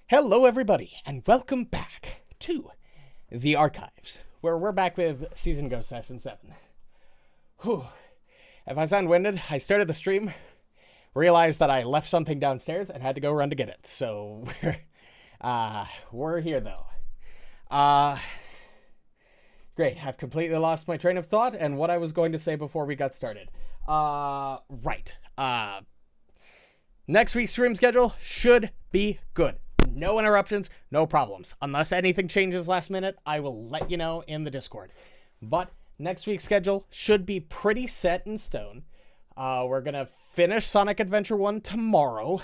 Hello, everybody, and welcome back to the Archives, where we're back with Season Go Session 7. Whew. If I sound winded, I started the stream, realized that I left something downstairs, and had to go run to get it. So, we're here, though. Great, I've completely lost my train of thought and what I was going to say before we got started. Right. Next week's stream schedule should be good. No interruptions, no problems. Unless anything changes last minute, I will let you know in the Discord. But next week's schedule should be pretty set in stone. We're going to finish Sonic Adventure 1 tomorrow.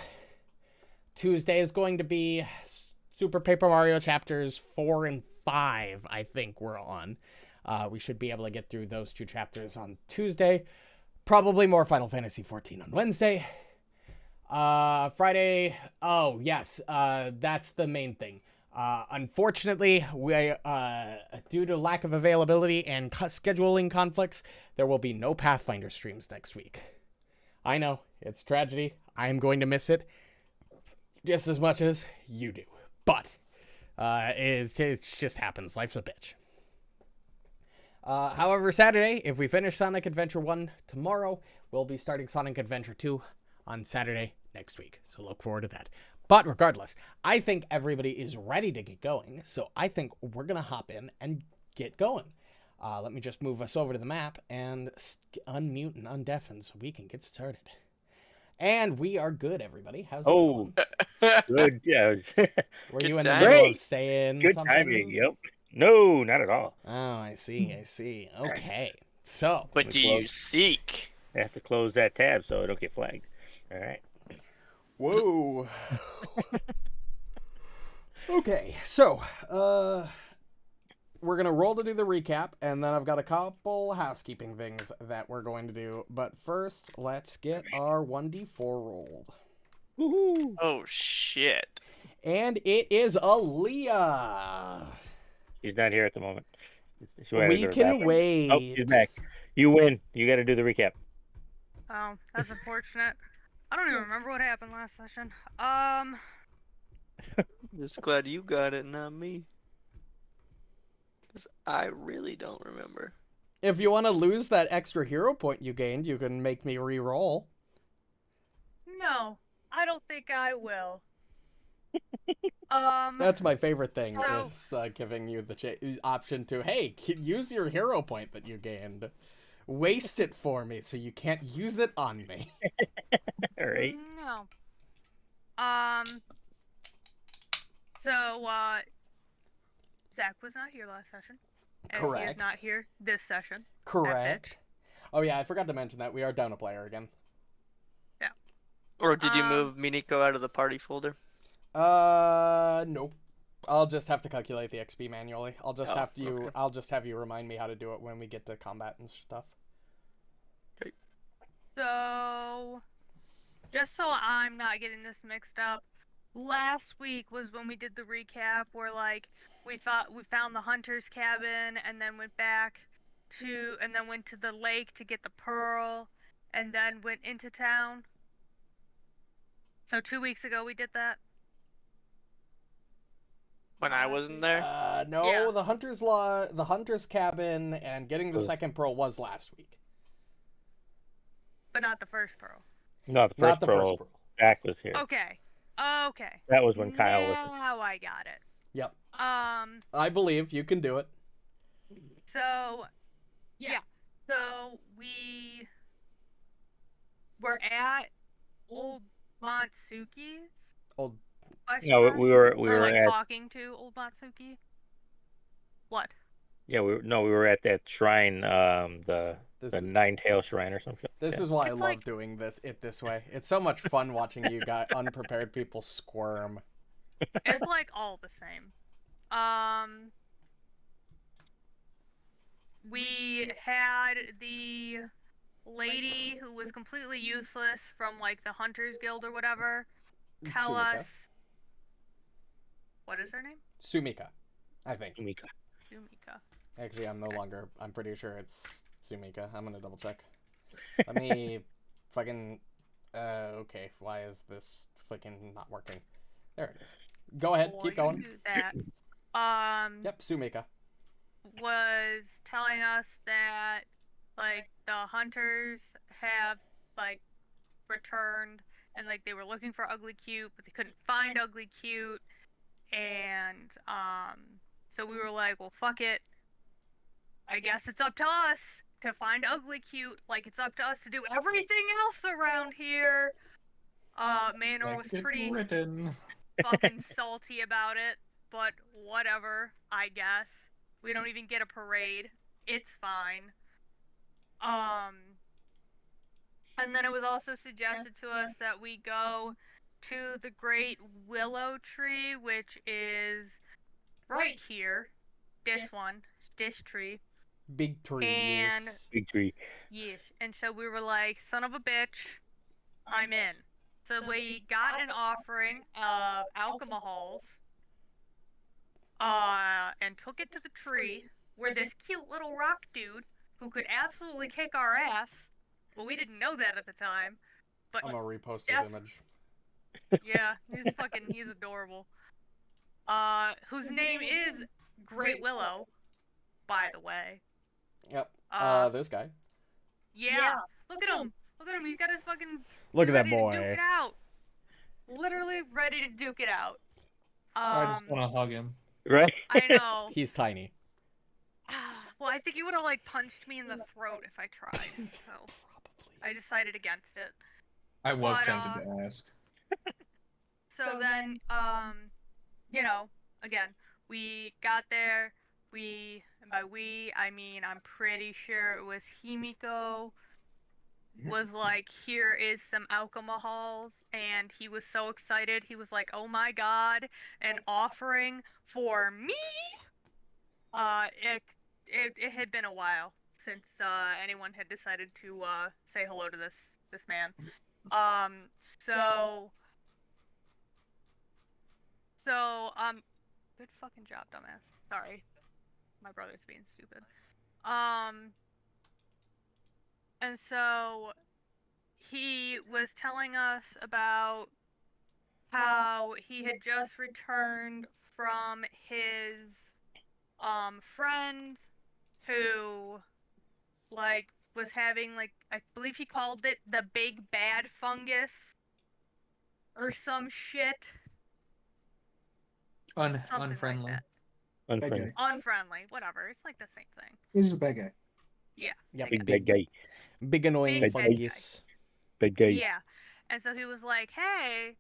Tuesday is going to be Super Paper Mario Chapters 4 and 5, I think we're on. We should be able to get through those two chapters on Tuesday. Probably more Final Fantasy XIV on Wednesday. Friday, oh, yes, that's the main thing. Unfortunately, we, due to lack of availability and scheduling conflicts, there will be no Pathfinder streams next week. I know, it's tragedy. I am going to miss it just as much as you do. But, it just happens. Life's a bitch. However, Saturday, if we finish Sonic Adventure 1 tomorrow, we'll be starting Sonic Adventure 2 on Saturday next week. So look forward to that. But regardless, I think everybody is ready to get going. So I think we're going to hop in and get going. Let me just move us over to the map and unmute and undeafen so we can get started. And we are good, everybody. How's it going? Good. Yeah. Were Good you in the timing. middle of staying Good something? timing. Yep. No, not at all. Oh, I see. Okay. So. But do you seek? I have to close that tab so it don't get flagged. All right. Whoa. Okay, so, we're going to roll to do the recap, and then I've got a couple housekeeping things that we're going to do. But first, let's get our 1d4 rolled. Woohoo! Oh shit! And it is Aaliyah. She's not here at the moment. We can wait. Oh, she's back. You win. You got to do the recap. Oh, that's unfortunate. I don't even remember what happened last session. Just glad you got it, not me. 'Cause I really don't remember. If you want to lose that extra hero point you gained, you can make me re-roll. No, I don't think I will. That's my favorite thing, So- is giving you the option to, hey, use your hero point that you gained. Waste it for me so you can't use it on me. All right. No. So, Zach was not here last session. As he Correct. is not here this session. Correct. Oh yeah, I forgot to mention that. We are down a player again. Or did you move Minako out of the party folder? Nope. I'll just have to calculate the XP manually. I'll just okay. I'll just have you remind me how to do it when we get to combat and stuff. So, just so I'm not getting this mixed up, last week was when we did the recap where, like, we found the hunter's cabin and then went back and then went to the lake to get the pearl and then went into town. So 2 weeks ago we did that. When I wasn't there? No, Yeah. the hunter's cabin and getting the second pearl was last week. But not the first pearl. No, the Not first the pearl. first pearl. Jack was here. Okay. That was when Kyle was. Now I got it. Yep. I believe you can do it. So, yeah. So, we were at Old Matsuki's. Old. No, we were like at. talking to Old Matsuki. What? Yeah, we were at that shrine, the Nine-Tail Shrine or something. This is why I love doing this way. It's so much fun watching you guys unprepared people squirm. It's like all the same. We had the lady who was completely useless from like the Hunters Guild or whatever tell Sumika. us. What is her name? Sumika, I think. Himiko. Sumika. Actually, I'm pretty sure it's Sumika. I'm gonna double check. Let me fucking, okay, why is this fucking not working? There it is. Go ahead. before Keep you going. do that, Yep, Sumika. was telling us that, like, the hunters have, like, returned, and, like, they were looking for Ugly Cute, but they couldn't find Ugly Cute, and, so we were like, well, fuck it. I guess it's up to us to find Ugly Cute, like it's up to us to do everything else around here. Marynor was pretty fucking salty about it, but whatever, I guess. We don't even get a parade. It's fine. And then it was also suggested to us that we go to the Great Willow Tree, which is right here. This one, this tree. Big tree. And Yes. Big tree. yes, and so we were like, son of a bitch, I'm in. So we got an offering of alcohols, and took it to the tree, where this cute little rock dude, who could absolutely kick our ass, but we didn't know that at the time, but I'm gonna repost this image. yeah, he's adorable. Whose name is Great Willow, by the way. Yep. This guy. Yeah. Look at him. Look at him. He's got his fucking. Look at that ready to boy. duke it out. Literally ready to duke it out. I just want to hug him. Right? I know. He's tiny. Well, I think he would have like punched me in the throat if I tried. So I decided against it. I was But, tempted to ask. So then, you know, again, we got there. And by we, I mean I'm pretty sure it was Himiko. Was like, here is some alcohols, and he was so excited. He was like, oh my god, an offering for me. It had been a while since anyone had decided to say hello to this man. Good fucking job, dumbass. Sorry, my brother's being stupid. And so he was telling us about how he had just returned from his friend who like was having like, I believe he called it the big bad fungus or some shit. Something Unfriendly. like that. Unfriendly. Unfriendly, whatever. It's like the same thing. He's a bad guy. Yeah. Yep. Big bad guy. Big annoying Big bad fungus. Bad guy. Yeah. And so he was like, hey,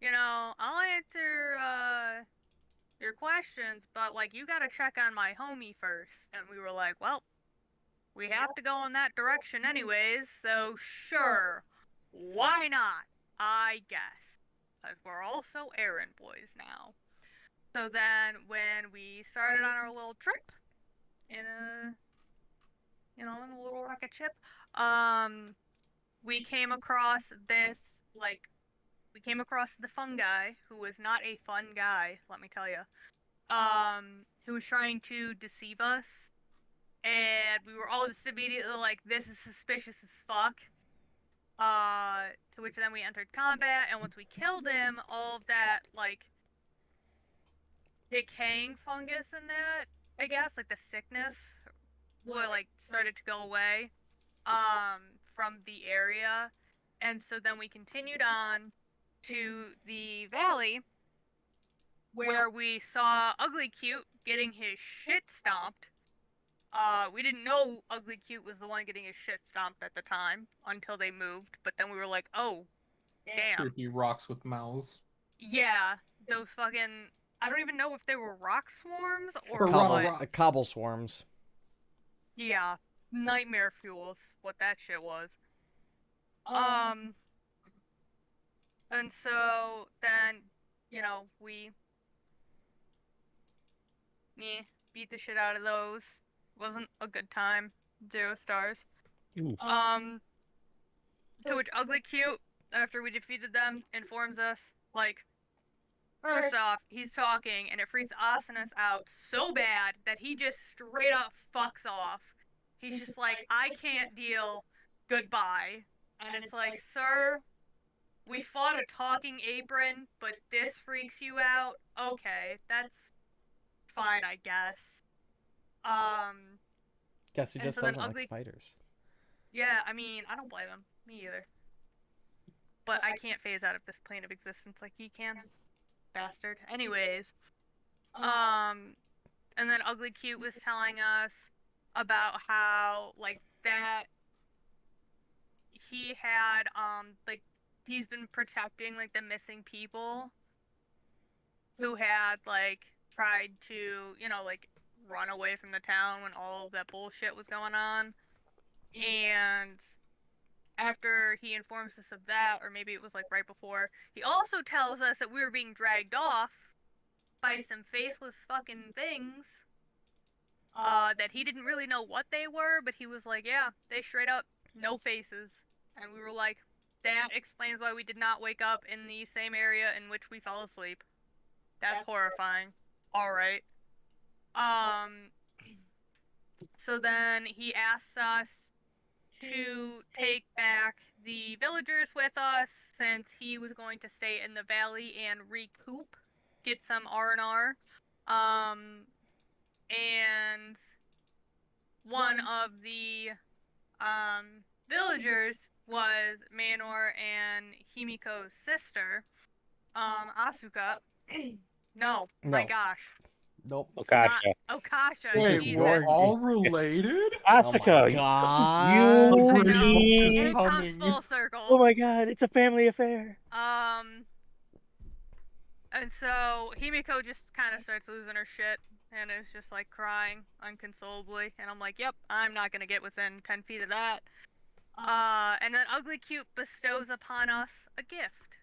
you know, I'll answer your questions, but like you gotta check on my homie first. And we were like, well, we have to go in that direction anyways, so sure. Why not? I guess. Because we're also errand boys now. So then when we started on our little trip in a little rocket ship, we came across the fungi, who was not a fun guy, let me tell you, who was trying to deceive us, and we were all just immediately like, this is suspicious as fuck, to which then we entered combat, and once we killed him, all of that, like, decaying fungus in that, I guess, like the sickness, would, like, started to go away, from the area, and so then we continued on to the valley, where we saw Ugly Cute getting his shit stomped. We didn't know Ugly Cute was the one getting his shit stomped at the time, until they moved, but then we were like, oh, damn. Creepy rocks with mouths. Yeah, those fucking, I don't even know if they were rock swarms or Cobble- Cobble swarms. Yeah, nightmare fuels, what that shit was. And so then, you know, we beat the shit out of those. Wasn't a good time. 0 stars. Ooh. To which Ugly Cute, after we defeated them, informs us, like, first off, he's talking, and it freaks Asanas out so bad that he just straight up fucks off. He's just like, I can't deal, goodbye. And it's like, sir, we fought a talking apron, but this freaks you out. Okay, that's fine, I guess. Guess he And just so then doesn't like Ugly- spiders. Yeah, I mean, I don't blame him. Me either. But I can't phase out of this plane of existence like he can. Bastard. Anyways. And then Ugly Cute was telling us about how, like, that he had, like, he's been protecting, like, the missing people who had, like, tried to, you know, like, run away from the town when all of that bullshit was going on. And after he informs us of that, or maybe it was, like, right before, he also tells us that we were being dragged off by some faceless fucking things. That he didn't really know what they were, but he was like, yeah, they straight up no faces. And we were like, that explains why we did not wake up in the same area in which we fell asleep. That's horrifying. Alright. So then he asks us to take back the villagers with us, since he was going to stay in the valley and recoup, get some R&R. And one of the villagers was Marynor and Himiko's sister, Asuka. No, my No. gosh. Nope. Okasha. Okasha. This is Wait, your- we're all related? Asuka. Oh my god. You Great know, is It comes coming. full circle. Oh my god, it's a family affair. And so Himiko just kind of starts losing her shit and is just like crying unconsolably. And I'm like, yep, I'm not gonna get within 10 feet of that. And then Ugly Cute bestows upon us a gift,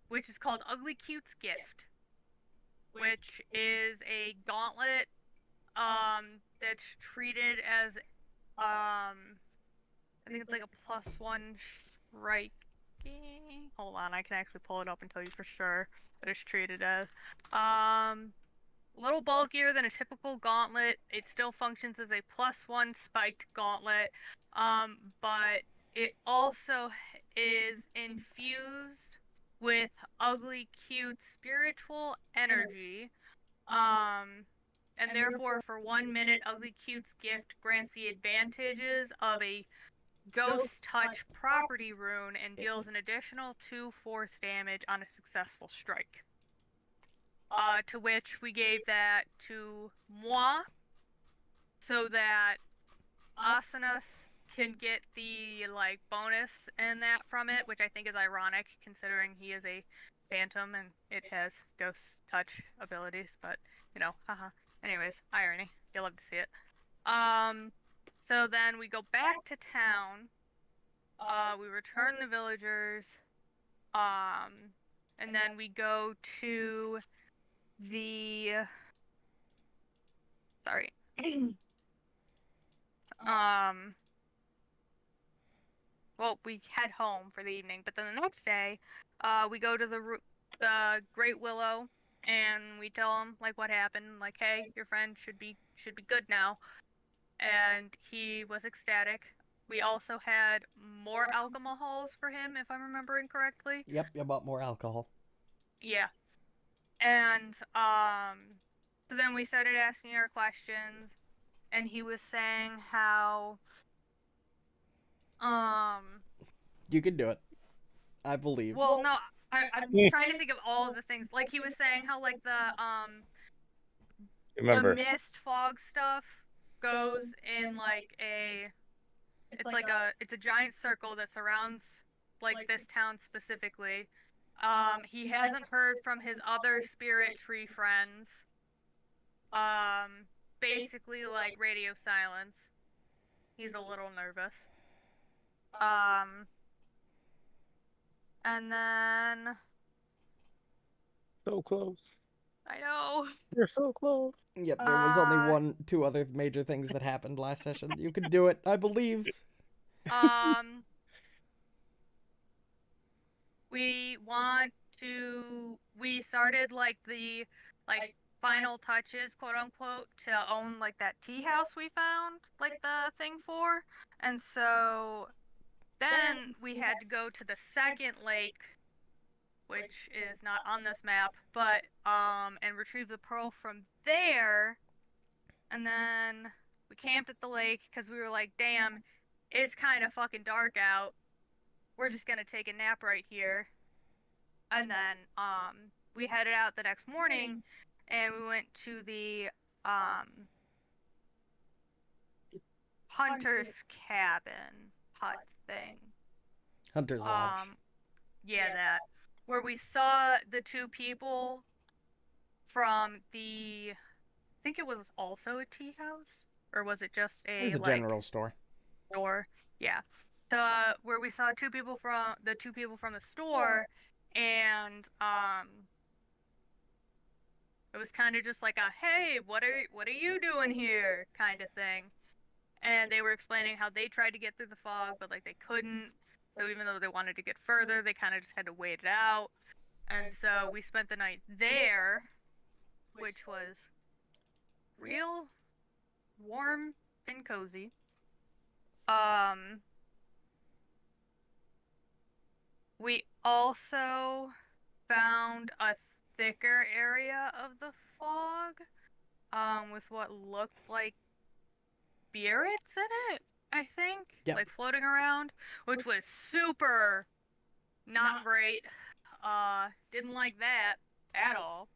which is called Ugly Cute's Gift, which is a gauntlet that's treated as I think it's like a +1 striking. Hold on, I can actually pull it up and tell you for sure what it's treated as. A little bulkier than a typical gauntlet. It still functions as a +1 spiked gauntlet, but it also is infused with Ugly Cute spiritual energy. And therefore, for 1 minute, Ugly Cute's gift grants the advantages of a Ghost Touch property rune and deals an additional 2 force damage on a successful strike. To which we gave that to moi, so that Asanas can get the, like, bonus in that from it, which I think is ironic, considering he is a phantom and it has Ghost Touch abilities, but, you know, haha. Anyways, irony. You'll love to see it. So then we go back to town. We return the villagers. And then we go to the... Sorry. Well, we head home for the evening, but then the next day, we go to the Great Willow, and we tell him, like, what happened, like, hey, your friend should be good now. And he was ecstatic. We also had more alcohols for him, if I'm remembering correctly. Yep, you bought more alcohol. Yeah. And, so then we started asking our questions, and he was saying how, You can do it. I believe. well, no, I'm trying to think of all of the things. Like, he was saying how, like, the Remember, mist fog stuff goes in, like, it's a giant circle that surrounds, like, this town specifically. He hasn't heard from his other spirit tree friends. Basically, like, radio silence. He's a little nervous. And then... so close. I know. You're so close. Yep, there was only 2 other major things that happened last session. You can do it, I believe. We started, like, the, like, final touches, quote unquote, to own, like, that tea house we found, like, the thing for. And so then we had to go to the second lake which is not on this map, but and retrieved the pearl from there. And then we camped at the lake because we were like, damn, it's kind of fucking dark out. We're just gonna take a nap right here. And then we headed out the next morning, and we went to the hunter's cabin hut thing. Hunter's Lodge. Yeah, that. Where we saw the two people from the, I think it was also a tea house, or was it just It's a general store. Store? Yeah. Where we saw two people from the store, and it was kind of just like a, hey, what are you doing here kind of thing. And they were explaining how they tried to get through the fog, but like they couldn't. So even though they wanted to get further, they kind of just had to wait it out. And so we spent the night there, which was real warm and cozy. We also found a thicker area of the fog, with what looked like spirits in it, I think. Yep. Like floating around, which was super not great. Didn't like that at all.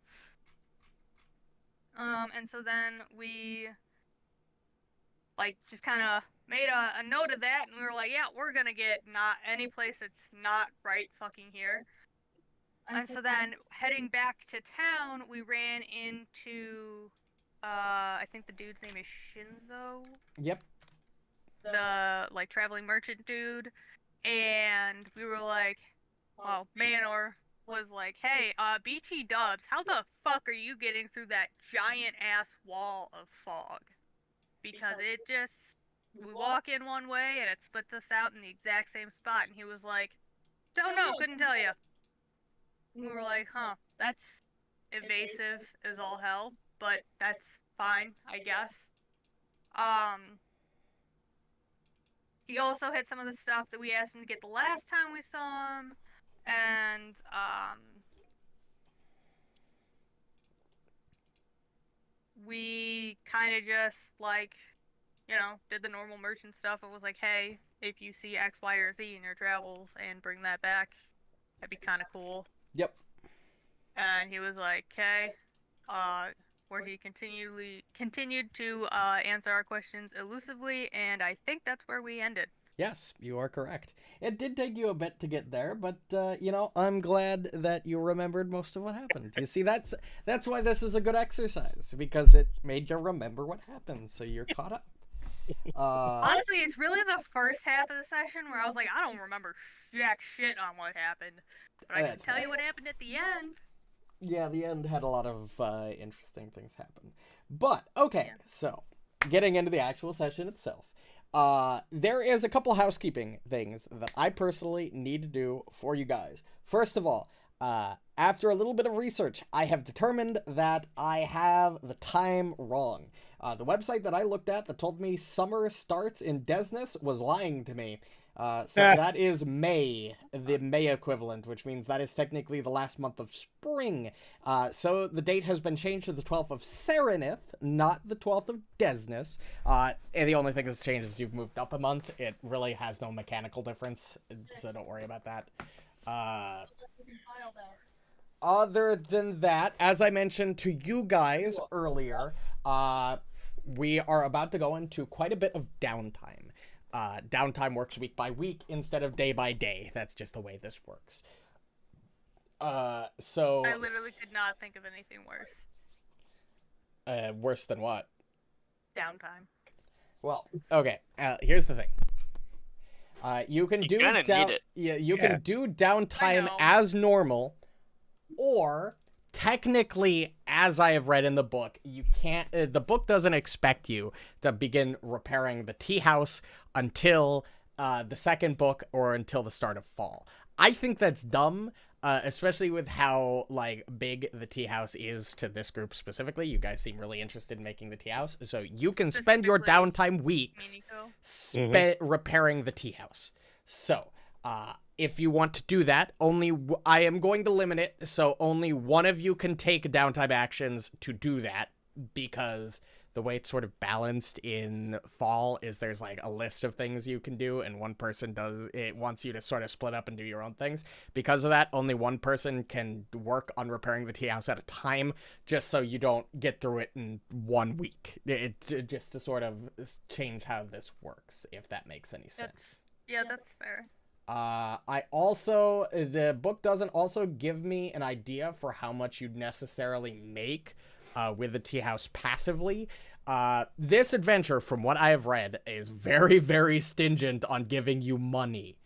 And so then we like just kind of made a note of that, and we were like, yeah, we're gonna get not any place that's not right fucking here. And so then heading back to town, we ran into I think the dude's name is Shinzo. Yep. The like traveling merchant dude, and we were like, well, Marynor was like, hey, BT Dubs, how the fuck are you getting through that giant ass wall of fog? Because it just, we walk in one way and it splits us out in the exact same spot. And he was like, don't know, couldn't tell you. And we were like, huh, that's evasive as all hell, but that's fine, I guess. He also hit some of the stuff that we asked him to get the last time we saw him, and we kind of just like, you know, did the normal merchant stuff. It was like, hey, if you see X, Y, or Z in your travels and bring that back, that'd be kind of cool. Yep. And he was like, okay, where he continued to answer our questions elusively, and I think that's where we ended. Yes, you are correct. It did take you a bit to get there, but, you know, I'm glad that you remembered most of what happened. You see, that's why this is a good exercise, because it made you remember what happened, so you're caught up. Honestly, it's really the first half of the session where I was like, I don't remember jack shit on what happened, but I can tell you what happened at the end. Yeah, the end had a lot of interesting things happen. But, okay, so, getting into the actual session itself. There is a couple housekeeping things that I personally need to do for you guys. First of all, after a little bit of research, I have determined that I have the time wrong. The website that I looked at that told me summer starts in Desnes was lying to me. So that is May, the May equivalent, which means that is technically the last month of spring. So the date has been changed to the 12th of Serenith, not the 12th of Desnes. And the only thing that's changed is you've moved up a month. It really has no mechanical difference, so don't worry about that. Other than that, as I mentioned to you guys earlier, we are about to go into quite a bit of downtime. Downtime works week by week instead of day by day. That's just the way this works. So I literally could not think of anything worse. Worse than what? Downtime. Well, okay. Here's the thing. You can do need it. you can do downtime as normal, or technically, as I have read in the book, you can't. The book doesn't expect you to begin repairing the tea house until the second book or until the start of fall. I think that's dumb, especially with how like big the tea house is to this group specifically. You guys seem really interested in making the tea house, so you can spend your downtime weeks repairing the tea house. So If you want to do that, I am going to limit it so only one of you can take downtime actions to do that, because the way it's sort of balanced in fall is there's like a list of things you can do, and one person wants you to sort of split up and do your own things. Because of that, only one person can work on repairing the tea house at a time, just so you don't get through it in 1 week. Just to sort of change how this works, if that makes any sense. That's fair. The book doesn't also give me an idea for how much you'd necessarily make with the tea house passively. This adventure, from what I have read, is very, very stingent on giving you money,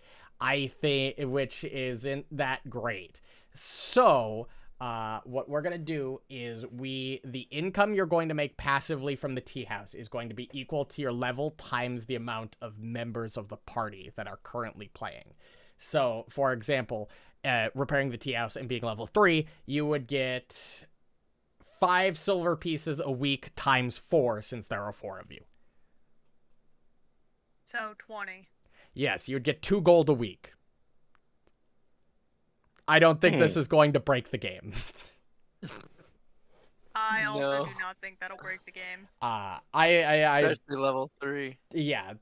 I think, which isn't that great. So, what we're going to do is the income you're going to make passively from the tea house is going to be equal to your level times the amount of members of the party that are currently playing. So, for example, repairing the tea house and being level 3, you would get 5 silver pieces a week times 4, since there are 4 of you. So 20. Yes, you'd get 2 gold a week. I don't think this is going to break the game. I also No. do not think that'll break the game. Especially level 3. Yeah,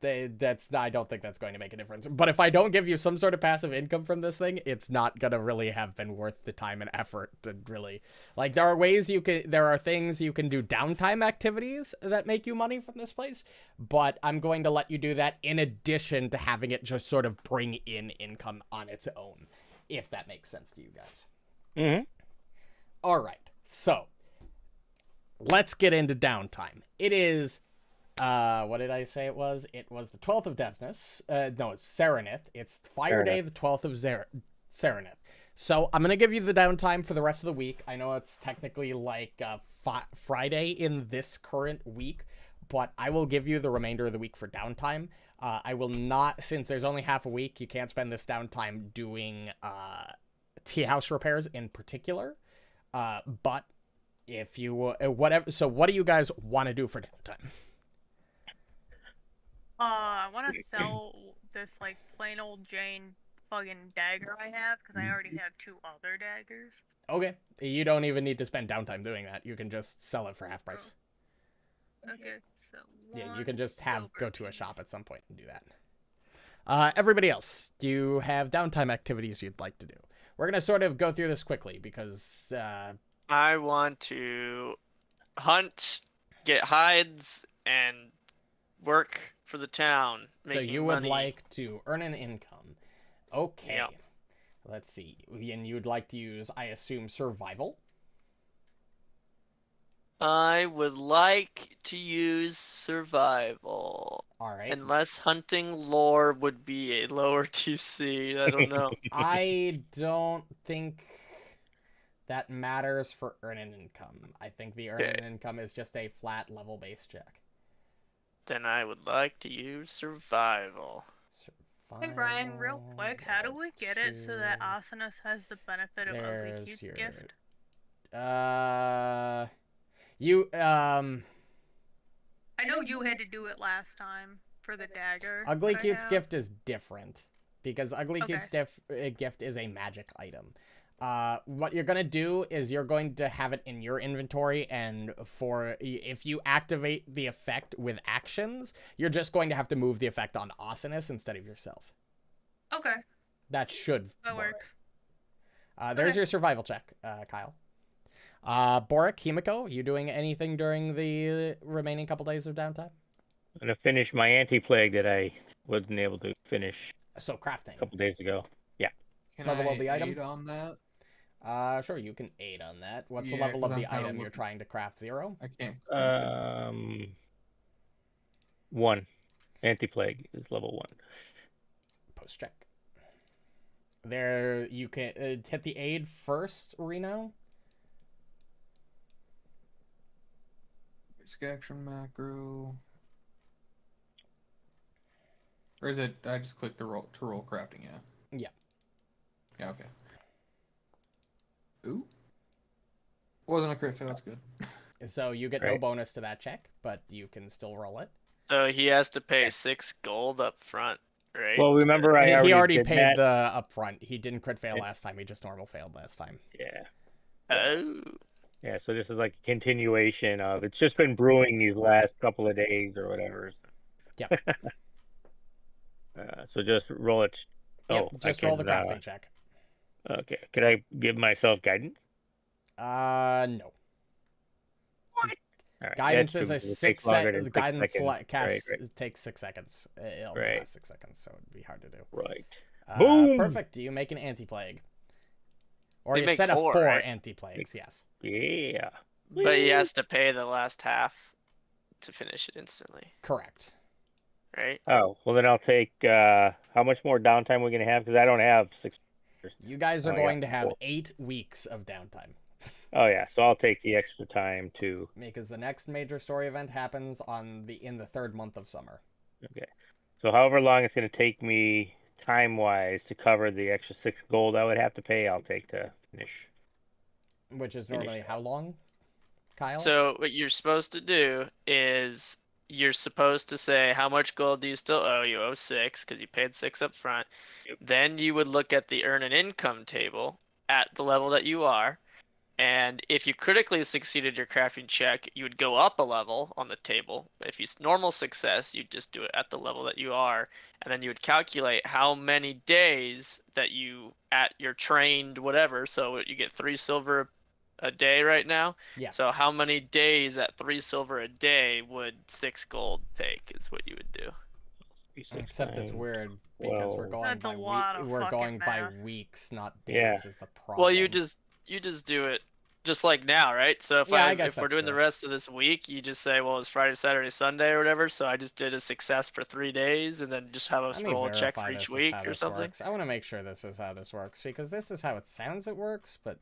I don't think that's going to make a difference. But if I don't give you some sort of passive income from this thing, it's not gonna really have been worth the time and effort to really, like, there are things you can do, downtime activities that make you money from this place, but I'm going to let you do that in addition to having it just sort of bring in income on its own, if that makes sense to you guys. Mm-hmm. All right, so let's get into downtime. It is, what did I say it was? It was the 12th of Desnus. No, it's Serenith. It's Fire Day, the 12th of Serenith. So I'm going to give you the downtime for the rest of the week. I know it's technically like Friday in this current week, but I will give you the remainder of the week for downtime. I will not, since there's only half a week, you can't spend this downtime doing tea house repairs in particular. But if you whatever, so what do you guys want to do for downtime? I want to sell this like plain old Jane fucking dagger I have, because I already have 2 other daggers. Okay, you don't even need to spend downtime doing that. You can just sell it for half price. Okay, so Yeah, you can just silver go to a piece. shop at some point and do that. Everybody else, do you have downtime activities you'd like to do? We're gonna sort of go through this quickly because I want to hunt, get hides, and work for the town. so Making you would money. like to earn an income. Okay. Yep. Let's see. And you'd like to use, I assume, survival. I would like to use survival. All right. Unless hunting lore would be a lower TC. I don't know. I don't think that matters for earning income. I think the earning Okay. income is just a flat level base check. Then I would like to use survival. Hey Brian, real quick, how do we get it so that Survival. Asanas has the benefit of Ugly There's Cute's your gift? I know you had to do it last time for the dagger. Ugly that I Cute's have. gift is different because Ugly Okay. Cute's gift is a magic item. What you're gonna do is you're going to have it in your inventory, and if you activate the effect with actions, you're just going to have to move the effect on Asanas instead of yourself. Okay, That should that work. works. There's Okay. your survival check, Kyle. Borraeck, Himiko, you doing anything during the remaining couple days of downtime? I'm gonna finish my anti-plague that I wasn't able to finish So crafting. a couple days ago. Yeah. Can Level I of the item? aid on that? Sure, you can aid on that. What's the Yeah, level of 'cause the I'm kinda item you're looking- trying to craft? 0? I can't. craft it. 1. Anti-plague is level 1. Post check. There, you can hit the aid first, Reno. Basic action macro. Or is it? I just clicked the roll crafting. Yeah. Yeah. Yeah. Okay. Ooh. Wasn't a crit fail. That's good. So you get no Right. bonus to that check, but you can still roll it. So he has to pay 6 gold up front. right? Well, remember I He already did paid that. the upfront. He didn't crit fail last time. He just normal failed last time. Yeah. Oh. Yeah, so this is like a continuation of. It's just been brewing these last couple of days or whatever. Yep. So just roll it. Yep, Oh, just roll the crafting check. Okay. Could I give myself guidance? No. What? All right. Guidance That's is a true, it 6 takes longer than 6 guidance seconds. cast Right. takes 6 seconds. It only Right. lasts 6 seconds, so it'd be hard to do. Right. Boom! Perfect. Do you make an anti-plague? Or We you make set up 4 right? anti-plagues, yes. Yeah. But he has to pay the last half to finish it instantly, Correct. right? Oh, well then I'll take, how much more downtime we're going to have? Because I don't have 6. You guys are Oh, going yeah, to have cool. 8 weeks of downtime. Oh yeah, so I'll take the extra time to. Because the next major story event happens in the 3rd month of summer. Okay. So however long it's going to take me time-wise to cover the extra 6 gold I would have to pay, I'll take to finish. Which is normally how long, Kyle? So what you're supposed to do is you're supposed to say how much gold do you still owe? You owe 6 because you paid 6 up front. Yep. Then you would look at the earn and income table at the level that you are. And if you critically succeeded your crafting check, you would go up a level on the table. If you normal success, you'd just do it at the level that you are, and then you would calculate how many days that you at your trained whatever. So you get 3 silver a day right now. Yeah. So how many days at 3 silver a day would 6 gold take? Is what you would do. Except it's weird because we're going That's a by lot of we're fucking going by math. weeks, not days. Yeah. Is the problem? Well, you just do it just like now, right? So if Yeah, I guess if we're that's doing the true. rest of this week, you just say, well, it's Friday, Saturday, Sunday, or whatever. So I just did a success for 3 days, and then just have us Let me roll a check verify for each this is week how or this something. works. I want to make sure this is how this works because this is how it sounds it works, but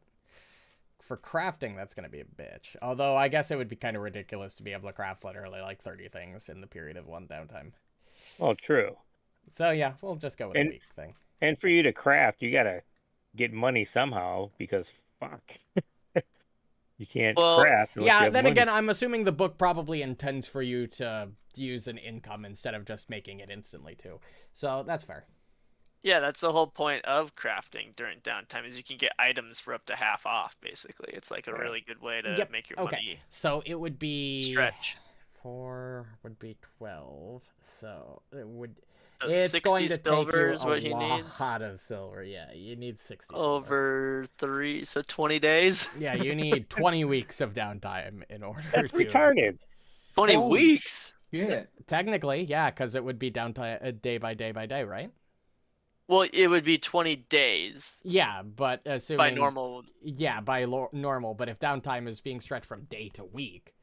for crafting that's going to be a bitch. Although I guess it would be kind of ridiculous to be able to craft literally like 30 things in the period of 1 downtime. Well, true. So yeah, we'll just go with a week thing. And for you to craft, you gotta get money somehow because fuck, you can't craft. Unless you Yeah, have then money. again, I'm assuming the book probably intends for you to use an income instead of just making it instantly too. So that's fair. Yeah, that's the whole point of crafting during downtime is you can get items for up to half off. Basically, it's like a really good way to make your money So it would be stretch. 4 would be 12. So it would. So It's 60 going to silver take you is what he a needs. lot of silver. Yeah, you need 60 silver. Over 3, so 20 days. Yeah, you need 20 weeks of downtime in order That's to. retarded. 20 Holy weeks. Yeah. Technically, yeah, because it would be downtime day by day by day, right? Well, it would be 20 days Yeah, but assuming by normal. Yeah, by normal. But if downtime is being stretched from day to week.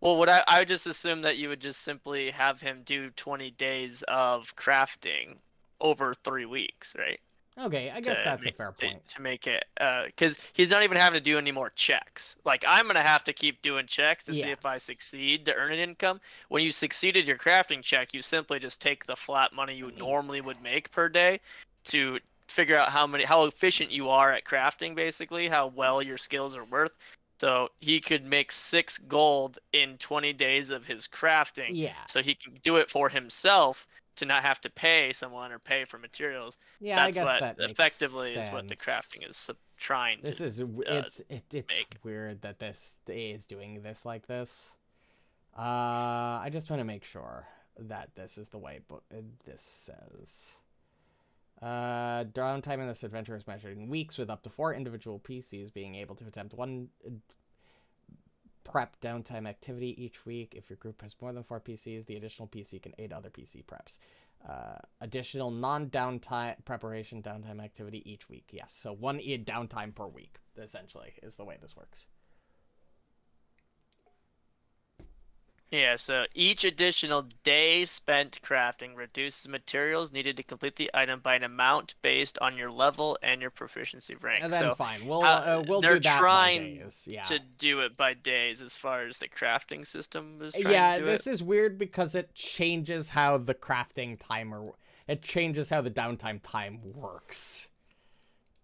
Well, what I would just assume that you would just simply have him do 20 days of crafting over 3 weeks, right? Okay, I guess that's a fair point. To make it, because he's not even having to do any more checks. Like, I'm going to have to keep doing checks to see if I succeed to earn an income. When you succeeded your crafting check, you simply just take the flat money you normally would make per day to figure out how efficient you are at crafting, basically, how well your skills are worth. So he could make 6 gold in 20 days of his crafting. Yeah. So he can do it for himself to not have to pay someone or pay for materials. Yeah, That's I guess what that makes effectively is what the sense. crafting is trying This to. is it's make. weird that this is doing this like this. I just want to make sure that this is the way this says. Downtime in this adventure is measured in weeks, with up to 4 individual PCs being able to attempt 1 prep downtime activity each week. If your group has more than 4 PCs, the additional PC can aid other PC preps. Additional non-downtime preparation downtime activity each week. Yes, so 1 downtime per week, essentially, is the way this works. Yeah, so each additional day spent crafting reduces materials needed to complete the item by an amount based on your level and your proficiency rank. And then so fine, we'll they're do that trying by days. Yeah. to do it by days as far as the crafting system is trying to do this is weird because it changes how the crafting timer. It changes how the downtime time works.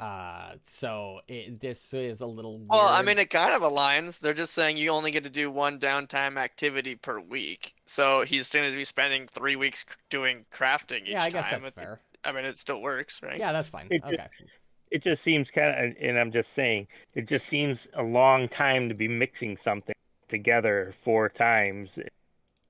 So this is a little weird. Well, I mean, it kind of aligns. They're just saying you only get to do one downtime activity per week. So he's going to be spending 3 weeks doing crafting each time. Yeah, I guess that's fair. I mean, it still works, right? Yeah, that's fine. Okay. It just seems kind of, and I'm just saying, it just seems a long time to be mixing something together 4 times.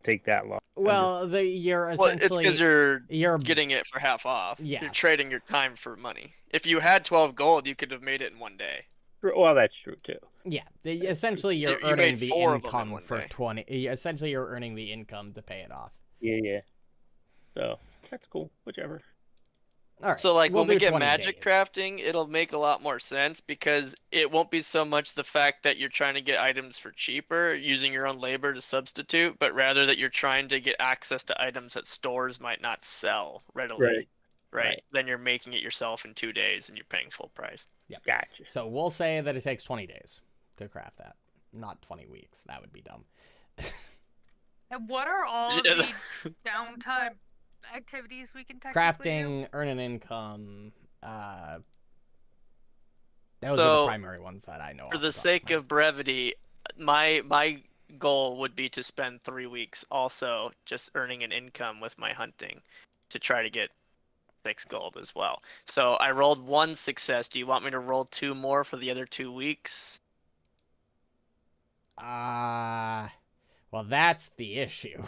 Take that long. Well, you're Well, it's essentially because you're you're getting it for half off. Yeah. You're trading your time for money. If you had 12 gold, you could have made it in one day. Well, that's true too. Yeah, essentially you're You earning made the 4 of them in income one for day. 20. Essentially, you're earning the income to pay it off. Yeah. So that's cool. Whichever. All right. So, like, we'll when we do get 20 magic days. crafting, it'll make a lot more sense because it won't be so much the fact that you're trying to get items for cheaper, using your own labor to substitute, but rather that you're trying to get access to items that stores might not sell readily. Right? Then you're making it yourself in 2 days and you're paying full price. Yep. Gotcha. So we'll say that it takes 20 days to craft that, not 20 weeks. That would be dumb. And what are all Yeah, the downtime activities we can technically do? Crafting, earn an income. Those are the So, primary ones that I know. For off the top sake my of brevity, my goal would be to spend 3 weeks also just earning an income with my hunting to try to get 6 gold as well. So I rolled 1 success. Do you want me to roll 2 more for the other 2 weeks? Well, that's the issue.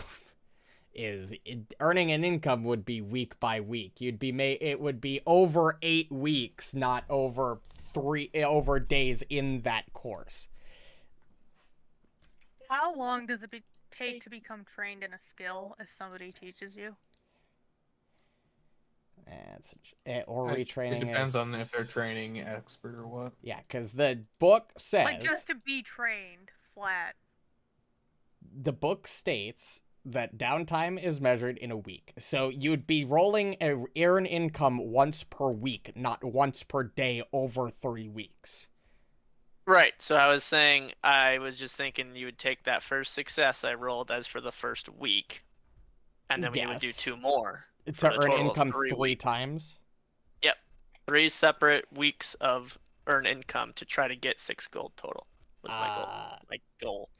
Earning an income would be week by week. It would be over 8 weeks, not over days in that course. How long does it take to become trained in a skill if somebody teaches you? Or retraining. It depends on if they're training expert or what. Yeah, because the book says. Like, just to be trained, flat. The book states that downtime is measured in a week. So you'd be rolling earn income once per week, not once per day over 3 weeks. Right. So I was just thinking you would take that first success I rolled as for the first week, and then you would do Yes. 2 more. To the earn total of income 3 3 weeks. times? Yep. 3 separate weeks of earn income to try to get 6 gold total was my goal.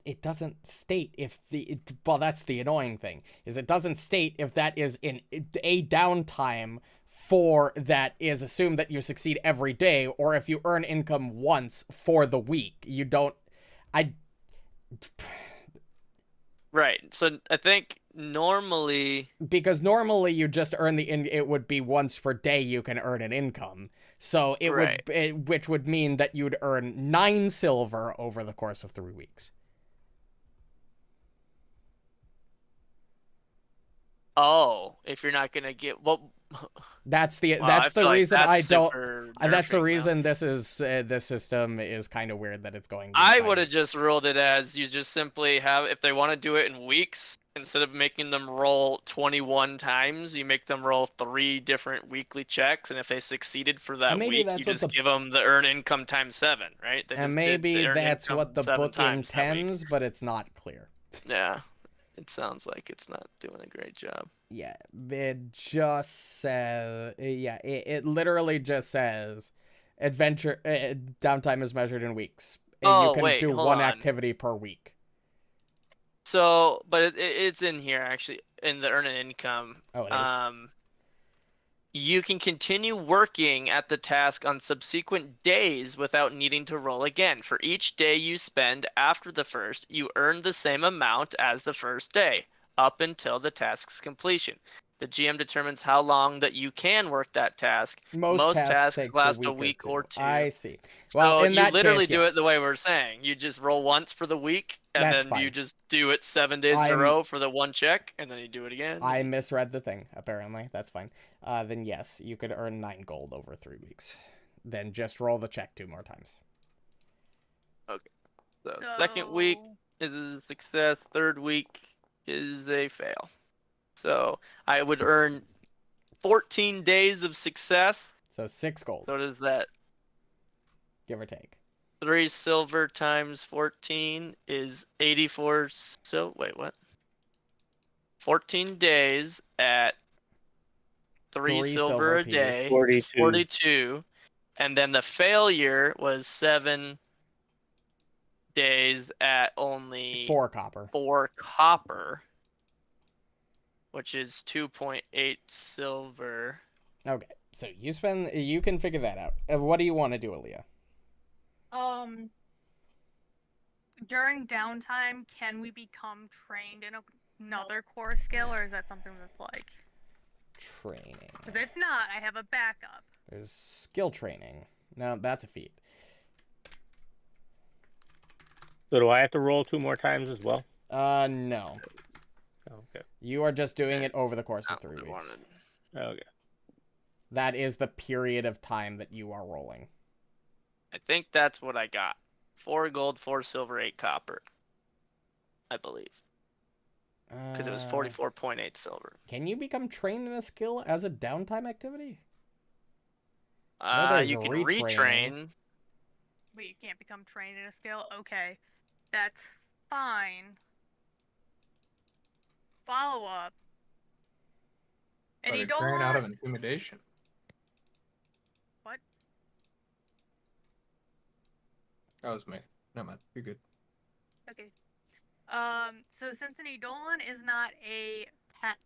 It doesn't state if well, that's the annoying thing, is it doesn't state if that is in a downtime for that is assumed that you succeed every day, or if you earn income once for the week. You don't. Right. So I think normally. Because normally you just earn it would be once per day you can earn an income. So it would, which would mean that you'd earn 9 silver over the course of 3 weeks. Oh, if you're not gonna get That's the I feel like reason that's I don't. super That's the nerfing reason this system is kind of weird that it's going. I would have just ruled it as you just simply have, if they want to do it in weeks, instead of making them roll 21 times, you make them roll 3 different weekly checks, and if they succeeded for that maybe week, that's you what just give them the earn income times 7, right? They And just did maybe the earn that's income what the 7 book times that week. intends, but it's not clear. Yeah, it sounds like it's not doing a great job. Yeah, it just says. Yeah, it literally just says, adventure downtime is measured in weeks. And you can do hold 1 on. activity per week. So, but it's in here actually in the earn an income. Oh, it is. You can continue working at the task on subsequent days without needing to roll again. For each day you spend after the first, you earn the same amount as the first day, up until the task's completion. The GM determines how long that you can work that task. Most tasks takes last a week two. or 2. I see. Well, So in you that literally case, do yes. it the way we're saying. You just roll once for the week, and That's then fine. you just do it 7 days in a I'm- row for the 1 check, and then you do it again. I misread the thing, apparently. That's fine. Then yes, you could earn 9 gold over 3 weeks. Then just roll the check 2 more times. So second week is a success. Third week is a fail. So I would earn 14 days of success. So 6 gold, So does that give or take. 3 silver times 14 is 84. So wait, what? 14 days at 3 3 silver silver a day. apiece. 42. It's 42. And then the failure was 7 days at only 4 copper. 4 copper, which is 2.8 silver. Okay, so you can figure that out. What do you want to do, Aaliyah? During downtime, can we become trained in another core skill, or is that something that's like... Training. Because if not, I have a backup. There's skill training. No, that's a feat. So do I have to roll 2 more times as well? No. Okay. You are just doing it over the course of Not 3 what I weeks. wanted. Okay. That is the period of time that you are rolling. I think that's what I got. 4 gold, 4 silver, 8 copper. I believe. Because it was 44.8 silver. Can you become trained in a skill as a downtime activity? there's You can retraining. retrain. But you can't become trained in a skill? Okay. That's fine. Follow up. But Any a train out of Dolan? intimidation. What? That was me. No, man. You're good. Okay. So since an Eidolon is not a pet,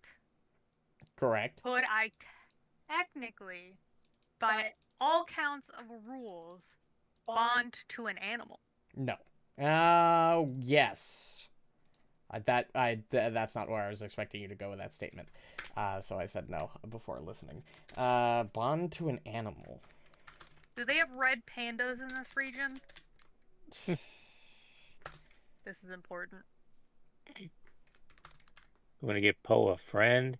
Correct. could I technically, by all counts of rules, bond to an animal? No. Yes. That's not where I was expecting you to go with that statement. So I said no before listening. Bond to an animal. Do they have red pandas in this region? This is important. I'm gonna get Poe a friend.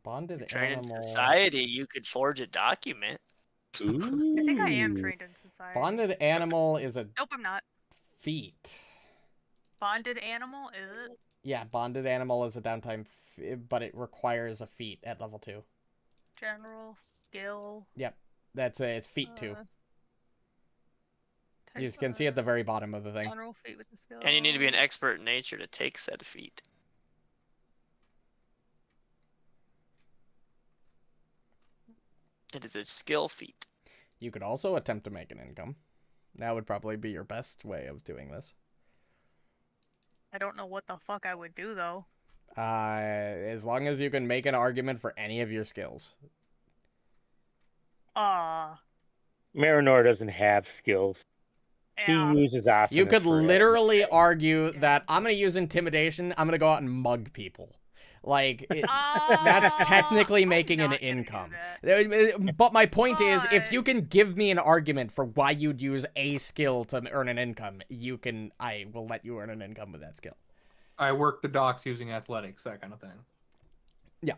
Bonded Train in animal. society, you could forge a document. Ooh. I think I am trained in society. Bonded animal is a Nope, I'm not. feat. Bonded animal, is it? Yeah, bonded animal is a downtime, but it requires a feat at level 2. General skill. Yep, it's feat 2. Type You can see at the very bottom of the thing. General feat with the skill. And you need to be an expert in nature to take said feat. It is a skill feat. You could also attempt to make an income. That would probably be your best way of doing this. I don't know what the fuck I would do though. As long as you can make an argument for any of your skills. Marynor doesn't have skills. Yeah. He uses asanas. You could for literally argue that I'm going to use intimidation, I'm going to go out and mug people. Like, that's technically making an income. But my point is, if you can give me an argument for why you'd use a skill to earn an income, I will let you earn an income with that skill. I work the docks using athletics, that kind of thing. Yeah.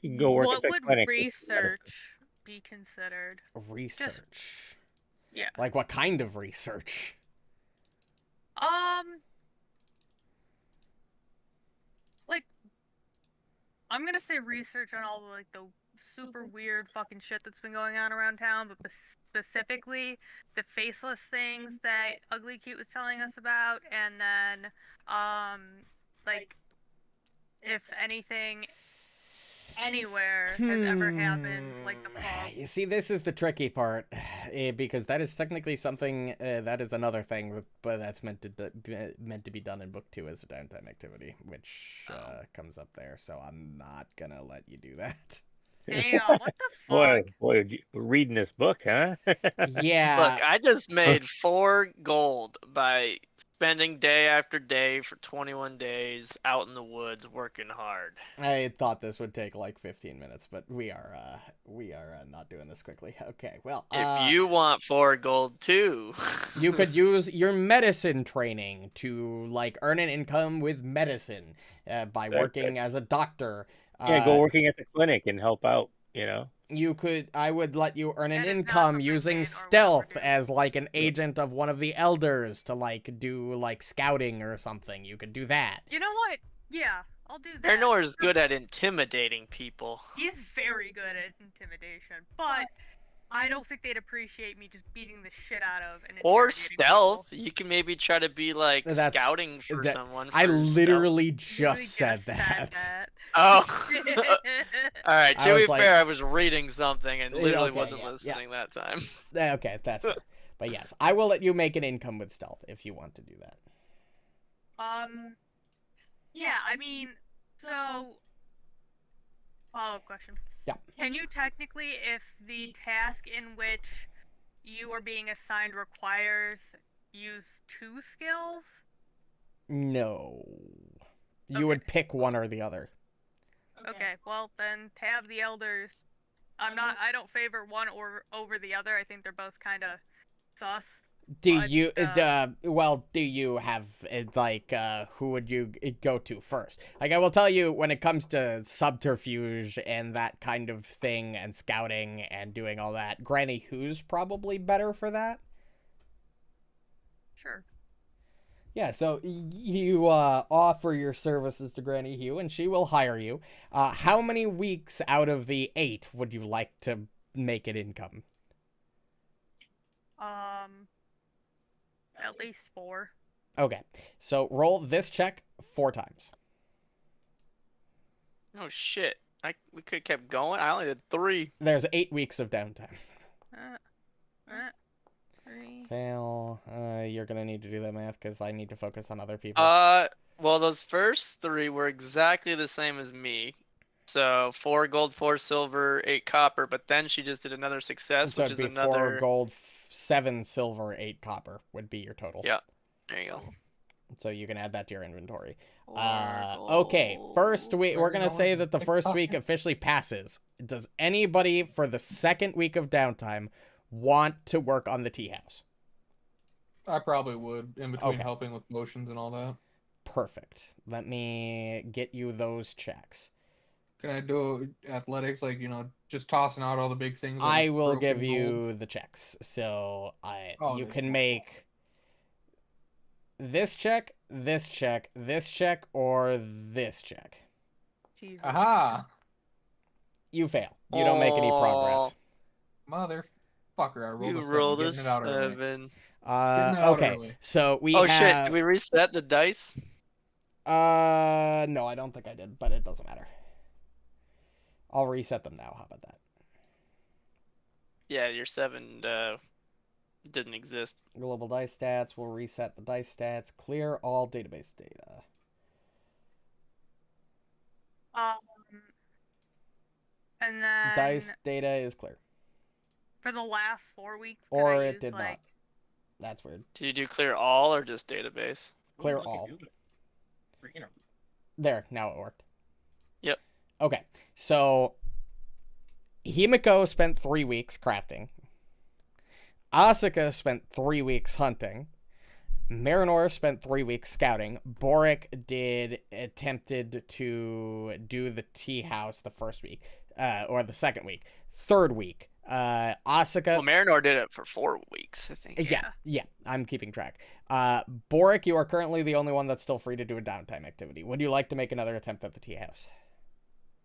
You can go work What at the would clinic. research be considered? Research. Yeah. Like, what kind of research? Like, I'm gonna say research on all the super weird fucking shit that's been going on around town, but specifically the faceless things that Ugly Cute was telling us about, and then, like, if anything anywhere has ever happened, like the fog. You see, this is the tricky part, because that is technically something, that is another thing, but that's meant to be done in Book 2 as a downtime activity, which comes up there, so I'm not gonna let you do that. Damn, what the fuck? Boy, reading this book, huh? Yeah. Look, I just made 4 gold by spending day after day for 21 days out in the woods working hard. I thought this would take like 15 minutes, but we are not doing this quickly. Okay, well, If you want 4 gold too, you could use your medicine training to like earn an income with medicine by working as a doctor. Yeah, go working at the clinic and help out, you know? I would let you earn an That is not income something using Bane or stealth Wilbur do. as like an agent of one of the elders to like do like scouting or something. You could do that. You know what? Yeah, I'll do that. Marynor is good at intimidating people. He's very good at intimidation, but I don't think they'd appreciate me just beating the shit out of and Or interrogating stealth. people. You can maybe try to be like That's- scouting for that- someone. I for stealth. literally Literally just said that. Oh. All right. I To be was like- fair, I was reading something and Yeah, literally okay, wasn't yeah, listening that time. Okay, that's fair. But yes, I will let you make an income with stealth if you want to do that. Yeah, I mean, so follow-up question. Yeah. Can you technically, if the task in which you are being assigned requires use 2 skills? No. You Okay. would pick one or the other. Okay, well then have the elders. I don't favor one or over the other. I think they're both kind of sus. Do But, you do you have who would you go to first? Like, I will tell you, when it comes to subterfuge and that kind of thing and scouting and doing all that, Granny Who's probably better for that. Sure. Yeah, so you offer your services to Granny Hugh, and she will hire you. How many weeks out of the 8 would you like to make it income? At least 4. Okay, so roll this check 4 times. Oh shit! We could have kept going. I only did 3. There's 8 weeks of downtime. 3. Fail. You're gonna need to do that math because I need to focus on other people. Well, those first 3 were exactly the same as me. So 4 gold, 4 silver, 8 copper. But then she just did another success, So which it'd is be another 4 gold, 7 silver, 8 copper would be your total. Yeah. There you go. So you can add that to your inventory. 4 Okay, first gold. week, we're gonna say that the first week officially passes. Does anybody for the second week of downtime want to work on the tea house? I probably would, in between Okay. helping with motions and all that. Perfect. Let me get you those checks. Can I do athletics, like, just tossing out all the big things? like I will broken give gold? you the checks. So Oh, you there can you go. make this check, this check, this check, or this check. Jesus. Aha! You fail. You don't make any progress. Motherfucker, I rolled You a 7, rolled a getting it out early. 7. Getting it out Okay. early. So we Oh have... shit! Did we reset the dice? No, I don't think I did, but it doesn't matter. I'll reset them now. How about that? Yeah, your 7 didn't exist. Global dice stats. We'll reset the dice stats. Clear all database data. And then Dice data is clear. for the last 4 weeks, could Or I it use, did like, not. That's weird. Did you do clear all or just database? Clear all. There, now it worked. Yep. Okay, so Himiko spent 3 weeks crafting. Asuka spent 3 weeks hunting. Marynor spent 3 weeks scouting. Borraeck attempted to do the tea house the first week, or the second week. Third week, Asuka. Well, Marynor did it for 4 weeks, I think. Yeah, I'm keeping track. Borraeck, you are currently the only one that's still free to do a downtime activity. Would you like to make another attempt at the tea house?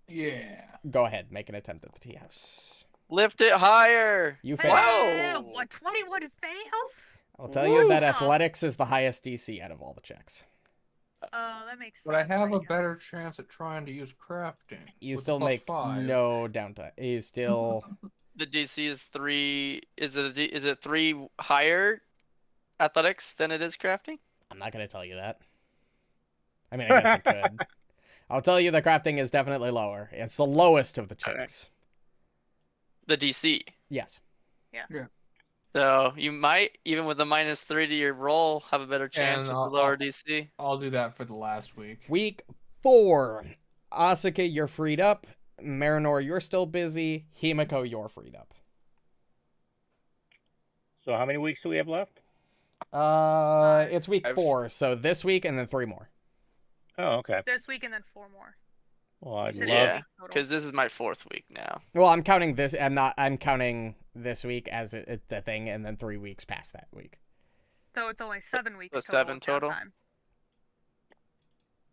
Yeah. Go ahead, make an attempt at the tea house. Lift it higher. You Hey, fail. Wow. What, 21 fails? I'll tell you that Woo. athletics is the highest DC out of all the checks. Oh, that makes sense. But I have a I guess. better chance at trying to use crafting. You with still plus make 5. no downtime. You still... The DC is 3. Is it 3 higher athletics than it is crafting? I'm not going to tell you that. I mean, I guess I could. I'll tell you the crafting is definitely lower. It's the lowest of the checks. The DC. Yes. So you might, even with a -3 to your roll, have a better chance And with the lower DC. I'll do that for the last week. Week 4. Asuka, you're freed up. Marynor, you're still busy. Himiko, you're freed up. So how many weeks do we have left? It's week 4, so this week and then 3 more. Oh, okay. This week and then 4 more. Well, I'd You said love. Yeah, 8 total. because this is my 4th week now. Well, I'm counting this. I'm counting this week as the thing, and then 3 weeks past that week. So it's only 7 weeks So total. 7 of total? downtime.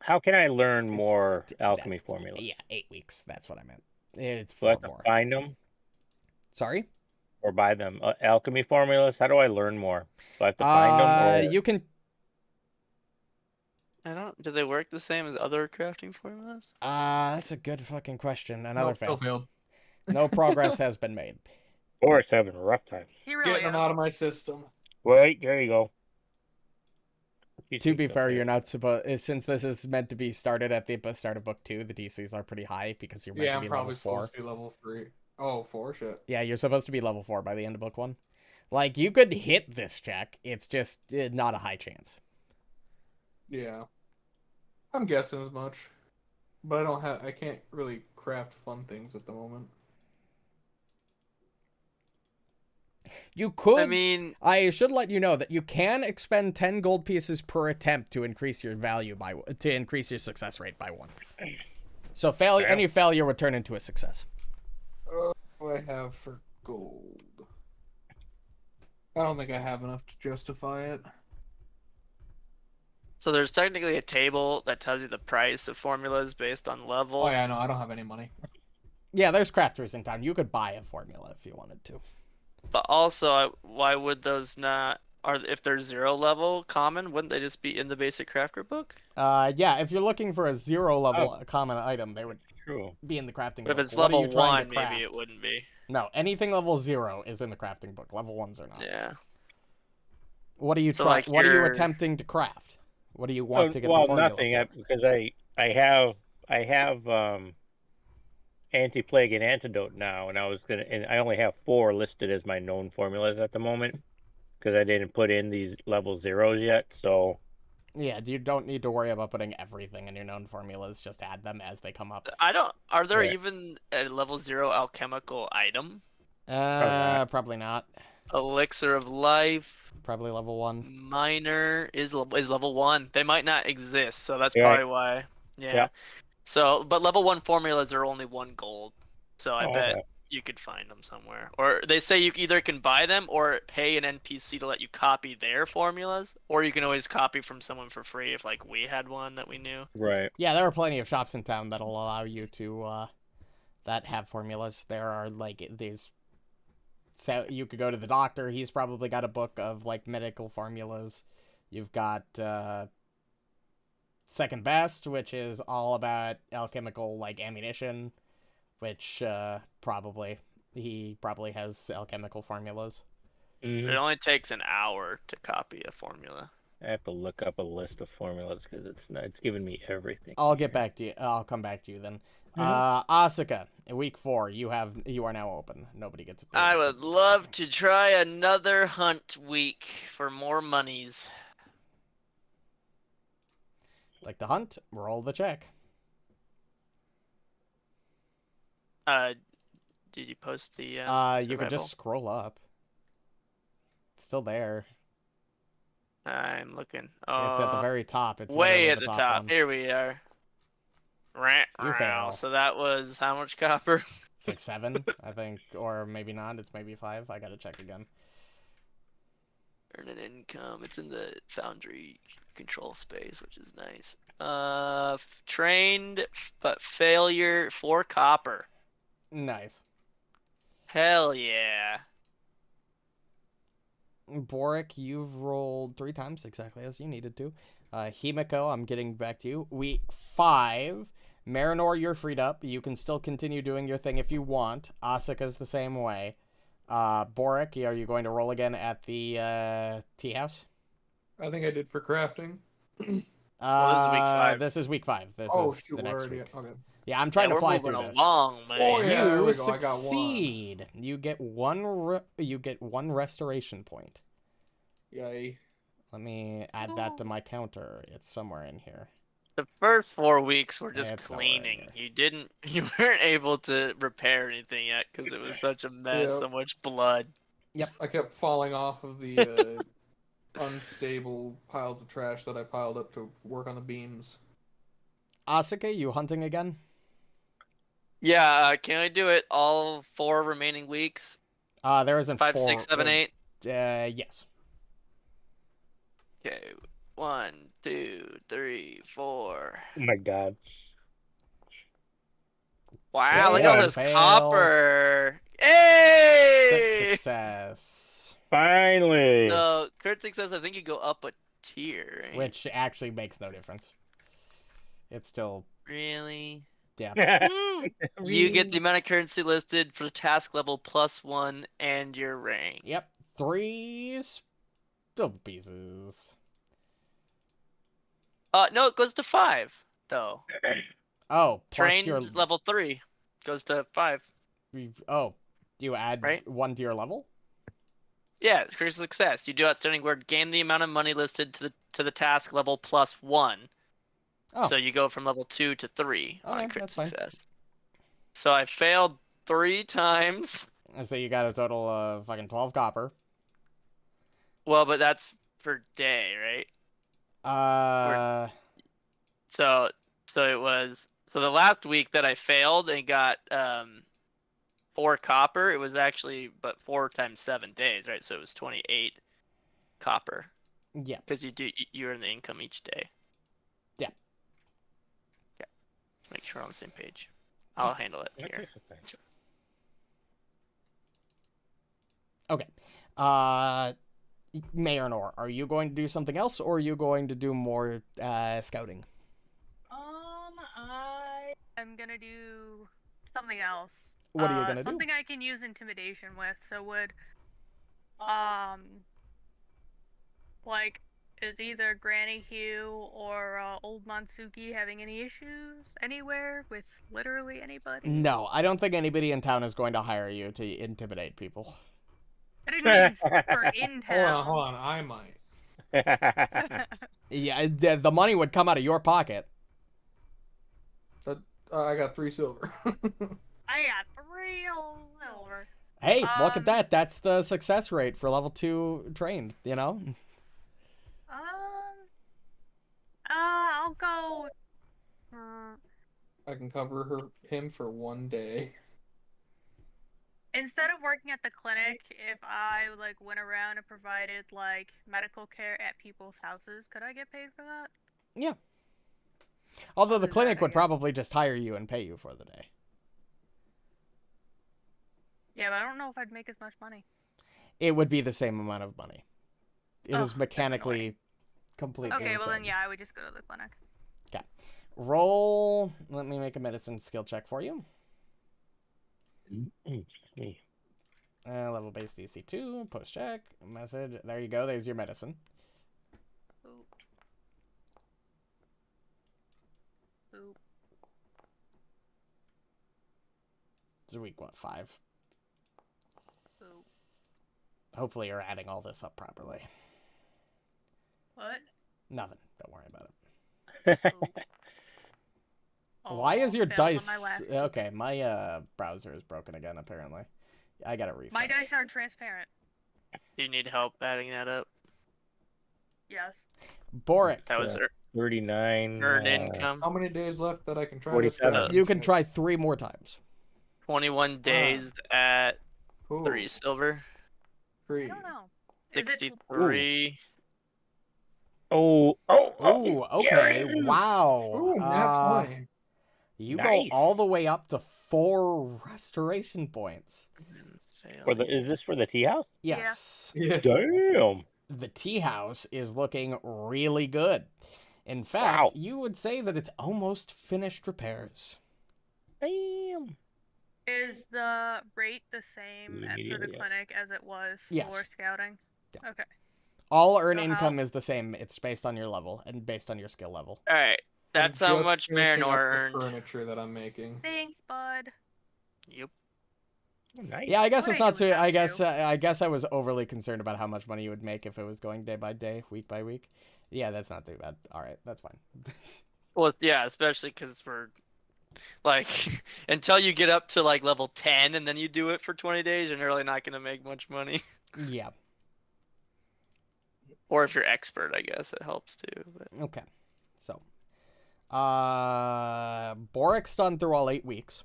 How can I learn more alchemy formula? Yeah, 8 weeks. That's what I meant. It's Do I 4 have to more. find them? Sorry? or buy them? Alchemy formulas. How do I learn more? Do I have to find them? Or... You can. I don't. Do they work the same as other crafting formulas? That's a good fucking question. Another Nope, still fail. failed. No progress has been made. Boraeck's having a rough time. He really Getting them is. out of my system. Wait, there you go. To be fair, you're not supposed. Since this is meant to be started at the start of book 2, the DCs are pretty high because you're meant Yeah, to I'm be probably level 4. supposed to be level 3. Oh, 4? Shit. Yeah, you're supposed to be level 4 by the end of book 1. Like, you could hit this check. It's just not a high chance. Yeah. I'm guessing as much. But I can't really craft fun things at the moment. You could. I mean, I should let you know that you can expend 10 gold pieces per attempt to increase your to increase your success rate by 1. So any failure would turn into a success. What do I have for gold? I don't think I have enough to justify it. so there's technically a table that tells you the price of formulas based on level. Oh yeah, no, I don't have any money. Yeah, there's crafters in town. You could buy a formula if you wanted to. But also, why would those not? If they're 0 level common, wouldn't they just be in the basic crafter book? Yeah, if you're looking for a 0 level common item, they would True. be in the crafting But book. if it's What are level you trying 1, to craft? maybe it wouldn't be. No, anything level 0 is in the crafting book. Level 1s are not. Yeah. What are you So, trying? like, What are you you're- attempting to craft? What do you want to get Well, the formula nothing. for? Because I have anti-plague and antidote now, and I only have 4 listed as my known formulas at the moment because I didn't put in these level 0s yet. So Yeah, you don't need to worry about putting everything in your known formulas. Just add them as they come up. Are there Yeah. even a level 0 alchemical item? Probably not. Elixir of life. Probably level 1. Minor is level 1. They might not exist, so that's Yeah. probably why. Yeah. Yeah. So, but level 1 formulas are only 1 gold. So I bet okay. you could find them somewhere. Or they say you either can buy them or pay an NPC to let you copy their formulas, or you can always copy from someone for free if like we had one that we knew. Right. Yeah, there are plenty of shops in town that'll allow you to that have formulas. There are like these. So you could go to the doctor. He's probably got a book of like medical formulas. You've got Second Best, which is all about alchemical like ammunition, which he probably has alchemical formulas. Mhm. It only takes an hour to copy a formula. I have to look up a list of formulas because it's giving me everything. I'll get back to you. I'll come back to you then. Asuka, week 4, you are now open. Nobody gets it. I would love to try another hunt week for more monies. Like to hunt, roll the check. Did you post the You survival? could just scroll up. It's still there. I'm looking. It's at the very top. It's way literally at the top. one. Here we are. You fail. So that was how much copper? It's like 7, I think, or maybe not. It's maybe 5. I gotta check again. Earn an income. It's in the foundry control space, which is nice. Trained but failure 4 copper. Nice. Hell yeah. Borraeck, you've rolled 3 times exactly as you needed to. Himiko, I'm getting back to you. Week 5. Marynor, you're freed up. You can still continue doing your thing if you want. Asuka's the same way. Borraeck, are you going to roll again at the tea house? I think I did for crafting. Well, This is week 5. This is Shoot, the we're next already week. Okay. Yeah, I'm trying to fly moving through this. along, man. Oh, yeah, there You we go. I got one. succeed. You get one restoration point. Yay. Let me add that to my counter. It's somewhere in here. The first 4 weeks were just It's nowhere in cleaning. here. You weren't able to repair anything yet because it was such a mess, Yep. so much blood. I kept falling off of the unstable piles of trash that I piled up to work on the beams. Asuka, you hunting again? Yeah, can I do it all 4 remaining weeks? There isn't 5, 4. 6, 7, 8. Yes. Okay, 1, 2, 3, 4. Oh my god. Wow, look at all this Fail. copper. Hey! success. Finally. So crit success, I think you go up a tier, right? Which actually makes no difference. It's still... Really? Yeah. You get the amount of currency listed for the task level +1 and your rank. Yep. 3 silver pieces. No, it goes to 5 though. Oh, plus Trained your... level 3 goes to 5. Oh, do you add Right? 1 to your level? Yeah, crit success. You do outstanding word. Gain the amount of money listed to the task level +1. Oh. So you go from level 2 to 3 Okay, on crit that's fine. success. So I failed 3 times. So you got a total of fucking 12 copper. Well, but that's per day, right? So it was the last week that I failed and got 4 copper. It was actually 4 times 7 days, right? So it was 28 copper Yeah. because you earn the income each day. Yeah. Okay. Make sure we're on the same page. I'll handle it here. Okay. Marynor, are you going to do something else, or are you going to do more scouting? I am gonna do something else. What are you gonna do? Something I can use intimidation with. So would, like, is either Granny Hugh or Old Monsuki having any issues anywhere with literally anybody? No, I don't think anybody in town is going to hire you to intimidate people. I didn't mean super in town. Hold on, I might. Yeah, the money would come out of your pocket. I got 3 silver. I got 3 silver. Hey, look at that. That's the success rate for level 2 trained, you know? I'll go. I can cover him for 1 day. Instead of working at the clinic, if I like went around and provided like medical care at people's houses, could I get paid for that? Yeah. Although the do clinic that, I would guess. probably just hire you and pay you for the day. Yeah, but I don't know if I'd make as much money. It would be the same amount of money. It Ugh, is that's mechanically annoying. completely Okay, the well then same. yeah, I would just go to the clinic. Okay. Roll. Let me make a medicine skill check for you. Level base DC 2. Post check. Message. There you go. There's your medicine. Boop. Boop. It's week, what, 5? Boop. Hopefully you're adding all this up properly. What? Nothing. Don't worry about it. Boop. Why is your failed on dice... my last- Okay, my browser is broken again, apparently. I gotta refresh. My dice are transparent. Do you need help adding that up? Yes. Borraeck. That was 39. earned income. How many days left that I can try 47. this? You can try 3 more times. 21 days at Cool. 3 silver. I 3. don't know. Is it 63. Ooh, okay. yeah. Wow. Ooh, nat 20. You Nice. go all the way up to 4 restoration points. Is this for the tea house? Yeah. Yes. Yeah. Damn. The tea house is looking really good. In fact, Wow. you would say that it's almost finished repairs. Damn. Is the rate the same for the Immediately, yeah. clinic as it was Yes. for scouting? Yeah. Okay. All earned So income how- is the same. It's based on your level and based on your skill level. All right, that's I'm how just much finishing Marynor up the earned. furniture that I'm making. Thanks, bud. Yep. Nice. Yeah, I guess What it's I not do too. without I guess I was overly concerned about how much money you would make if it was going day by day, week by week. Yeah, that's not too bad. All right, that's fine. Well, yeah, especially because we're like until you get up to like level 10 and then you do it for 20 days, you're really not gonna make much money. Yeah. Or if you're expert, I guess it helps too. But... Okay. So, Borraeck's done through all 8 weeks.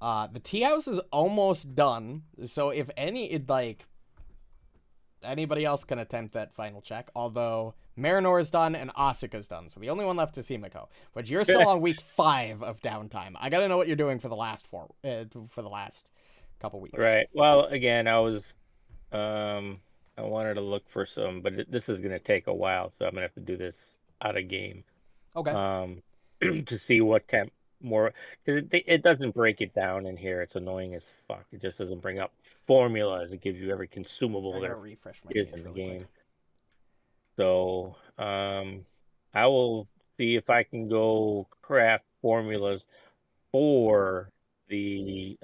The tea house is almost done. So if anybody else can attempt that final check, although Marynor is done and Asuka's done. So the only one left is Himiko. But you're still on week 5 of downtime. I gotta know what you're doing for the last couple weeks. Right. Well, again, I wanted to look for some, but this is going to take a while, so I'm going to have to do this out of game. Okay. To see what kind more, because it doesn't break it down in here. It's annoying as fuck. It just doesn't bring up formulas. It gives you every consumable I gotta there refresh my is page in the really game. quick. So, I will see if I can go craft formulas for the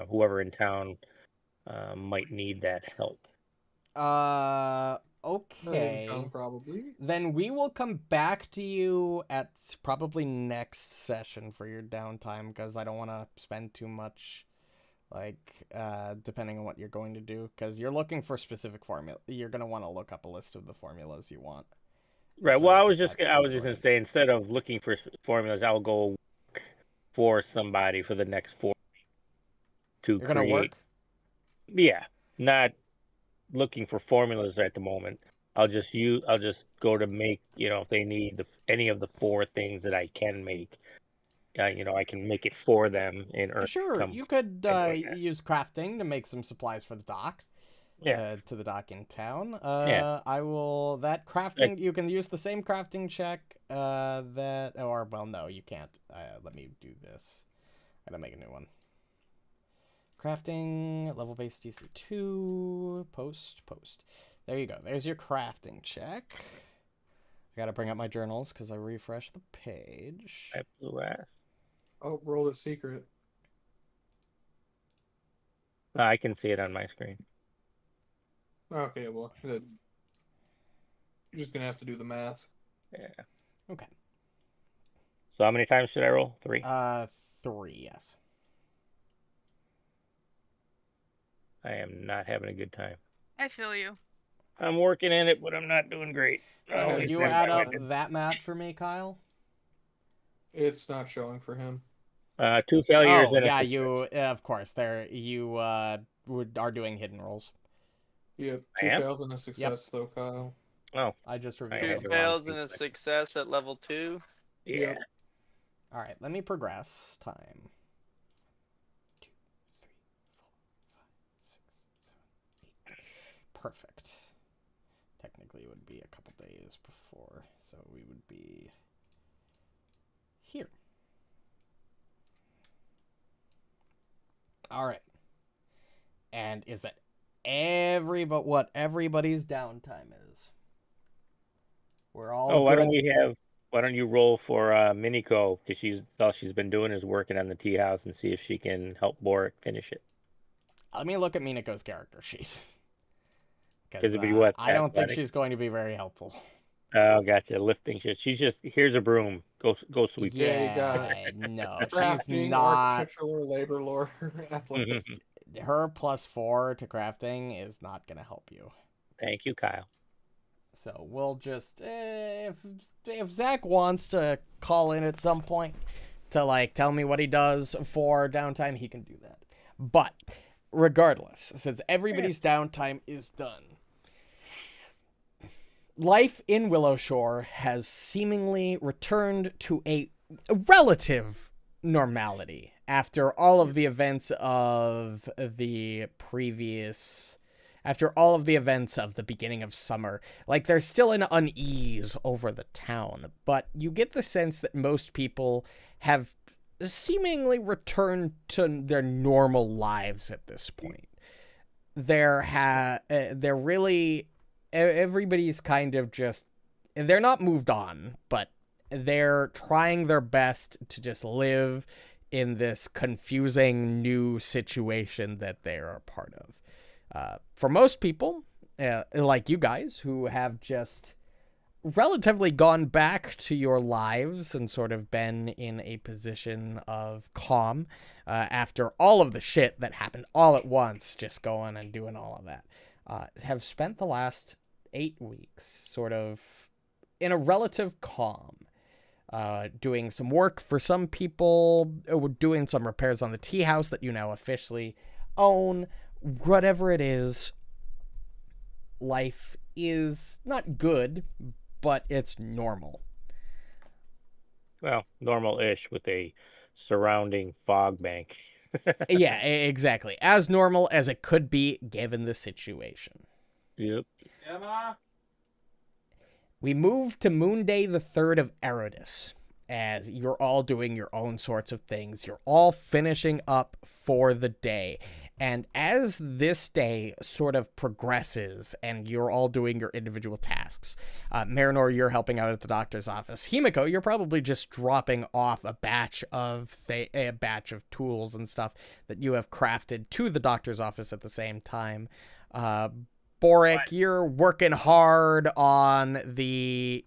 whoever in town might need that help. Okay. Probably. Then we will come back to you at probably next session for your downtime, because I don't want to spend too much, depending on what you're going to do, because you're looking for specific formula. You're going to want to look up a list of the formulas you want. Right. Sort Well, of I was get just that I was just sorted. gonna say, instead of looking for formulas, I'll go work for somebody for the next 4 to You're going to create. work? Yeah, not looking for formulas at the moment. I'll just go to make, if they need any of the 4 things that I can make. I can make it for them and earn Sure, income you could by doing that. use crafting to make some supplies for the dock. Yeah. To the dock in town. Yeah. I will that crafting. You can use the same crafting check. No, you can't. Let me do this. I gotta make a new one. Crafting level base DC 2 post. There you go. There's your crafting check. I gotta bring up my journals because I refreshed the page. I blew ass. Oh, roll a secret. I can see it on my screen. Okay, well, you're just gonna have to do the math. Yeah. Okay. So how many times should I roll? 3? 3, yes. I am not having a good time. I feel you. I'm working in it, but I'm not doing great. Would you add up that math for me, Kyle? It's not showing for him. 2 failures and a yeah, success. you of course you are doing hidden rolls. Yep, I 2 am? fails and a success, though, Kyle. Oh, I just I revealed. had it. the 2 wrong fails thing and a selected. success at level 2. Yeah. Yep. All right, let me progress time. 2, 3, 4, 5, 6, 7, 8. Perfect. Technically, it would be a couple days before, so we would be here. All right. And is that what everybody's downtime is? We're all Why good. don't you roll for Miniko, because all she's been doing is working on the tea house, and see if she can help Borraeck finish it. Let me look at Minako's character sheet. Because it'd be what? I don't think athletic? she's going to be very helpful. Oh, gotcha. Lifting shit. She's just, here's a broom. Go sweep. Yeah, you got no, she's crafting, not. architectural, labor lore, athletics. Her +4 to crafting is not going to help you. Thank you, Kyle. So we'll just if Zach wants to call in at some point to tell me what he does for downtime, he can do that. But regardless, since everybody's downtime is done, life in Willowshore has seemingly returned to a relative normality after all of the events of the beginning of summer. There's still an unease over the town, but you get the sense that most people have seemingly returned to their normal lives at this point. They're really, everybody's kind of just, they're not moved on, but they're trying their best to just live in this confusing new situation that they're a part of. For most people, like you guys, who have just relatively gone back to your lives and sort of been in a position of calm after all of the shit that happened all at once, just going and doing all of that, have spent the last 8 weeks sort of in a relative calm. Doing some work for some people, doing some repairs on the tea house that you now officially own. Whatever it is, life is not good, but it's normal. Well, normal-ish with a surrounding fog bank. Yeah, exactly. As normal as it could be given the situation. Yep. We move to Moon Day the 3rd of Eridus, as you're all doing your own sorts of things. You're all finishing up for the day. And as this day sort of progresses and you're all doing your individual tasks, Marynor, you're helping out at the doctor's office. Himiko, you're probably just dropping off a batch of tools and stuff that you have crafted to the doctor's office at the same time. Borraeck, you're working hard at the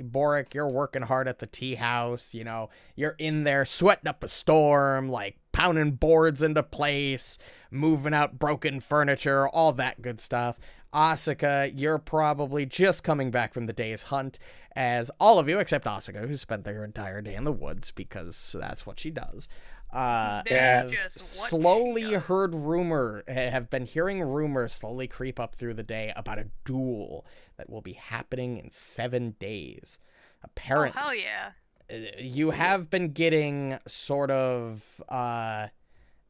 tea house. You know, you're in there sweating up a storm, like pounding boards into place, moving out broken furniture, all that good stuff. Asuka, you're probably just coming back from the day's hunt, as all of you, except Asuka, who spent their entire day in the woods because that's what she does, have been hearing rumors slowly creep up through the day about a duel that will be happening in 7 days. Apparently, oh hell yeah! You have been getting sort of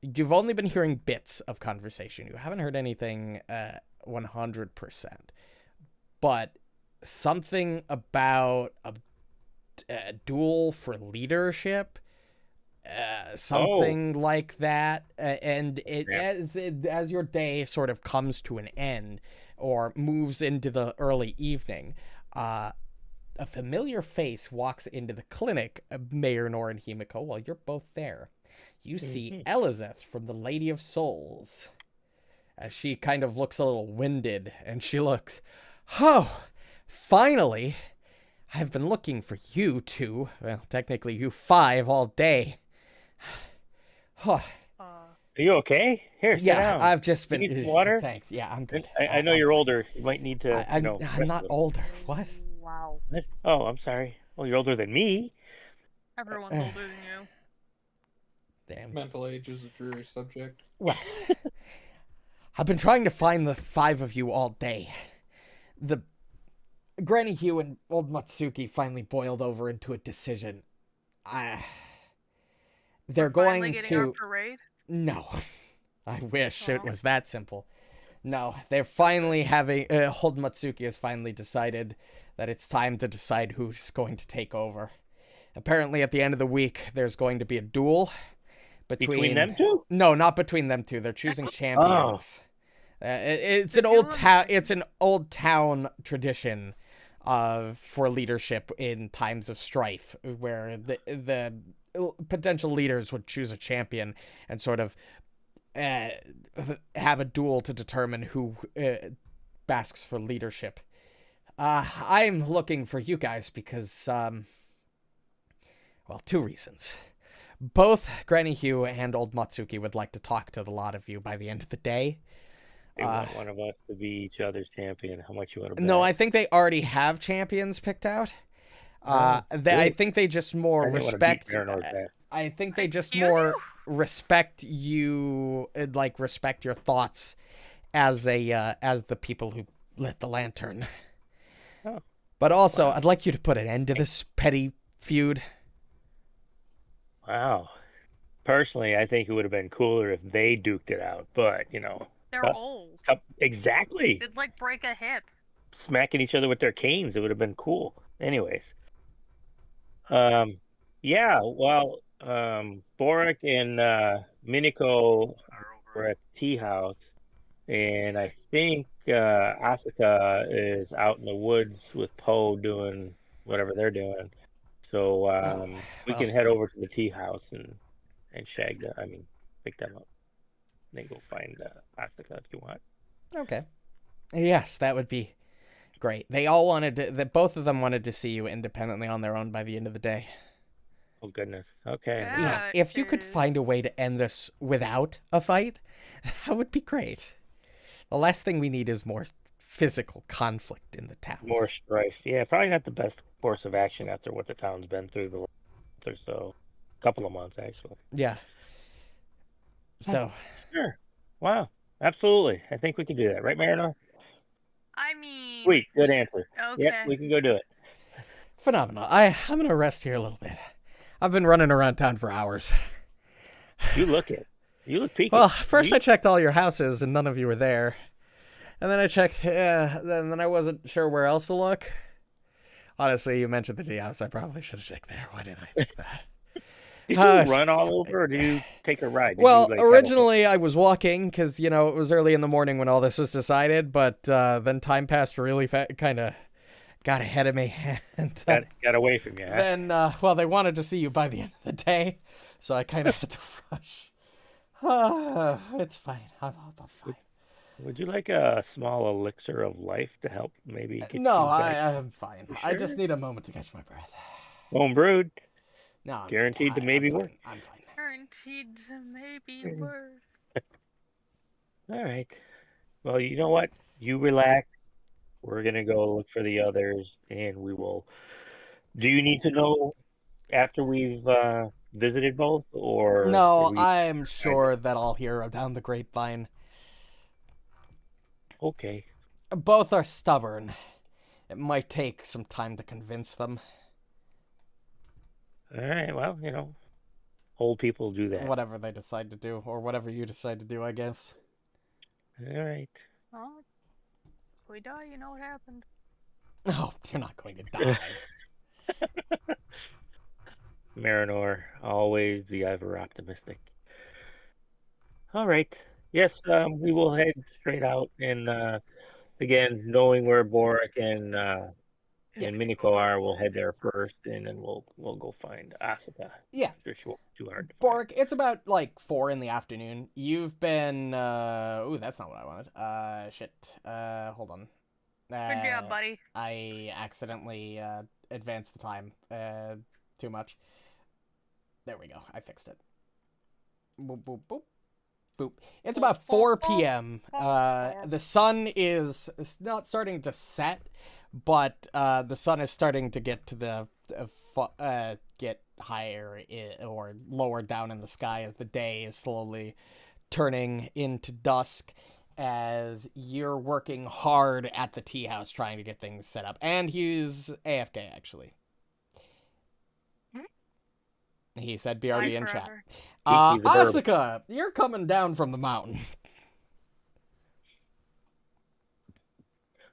you've only been hearing bits of conversation. You haven't heard anything 100%, but something about a duel for leadership. Something like that, and as your day sort of comes to an end or moves into the early evening, a familiar face walks into the clinic, Marynor and Himiko, while you're both there. You see Elizeth from the Lady of Souls, as she kind of looks a little winded, and she looks, oh, finally, I've been looking for you two, well, technically you 5 all day. Are you okay? Here, sit down. I've just been. You need some water? Thanks. Yeah, I'm good. I know you're older. You might need to. I'm not older. What? Wow. Oh, I'm sorry. Well, you're older than me. Everyone's older than you. Damn. Mental age is a dreary subject. Well, I've been trying to find the 5 of you all day. The Granny Hugh and old Matsuki finally boiled over into a decision. They're going to. No, I wish it was that simple. No, they're finally having. Old Matsuki has finally decided that it's time to decide who's going to take over. Apparently, at the end of the week, there's going to be a duel between them two. No, not between them two. They're choosing champions. It's an old town. It's an old town tradition for leadership in times of strife, where the potential leaders would choose a champion and sort of have a duel to determine who basks for leadership. I'm looking for you guys because, well, 2 reasons. Both Granny Hugh and old Matsuki would like to talk to the lot of you by the end of the day. They want one of us to be each other's champion. How much you want to bet? No, I think they already have champions picked out. I think they just more respect. I think they just more respect you, like respect your thoughts as the people who lit the lantern. Oh. But also, I'd like you to put an end to this petty feud. Wow. Personally, I think it would have been cooler if they duked it out, but they're old. Exactly. They'd like break a hip. Smacking each other with their canes, it would have been cool. Anyways. Yeah, well, Borraeck and Minako are over at the tea house, and I think Asuka is out in the woods with Poe doing whatever they're doing. So we can head over to the tea house and pick them up. Then go find Asuka if you want. Okay. Yes, that would be great. They all both of them wanted to see you independently on their own by the end of the day. Oh, goodness. Okay. Yeah, if you could find a way to end this without a fight, that would be great. The last thing we need is more physical conflict in the town. More strife. Yeah, probably not the best course of action after what the town's been through the last month or so. Couple of months, actually. Yeah. So. Sure. Wow. Absolutely. I think we can do that. Right, Marynor? I mean... Sweet. Good answer. Okay. Yep, we can go do it. Phenomenal. I'm going to rest here a little bit. I've been running around town for hours. You look it. You look peaky. Well, first I checked all your houses and none of you were there. And then I checked, then I wasn't sure where else to look. Honestly, you mentioned the tea house. I probably should have checked there. Why didn't I think that? Did you run all over, or did you take a ride? Did Well, you, have a- originally I was walking because, it was early in the morning when all this was decided, but then time passed really fast, kind of got ahead of me. And got away from you, huh? then, they wanted to see you by the end of the day, so I kind of had to rush. It's fine. I'm fine. Would you like a small elixir of life to help maybe get No, you back? I'm fine. You I just sure? need a moment to catch my breath. Home brewed. No, I'm Guaranteed to fine. maybe I'm fine. work. I'm fine. Guaranteed to maybe work. All right. Well, you know what? You relax. We're gonna go look for the others, and we will. Do you need to know after we've visited both, or are No, we I'm sure that I'll hear down the grapevine. okay? Both are stubborn. It might take some time to convince them. All right. Well, old people do that. Whatever they decide to do, or whatever you decide to do, I guess. All right. Well, if we die, you know what happened. Oh, you're not going to die. Marynor, always the ever optimistic. All right. Yes, we will head straight out, and again, knowing where Borraeck and Minako are, we'll head there first, and then we'll go find Asuka. Yeah. Sure, she won't be too hard to find. Borraeck, it's about 4 in the afternoon. You've been ooh, that's not what I wanted. Shit. Hold on. Good job, buddy. I accidentally advanced the time too much. There we go. I fixed it. Boop boop boop. Boop. It's about 4 p.m. The sun is not starting to set, but the sun is starting to get to the get higher or lower down in the sky as the day is slowly turning into dusk, as you're working hard at the tea house trying to get things set up. And he's AFK, actually. He said BRB in chat. Asuka, you're coming down from the mountain.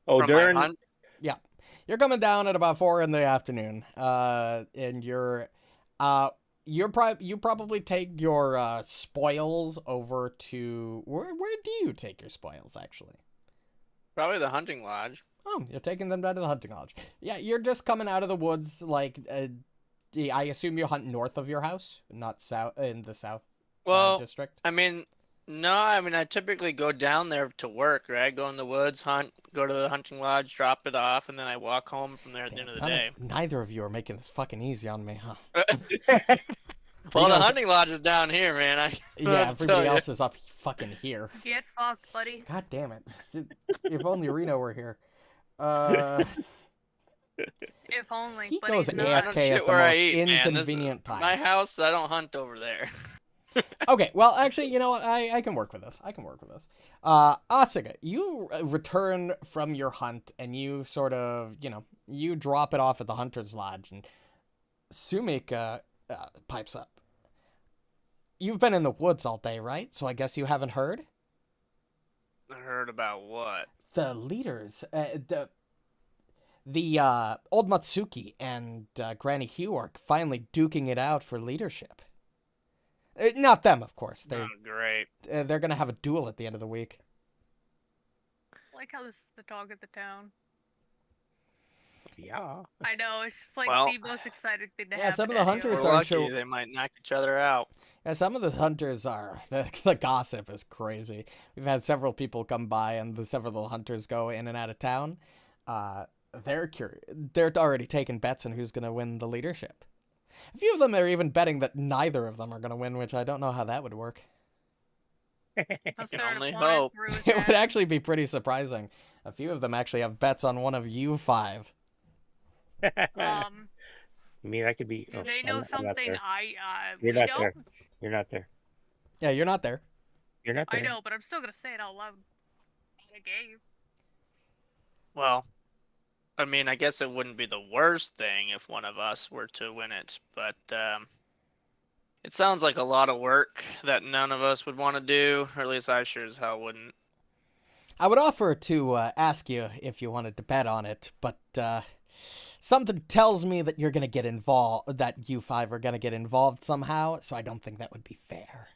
Oh, From my Dern. hunt? Yeah. You're coming down at about 4 in the afternoon. And you probably take your spoils over to where do you take your spoils actually? Probably the hunting lodge. Oh, you're taking them down to the hunting lodge. Yeah, you're just coming out of the woods I assume you hunt north of your house, not south in the south district. No, I typically go down there to work, right? Go in the woods, hunt, go to the hunting lodge, drop it off, and then I walk home from there at the end of the day. Neither of you are making this fucking easy on me, huh? Well, the hunting lodge is down here, man. Yeah, everybody else is up fucking here. Get fucked, buddy. God damn it. If only Reno were here. If only. He but goes he's AFK not. at the most inconvenient times. My house, I don't hunt over there. Okay, well, actually, you know what? I can work with this. Asuka, you return from your hunt, and you sort of, you drop it off at the hunter's lodge, and Sumika pipes up. You've been in the woods all day, right? So I guess you haven't heard? I heard about what? The leaders, the old Matsuki and Granny Hugh are finally duking it out for leadership. Not them, of course. Oh, great. They're gonna have a duel at the end of the week. I like how this is the talk of the town. Yeah. I know, it's just the most exciting thing to happen. Yeah, some of the hunters We're are lucky, they might knock each other out. Yeah, some of the hunters are. The gossip is crazy. We've had several people come by, and several of the hunters go in and out of town. They're curious. They're already taking bets on who's gonna win the leadership. A few of them are even betting that neither of them are gonna win, which I don't know how that would work. Can only hope. It would actually be pretty surprising. A few of them actually have bets on one of you 5. I mean, I could be. Do they know something You're not there. You're not there. Yeah, you're not there. You're not there. I know, but I'm still gonna say it out loud. I gave. Well, I guess it wouldn't be the worst thing if one of us were to win it, but It sounds like a lot of work that none of us would want to do, or at least I sure as hell wouldn't. I would offer to ask you if you wanted to bet on it, but something tells me that you're going to get involved, that you five are going to get involved somehow, so I don't think that would be fair.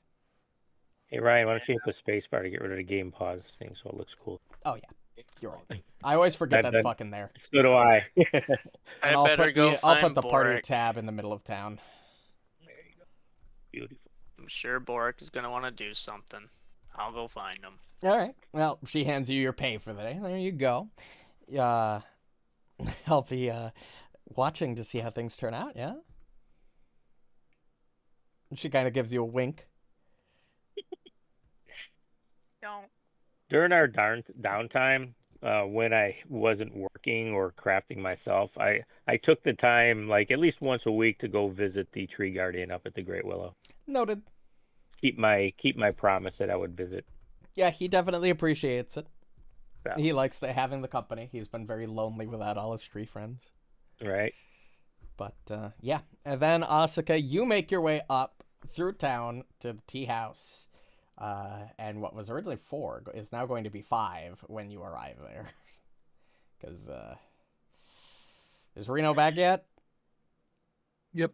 Hey Ryan, why don't you hit the space bar to get rid of the game pause thing so it looks cool? Oh, yeah. You're right. I always forget that's That- fucking there. So do I. And I better go I'll find put the party Borraeck. tab in the middle of town. There you go. Beautiful. I'm sure Borraeck is gonna want to do something. I'll go find him. All right. Well, she hands you your pay for the day. There you go. I'll be watching to see how things turn out, yeah? She kind of gives you a wink. Don't. During our downtime, when I wasn't working or crafting myself, I took the time, like at least once a week, to go visit the tree guardian up at the Great Willow. Noted. Keep my promise that I would visit. Yeah, he definitely appreciates it. Yeah. He likes having the company. He's been very lonely without all his tree friends. Right. But, yeah. And then, Asuka, you make your way up through town to the tea house. And what was originally 4 is now going to be 5 when you arrive there. Because, is Reno back yet? Yep.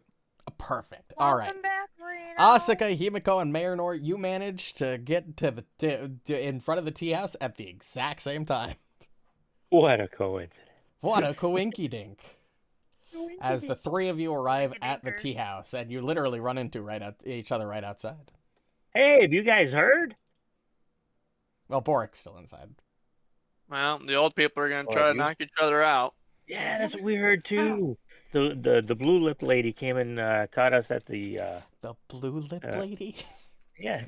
Perfect. All right. Welcome back, Reno. Asuka, Himiko, and Marynor, you managed to get to in front of the tea house at the exact same time. What a coincidence. What a coinky-dink. As the 3 of you arrive at the Coinky-dinker. tea house, and you literally run into each other right outside. Hey, have you guys heard? Well, Borraeck's still inside. Well, the old people are gonna Oh, try to you- knock each other out. Yeah, that's what we heard too. The blue lip lady came and caught us at the The blue lip lady? yeah.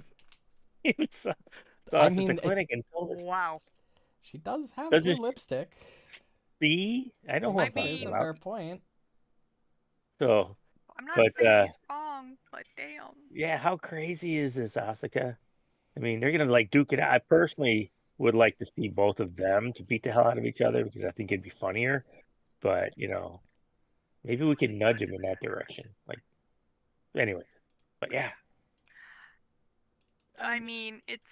It was, saw I us mean, at the clinic and told us, Wow. She does have Does blue it- lipstick. see, I know Might what That I'm be- is talking a about. fair point. I'm not But, saying he's wrong, but damn. Yeah, how crazy is this, Asuka? I mean, they're gonna like duke it out. I personally would like to see both of them to beat the hell out of each other because I think it'd be funnier. But maybe we can nudge them in that direction. Like, anyway, but yeah, I mean, it's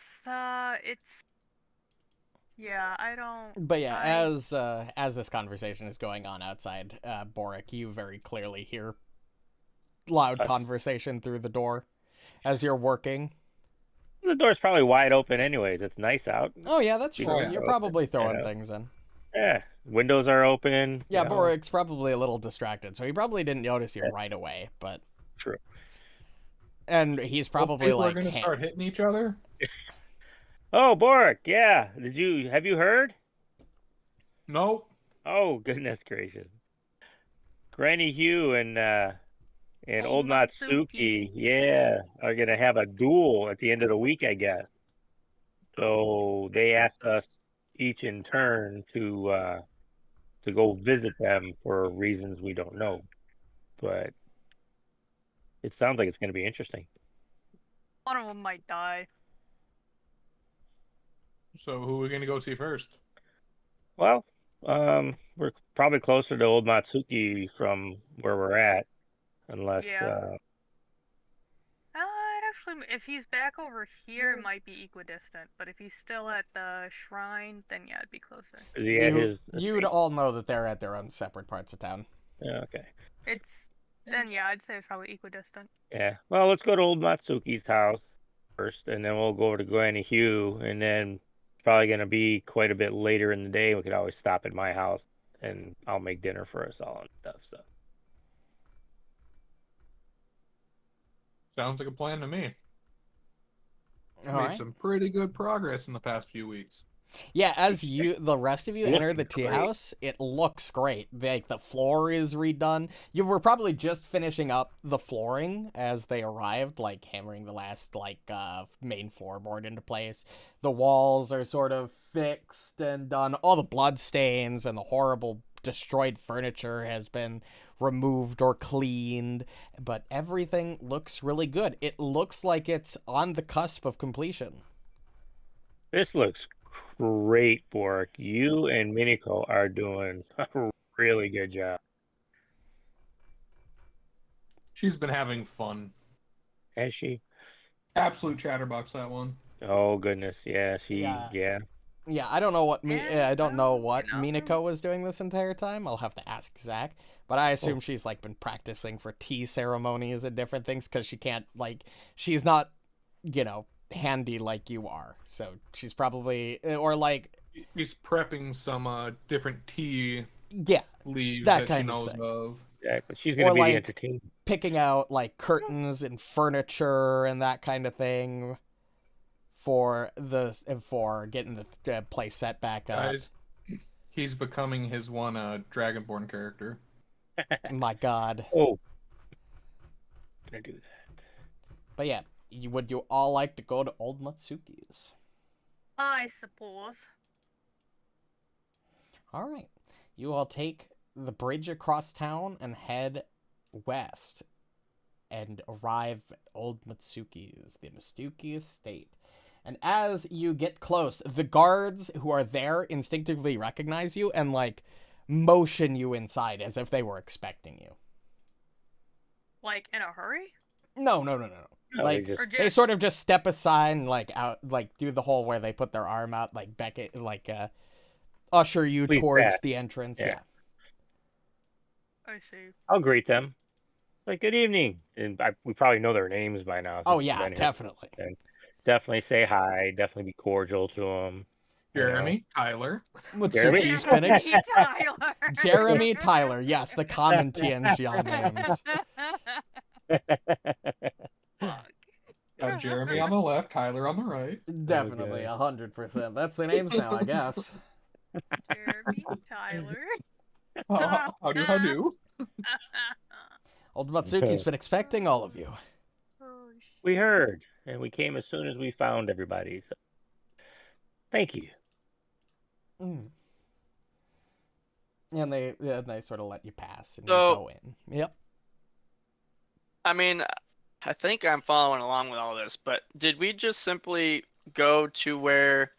yeah, I don't. But yeah, I- as this conversation is going on outside, Borraeck, you very clearly hear loud Us. conversation through the door as you're working. the door's probably wide open anyways. It's nice out. Oh yeah, that's You true. know, You're open, probably throwing yeah. things in. Yeah, windows are open. Yeah, you know. Borraeck's probably a little distracted, so he probably didn't notice you Yeah. right away. But True. and he's probably People like, are gonna "Hey." start hitting each other. Oh, Borraeck, yeah. Have you heard? Nope. Oh, goodness gracious. Granny Hugh and Old Old Matsuki, yeah, are gonna have a duel at the end of the week, I guess. So they asked us each in turn to go visit them for reasons we don't know. But it sounds like it's gonna be interesting. One of them might die. So who are we gonna go see first? Well, we're probably closer to Old Matsuki from where we're at, unless Yeah. Actually, if he's back over here, it might be equidistant. But if he's still at the shrine, then yeah, it'd be closer. is he at his You'd all know that they're at their own separate parts of town. Yeah, okay. Then yeah, I'd say it's probably equidistant. Yeah. Well, let's go to Old Matsuki's house first, and then we'll go over to Granny Hugh, and then probably gonna be quite a bit later in the day. We could always stop at my house, and I'll make dinner for us all and stuff. So Sounds like a plan to me. All Made right. some pretty good progress in the past few weeks. Yeah, as the rest of you Looking enter the tea great. house, it looks great. Like the floor is redone. You were probably just finishing up the flooring as they arrived, like hammering the last main floorboard into place. The walls are sort of fixed and done. All the blood stains and the horrible destroyed furniture has been removed or cleaned, but everything looks really good. It looks like it's on the cusp of completion. this looks great, Bork. You and Minako are doing a really good job. She's been having fun. Has she? Absolute chatterbox, that one. Oh goodness, yeah, Yeah. Yeah, I don't know what I don't know what you know. Minako was doing this entire time. I'll have to ask Zach, but I assume Oh. she's like been practicing for tea ceremonies and different things because she can't she's not, handy like you are. So she's probably or like He's prepping some different tea yeah, leaves that that she kind of knows thing. of. Yeah, but she's gonna Or be the like entertainment. picking out like curtains and furniture and that kind of thing for getting the place set back up. Guys, he's becoming his one Dragonborn character. My God. Oh, gonna do that. But yeah, would you all like to go to Old Matsuki's? I suppose. All right. You all take the bridge across town and head west and arrive at Old Matsuki's, the Matsuki estate. And as you get close, the guards who are there instinctively recognize you and motion you inside as if they were expecting you. Like in a hurry? No. No, Or They just sort of just step aside and out, do the whole where they put their arm out, beckon, usher you Please towards pass. the entrance. Yeah. Yeah. I see. I'll greet them. Like, good evening, and we probably know their names by now. Oh since yeah, we've been here. definitely. And definitely say hi. Definitely be cordial to them. Jeremy, Tyler. Matsuki's been Tyler. Jeremy, Tyler, yes, the common Tianjia names. Fuck. Jeremy on the left, Tyler on the right. Definitely, 100%. That's the names now, I guess. Jeremy, Tyler. How do? Old Matsuki's been expecting all of you. Oh, shit. We heard, and we came as soon as we found everybody. So, thank you. And they sort of let you pass and you So- go in. Yep. I mean, I think I'm following along with all this, but did we just simply go to where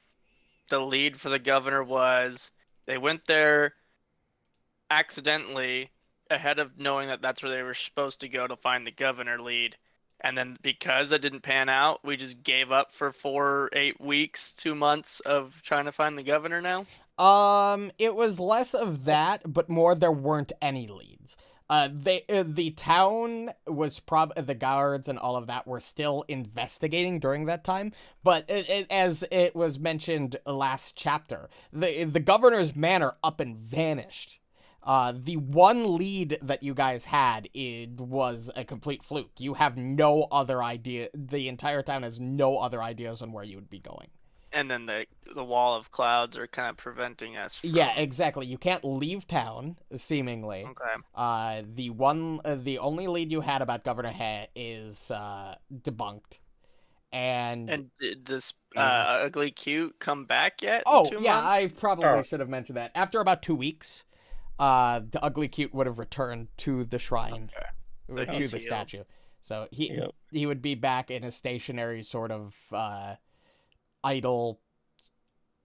the lead for the governor was? They went there accidentally ahead of knowing that that's where they were supposed to go to find the governor lead. And then because that didn't pan out, we just gave up for 4, 8 weeks, 2 months of trying to find the governor now? It was less of that, but more there weren't any leads. The town was the guards and all of that were still investigating during that time, but as it was mentioned last chapter, the governor's manor up and vanished. The one lead that you guys had, it was a complete fluke. You have no other idea. The entire town has no other ideas on where you would be going. And then the wall of clouds are kind of preventing us from... Yeah, exactly. You can't leave town, seemingly. Okay. The only lead you had about Governor He is debunked. And did this ugly cute come back yet? oh, in 2 yeah, months? I probably should have mentioned that. After about 2 weeks, the ugly cute would have returned to the shrine, to the he's healed. statue. So he would be back in a stationary sort of idle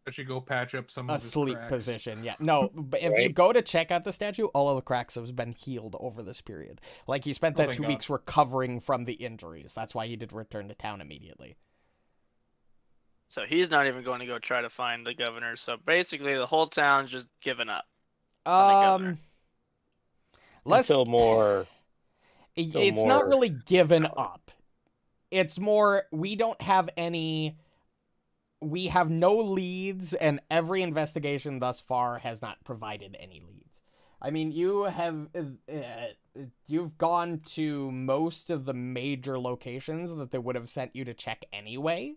I should go patch up some of his asleep cracks. position. Yeah, no, but if you Right. go to check out the statue, all of the cracks have been healed over this period. Like he spent that thank 2 God. weeks recovering from the injuries. That's why he did return to town immediately. So he's not even going to go try to find the governor. So basically, the whole town's just given up. the governor. Let's. Until more. It's not more- really given up. It's more we don't have any. We have no leads, and every investigation thus far has not provided any leads. I mean, you've gone to most of the major locations that they would have sent you to check anyway.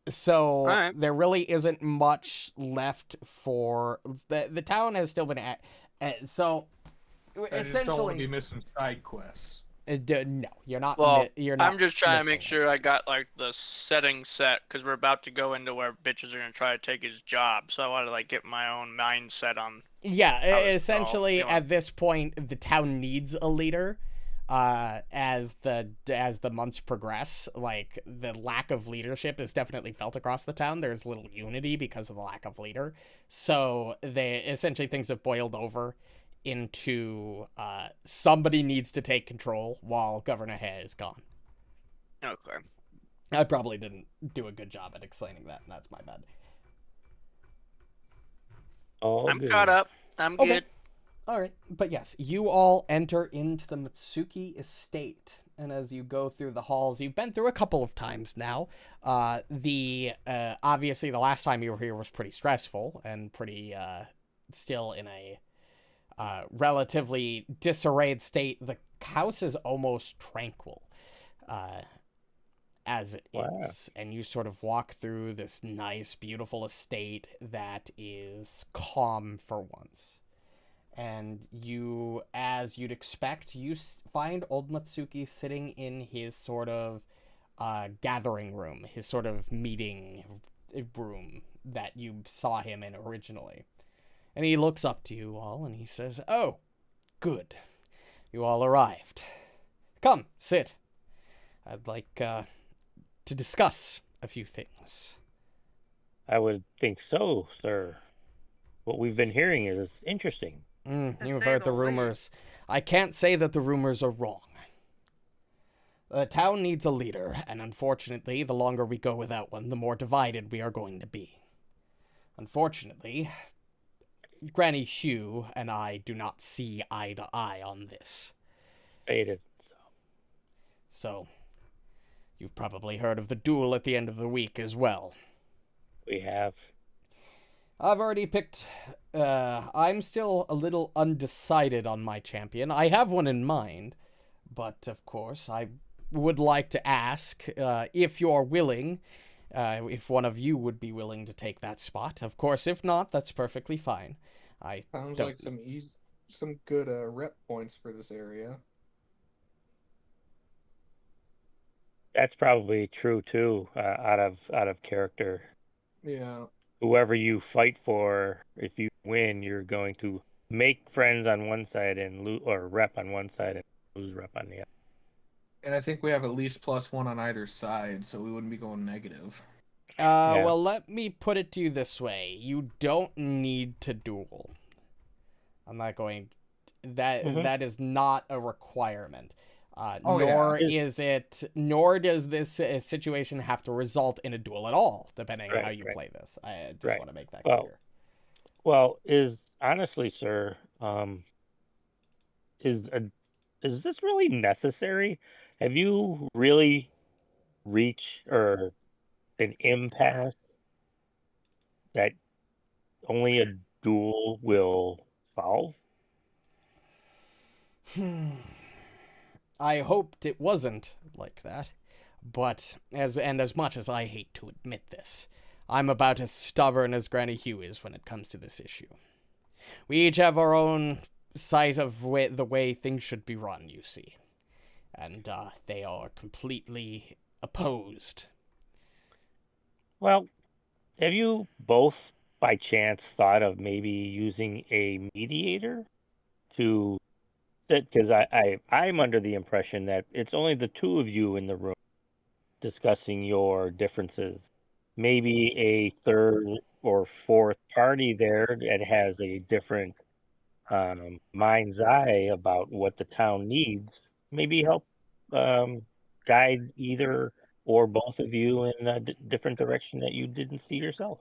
So Alright. there really isn't much left for the town has still been so I just don't want to essentially be missing side quests. no, you're not. Well, you're not. I'm just trying to make missing sure I got like the setting set because we're about to go into where bitches are gonna try to take his job. So I want to like get my own mindset on. Yeah, how it's essentially all at this point, the town needs a leader. As the months progress, like the lack of leadership is definitely felt across the town. There's little unity because of the lack of leader. So things have boiled over into somebody needs to take control while Governor Hay is gone. Okay. I probably didn't do a good job at explaining that, and that's my bad. I'm caught up. I'm Okay. good. All right, but yes, you all enter into the Mitsuki estate, and as you go through the halls, you've been through a couple of times now. Obviously the last time you were here was pretty stressful and pretty still in a relatively disarrayed state. The house is almost tranquil, as it is, and you sort of walk through this nice, beautiful estate that is calm for once. And you, as you'd expect, you find old Matsuki sitting in his sort of gathering room, his sort of meeting room that you saw him in originally. And he looks up to you all and he says, "Oh, good. You all arrived. Come, sit. I'd like to discuss a few things." I would think so, sir. What we've been hearing is interesting. You've heard the rumors. I can't say that the rumors are wrong. The town needs a leader, and unfortunately, the longer we go without one, the more divided we are going to be. Unfortunately, Granny Hugh and I do not see eye to eye on this. It is so. So, you've probably heard of the duel at the end of the week as well. We have. I've already picked... I'm still a little undecided on my champion. I have one in mind, but of course, I would like to ask if you're willing, if one of you would be willing to take that spot. Of course, if not, that's perfectly fine. Sounds like some good rep points for this area. That's probably true too. Out of character. Yeah. Whoever you fight for, if you win, you're going to make friends on one side and or rep on one side and lose rep on the other. And I think we have at least +1 on either side, so we wouldn't be going negative. Well, let me put it to you this way. You don't need to duel. I'm not going... That is not a requirement. Nor does this situation have to result in a duel at all, depending on how you play this. I just want to make that clear. Well, honestly, sir, is this really necessary? Have you really reached an impasse that only a duel will solve? I hoped it wasn't like that, but as much as I hate to admit this, I'm about as stubborn as Granny Hugh is when it comes to this issue. We each have our own sight of the way things should be run, you see, and they are completely opposed. Well, have you both, by chance, thought of maybe using a mediator to... Because I'm under the impression that it's only the two of you in the room discussing your differences. Maybe a third or fourth party there that has a different mind's eye about what the town needs. Maybe help guide either or both of you in a different direction that you didn't see yourself.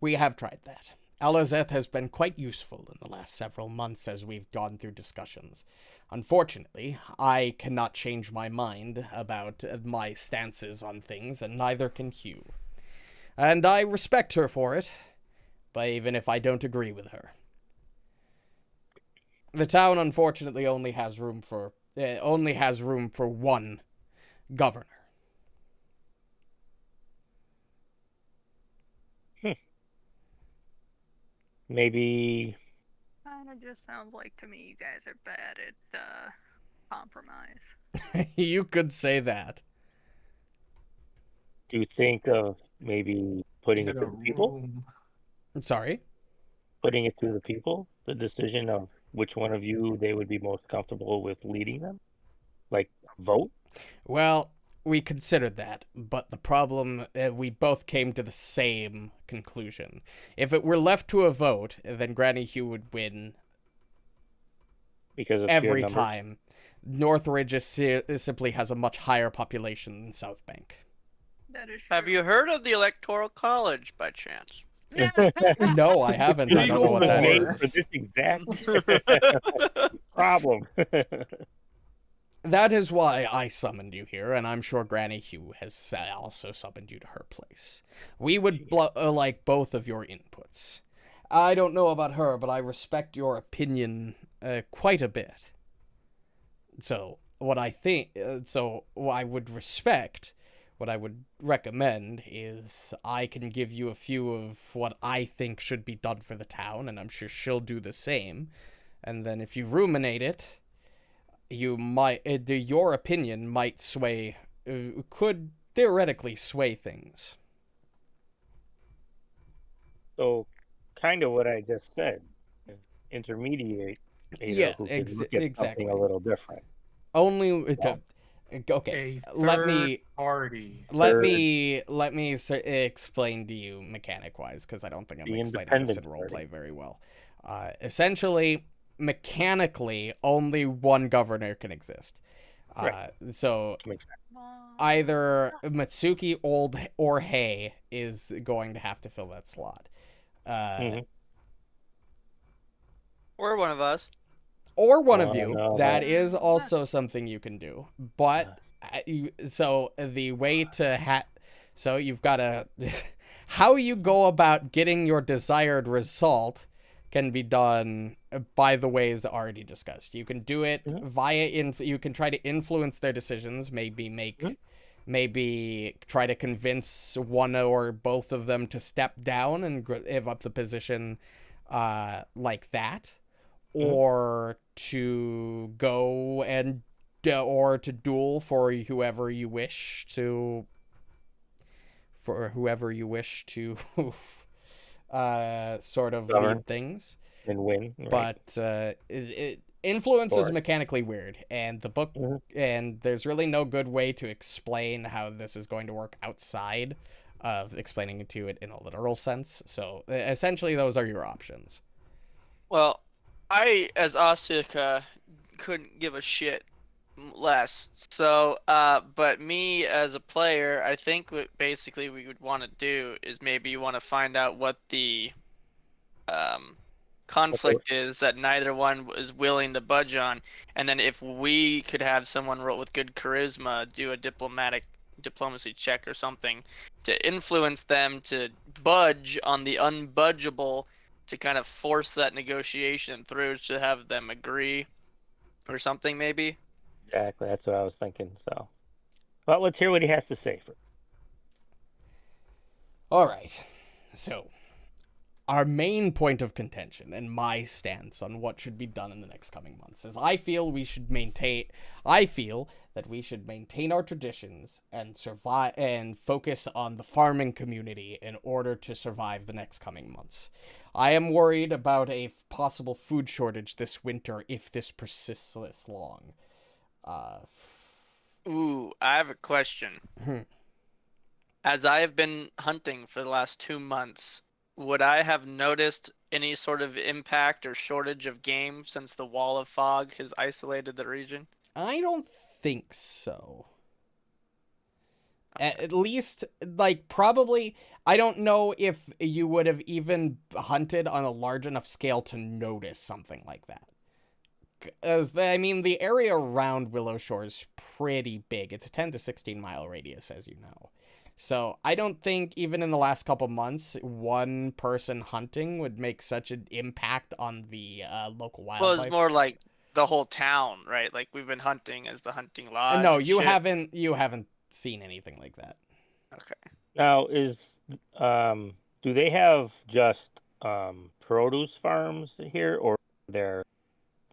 We have tried that. Alazeth has been quite useful in the last several months as we've gone through discussions. Unfortunately, I cannot change my mind about my stances on things, and neither can Hugh. And I respect her for it, but even if I don't agree with her. The town, unfortunately, only has room for one governor. Maybe... Kind of just sounds like to me you guys are bad at compromise. You could say that. Do you think of maybe putting it to the people? I'm sorry? Putting it to the people? The decision of which one of you they would be most comfortable with leading them? Like, vote? Well, we considered that, but the problem, we both came to the same conclusion. If it were left to a vote, then Granny Hugh would win because of sheer every numbers. time. Northridge simply has a much higher population than South Bank. That is true. Have you heard of the Electoral College by chance? No, I haven't. I don't know what that Made is. for this exact problem. That is why I summoned you here, and I'm sure Granny Hugh has also summoned you to her place. We would like both of your inputs. I don't know about her, but I respect your opinion quite a bit. So, what I would respect, what I would recommend is I can give you a few of what I think should be done for the town, and I'm sure she'll do the same. And then if you ruminate it, your opinion might sway, could theoretically sway things. So, kind of what I just said, intermediate. Who can look at exactly. something a little different. Only A okay. third party. Let me explain to you mechanic wise, because I don't think I'm The explaining this in independent roleplay very well. Essentially, mechanically, only one governor can exist. Right. So Makes sense. either Matsuki or Hei is going to have to fill that slot. Or one of us. Or one of Oh, you. no. That is also something you can do. But so the way to so you've got to how you go about getting your desired result can be done by the ways already discussed. You can do it via you can try to influence their decisions, maybe try to convince one or both of them to step down and give up the position like that. Or to go and or to duel for whoever you wish to sort of lead things And win. Right? but influence is mechanically weird, and the book and there's really no good way to explain how this is going to work outside of explaining it to it in a literal sense. So essentially those are your options. Well, I, as Asuka, couldn't give a shit less. So, but me as a player, I think what basically we would want to do is maybe you want to find out what the conflict is that neither one is willing to budge on, and then if we could have someone roll with good charisma do a diplomacy check or something to influence them to budge on the unbudgeable, to kind of force that negotiation through to have them agree or something, maybe. Exactly, that's what I was thinking. So, well, let's hear what he has to say first. All right. So, our main point of contention and my stance on what should be done in the next coming months is I feel that we should maintain our traditions and survive and focus on the farming community in order to survive the next coming months. I am worried about a possible food shortage this winter if this persists this long. Ooh, I have a question. As I have been hunting for the last 2 months, would I have noticed any sort of impact or shortage of game since the wall of fog has isolated the region? I don't think so. At least, like, probably, I don't know if you would have even hunted on a large enough scale to notice something like that. I mean, the area around Willow Shore is pretty big. It's a 10 to 16 mile radius, as you know. So I don't think even in the last couple months, one person hunting would make such an impact on the local wildlife. Well, it's more like the whole town, right? Like we've been hunting as the hunting lodge. No, and you shit. haven't. You haven't seen anything like that. Okay. Now, do they have just produce farms here, or they're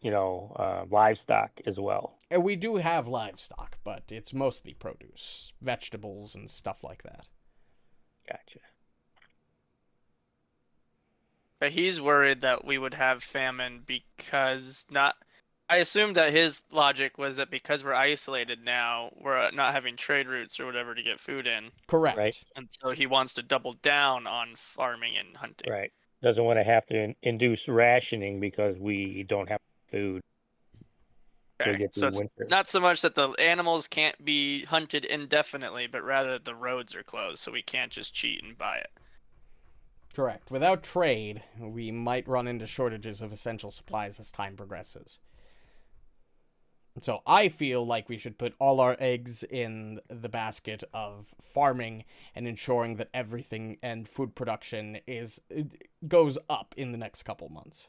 livestock as well? And we do have livestock, but it's mostly produce, vegetables, and stuff like that. Gotcha. But he's worried that we would have famine because I assumed that his logic was that because we're isolated now, we're not having trade routes or whatever to get food in, Correct. Right. and so he wants to double down on farming and hunting. Right. Doesn't want to have to induce rationing because we don't have food to Okay. get So through it's winter. not so much that the animals can't be hunted indefinitely, but rather the roads are closed, so we can't just cheat and buy it. Correct. Without trade, we might run into shortages of essential supplies as time progresses. So I feel like we should put all our eggs in the basket of farming and ensuring that everything and food production goes up in the next couple months.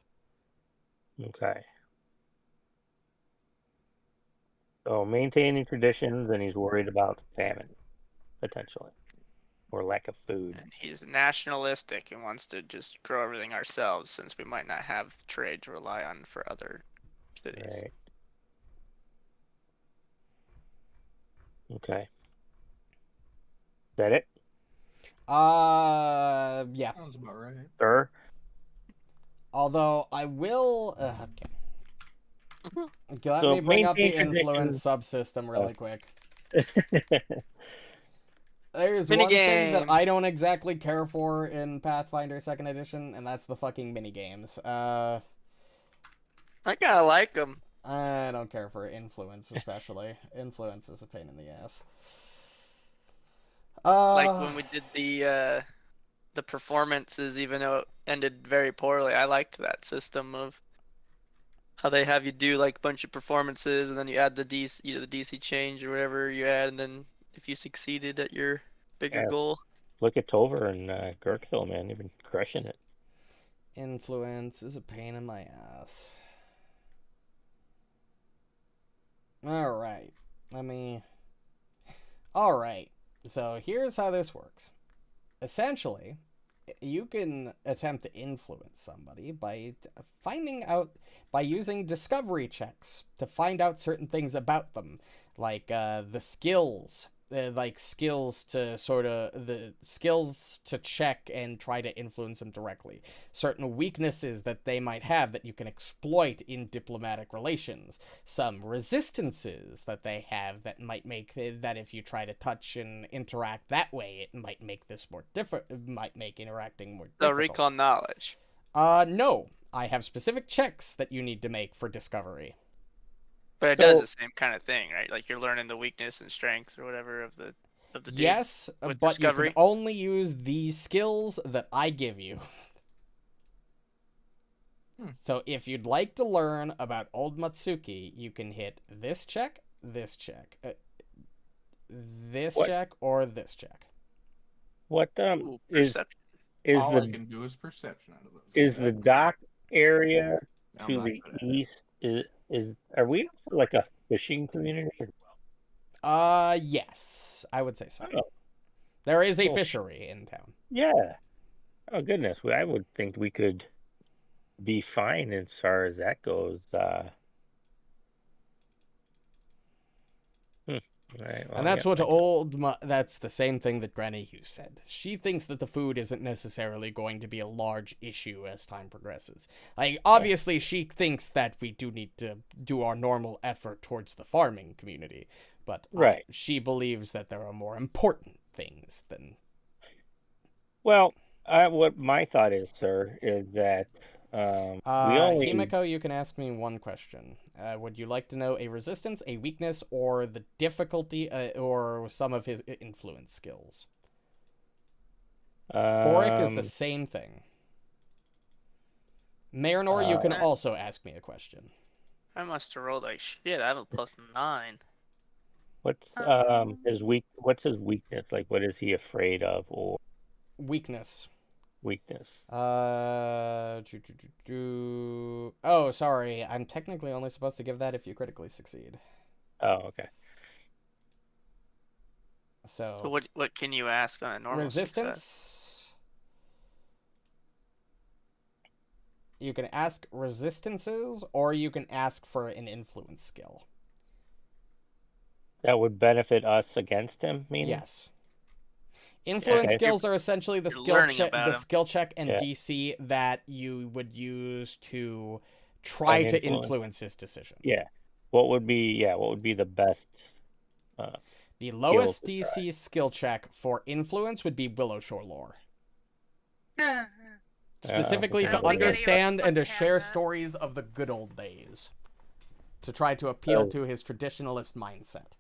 Okay. So maintaining traditions, and he's worried about famine, potentially, or lack of food. And he's nationalistic and wants to just grow everything ourselves, since we might not have trade to rely on for other cities. Right. Okay. Is that it, Yeah. Sounds about right. sir? Although I will. Okay. Let So me bring up the maintain influence subsystem really quick. There's Minigame. one thing that I don't exactly care for in Pathfinder 2nd Edition, and that's the fucking minigames. I kind of like them. I don't care for influence, especially. Influence is a pain in the ass. Like when we did the performances, even though it ended very poorly, I liked that system of how they have you do like a bunch of performances, and then you add the DC change or whatever you add, and then if you succeeded at your bigger Yeah. goal. Look at Tover and Gurkhill, man. They've been crushing it. Influence is a pain in my ass. Alright. Alright. So here's how this works. Essentially, you can attempt to influence somebody by using discovery checks to find out certain things about them, like the skills, skills to check and try to influence them directly. Certain weaknesses that they might have that you can exploit in diplomatic relations. Some resistances that they have that might make that if you try to touch and interact that way, it might make this more different. It might make interacting more difficult. So recall knowledge. No. I have specific checks that you need to make for discovery. But it does the same kind of thing, right? Like you're learning the weakness and strengths or whatever of the dude. Yes, with but discovery. you can only use the skills that I give you. So if you'd like to learn about Old Matsuki, you can hit this check, this check, this What? check, or this check. What Ooh, is perception. All I the can do is perception out of those. is the dock area I'm to not the good at it. east? Is are we like a fishing community? Yes, I would say so. Oh, There is a Cool. fishery in town. yeah. Oh goodness, I would think we could be fine as far as that goes. Right, well, And that's yeah, what that's the same thing that Granny Hughes said. She thinks that the food isn't necessarily going to be a large issue as time progresses. Like, obviously, she thinks that we do need to do our normal effort towards the farming community, but Right. she believes that there are more important things than... Well, what my thought is, sir, is that we only Himiko, you can ask me one question. Would you like to know a resistance, a weakness, or the difficulty, or some of his influence skills? Borraeck is the same thing. Marynor, you can also ask me a question. I must have rolled like shit. I have a +9. what's what's his weakness? Like, what is he afraid of or Weakness. weakness? Oh, sorry. I'm technically only supposed to give that if you critically succeed. Oh, okay. So what can you ask on a normal resistance. success? You can ask resistances, or you can ask for an influence skill. That would benefit us against him, meaning? Yes. Influence Okay. skills are essentially the You're learning about him. skill check and Yeah. DC that you would use to try An to influence. influence his decision. Yeah. What would be the best? The lowest to try. DC skill check for influence would be Willow Shore lore. Specifically I to don't think any of us understand and to fucking have share that. stories of the good old days. To try to appeal to his traditionalist mindset.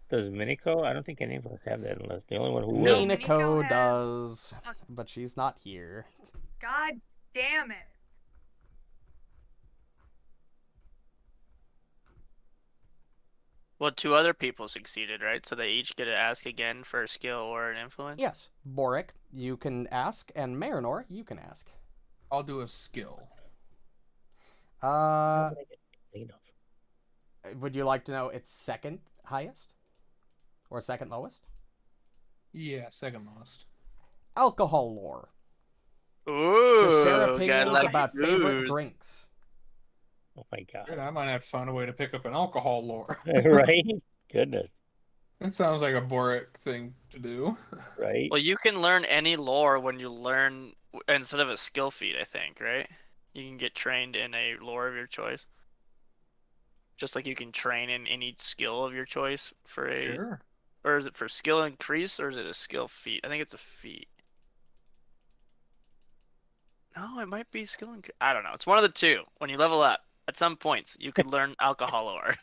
Does Minako? I don't think any of us have that unless the only one who No, will. Minako Minako has- does, but she's not here. God damn it. Well, 2 other people succeeded, right? So they each get to ask again for a skill or an influence? Yes, Borraeck, you can ask, and Marynor, you can ask. I'll do a skill. Would you like to know its second highest? Or second lowest? Yeah, second lowest. Alcohol lore. Ooh, To share gotta opinions like about favorite booze. drinks. Oh my god! Good, I might have to find a way to pick up an alcohol lore. Right? Goodness. That sounds like a Borraeck thing to do. Right? Well, you can learn any lore when you learn instead of a skill feat, I think, right? You can get trained in a lore of your choice. Just like you can train in any skill of your choice for a Sure. or is it for skill increase or is it a skill feat? I think it's a feat. No, it might be skill increase. I don't know. It's one of the two. When you level up, at some points you could learn alcohol lore.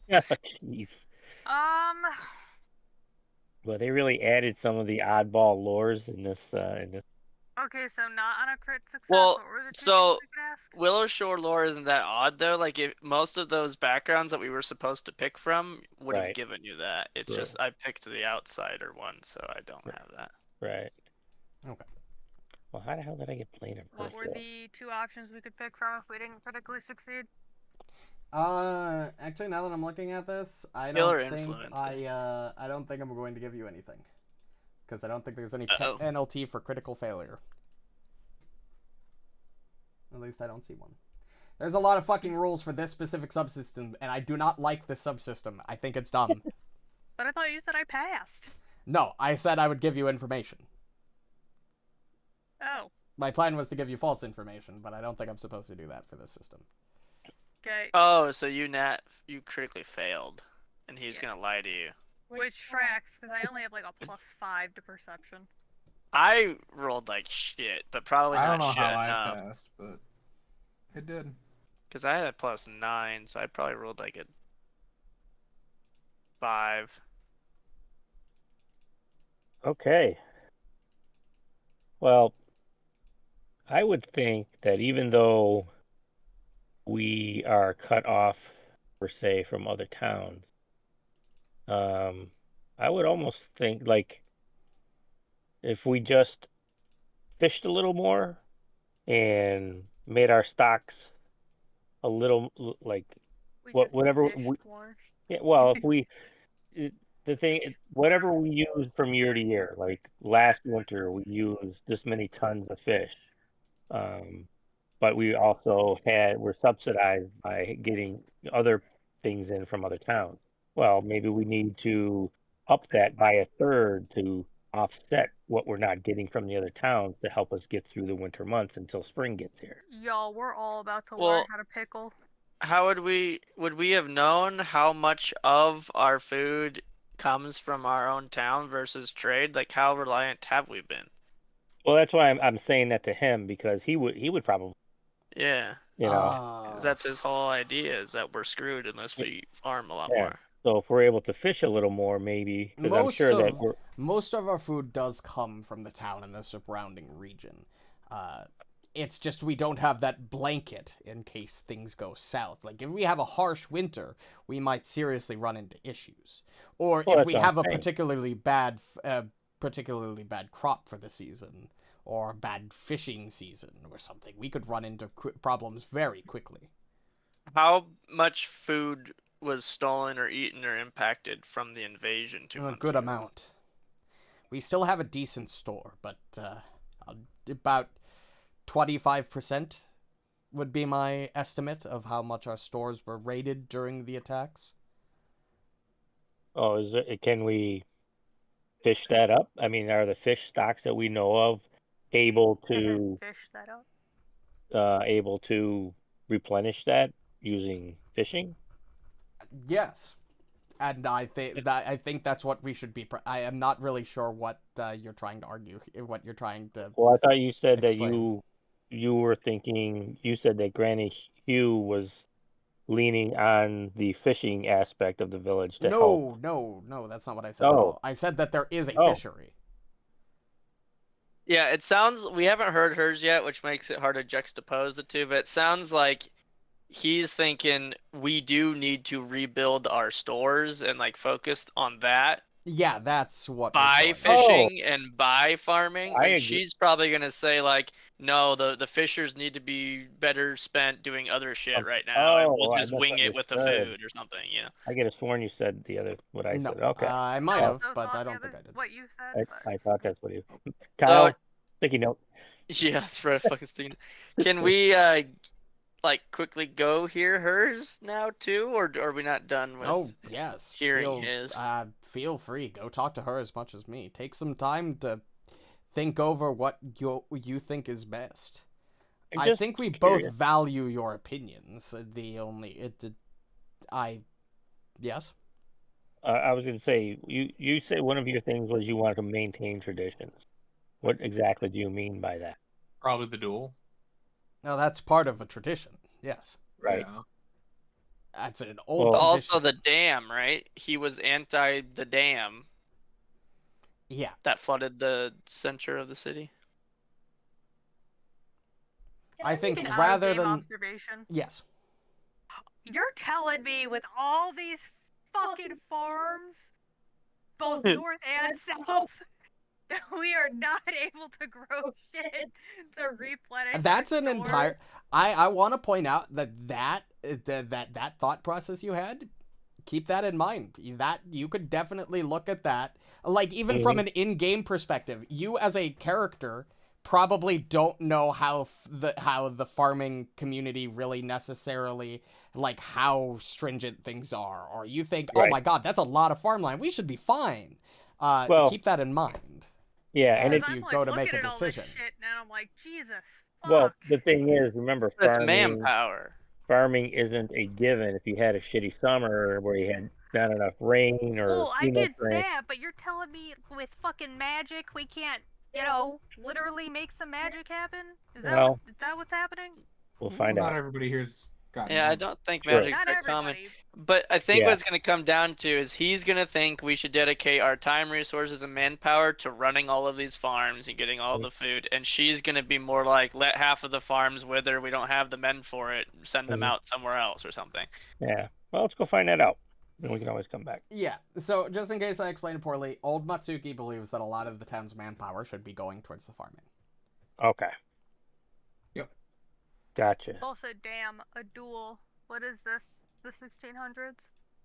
Jeez. Well, they really added some of the oddball lores in this. Okay, so not on a crit success. Well, What were the 2 so- things we could ask? Willow Shore lore isn't that odd though. Like if most of those backgrounds that we were supposed to pick from would have Right. given you that. It's True. just I picked the outsider one, so I don't Right. have that. Right. Okay. Well, how the hell did I get planar What were the 2 options we could pick from if we didn't critically succeed? Actually, now that I'm looking at this, I Skill or don't think influence? I don't think I'm going to give you anything, because I don't think there's any Uh-oh. penalty for critical failure. At least I don't see one. There's a lot of fucking rules for this specific subsystem, and I do not like this subsystem. I think it's dumb. But I thought you said I passed. No, I said I would give you information. Oh, My plan was to give you false information, but I don't think I'm supposed to do that for this system. okay. Oh, so you critically failed, and he's Yeah. gonna lie to you. Which tracks, because I only have like a +5 to perception. I rolled like shit, but probably I not don't know shit how I enough. passed, but it did. Because I had a +9, so I probably rolled like a 5. Okay. Well, I would think that even though we are cut off, per se, from other towns, I would almost think like if we just fished a little more and made our stocks a little like We What- just whatever fished we- more. yeah, well, if we the thing whatever we use from year to year, like last winter we used this many tons of fish, but we also were subsidized by getting other things in from other towns. Well, maybe we need to up that by a third to offset what we're not getting from the other towns to help us get through the winter months until spring gets here. Y'all, we're all about to Well- learn how to pickle. How would we have known how much of our food comes from our own town versus trade? Like how reliant have we been? Well, that's why I'm saying that to him, because he would probably, Yeah, you know. Ah. 'cause that's his whole idea is that we're screwed unless we farm a lot Yeah. more. So if we're able to fish a little more, maybe, because I'm sure that we're Most of our food does come from the town and the surrounding region. It's just we don't have that blanket in case things go south. Like, if we have a harsh winter, we might seriously run into issues. Or Well, if we that's what have I'm a saying. particularly bad crop for the season, or bad fishing season or something, we could run into problems very quickly. How much food was stolen or eaten or impacted from the invasion 2 A months good ago? amount. We still have a decent store, but about 25% would be my estimate of how much our stores were raided during the attacks. Oh, can we fish that up? I mean, are the fish stocks that we know of able And then to fish that up. replenish that using fishing? Yes. And I think that's what we should be. I am not really sure what you're trying to argue, what you're trying to. Well, I thought you said explain. that you were thinking. You said that Granny Hugh was leaning on the fishing aspect of the village to help. No, that's not what I said at all. I said that there is a fishery. Yeah, it sounds. We haven't heard hers yet, which makes it hard to juxtapose the two. But it sounds like he's thinking we do need to rebuild our stores and like focus on that. Yeah, that's what. By fishing and by farming, and she's probably gonna say like, no, the fishers need to be better spent doing other shit right now, and we'll just wing it with the food or something. Yeah. I get a sworn you said the other what I said. Okay. I might have, but I don't think I did. What you said. I thought that's what you. Kyle, sticky note. Yeah, that's right. Fucking sticky. Can we like quickly go hear hers now too, or are we not done with? Oh yes, hearing his. Feel free. Go talk to her as much as me. Take some time to think over what you think is best. I think we both value your opinions. Yes. I was going to say you said one of your things was you wanted to maintain traditions. What exactly do you mean by that? Probably the duel. No, that's part of a tradition. Yes. Right. Yeah. That's an old. Also, the dam, right? He was anti the dam. Yeah. That flooded the center of the city. I think rather than observation. Yes. You're telling me with all these fucking farms, both north and south, that we are not able to grow shit to replenish. That's an entire. I want to point out that thought process you had. Keep that in mind. That you could definitely look at that. Like even from an in-game perspective, you as a character probably don't know how the farming community really necessarily like how stringent things are, or you think, oh my god, that's a lot of farmland. We should be fine. Keep that in mind. Yeah, and as you go to make a decision. Shit, now I'm like, Jesus. Fuck. Well, the thing is, remember, that's manpower. Farming isn't a given. If you had a shitty summer where you had not enough rain or I get that, but you're telling me with fucking magic we can't, literally make some magic happen? Is that what's happening? We'll find out. Not everybody here's gotten I don't think magic's that common. But I think what it's going to come down to is he's going to think we should dedicate our time, resources, and manpower to running all of these farms and getting all the food. And she's going to be more like, let half of the farms wither. We don't have the men for it. Send them out somewhere else or something. Yeah. Well, let's go find that out. Then we can always come back. Yeah. So just in case I explained it poorly, old Matsuki believes that a lot of the town's manpower should be going towards the farming. Okay. Yep. Gotcha. Also, damn, a duel. What is this? The 1600s?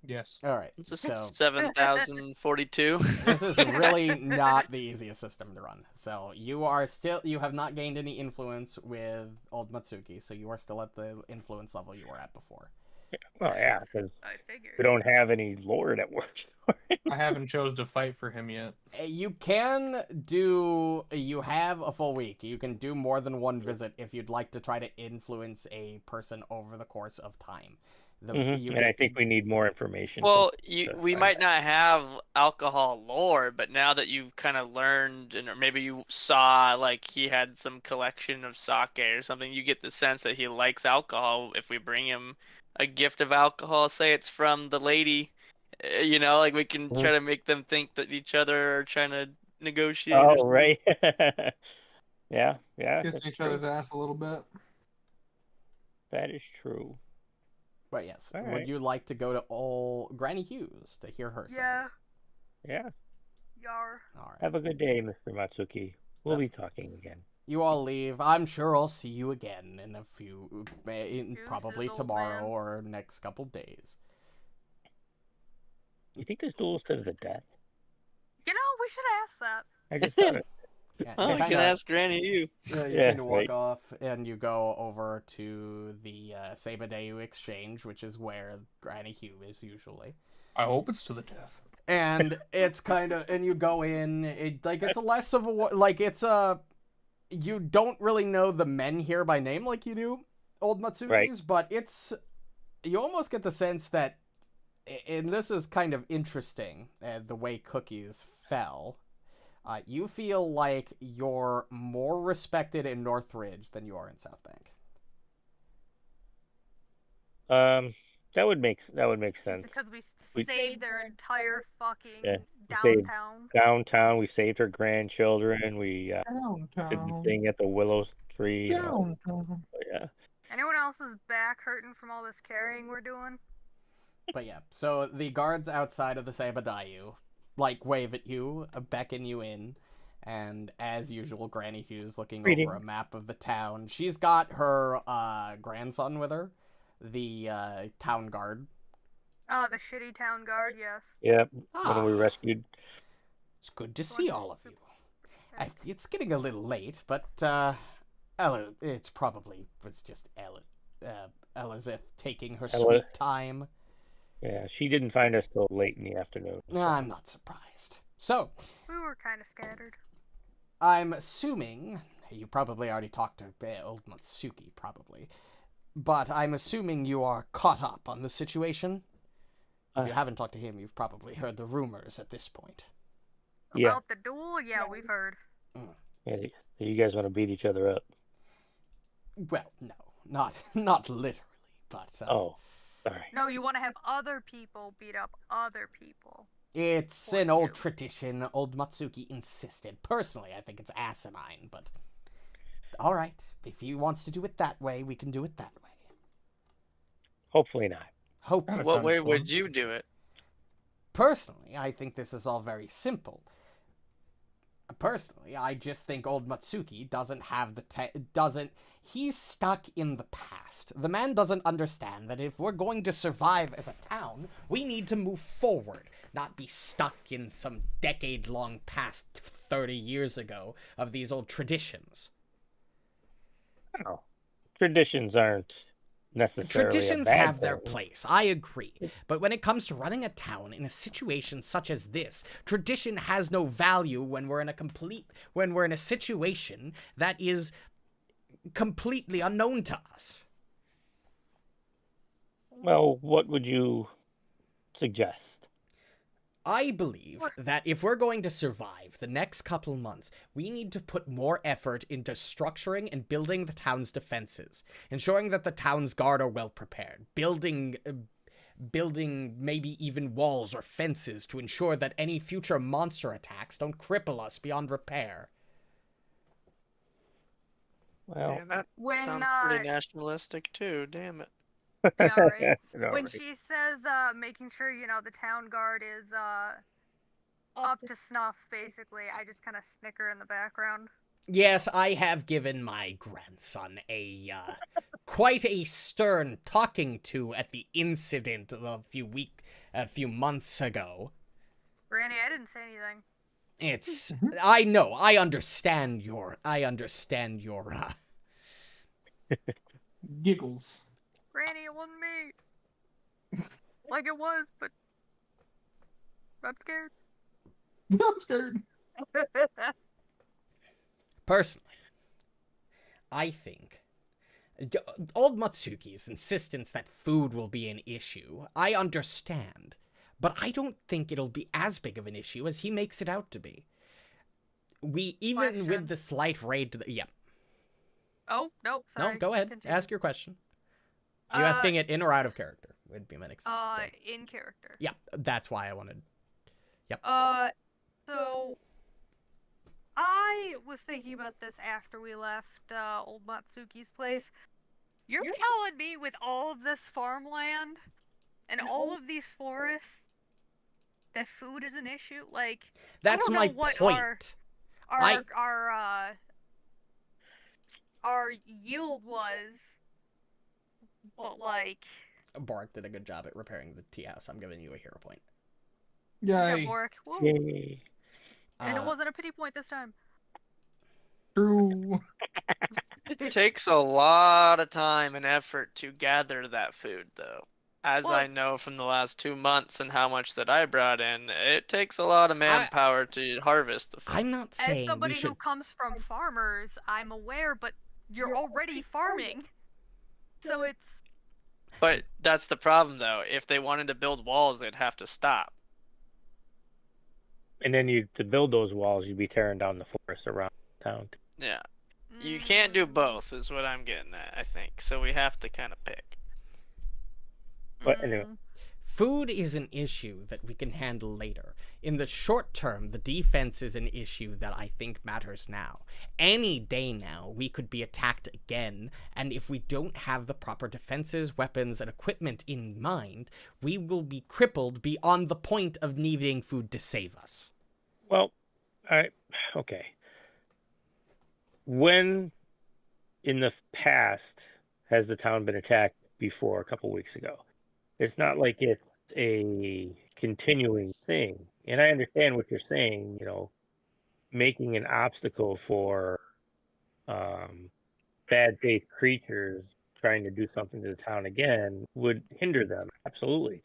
Yes. All right. It's 7,042. This is really not the easiest system to run. So you have not gained any influence with old Matsuki, so you are still at the influence level you were at before. Well, yeah, because we don't have any lore that works. I haven't chose to fight for him yet. You have a full week. You can do more than one visit if you'd like to try to influence a person over the course of time. And I think we need more information. Well, we might not have alcohol lore, but now that you've kind of learned, or maybe you saw like he had some collection of sake or something, you get the sense that he likes alcohol. If we bring him a gift of alcohol, say it's from the lady, like we can try to make them think that each other are trying to negotiate. Oh, right. yeah. Kiss each other's ass a little bit. That is true. But yes, All would right. you like to go to old Granny Hughes to hear her side? Yeah. Yar. All right. Have a good day, Mr. Matsuki. We'll be talking again. You all leave. I'm sure I'll see you again in a few, probably tomorrow or next couple days. You think this duel's to the death? We should ask that. I just thought it. Yeah, we can ask Granny you. Yeah, you kind of walk off and you go over to the Sabadeu exchange, which is where Granny Hugh is usually. I hope it's to the death. And it's kind of, and you go in, it's a less of a, you don't really know the men here by name like you do, Old Matsuki's, Right. but you almost get the sense that, and this is kind of interesting, the way cookies fell. You feel like you're more respected in Northridge than you are in South Bank. That would make Is sense. it because we We- saved their entire fucking Yeah, we saved- downtown? Downtown, we saved her grandchildren. We did the Downtown. thing at the willow tree. Downtown. Yeah. Anyone else's back hurting from all this carrying we're doing? But yeah, so the guards outside of the Sabadayu, like, wave at you, beckon you in, and as usual, Granny Hughes looking Greeting. over a map of the town. She's got her grandson with her, the town guard. Oh, the shitty town guard, yes. Yep. Ah, When we rescued. it's good to see all of you. It's getting a little late, but Ella, it's probably was just Elizabeth taking her Ella. sweet time. Yeah, she didn't find us till late in the afternoon. I'm not surprised. So, We were kind of scattered. I'm assuming you probably already talked to old Matsuki, probably, but I'm assuming you are caught up on the situation. If you haven't talked to him, you've probably heard the rumors at this point. Yeah. About the duel, yeah, we've heard. Yeah, you guys want to beat each other up? Well, no, not literally, but Oh, sorry. No, you want to have other people beat up other people. it's Or an old you. tradition. Old Matsuki insisted. Personally, I think it's asinine, but all right. If he wants to do it that way, we can do it that way. Hopefully not. Hopefully. That What sounds way fun. would you do it? Personally, I think this is all very simple. Personally, I just think old Matsuki doesn't have he's stuck in the past. The man doesn't understand that if we're going to survive as a town, we need to move forward, not be stuck in some decade-long past 30 years ago of these old traditions. Oh, traditions aren't necessarily Traditions a bad have their thing. place, I agree. But when it comes to running a town in a situation such as this, tradition has no value when we're in a situation that is completely unknown to us. Well, what would you suggest? I believe that if we're going to survive the next couple months, we need to put more effort into structuring and building the town's defenses, ensuring that the town's guard are well prepared, building maybe even walls or fences to ensure that any future monster attacks don't cripple us beyond repair. Well, Man, that When sounds pretty nationalistic too. Damn it. yeah, right. no, When right. she says making sure, the town guard is up to snuff, basically, I just kind of snicker in the background. Yes, I have given my grandson a quite a stern talking to at the incident of a few months ago. Granny, I didn't say anything. It's I know, I understand your Giggles. Granny, it wasn't me. Like it was, but I'm scared. I'm scared. Personally, I think old Matsuki's insistence that food will be an issue, I understand, but I don't think it'll be as big of an issue as he makes it out to be. Even Question. with the slight raid to the... Yeah. Oh, no, sorry. No, go ahead. Continue. Ask your question. Are you asking it in or out of character? Would be my next thing. In character. Yeah, that's why I wanted... So I was thinking about this after we left old Matsuki's place. You're telling me with all of this farmland and all of these forests that food is an issue? Like, That's don't my know what point. our yield was, but like, Borraeck did a good job at repairing the tea house. I'm giving you a hero point. yeah, Yay. Borraeck. Woo. Yay. And it wasn't a pity point this time. True. It takes a lot of time and effort to gather that food, though. As Well- I know from the last 2 months and how much that I brought in, it takes a lot of manpower to harvest the food. I'm not As saying somebody we should... who comes from farmers, I'm aware, but you're already farming. So it's But that's the problem, though. If they wanted to build walls, they'd have to stop. And then to build those walls, you'd be tearing down the forest around town. Yeah. You can't do both, is what I'm getting at, I think. So we have to kind of pick. But anyway, Food is an issue that we can handle later. In the short term, the defense is an issue that I think matters now. Any day now, we could be attacked again, and if we don't have the proper defenses, weapons, and equipment in mind, we will be crippled beyond the point of needing food to save us. well, okay. When in the past has the town been attacked before a couple weeks ago? It's not like it's a continuing thing. And I understand what you're saying, making an obstacle for bad faith creatures trying to do something to the town again would hinder them. Absolutely.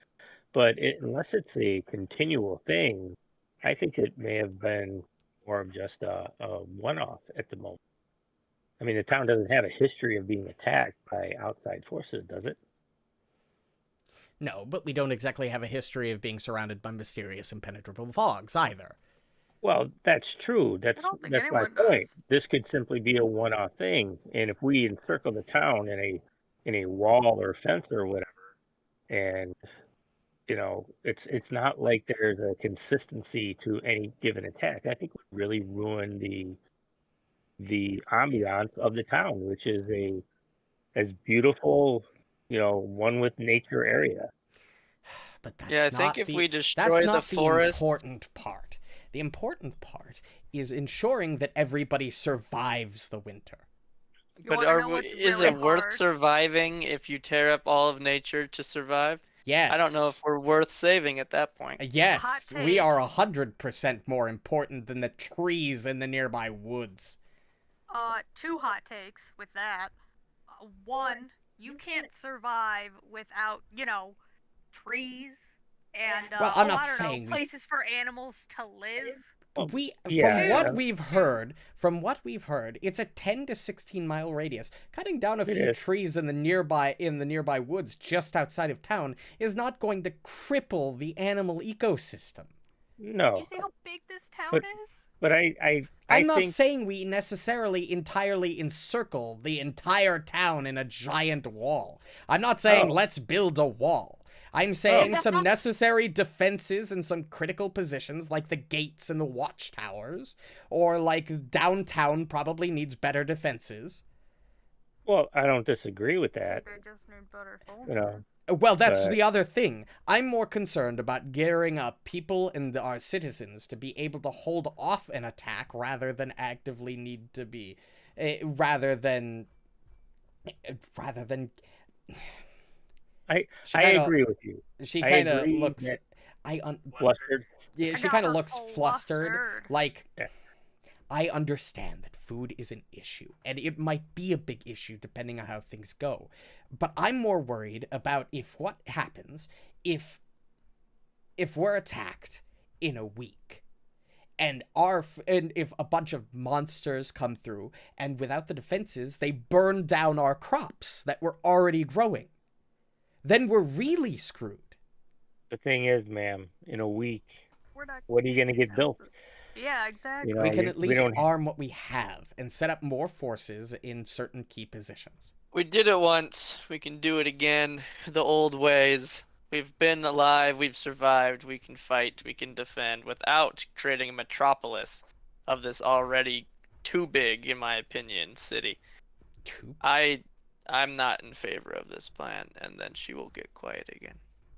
But unless it's a continual thing, I think it may have been more of just a one-off at the moment. I mean, the town doesn't have a history of being attacked by outside forces, does it? No, but we don't exactly have a history of being surrounded by mysterious impenetrable fogs either. Well, that's true. That's don't think my anyone point. does. This could simply be a one-off thing, and if we encircle the town in a wall or fence or whatever, and it's not like there's a consistency to any given attack. I think it would really ruin the ambiance of the town, which is as beautiful, one with nature area. But that's Yeah, I not think if the, we that's destroy not the forest, important part. The important part is ensuring that everybody survives the winter. You but wanna know what's is really it worth hard? surviving if you tear up all of nature to survive? Yes. I don't know if we're worth saving at that point. Yes, Hot we take. are 100% more important than the trees in the nearby woods. 2 hot takes with that. One, you can't survive without, trees and Well, I'm I not don't saying know, places for animals to live. Yeah. From what we've heard, it's a 10 to 16 mile radius. Cutting down a It few is. trees in the nearby woods just outside of town is not going to cripple the animal ecosystem. No, You see how big this town But- is? but I I'm not think saying we necessarily entirely encircle the entire town in a giant wall. I'm not saying Oh. let's build a wall. I'm saying some necessary defenses in some critical positions like the gates and the watchtowers, or like downtown probably needs better defenses. well, I don't disagree with that. They just need better You know, Well, that's But- the other thing. I'm more concerned about gearing up people and our citizens to be able to hold off an attack rather than actively need to be, rather than. I kinda- agree with you. She I kind of agree looks. that- Yeah, Flustered. she I kind of got looks her flustered. flustered. Like, Yeah. I understand that food is an issue, and it might be a big issue depending on how things go. But I'm more worried about what happens if we're attacked in a week, and if a bunch of monsters come through, and without the defenses, they burn down our crops that were already growing. Then we're really screwed. The thing is, ma'am, in a week, We're not. what are you going to get built? Yeah, exactly. You We know, can at we least don't- arm what we have and set up more forces in certain key positions. We did it once. We can do it again. The old ways. We've been alive. We've survived. We can fight. We can defend without creating a metropolis of this already too big, in my opinion, city. I'm not in favor of this plan, and then she will get quiet again.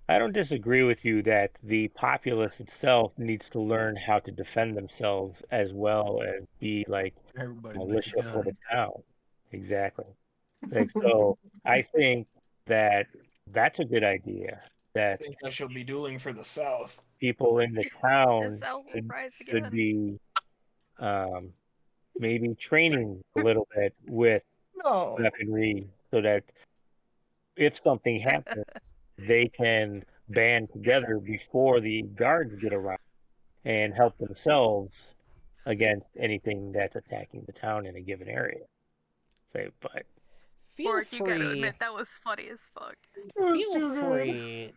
I don't disagree with you that the populace itself needs to learn how to defend themselves as well as be like Everybody militia for the town. Exactly. Like, so I think that that's a good idea. I That think I shall be dueling for the South. people in the The town South will rise should again. be maybe training a little bit with No. weaponry so that if something happens, they can band together before the guards get around and help themselves against anything that's attacking the town in a given area. But feel Borraeck, you gotta free. admit that was funny as fuck. Feel free.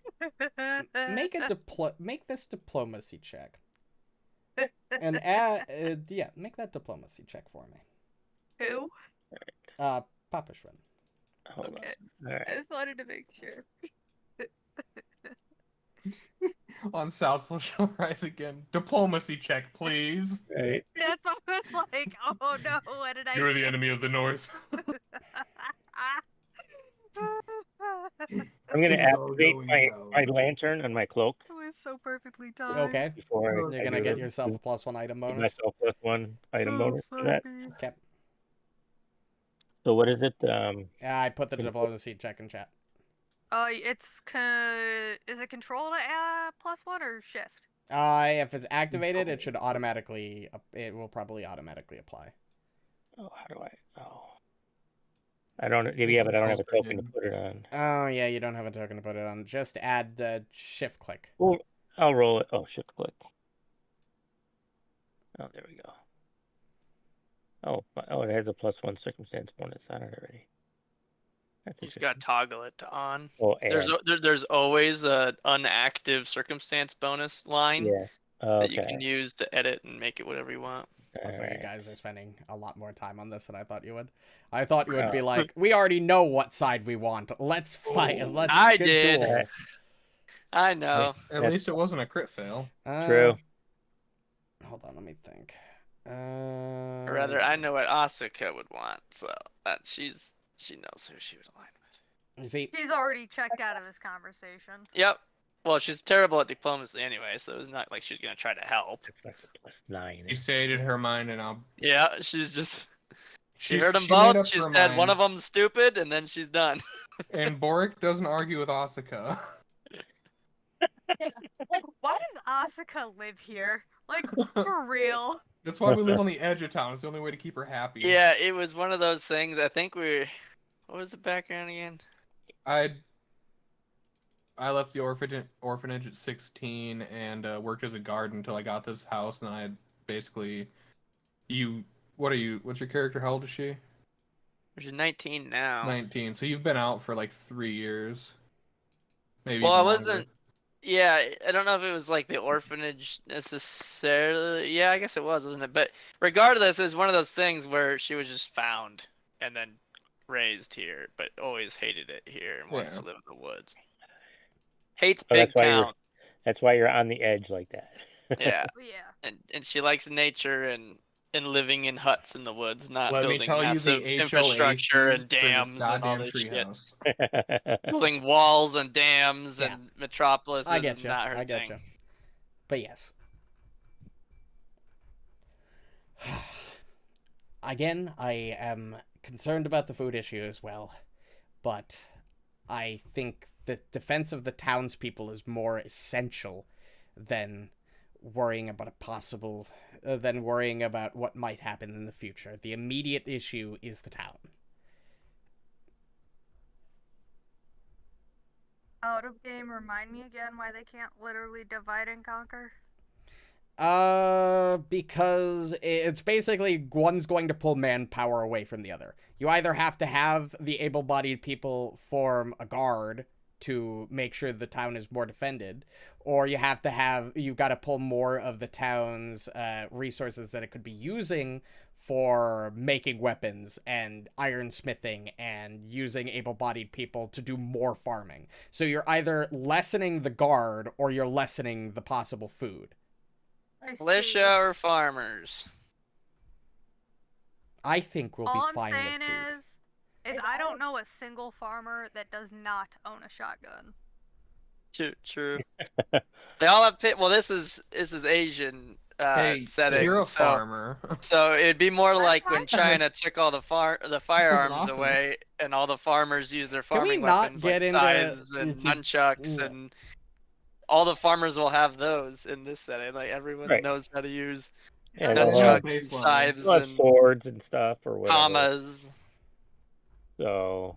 Make this diplomacy check. And yeah, make that diplomacy check for me. Who? Papa Shrimp. Hold Okay. on. All right. I just wanted to make sure. On South will shall rise again. Diplomacy check, please. Right. That's what I was like, oh no, what did I You're the do? enemy of the North. I'm gonna This is all activate going my down. lantern on my cloak It was so perfectly timed. Okay. before You're I gonna do get this. yourself a +1 item Give bonus. myself +1 item Oh, bonus for that. fuck me. Okay. So what is it? I put the diplomacy check in chat. Is it control to +1 or shift? If it's activated, it should automatically. It will probably automatically apply. Oh, how do I? Oh, I don't. Yeah, but I don't have a token to put it on. Oh yeah, you don't have a token to put it on. Just add the shift click. Well, I'll roll it. Oh, shift click. Oh, there we go. Oh, it has a +1 circumstance bonus on it already. That's You just gotta toggle it to on. Oh, There's always a unactive circumstance bonus line yeah. that you Okay. can use to edit and make it whatever you want. Also, you Alright. guys are spending a lot more time on this than I thought you would. I thought you would be Oh. like, we already know what side we want. Let's fight. Oh. Let's I get did. duel. I know. At least it wasn't a crit fail. True. Hold on, let me think. Or rather, I know what Asuka would want, so that she knows who she would align with. You see, He's already checked out of this conversation. Yep. Well, she's terrible at diplomacy anyway, so it's not like she's gonna try to help. That's like a +9. She stated her mind, and I'll. Yeah, she's just. She She's- heard them she made both. up She her said one mind. of them's stupid, and then she's done. And Borraeck doesn't argue with Asuka. Like, why does Asuka live here? Like, for real. That's why we live on the edge of town. It's the only way to keep her happy. Yeah, it was one of those things. I think we. What was the background again? I left the orphanage at 16 and worked as a guard until I got this house, and I basically. What's your character? How old is she? She's 19 now. 19. So you've been out for like 3 years. Maybe. Well, I even wasn't. longer. Yeah, I don't know if it was like the orphanage necessarily. Yeah, I guess it was, wasn't it? But regardless, it's one of those things where she was just found and then raised here, but always hated it here and wants Yeah. to live in the woods. Hates Oh, big that's why town. That's why you're on the edge like that. Yeah, Yeah. and she likes nature and living in huts in the woods, not Let me building tell you, massive the HOA infrastructure fees and for this dams and all goddamn this shit. treehouse. Building walls and dams Yeah. and metropolises I get is you. not her I get thing. you. But yes. Again, I am concerned about the food issue as well, but I think the defense of the townspeople is more essential than worrying about than worrying about what might happen in the future. The immediate issue is the town. Out of game, remind me again why they can't literally divide and conquer. Because it's basically one's going to pull manpower away from the other. You either have to have the able-bodied people form a guard to make sure the town is more defended, or you've got to pull more of the town's resources that it could be using for making weapons and ironsmithing and using able-bodied people to do more farming. So you're either lessening the guard or you're lessening the possible food. Militia or farmers? I think we'll All be I'm fine saying with food. is I don't know a single farmer that does not own a shotgun. True. They all have well, this is Asian Hey, setting. you're a so, farmer. So it'd be more like when fine. China took all the firearms awesome. away, and all the farmers use their Can we farming not weapons get like into- scythes and nunchucks, Yeah. and all the farmers will have those in this setting. Like everyone Right. knows how to use Yeah, they'll they'll have- nunchucks and base level. scythes They'll have and swords and stuff or whatever. commas. So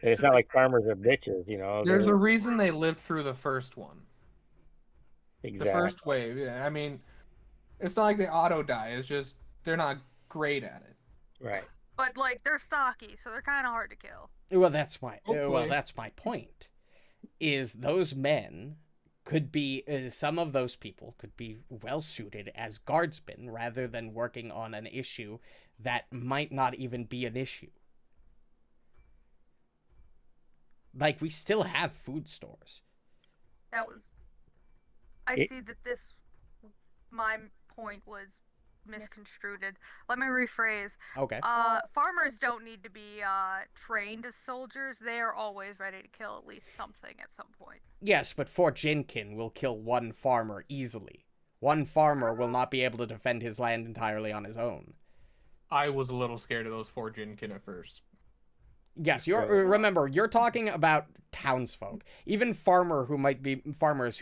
it's not like farmers are bitches, you know. There's a they're- reason they lived through the first one. exactly. The first wave, yeah. I mean, it's not like they auto die. It's just they're not great at it. Right. But like they're stocky, so they're kind of hard to kill. Well, that's my Hopefully. point. Is those men could be some of those people could be well suited as guardsmen rather than working on an issue that might not even be an issue. Like, we still have food stores. I see that my point was misconstrued. Let me rephrase. Okay. Farmers don't need to be trained as soldiers. They are always ready to kill at least something at some point. Yes, but Fort Jinkin will kill one farmer easily. One farmer will not be able to defend his land entirely on his own. I was a little scared of those 4 Jinkin at first. Yes, remember, you're talking about townsfolk. Even farmers who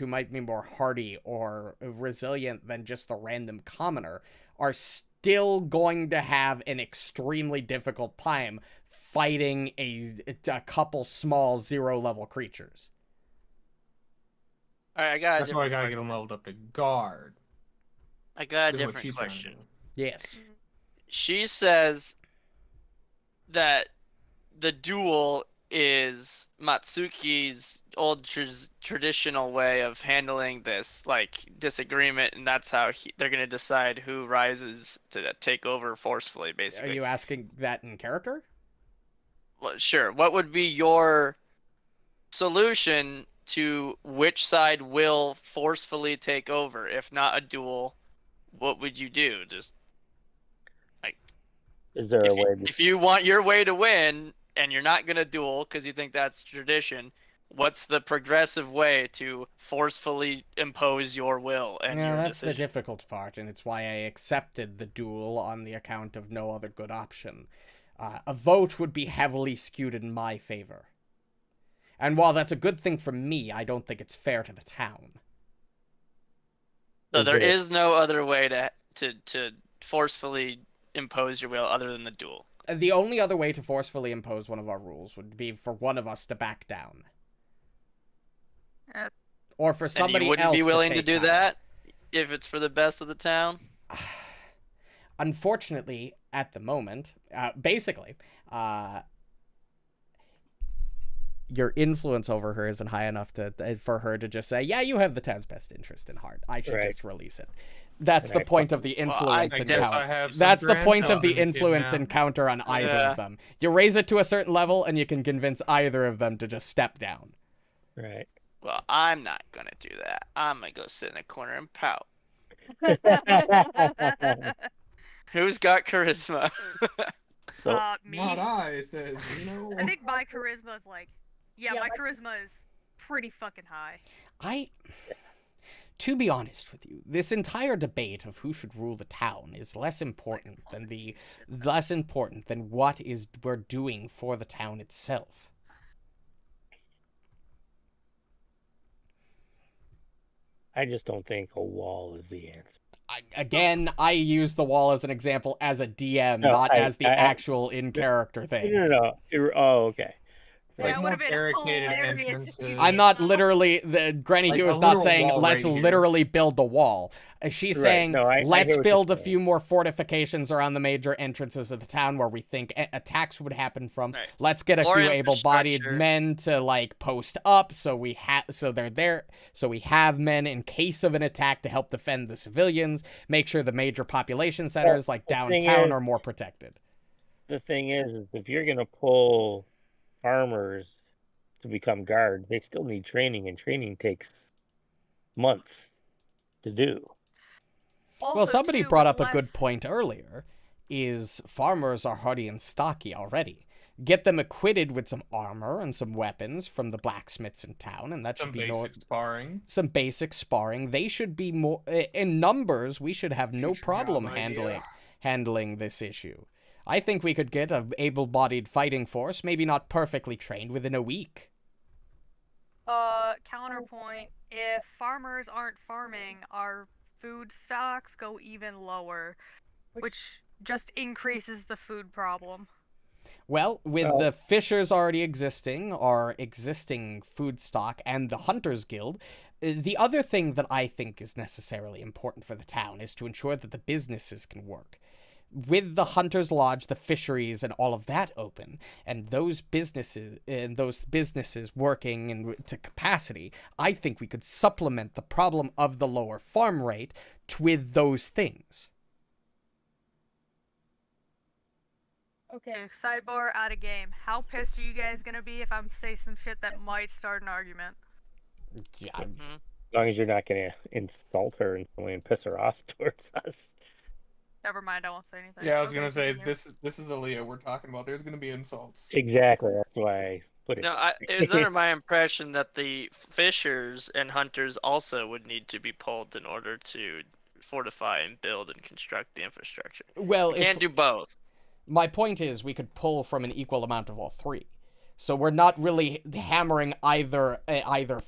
might be more hardy or resilient than just the random commoner are still going to have an extremely difficult time fighting a couple small 0-level creatures. All right, I got. That's why I gotta get them leveled up to guard. I got a Is what different she's trying to question. do. Yes. She says that the duel is Matsuki's old traditional way of handling this, like, disagreement, and that's how they're going to decide who rises to take over forcefully, basically. Are you asking that in character? Well, sure. What would be your solution to which side will forcefully take over? If not a duel, what would you do? Just like, Is there a way? if you want your way to win and you're not gonna duel because you think that's tradition, what's the progressive way to forcefully impose your will and your That's decision? the difficult part, and it's why I accepted the duel on the account of no other good option. A vote would be heavily skewed in my favor. And while that's a good thing for me, I don't think it's fair to the town. So there is no other way to forcefully impose your will other than the duel. The only other way to forcefully impose one of our rules would be for one of us to back down. Or for somebody else to And you wouldn't be willing to take do power. that if it's for the best of the town? Unfortunately, at the moment, your influence over her isn't high enough for her to just say, yeah, you have the town's best interest in heart. I should just release it. That's the point of the influence encounter. That's the point of the influence encounter on either of them. You raise it to a certain level, and you can convince either of them to just step down. Right. Well, I'm not going to do that. I'm going to go sit in a corner and pout. Who's got charisma? Me. Not I, says, I think my charisma is like, my charisma is pretty fucking high. To be honest with you, this entire debate of who should rule the town is less important than what we're doing for the town itself. I just don't think a wall is the answer. I use the wall as an example as a DM, not as the actual in-character thing. No. Oh, okay. That would have been barricaded hilarious. entrances. I'm not literally... Granny Like Hugh a is not literal saying, wall let's right here. literally build the wall. She's saying, No, I let's hear what build you're a saying. few more fortifications around the major entrances of the town where we think attacks would happen from. Right. Let's get a More few able-bodied infrastructure. men to, like, post up so they're there, so we have men in case of an attack to help defend the civilians, make sure the major population centers like the thing downtown is- are more protected. The thing is if you're going to pull farmers to become guards, they still need training, and training takes months to do. Well, Also, somebody too, brought with up a good less- point earlier, is farmers are hardy and stocky already. Get them equipped with some armor and some weapons from the blacksmiths in town, and that should Some be basic sparring. some basic sparring. They should be more in numbers. We should have no Future problem job idea. handling this issue. I think we could get an able-bodied fighting force, maybe not perfectly trained, within a week. Counterpoint, if farmers aren't farming, our food stocks go even lower, which just increases the food problem. Well, with the fishers already existing, our existing food stock, and the Hunters Guild, the other thing that I think is necessarily important for the town is to ensure that the businesses can work. with the Hunter's Lodge, the fisheries, and all of that open, and those businesses working to capacity, I think we could supplement the problem of the lower farm rate with those things. Okay, sidebar out of game. How pissed are you guys gonna be if I'm say some shit that might start an argument? Yeah, As long as you're not going to insult her in some way and piss her off towards us. Never mind, I won't say anything. Yeah, I was Okay, gonna say continue. this is Aaliyah we're talking about. There's gonna be insults. Exactly. That's why I put it. No, it was under my impression that the fishers and hunters also would need to be pulled in order to fortify and build and construct the infrastructure. well, You can't do both. my point is we could pull from an equal amount of all three. So we're not really hammering either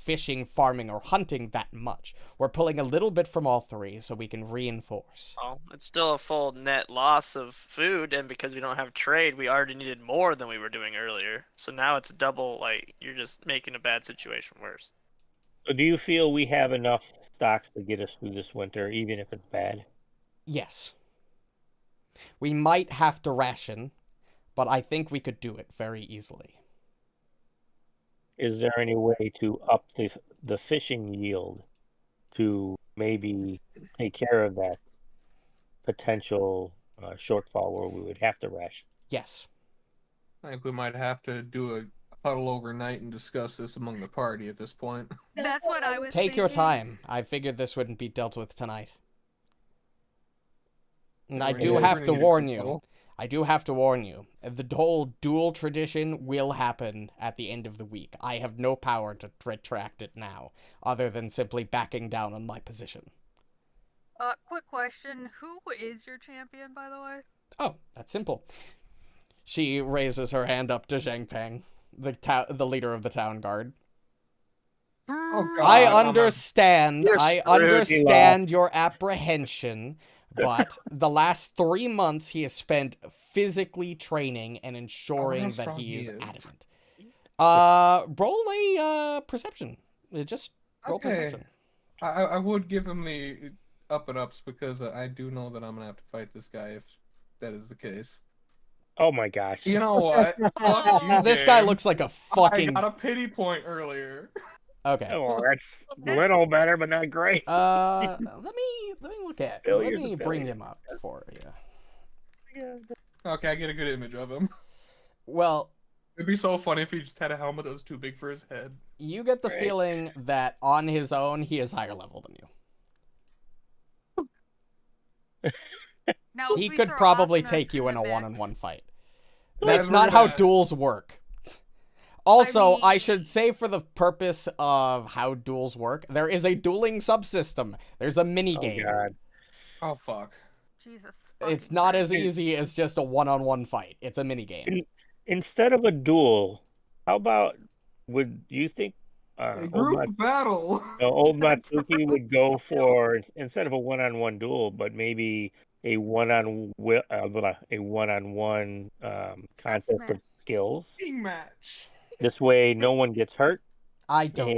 fishing, farming, or hunting that much. We're pulling a little bit from all three so we can reinforce. Well, it's still a full net loss of food, and because we don't have trade, we already needed more than we were doing earlier. So now it's double, like, you're just making a bad situation worse. So do you feel we have enough stocks to get us through this winter, even if it's bad? Yes. We might have to ration, but I think we could do it very easily. Is there any way to up the fishing yield to maybe take care of that potential shortfall where we would have to ration? Yes. I think we might have to do a huddle overnight and discuss this among the party at this point. That's what I was Take your thinking. time. I figured this wouldn't be dealt with tonight. And I We're do gonna have need to a warn you. huddle. I do have to warn you. The whole duel tradition will happen at the end of the week. I have no power to retract it now, other than simply backing down on my position. Quick question. Who is your champion, by the way? Oh, that's simple. She raises her hand up to Zhang Peng, the leader of the town guard. Oh, God, I I'm understand. You're I screwed, understand your apprehension, but the last 3 months he has spent physically training and ensuring how that strong he he is is. adamant. Roll a perception. Just roll Okay. perception. I would give him the up and ups because I do know that I'm gonna have to fight this guy if that is the case. Oh my gosh. You know what? Fuck you, This guy game. looks like a I fucking. got a pity point earlier. Okay. Oh, that's little better, but not great. Let me look at. Failure Let is a me bring failure. him up for you. Okay, I get a good image of him. Well, It'd be so funny if he just had a helmet that was too big for his head. you get the Right. feeling that on his own he is higher level than you. Now, if He we could throw probably Asuna take you in a mix- one-on-one fight. Never That's not how that. duels work. Also, I mean- should say for the purpose of how duels work, there is a dueling subsystem. There's a mini Oh game. god. Oh fuck. Jesus. It's fucking not Christ. as easy as just a one-on-one fight. It's a mini game. Instead of a duel, how about would you think A old, group battle. old Matsuki would go for instead of a one-on-one duel, but maybe a one-on-one contest of mess. skills. Team match. This way, no one gets hurt. I don't.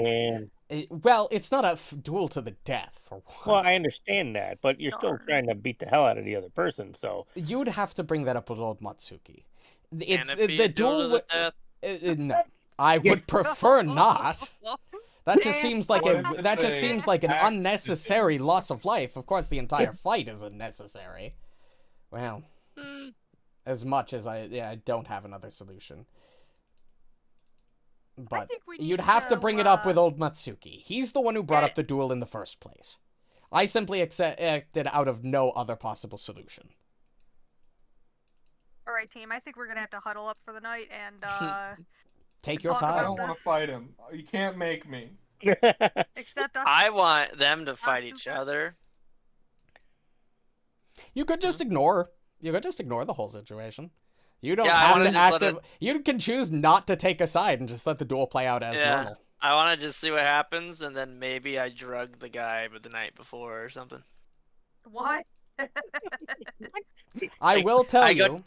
And Well, it's not a duel to the death, for one. well, I understand that, but you're still Darn. trying to beat the hell out of the other person. So You'd have to bring that up with old Matsuki. It's Can it be the a duel to duel. the death? No, I would prefer not. That just seems like What did it say? an Accidents. unnecessary loss of life. Of course, the entire fight is unnecessary. Well, Hmm. as much as I don't have another solution. But think we you'd need have to to, bring it up with old Matsuki. He's the one who brought Yeah. up the duel in the first place. I simply acted out of no other possible solution. Alright, team, I think we're gonna have to huddle up for the night and, Take your Talk I about time. don't want to fight him. You can't make me. except us. I want them to fight each super. other. You could just ignore. You could just ignore the whole situation. You don't Yeah, I have wanna to just let active. You can choose not to take a side and just let the duel play out as Yeah. normal. I want to just see what happens, and then maybe I drug the guy the night before or something. What? I Like, will tell I you. go,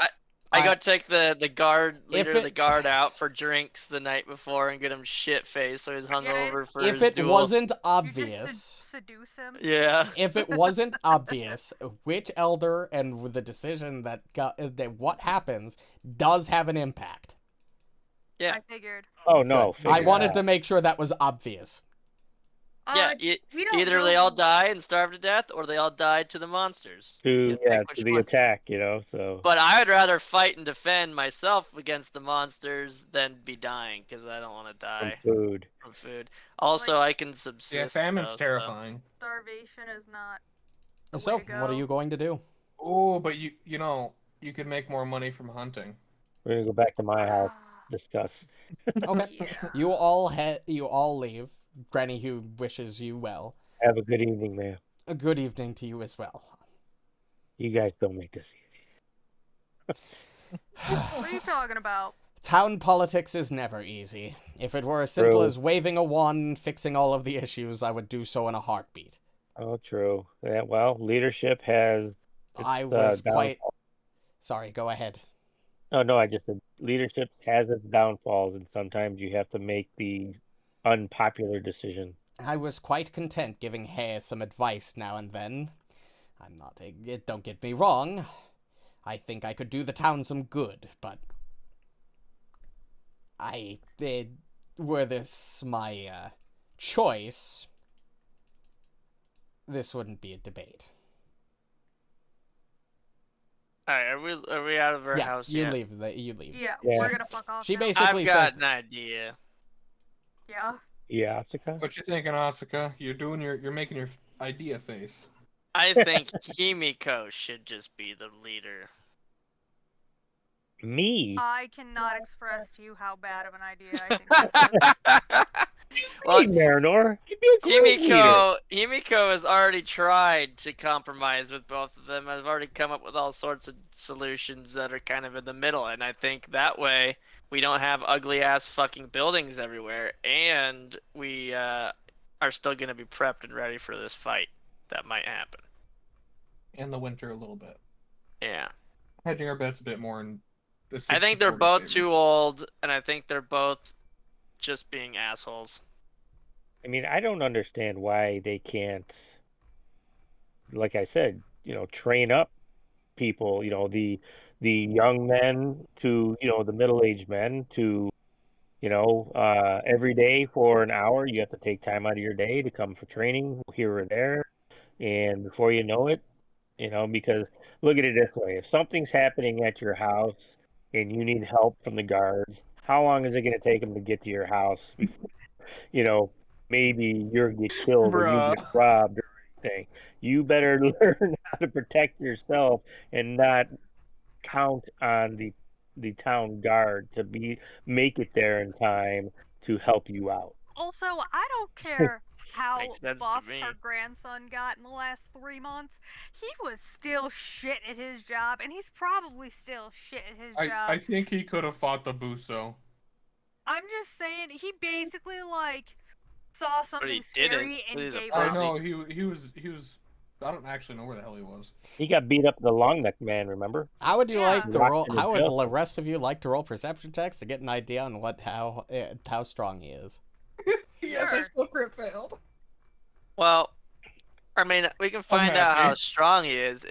I go take the guard If leader of the it- guard out for drinks the night before and get him shit faced so he's hungover for if his it duel. wasn't You obvious, just seduce him. Yeah. if it wasn't obvious, which elder and with the decision that what happens does have an impact. Yeah. I figured. Oh no! Good. I wanted to make sure that was obvious. Yeah, We don't either know they all who- die and starve to death, or they all die to the monsters. to You pick which to the one. attack. So But I would rather fight and defend myself against the monsters than be dying, because I don't want to from die food. from food. Also, I can subsist. Yeah, famine's though, so- terrifying. Starvation is not. the way So, to what are go. you going to do? Oh, but you know, you could make more money from hunting. We're gonna go back to my house. Discuss. Okay. Yeah. You all leave. Granny Hugh wishes you well. Have a good evening, man. A good evening to you as well. You guys don't make this easy. What are you talking about? Town politics is never easy. If it were as simple True. as waving a wand and fixing all of the issues, I would do so in a heartbeat. Oh, true. Yeah, well, leadership has. I its, was quite... downfall. Sorry, go ahead. Oh no, I just said leadership has its downfalls, and sometimes you have to make the unpopular decision. I was quite content giving Hay some advice now and then. I'm not... Don't get me wrong. I think I could do the town some good, but... were this my, choice, this wouldn't be a debate. Alright, are we out of our Yeah, house you yet? leave. You leave. Yeah, Yeah. we're gonna fuck off. She now. basically I've got says... an idea. Yeah. Yeah, Asuka? What you thinking, Asuka? You're making your idea face. I think Himiko should just be the leader. Me? I cannot express to you how bad of an idea I think that is. Well, Hey, Marynor. You'd be a great leader. Himiko has already tried to compromise with both of them. I've already come up with all sorts of solutions that are kind of in the middle, and I think that way we don't have ugly ass fucking buildings everywhere, and we are still gonna be prepped and ready for this fight that might happen. In the winter a little bit. Yeah. Hedging our bets a bit more in the I think they're 60-40 both favor. too old, and I think they're both just being assholes. I mean, I don't understand why they can't, like I said, train up people, the young men to, the middle-aged men to, every day for an hour, you have to take time out of your day to come for training here or there. And before you know it, because look at it this way, if something's happening at your house and you need help from the guards, how long is it going to take them to get to your house before, maybe you're get killed or you get robbed or anything? You better learn how to protect yourself and not count on the town guard to make it there in time to help you out. Also, I don't care how Makes sense to buff me. her grandson got in the last 3 months. He was still shit at his job, and he's probably still shit at his job. I think he could have fought the Buso. I'm just saying, he basically saw something he didn't. scary and He's a gave I pussy. up. know he was. I don't actually know where the hell he was. He got beat up the long neck man, remember? How would you Yeah. like to Locked roll? in a How would jail. the rest of you like to roll perception checks to get an idea on how strong he is? Yes, I still crit failed. Well, I mean, we can find out how happy. strong he is.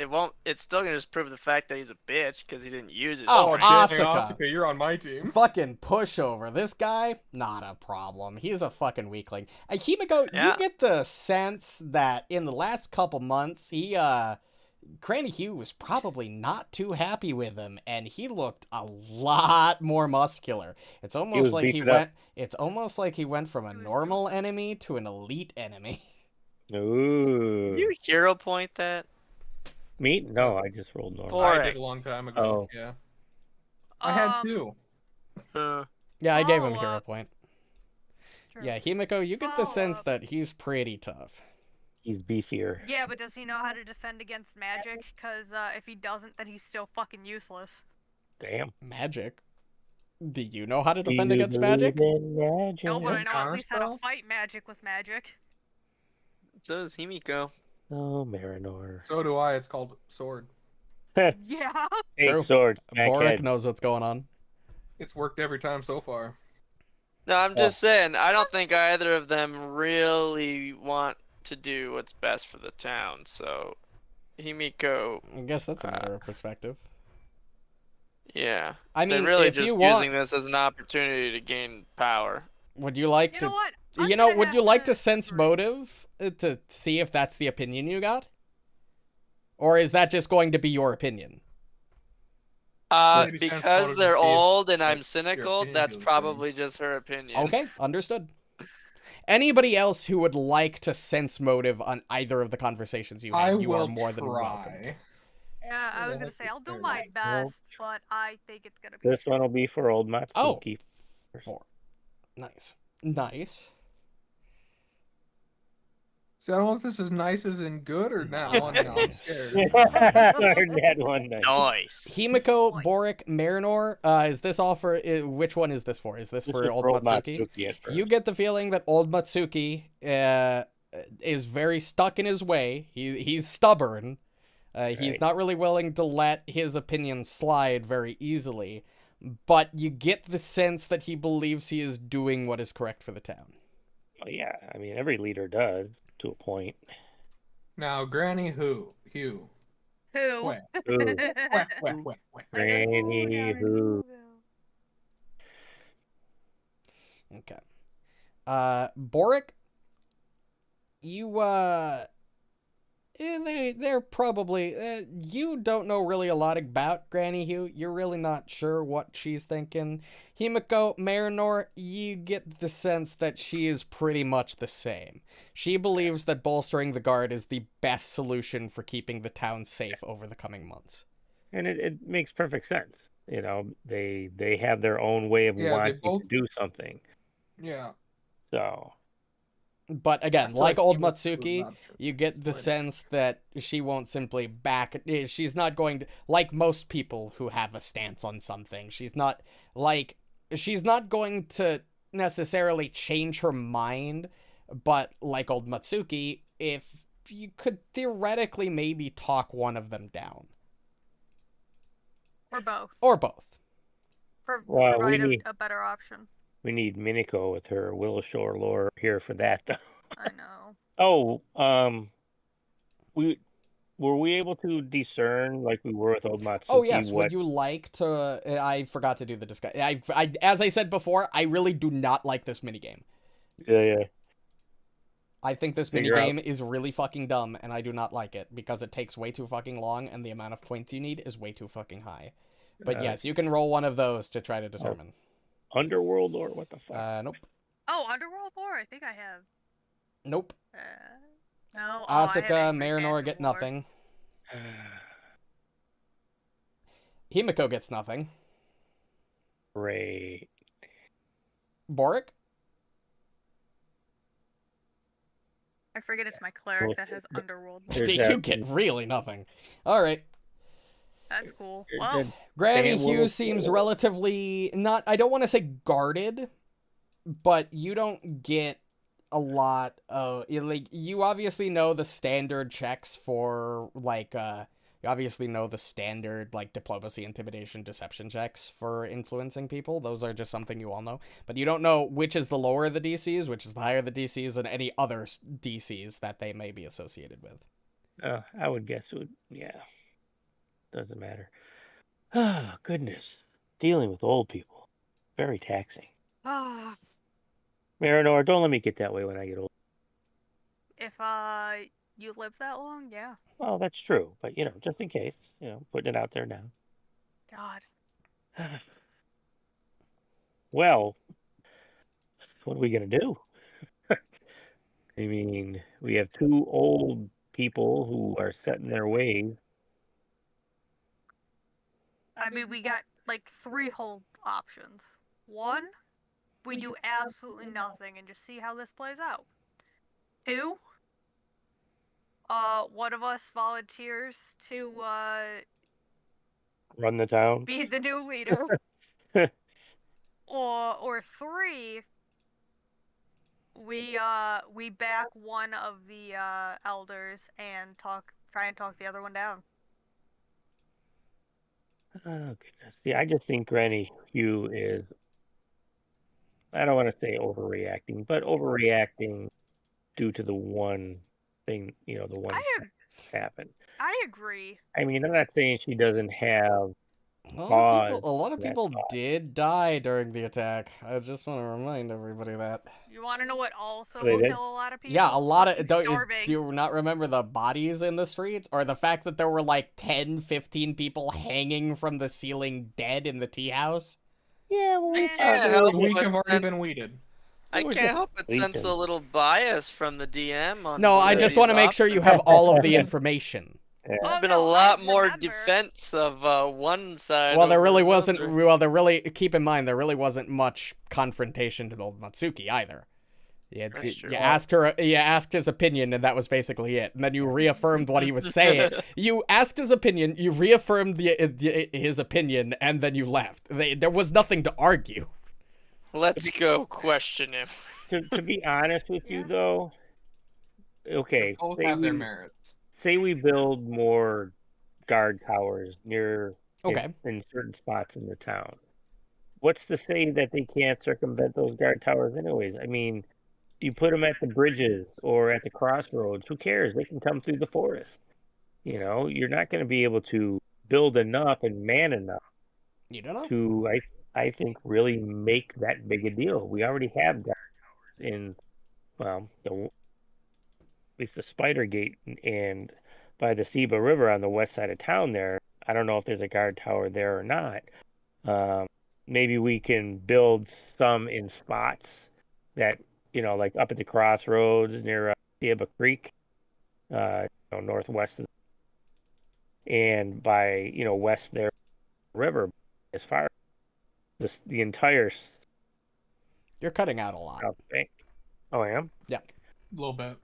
It's still gonna just prove the fact that he's a bitch because he didn't use his Oh, strength. dang, Asuka. you're on my team. Fucking pushover. This guy, not a problem. He's a fucking weakling. Himiko, Yeah. you get the sense that in the last couple months, Granny Hugh was probably not too happy with him, and he looked a lot more muscular. It's almost was like he beefing up. went. It's almost like he went from a normal enemy to an elite enemy. Ooh. Can you hero point that? Me? No, I just rolled normal. Boy. I did a long time ago. Oh. Yeah. I had Um, two. Yeah, I gave him Follow hero up. point. True. Yeah, Himiko, you get the Follow sense up. that he's pretty tough. He's beefier. Yeah, but does he know how to defend against magic? Because if he doesn't, then he's still fucking useless. Damn. Magic? Do you know how to Do defend you against magic? believe in magic? No, but I know at counter least how to spell? fight magic with magic. So does Himiko. Oh, Marynor. So do I. It's called sword. Yeah. Take True. swords, smack Borraeck head. knows what's going on. It's worked every time so far. No, I'm Well- just saying, I don't think either of them really want to do what's best for the town. So, Himiko, I guess that's a matter of perspective. yeah, I they're mean, really if just you want, using this as an opportunity to gain power. would you like You to? know what? Would you like to sense agree. motive to see if that's the opinion you got, or is that just going to be your opinion? Maybe sense motive Because to they're see if, old and like, I'm your cynical, opinion that's feels the probably just her opinion. Okay, understood. Anybody else who would like to sense motive on either of the conversations you I had, you are will more than welcome. try. Yeah, I was gonna say I'll do my best, but I think it's gonna be. This one will be for old Oh. Matsuki. Nice. Nice. See, I don't know if this is nice as in good or now. Now I'm scared. Learned that one night. Nice. Himiko, Nice. Borraeck, Marynor, is this all for, which one is this for? Is this This for is old old Matsuki? Matsuki at first. You get the feeling that old Matsuki is very stuck in his way. He's stubborn. He's Right. not really willing to let his opinion slide very easily. But you get the sense that he believes he is doing what is correct for the town. Well, yeah, I mean, every leader does to a point. Now, Granny Hugh. Who? Wait. Ooh, Wait. Granny who. Okay. Borraeck, you, they're probably, you don't know really a lot about Granny Hugh. You're really not sure what she's thinking. Himiko, Marynor, you get the sense that she is pretty much the same. She believes that bolstering the guard is the best solution for keeping the town safe over the coming months. And it makes perfect sense. You know, they have their own way of Yeah, they wanting both- to do something. Yeah. So, But I again, still like old Himiko Matsuki, not sure. you get the Right. sense that she won't simply back. She's not going to, like most people who have a stance on something. She's not going to necessarily change her mind. But like old Matsuki, if you could theoretically maybe talk one of them down, Or both. or both. Well, we Provide need- a better option. we need Minako with her Willow Shore lore here for that, though. I know. Oh, were we able to discern, like we were with old Matsuki, Oh yes, what would you like to? I forgot to do the discussion. As I said before, I really do not like this minigame. yeah. I think this Figure minigame is really fucking dumb, and I do not like it because it takes way too fucking long, and the amount of points you need is way too fucking high. But yes, you can roll one of those to try to determine. Underworld lore? What the fuck? Nope. Oh, Underworld War? I think I have. Nope. No. Oh, I have Asuka, Angry Marynor Fashion get War. nothing. Himiko gets nothing. Great. Borraeck? I forget it's my cleric Well, that has Underworld. there's You that- get really nothing. Alright. That's cool. There's Well, that- Granny Damn, Hugh well, seems well. relatively not, I don't want to say guarded, but you don't get a lot of, like, you obviously know the standard checks for, like, you obviously know the standard, like, diplomacy, intimidation, deception checks for influencing people. Those are just something you all know. But you don't know which is the lower the DCs, which is the higher the DCs, and any other DCs that they may be associated with. I would guess it would, yeah. Doesn't matter. Ah, goodness. Dealing with old people. Very taxing. ah, Marynor, don't let me get that way when I get old. if you live that long, yeah. Well, that's true, but, just in case, putting it out there now. God. Well, what are we going to do? I mean, we have two old people who are set in their ways. I mean, we got like 3 whole options. 1, we do absolutely nothing and just see how this plays out. 2, one of us volunteers to Run the town. be the new leader. Or 3, we back one of the elders and try and talk the other one down. Oh, goodness. See, I just think Granny Hugh is, I don't want to say overreacting, but overreacting due to the one thing, the one I happened. I agree. I mean, I'm not saying she doesn't have A cause. lot of for that people thought. did die during the attack. I just want to remind everybody that. You want to know what also They will did? kill a lot of people? Yeah, a lot Fucking of do starving. you not remember the bodies in the streets or the fact that there were like 10, 15 people hanging from the ceiling dead in the tea house? Yeah, well, we I thought can't they help were The just, weak but have already sense- been weeded. I were can't just help but leaking. sense a little bias from the DM on. No, I one of just these want to make sure you options. have all of the information. Yeah. There's Oh, been no, a I lot more remember. defense of one side. Well, there over really wasn't. another. Well, there really keep in mind there really wasn't much confrontation to old Matsuki either. Yeah, That's true. you asked her. You asked his opinion, and that was basically it. And then you reaffirmed what he was saying. You asked his opinion. You reaffirmed his opinion, and then you left. There was nothing to argue. Let's go question him. To be honest with you, though, okay, They both have their merits. say we build more guard towers near Okay. in certain spots in the town. What's to say that they can't circumvent those guard towers anyways? I mean, you put them at the bridges or at the crossroads. Who cares? They can come through the forest. You're not going to be able to build enough and man enough You don't know. to, I think, really make that big a deal. We already have guard towers in, well, at least the Spider Gate and by the Seba River on the west side of town there. I don't know if there's a guard tower there or not. Maybe we can build some in spots that, like up at the crossroads near Seba Creek, northwest of, and by, west there, river, as far as the entire You're cutting out a lot. South Bank. Oh, I am? A little bit.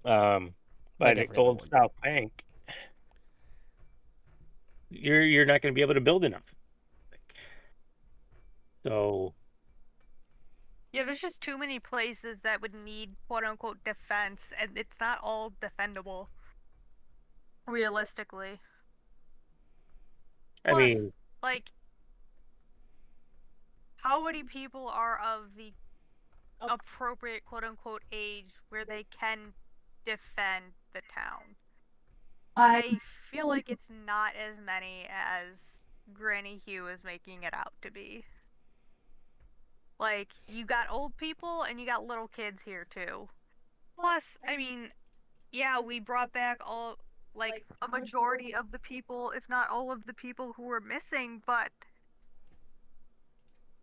By like the every old other one. South Bank, you're not going to be able to build enough. So Yeah, there's just too many places that would need quote unquote defense, and it's not all defendable. Realistically. I Plus, mean, like, how many people are of the appropriate quote unquote age where they can defend the town? I feel like it's not as many as Granny Hugh is making it out to be. Like, you got old people and you got little kids here too. Plus, I mean, yeah, we brought back a majority of the people, if not all of the people who were missing, but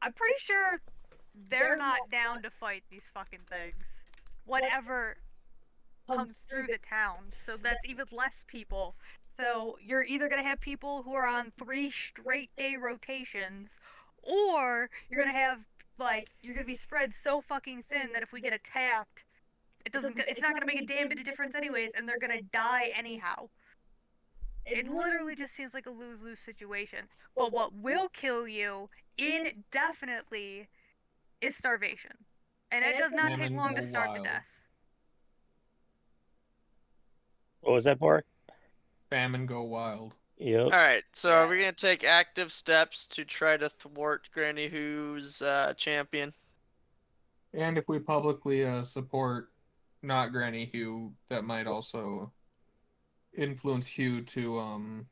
I'm pretty sure they're not down to fight these fucking things. Whatever comes through the town, so that's even less people. So you're either gonna have people who are on 3 straight day rotations, or you're gonna have you're gonna be spread so fucking thin that if we get attacked, it's not gonna make a damn bit of difference anyways, and they're gonna die anyhow. It literally just seems like a lose-lose situation. But what will kill you indefinitely is starvation, and it does not take Famine long to go starve to wild. death. what was that for? Famine go wild. Yep. All right, so are we gonna take active steps to try to thwart Granny Who's champion? And if we publicly support not Granny Hugh, that might also influence Hugh to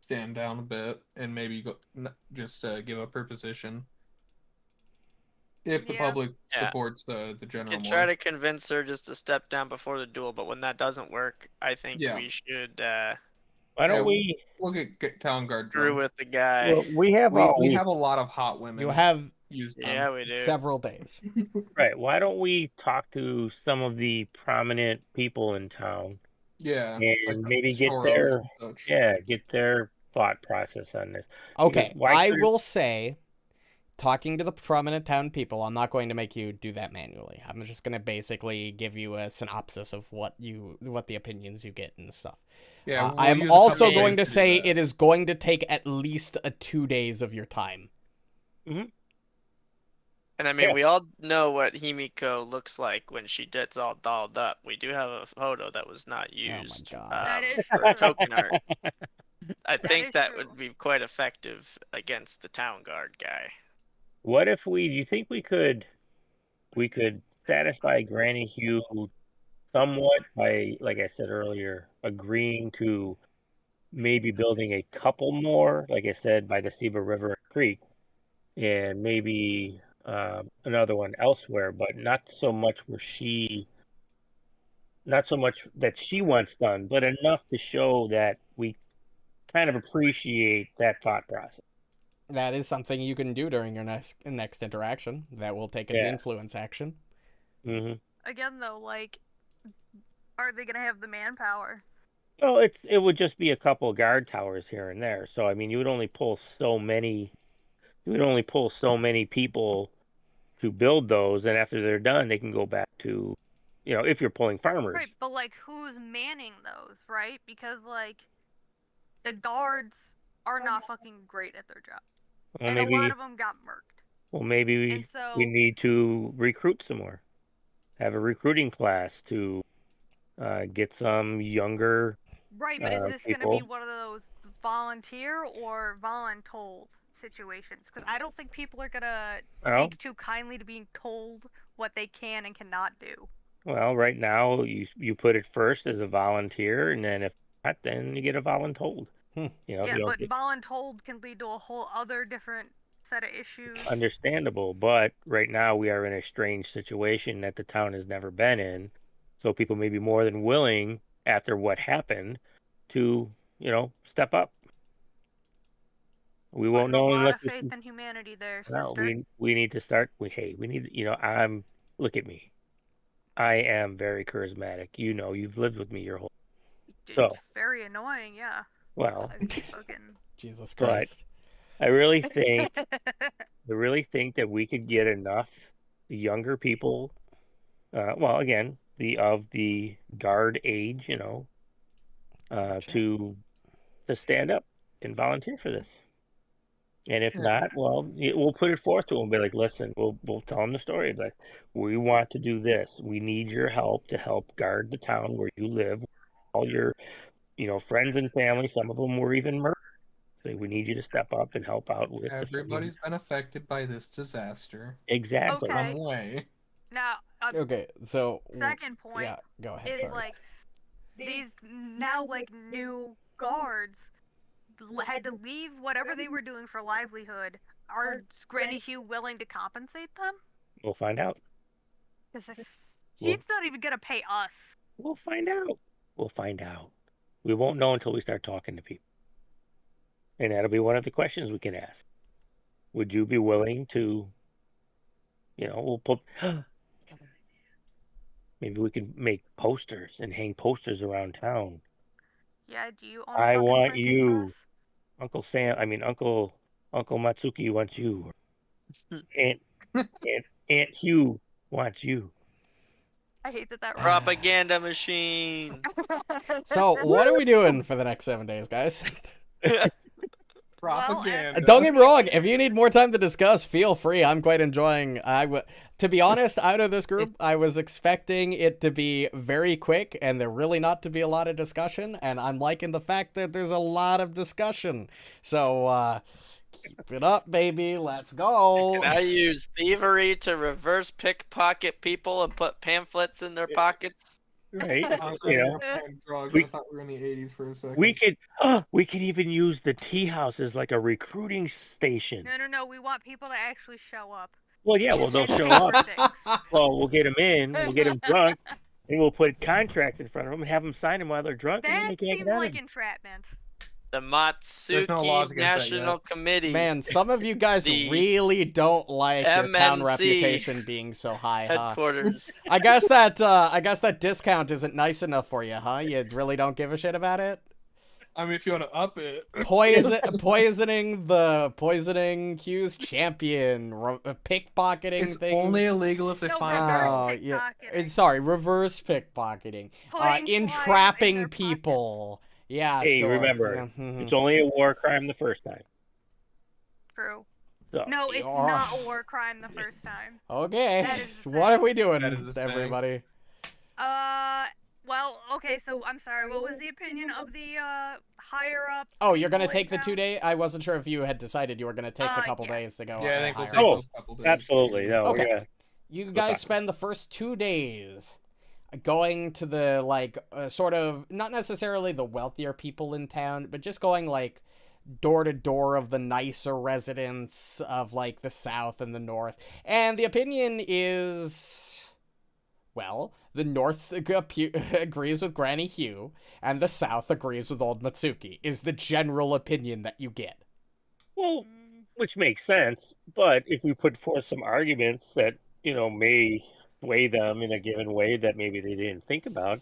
stand down a bit and maybe just give up her position. If the Yeah. public Yeah. supports the We general can more. try to convince her just to step down before the duel, but when that doesn't work, I think Yeah. we should Why don't Yeah, we? We'll get town guard screw drunk. with the guy. Well, we have all We week, have a lot of hot women. You have used Yeah, we do. several days. right? Why don't we talk to some of the prominent people in town Yeah, and like the maybe get Soros their and such. get their thought process on this? Okay, why I couldn't- will say, talking to the prominent town people, I'm not going to make you do that manually. I'm just going to basically give you a synopsis of what the opinions you get and stuff. Yeah, we'll I am use a also couple going to days do say that. it is going to take at least 2 days of your time. And I mean, Yeah. we all know what Himiko looks like when she gets all dolled up. We do have a photo that was not my used. God. That is for true. token art. I think is that true. would be quite effective against the town guard guy. What if do you think we could satisfy Granny Hugh somewhat by, like I said earlier, agreeing to maybe building a couple more, like I said, by the Seba River and Creek, and maybe another one elsewhere, but not so much that she wants done, but enough to show that we kind of appreciate that thought process. That is something you can do during your next interaction. That will take an Yeah. influence action. Mm-hmm. Again, though, like, are they gonna have the manpower? Well, it would just be a couple of guard towers here and there. So I mean, you would only pull so many people to build those, and after they're done, they can go back to, if you're pulling farmers. Right, but like, who's manning those, right? Because like, the guards are not fucking great at their job, Well, and maybe a lot of them got murked. well maybe And so, we need to recruit some more. Have a recruiting class to get some younger. right, but is this gonna people. be one of those volunteer or voluntold situations? Because I don't think people are gonna Well, take too kindly to being told what they can and cannot do. well, right now you put it first as a volunteer, and then if not, then you get a voluntold. You know, Yeah, you but don't voluntold can lead to a whole other different set of issues. understandable, but right now we are in a strange situation that the town has never been in, so people may be more than willing after what happened to, step up. We won't Putting know a lot unless of faith in humanity there, no, sister. we need to start. We need. Look at me. I am very charismatic. You've lived with me your whole. So Very annoying, yeah. well, Fucking... Jesus But- Christ. I really think that we could get enough younger people. Well, again, of the guard age, to stand up and volunteer for this. And if Yeah. not, well, we'll put it forth to them. Be like, listen, we'll tell them the story. Like, we want to do this. We need your help to help guard the town where you live. All your, friends and family. Some of them were even murdered. So we need you to step up and help out with. Everybody's been affected by this disaster. Exactly. Okay. Some way. Now, Okay, so second point yeah, go ahead. is Sorry. like these now like new guards had to leave whatever they were doing for livelihood. Are Granny Hugh willing to compensate them? We'll find out. Because Well- she's not even gonna pay us. We'll find out. We'll find out. We won't know until we start talking to people. And that'll be one of the questions we can ask. Would you be willing to, we'll put, maybe we can make posters and hang posters around town. Yeah, do you own I a fucking want printing you. press? Uncle Matsuki wants you. Aunt Hugh wants you. I hate that Propaganda machine. So, what are we doing for the next 7 days, guys? Propaganda. Don't get me wrong. If you need more time to discuss, feel free. I'm quite enjoying. To be honest, out of this group, I was expecting it to be very quick and there really not to be a lot of discussion. And I'm liking the fact that there's a lot of discussion. So keep it up, baby. Let's go. I use thievery to reverse pickpocket people and put pamphlets in their pockets. Right? Drugs. We- I thought we were in the 80s for a second. We could even use the tea house as like a recruiting station. No. We want people to actually show up. Well, yeah, well, they'll And show pay up. for things. Well, we'll get them in. We'll get them drunk. And we'll put contracts in front of them and have them sign them while they're drunk. And then That they can't seems get out like of 'em. entrapment. The There's no laws Matsuki against that National yet. Committee Man, some of you guys The really don't like your town MNC reputation being so high, huh? headquarters. I guess that discount isn't nice enough for you, huh? You really don't give a shit about it? I mean, if you want to up it. Poisoning Q's champion, pickpocketing It's things. only illegal if they No, find reverse out. yeah. pickpocketing. Sorry, reverse pickpocketing. Putting flyers in Entrapping their people. Yeah, Hey, sure. remember, Yeah, mhm. It's only a war crime the first time. True. So, No, it's You're- not a war crime the first time. Okay, That is what are we That is doing, the thing. everybody? Well, okay, so I'm sorry. What was the opinion of the higher up? Oh, you're gonna people in take the town? 2 day? I wasn't sure if you had decided you were gonna take the couple Yeah. days to go. Yeah, I think we'll higher take up. Oh, those couple days. Absolutely, no, Okay. yeah. You We'll guys talk. spend the first 2 days going to the like sort of not necessarily the wealthier people in town, but just going like door to door of the nicer residents of like the south and the north. And the opinion is, well, the north agrees with Granny Hugh and the south agrees with Old Matsuki is the general opinion that you get. Well, Mm, which makes sense, but if we put forth some arguments that, may sway them in a given way that maybe they didn't think about,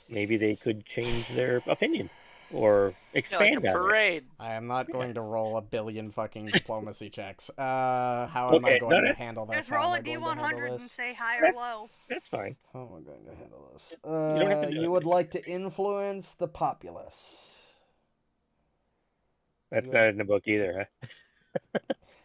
maybe they could change their opinion or Yeah, like expand a on it. parade. I am not going to roll a billion fucking diplomacy checks. How am I Okay, going no, to handle this? just How am roll I a going to handle D100 and this? say high or low. That's fine. How am I going to handle this? You don't have to do You it. would like to influence the populace. That's You- not in the book either, huh?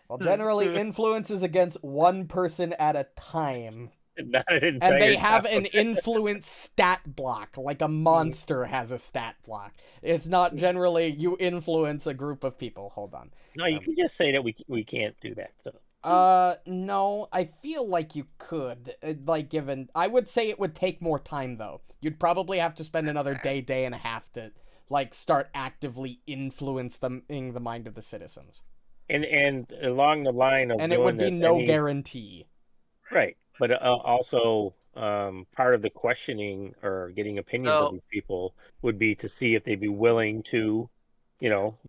Well, generally, influence is against one person at a time. Not an And they entire have town. an influence stat block, like a monster has a stat block. It's not generally you influence a group of people. Hold on. No, you can just say that we can't do that. So No, I feel like you could. Like, given, I would say it would take more time though. You'd probably have to spend another day and a half to, like, start actively influence them in the mind of the citizens. and along the line of And it doing would be this, no guarantee. right, but also part of the questioning or getting opinions of So- these people would be to see if they'd be willing to,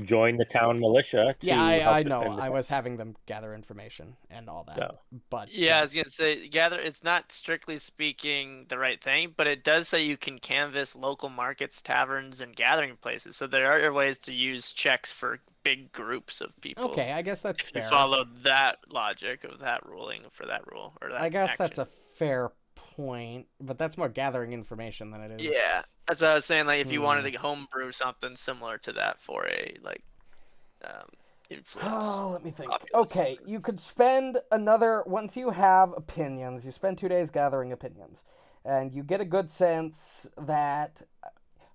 join the town militia. To Yeah, help I know. defend the I town. was having them gather information and all that. So, But Yeah, I was gonna say, gather. It's not strictly speaking the right thing, but it does say you can canvass local markets, taverns, and gathering places. So there are ways to use checks for big groups of people. okay, I guess that's If you fair. follow that logic of that ruling for that rule or that. I guess that's a action. fair point, but that's more gathering information than it is. Yeah, that's what I was saying. Like, if you wanted to homebrew something similar to that for a influence. Oh, let me think. populace. Okay, you could spend once you have opinions, you spend 2 days gathering opinions, and you get a good sense that,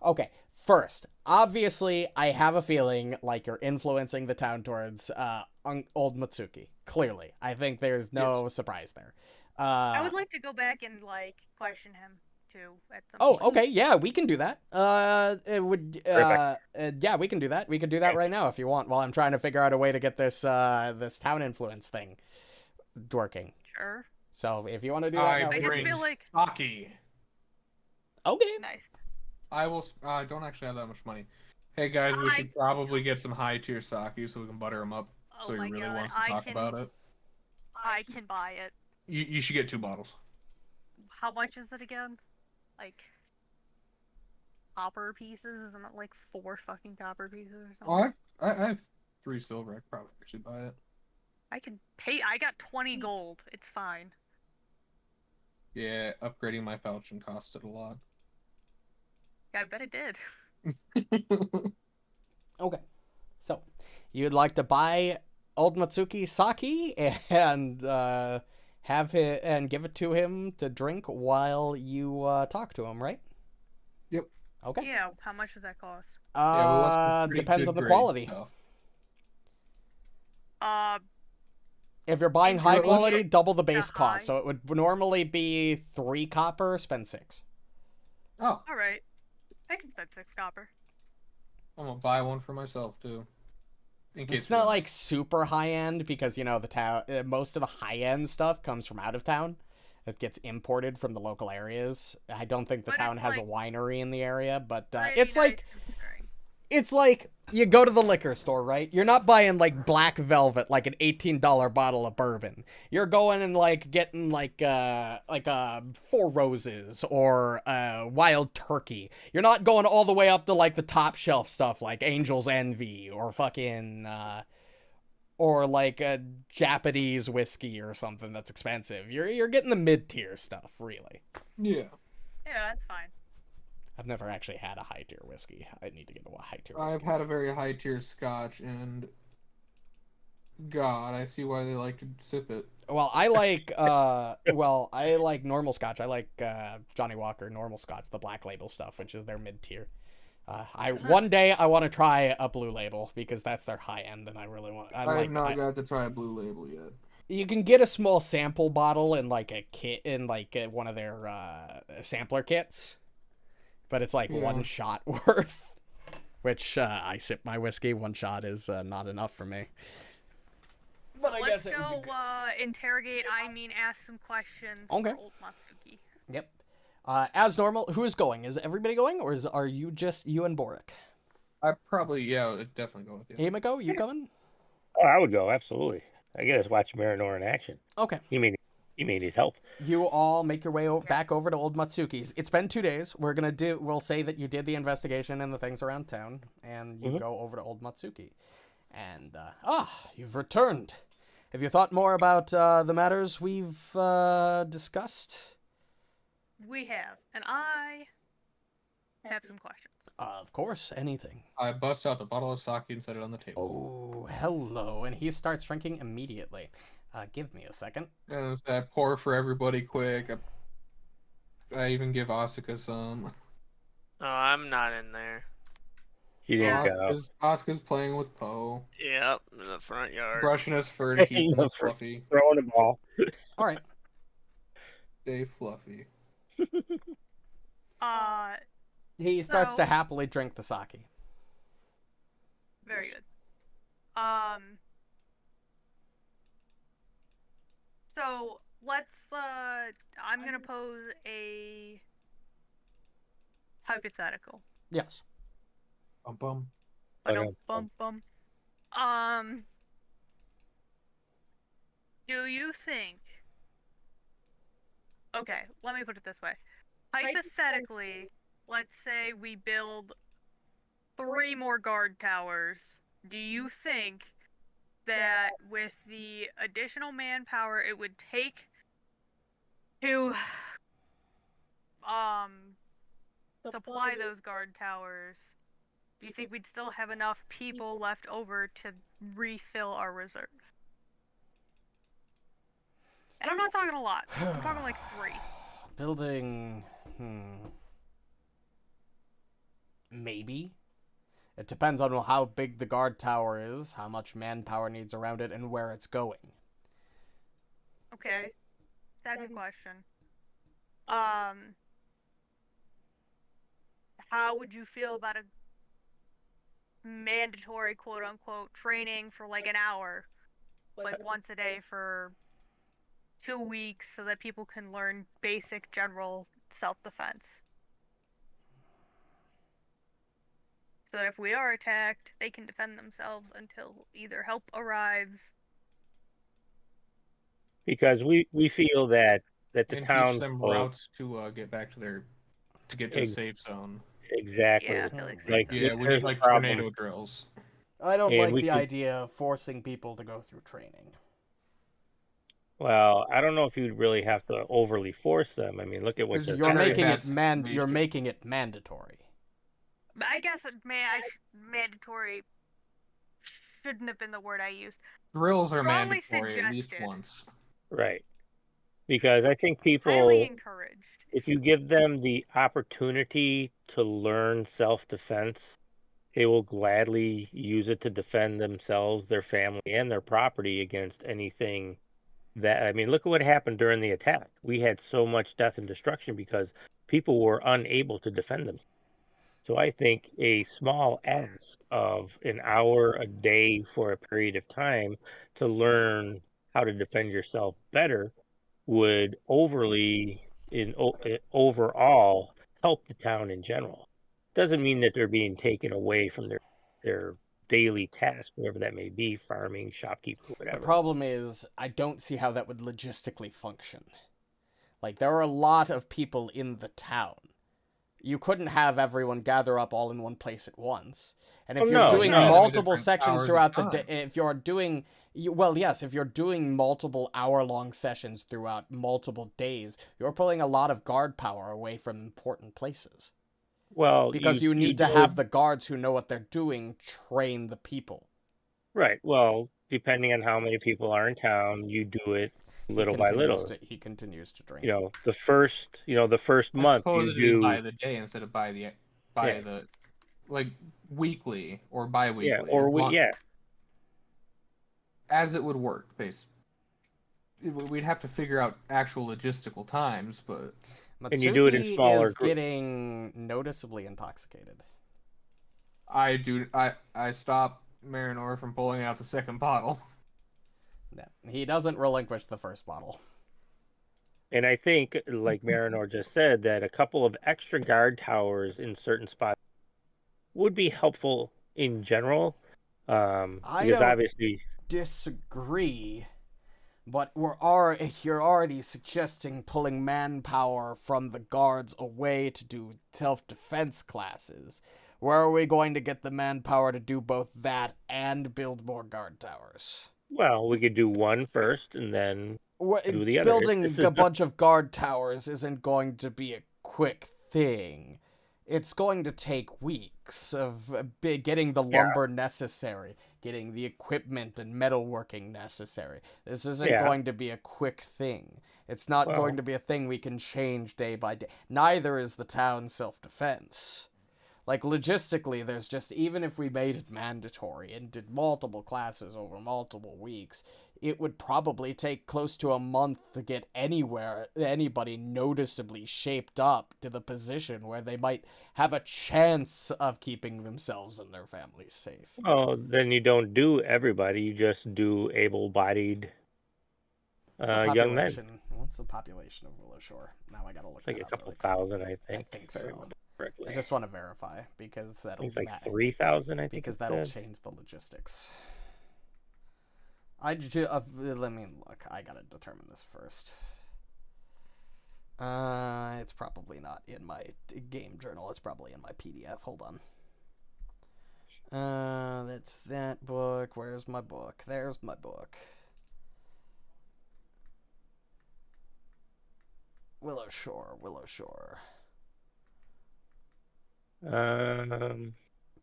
okay, first, obviously, I have a feeling like you're influencing the town towards Old Matsuki. Clearly, I think there's no surprise there. I would like to go back and like question him too at some Oh, point. okay, yeah, we can do that. It would, yeah, we can do that. We could do that right now if you want, while I'm trying to figure out a way to get this, this town influence thing working. Sure. So if you want to do that, I now, just bring feel like- sake. okay. Nice. I will. I don't actually have that much money. Hey guys, we should probably get some high tier sake so we can butter them up. Oh So he my really God, wants to I talk can- about it. I can buy it. You should get 2 bottles. How much is it again? Like copper pieces? Isn't it like 4 fucking copper pieces or something? Oh, I have 3 silver. I could probably actually buy it. I can pay. I got 20 gold. It's fine. Yeah, upgrading my falchion costed a lot. Yeah, I bet it did. Okay. So you'd like to buy Old Matsuki sake and have it and give it to him to drink while you talk to him, right? Yep. Okay. Yeah. How much does that cost? Yeah, we want some pretty Depends good on the grade quality. stuff. If you're buying Let's high get quality, double the to base cost. high. So it would normally be 3 copper, spend 6. Oh, All right. I can spend 6 copper. I'm gonna buy one for myself too. In case It's not like super high end because the town. Most of the high end stuff comes from out of town. It gets imported from the local areas. I don't think the But town it's has a like- winery in the area, but Pretty it's nice like considering. it's like you go to the liquor store, right? You're not buying like Black Velvet, like an $18 bottle of bourbon. You're going and like getting like 4 Roses or Wild Turkey. You're not going all the way up to like the top shelf stuff like Angel's Envy or fucking or like a Japanese whiskey or something that's expensive. You're getting the mid-tier stuff, really. Yeah. Yeah, that's fine. I've never actually had a high-tier whiskey. I need to get a high-tier whiskey. I've had a very high tier scotch, and God, I see why they like to sip it. Well, I like normal Scotch. I like Johnny Walker normal Scotch, the Black Label stuff, which is their mid tier. One day I want to try a Blue Label because that's their high end, and I really want. I have not got to try a Blue Label yet. You can get a small sample bottle in like a kit in like one of their sampler kits, but it's like one shot worth. Which I sip my whiskey. One shot is not enough for me. But I guess let's go interrogate. I mean, ask some questions. Okay. For old Matsuki. Yep. As normal, who is going? Is everybody going, or are you just you and Borraeck? I probably I'd definitely go with you. Himiko, you coming? Oh, I would go absolutely. I guess watch Marynor in action. Okay. He may need help. You all make your way back over to Old Matsuki's. It's been 2 days. We'll say that you did the investigation and the things around town, and you go over to Old Matsuki. And, you've returned. Have you thought more about the matters we've discussed? We have, and I have some questions. Of course, anything. I bust out the bottle of sake and set it on the table. Oh, hello. And he starts drinking immediately. Give me a second. And I pour for everybody quick. I even give Asuka some. Oh, I'm not in there. He didn't go. Asuka's playing with Poe. Yep, in the front yard. Brushing his fur to keep him fluffy. Throwing the ball. All right. Stay fluffy. He starts to happily drink the sake. Very good. So let's I'm gonna pose a hypothetical. Yes. Bum. Bum. Do you think? Okay, let me put it this way. Hypothetically, let's say we build 3 more guard towers. Do you think that with the additional manpower it would take to supply those guard towers, do you think we'd still have enough people left over to refill our reserves? And I'm not talking a lot. I'm talking like 3. Building... Maybe. It depends on how big the guard tower is, how much manpower needs around it, and where it's going. Okay. Second question. How would you feel about a mandatory quote-unquote training for like an hour, like once a day for 2 weeks, so that people can learn basic general self-defense? So that if we are attacked, they can defend themselves until either help arrives. Because we feel that the town teach them routes to get back to get to the safe zone. Exactly. Yeah, I feel like we need like tornado drills. I don't like the idea of forcing people to go through training. Well, I don't know if you'd really have to overly force them. I mean, look at what you're making it mandatory. But I guess mandatory shouldn't have been the word I used. Drills are mandatory at least once. Right. Because I think people, highly encouraged. If you give them the opportunity to learn self-defense, they will gladly use it to defend themselves, their family, and their property against anything that... I mean, look at what happened during the attack. We had so much death and destruction because people were unable to defend themselves. So I think a small ask of an hour a day for a period of time to learn how to defend yourself better would overall help the town in general. Doesn't mean that they're being taken away from their daily task, whatever that may be, farming, shopkeeping, whatever. The problem is, I don't see how that would logistically function. Like, there are a lot of people in the town. You couldn't have everyone gather up all in one place at once. And if you're doing multiple sections throughout the day, if you're doing multiple hour-long sessions throughout multiple days, you're pulling a lot of guard power away from important places. Well, because you need to have the guards who know what they're doing train the people. Right. Well, depending on how many people are in town, you do it little by little. He continues to drink. The first I month suppose you it is do. by the day instead of by Yeah. the like weekly or bi-weekly. Yeah, or as it would work, basically. We'd have to figure out actual logistical times, but And you do it in smaller is getting noticeably intoxicated. I stop Marynor from pulling out the second bottle. Yeah, he doesn't relinquish the first bottle. And I think, like Marynor just said, that a couple of extra guard towers in certain spots would be helpful in general. Because obviously disagree, but you're already suggesting pulling manpower from the guards away to do self-defense classes. Where are we going to get the manpower to do both that and build more guard towers? Well, we could do one first and then do the other. Building a bunch of guard towers isn't going to be a quick thing. It's going to take weeks of getting the lumber necessary, getting the equipment and metalworking necessary. This isn't going to be a quick thing. It's not going to be a thing we can change day by day. Neither is the town self-defense. Like, logistically, there's just, even if we made it mandatory and did multiple classes over multiple weeks, it would probably take close to a month to get anybody noticeably shaped up to the position where they might have a chance of keeping themselves and their families safe. Oh, then you don't do everybody. You just do able-bodied young men. What's the population of Willow Shore? Now I gotta look. It's like that a up couple really quick. thousand, I think. I think so. Correctly. I just want to verify because that'll it's like 3,000. I think because that'll change the logistics. Let me look. I gotta determine this first. It's probably not in my game journal. It's probably in my PDF. Hold on. That's that book. Where's my book? There's my book. Willow Shore.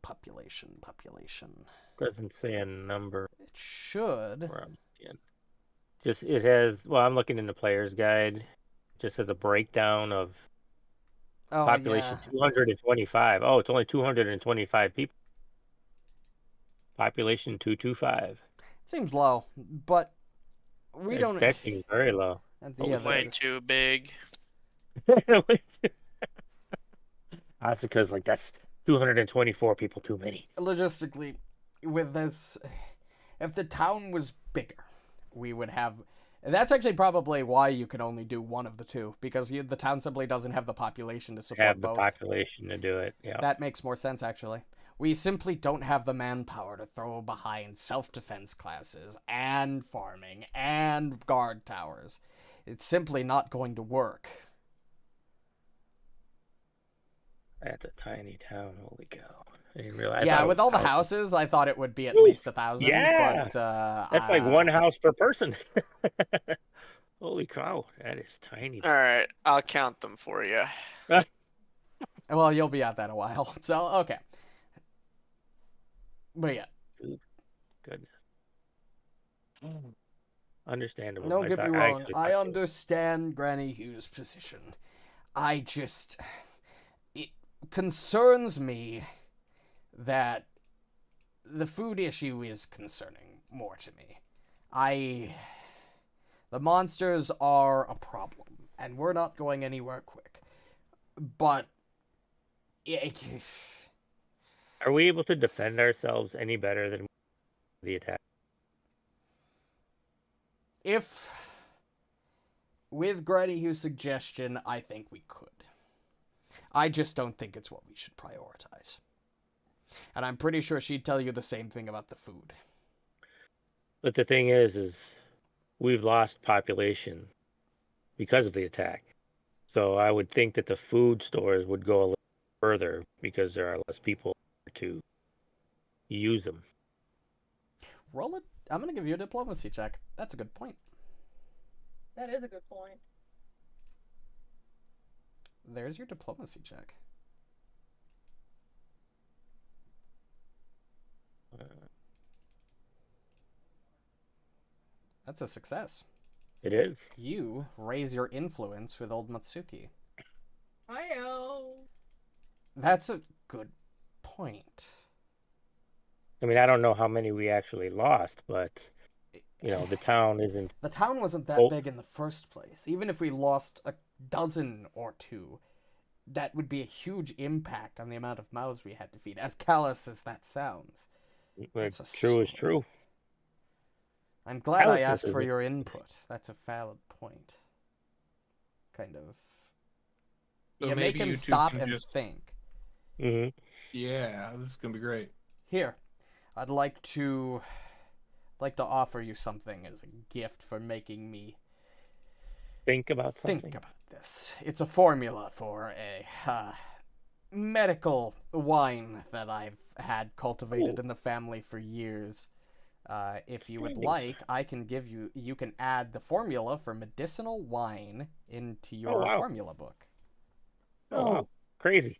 Population. Doesn't say a number. It should. It has. Well, I'm looking in the player's guide. Just has a breakdown of population 225. Oh, it's only 225 people. Population 225. It seems low, but we don't. That seems very low. Way too big. Asuka's like, that's 224 people too many. Logistically, with this, if the town was bigger, we would have. And that's actually probably why you can only do one of the two, because the town simply doesn't have the population to support both. Population to do it. Yeah. That makes more sense, actually. We simply don't have the manpower to throw behind self-defense classes and farming and guard towers. It's simply not going to work. That's a tiny town. Holy cow. I didn't realize. Yeah, with all the houses, I thought it would be at least 1,000. Yeah. But, that's like one house per person. Holy cow. That is tiny. All right. I'll count them for you. Well, you'll be at that a while. So, okay. But yeah. Goodness. Understandable. Don't get me wrong. I understand Granny Hughes' position. It concerns me that the food issue is concerning more to me. The monsters are a problem, and we're not going anywhere quick. But are we able to defend ourselves any better than the attack? If, with Granny Hughes' suggestion, I think we could. I just don't think it's what we should prioritize. And I'm pretty sure she'd tell you the same thing about the food. But the thing is we've lost population because of the attack. So I would think that the food stores would go a little further because there are less people to use them. Roll it. I'm going to give you a diplomacy check. That's a good point. That is a good point. There's your diplomacy check. That's a success. It is. You raise your influence with old Matsuki. Hi-yo. That's a good point. I mean, I don't know how many we actually lost, but the town isn't. The town wasn't that big in the first place. Even if we lost a dozen or two, that would be a huge impact on the amount of mouths we had to feed, as callous as that sounds. True is true. I'm glad I Callous asked is for it. your input. That's a valid point. Kind of. So You make maybe him you two stop can and just- think. Mm-hmm. Yeah, this is gonna be great. Here, I'd like to offer you something as a gift for making me Think about something. think about this. It's a formula for a medical wine that I've had cultivated in the family for years. If you would like, I can give you. You can add the formula for medicinal wine into your wow. formula book. Oh, wow. Crazy.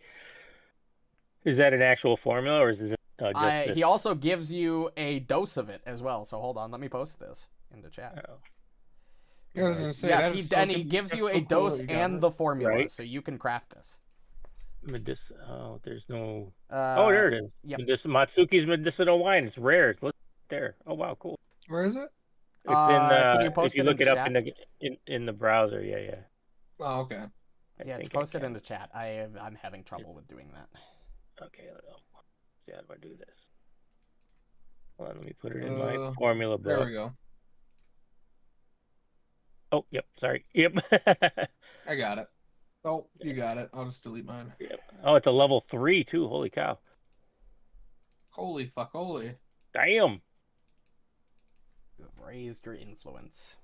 Is that an actual formula, or is it just this? He also gives you a dose of it as well. So hold on, let me post this in the chat. Oh. Yeah, I was gonna say, Yes, that is he gives that's you so a cool dose that you got and it. the formula, Right. so you can craft this. There's no. Oh, there it is. Yep. Matsuki's medicinal wine. It's rare. It's there. Oh wow, cool. Where is it? It's in. Can you post if you it look in it chat? up in the browser, yeah. Oh, okay. Yeah, think post I it can. in the chat. I'm having trouble with doing that. Okay, how do I do this? Hold on, let me put it in my formula book. There we go. Oh, yep. Sorry. Yep. I got it. Oh, you got it. I'll just delete mine. Yep. Oh, it's a level 3 too. Holy cow! Holy fuck, holy. Damn. You have raised your influence.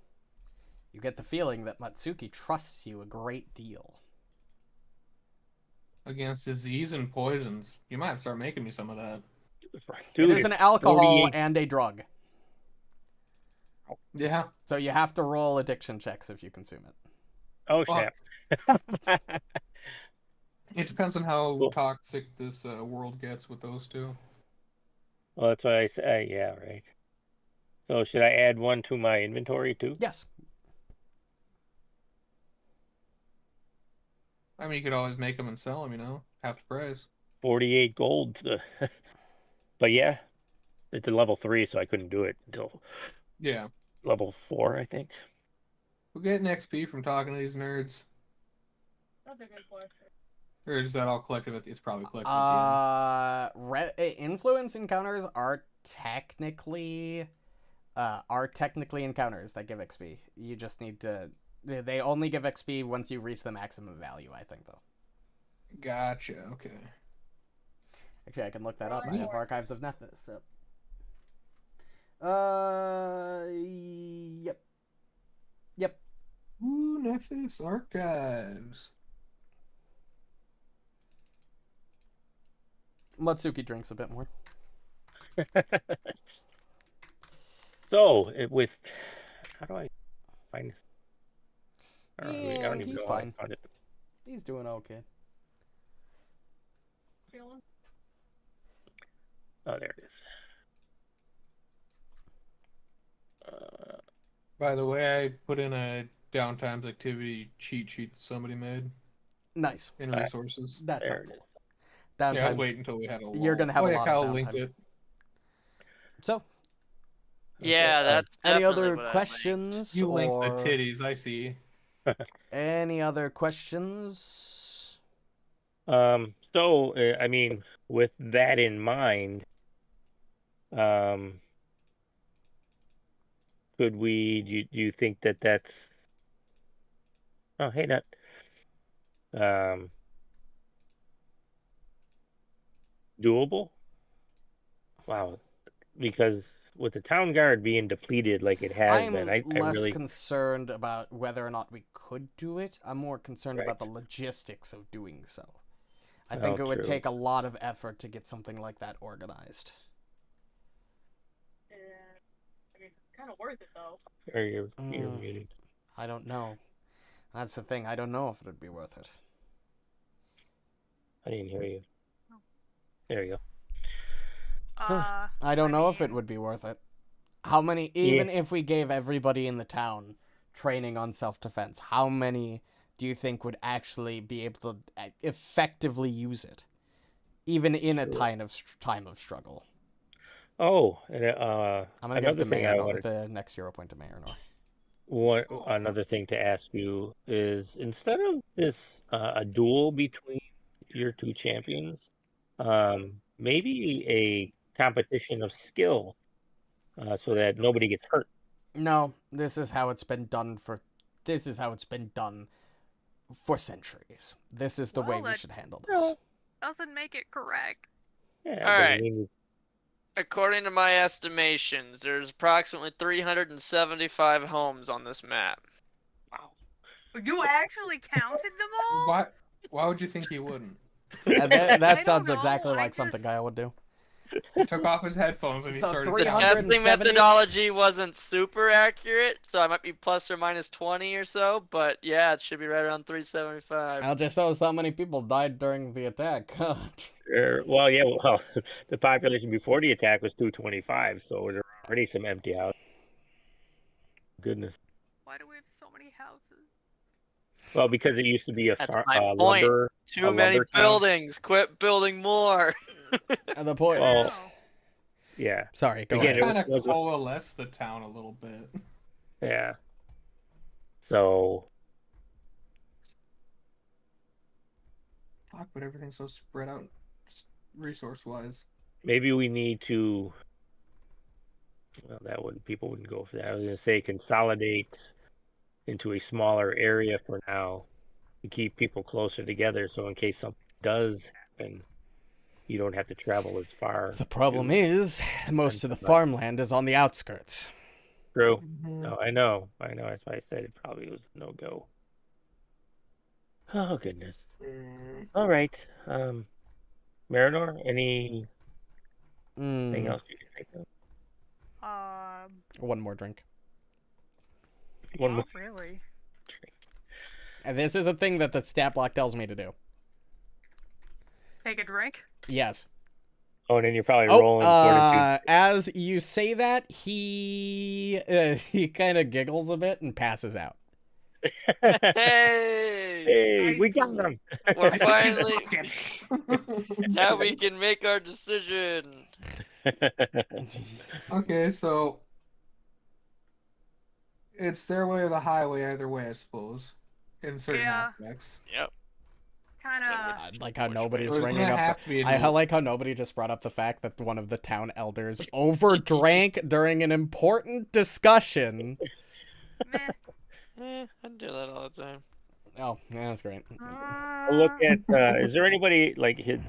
You get the feeling that Matsuki trusts you a great deal. Against disease and poisons. You might have to start making me some of that. Dude, it is an it's alcohol 48. and a drug. Yeah. So you have to roll addiction checks if you consume it. Oh Fuck. snap! It depends on how Cool. toxic this world gets with those two. Well, that's what I say. Yeah, right. So should I add one to my inventory too? Yes. I mean, you could always make them and sell them, half the price. 48 gold. But yeah, it's a level 3, so I couldn't do it until Yeah. level 4, I think. We're getting XP from talking to these nerds. That's a good question. Or is that all collective? It's probably collective at the end. Influence encounters are technically encounters that give XP. You just need to. They only give XP once you reach the maximum value, I think, though. Gotcha. Okay. Actually, I can look that up. I Right. have Archives of Nethys. So. Yep. Yep. Ooh, Nethys Archives. Matsuki drinks a bit more. So with how do I find this? I don't Yeah, even he's know how I fine. found it. He's doing okay. Feeling? Oh, there it is. By the way, I put in a downtimes activity cheat sheet that somebody made Nice. in resources. That's There it helpful. Yeah, I was Downtimes. waiting until we had a lull. You're gonna have oh, a yeah, lot Kyle of linked downtime. it. So, Yeah, that's any definitely other what I questions? You linked or... the titties, I see. Any other questions? So I mean, with that in mind, could we? Do you think that that's? Oh, hey, Nut. Doable? Wow, because with the town guard being depleted like it has I'm been, I less really concerned about whether or not we could do it. I'm more concerned Right. about the logistics of doing so. I think Oh, it would true. take a lot of effort to get something like that organized. Yeah. I mean, kind of worth it though. you're Mm. muted. I don't know. That's the thing. I don't know if it would be worth it. I didn't hear you. Oh. There you go. I don't know if it would be worth it. How many? Even if we gave everybody in the town training on self-defense, how many do you think would actually be able to effectively use it, even in a time of struggle? Oh, and I'm gonna give it another to thing I Marynor, wanted. the next hero point to Marynor. Another thing to ask you is, instead of this a duel between your two champions, maybe a competition of skill, so that nobody gets hurt. No, this is how it's been done for centuries. This is the way we that should handle this. doesn't make it correct. Yeah, All but I right. mean, According to my estimations, there's approximately 375 homes on this map. You actually counted them all? Why would you think he wouldn't? And I that don't sounds know, exactly I like something just- I would do. He took off his headphones and he So started The 300 counting. testing 170? methodology wasn't super accurate, so I might be plus or minus 20 or so, but yeah, it should be right around 375. I'll just show us how many people died during the attack. well, yeah, well, the population before the attack was 225, so there were already some empty houses. Goodness. Why do we have so many houses? Well, because it used to be a That's farm, my point. lumber. Too a many lumber town. buildings. Quit building more. And the point. Well, Wow. Yeah, Sorry, go Again, ahead. Kind of was a- coalesced the town a little bit. yeah. So Fuck, but everything's so spread out resource-wise. maybe we need to. Well, people wouldn't go for that. I was going to say consolidate into a smaller area for now to keep people closer together. So in case something does happen, you don't have to travel as far. The problem is, most of the farmland is on the outskirts. True. Mm-hmm. No, I know. That's why I said it probably was a no-go. Oh, goodness. All right. Marynor, anything else you can think of? One more drink. One more. Not really. And this is a thing that the stat block tells me to do. Take a drink? Yes. Oh, and then you're probably rolling fortitude. As you say that, he kind of giggles a bit and passes out. Hey! Hey, we Nice. got them. We're finally. Now we can make our decision. Okay, so it's their way or the highway either way, I suppose, in certain Yeah. aspects. Yep. Kind I of. like how nobody's So it's bringing gonna up. have to be a I duel. like how nobody just brought up the fact that one of the town elders overdrank during an important discussion. Meh. I do that all the time. Oh, yeah, that's great. I'll look at. Is there anybody like his?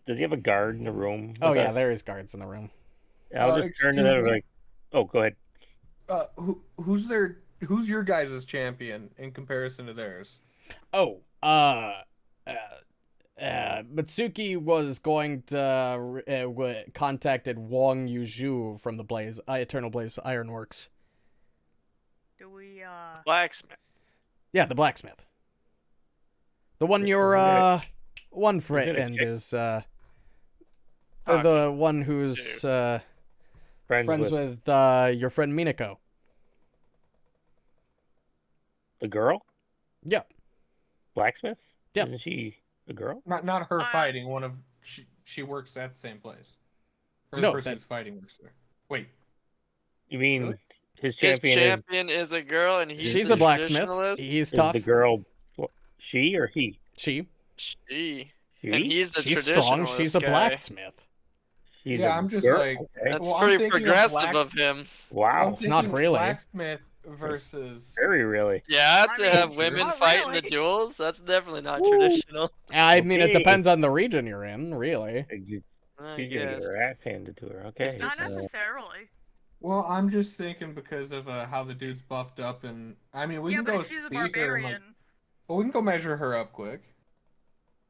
Does he have a guard in the room? Oh with yeah, us? there is guards in the room. I'll just turn to excuse them me? like, oh, go ahead. Who's your guys' champion in comparison to theirs? Oh, Mitsuki was going to contacted Wang Yuzhu from the Eternal Blaze Ironworks. Do we, Blacksmith. Yeah, the blacksmith. The one your gonna one friend check. is the Okay. one who's friends with with your friend Minako. the girl, Yeah. blacksmith. Yeah. Isn't she a girl? Not her Uh, fighting. One of she works at the same place. Or the No, person that- who's fighting works there. Wait, You mean Really? his His champion, champion is a girl, and he's She's the a blacksmith. traditionalist. He's is tough. the girl? She or he? She. She. She. And he's the She's traditionalist strong. She's a guy. blacksmith. She's Yeah, a I'm just girl? like- Okay. That's Well, I'm pretty thinking of progressive of him. Wow, I'm It's not thinking really. blacksmith versus. very really. Yeah, I to mean, have sure. women Not fight in the really. duels, that's definitely not Woo. traditional. I mean, it Okay. depends on the region you're in, really. She's I gonna get guess. her ass handed to her. Okay. not This is- necessarily. Well, I'm just thinking because of how the dude's buffed up, and I mean we Yeah, can but go if she's a see her. And, barbarian. well, we can go measure her up quick.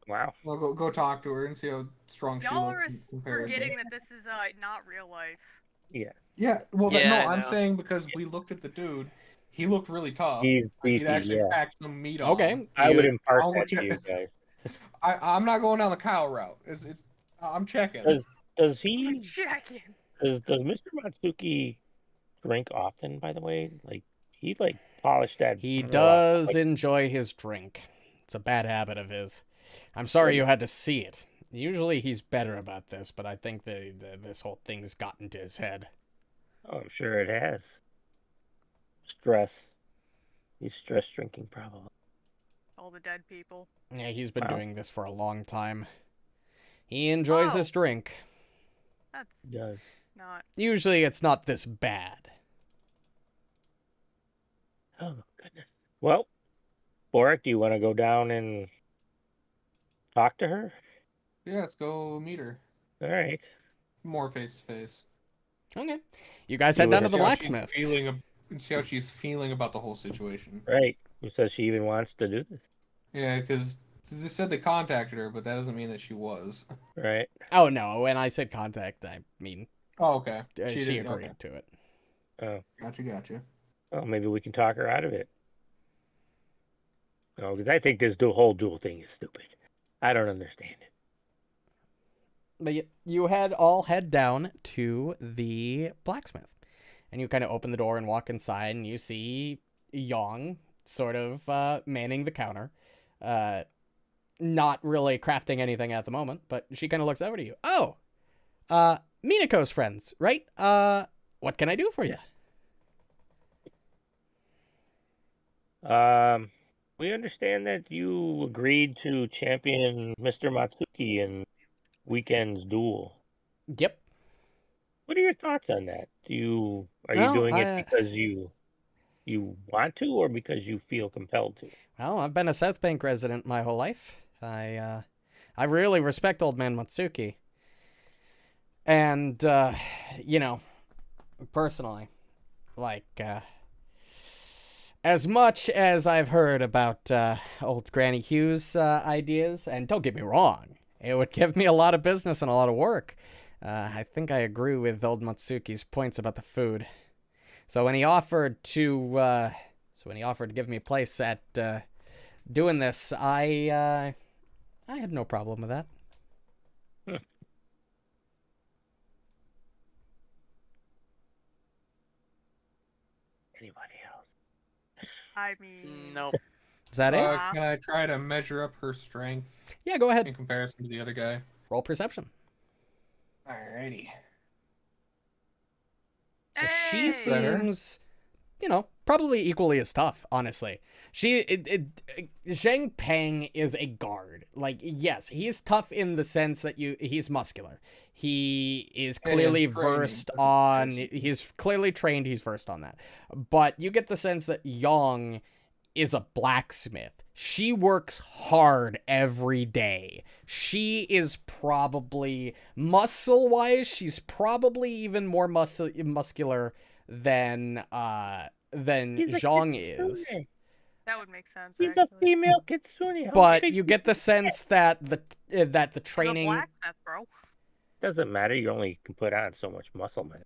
Wow. We'll go talk to her and see how strong she Y'all looks are in comparison. forgetting that this is, not real life. Yes. Yeah, well, Yeah, no, I I'm know. saying because we looked at the dude, he looked really tough. He's Like, he'd beefy, actually yeah. packed some meat on. Okay. I would you- impart I'll that check- to you guys. I'm not going down the Kyle route. I'm checking. Does he? Checking. Does Mr. Matsuki drink often? By the way, like he polish that. He grill off. does Like, enjoy his drink. It's a bad habit of his. I'm sorry you had to see it. Usually he's better about this, but I think this whole thing's gotten to his head. oh, I'm sure it has. Stress. He's stress drinking, probably. All the dead people. Yeah, he's been Wow. doing this for a long time. He enjoys his Oh. drink. That's He does. not. Usually it's not this bad. Oh, goodness. Well, Borraeck, do you want to go down and talk to her? Yeah, let's go meet her. All right. More face to face. Okay. You guys You head down to would- the See how she's blacksmith. see how she's feeling about the whole situation. Right. Who says she even wants to do this? Yeah, because they said they contacted her, but that doesn't mean that she was. Right. Oh, no. When I said contact, I mean Oh, okay. she did- agreed okay. to it. Oh, Gotcha. well, maybe we can talk her out of it. No, because I think this whole duel thing is stupid. I don't understand it. But you all head down to the blacksmith. And you kind of open the door and walk inside, and you see Yang sort of manning the counter. Not really crafting anything at the moment, but she kind of looks over to you. Oh, Minako's friends, right? What can I do for you? We understand that you agreed to champion Mr. Matsuki in weekend's duel. Yep. What are your thoughts on that? Are you Well, doing I- it because you want to, or because you feel compelled to? Well, I've been a South Bank resident my whole life. I really respect old man Matsuki. And, personally, as much as I've heard about old Granny Hughes' ideas, and don't get me wrong, it would give me a lot of business and a lot of work. I think I agree with old Matsuki's points about the food. So when he offered to give me a place at doing this, I had no problem with that. Anybody else? I mean, Nope. Is that it? Can I try to measure up her strength Yeah, go ahead. in comparison to the other guy? Roll perception. Alrighty. She Hey! seems, probably equally as tough, honestly. Zhang Peng is a guard. Yes, he's tough in the sense that he's muscular. He is And clearly his training versed doesn't on, comparison. he's clearly trained, he's versed on that. But you get the sense that Yang is a blacksmith. She works hard every day. She is probably, muscle-wise, she's probably even more muscular than Zhang is. that would make sense. He's a actually. female kitsune. How But big you is get the he? sense that the He's a training, blacksmith, bro. Doesn't matter. You only can put on so much muscle, man.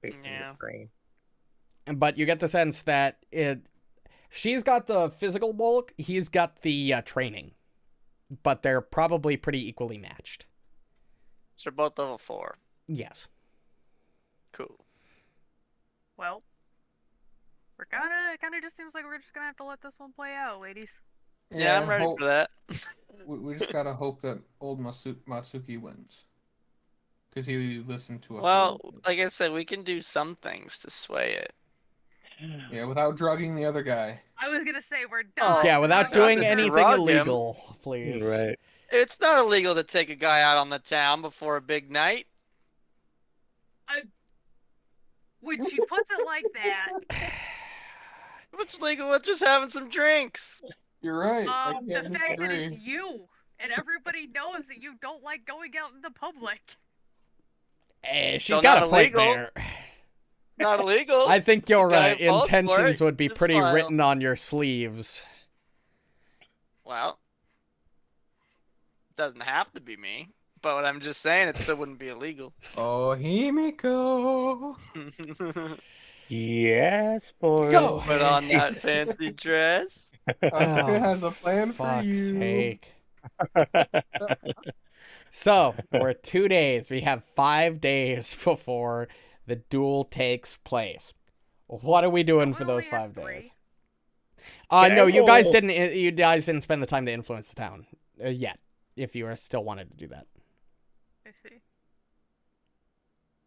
Based on Yeah. the frame. but you get the sense that she's got the physical bulk, he's got the training, but they're probably pretty equally matched. So they're both level 4. Yes. Cool. Well, we're kind of just seems like we're just gonna have to let this one play out, ladies. Yeah, I'm ready hope- for that. We just gotta hope that old Matsuki wins. Because he listened to us. a Well, little bit. like I said, we can do some things to sway it. Yeah, without drugging the other guy. I was gonna say we're Oh, done. Yeah, without not doing to anything drug him. illegal, please. Right. It's not illegal to take a guy out on the town before a big night. When she puts it like that, What's legal with just having some drinks? You're right. I the can't fact that disagree. it's you and everybody knows that you don't like going out in the public. She's So got not a point illegal. there. Not illegal. I think your guy falls for intentions it, would be it's pretty fine. written on your sleeves. Well, doesn't have to be me. But what I'm just saying, it still wouldn't be illegal. Oh, Himiko. Yes, boy. So- Put on that fancy dress. Asuka Oh, has a plan for Fuck's you. sake. So, we're 2 days. We have 5 days before the duel takes place. What are we doing for We only those have 5 days? No, you guys Careful. didn't. You guys didn't spend the time to influence the town yet. If you are still wanted to do that. I see.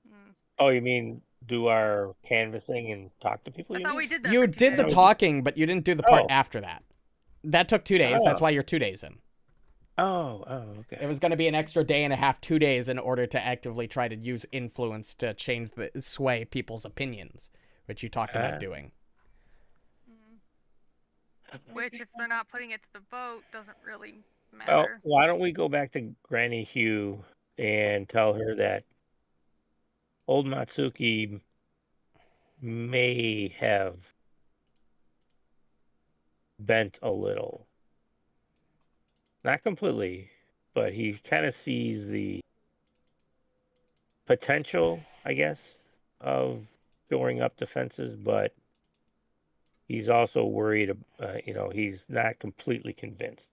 Hmm. Oh, you mean do our canvassing and talk to people? I You thought mean? we did that. You for 2 did the days. talking, but you didn't do the part Oh. after that. That took 2 days. That's Oh. why you're 2 days in. Oh, It okay. was going to be an extra day and a half, 2 days, in order to actively try to use influence to change the sway people's opinions, which you talked about doing. Which, if they're not putting it to the vote, doesn't really Well, matter. why don't we go back to Granny Hugh and tell her that old Matsuki may have bent a little. Not completely, but he kind of sees the potential, I guess, of shoring up defenses, but he's also worried, he's not completely convinced.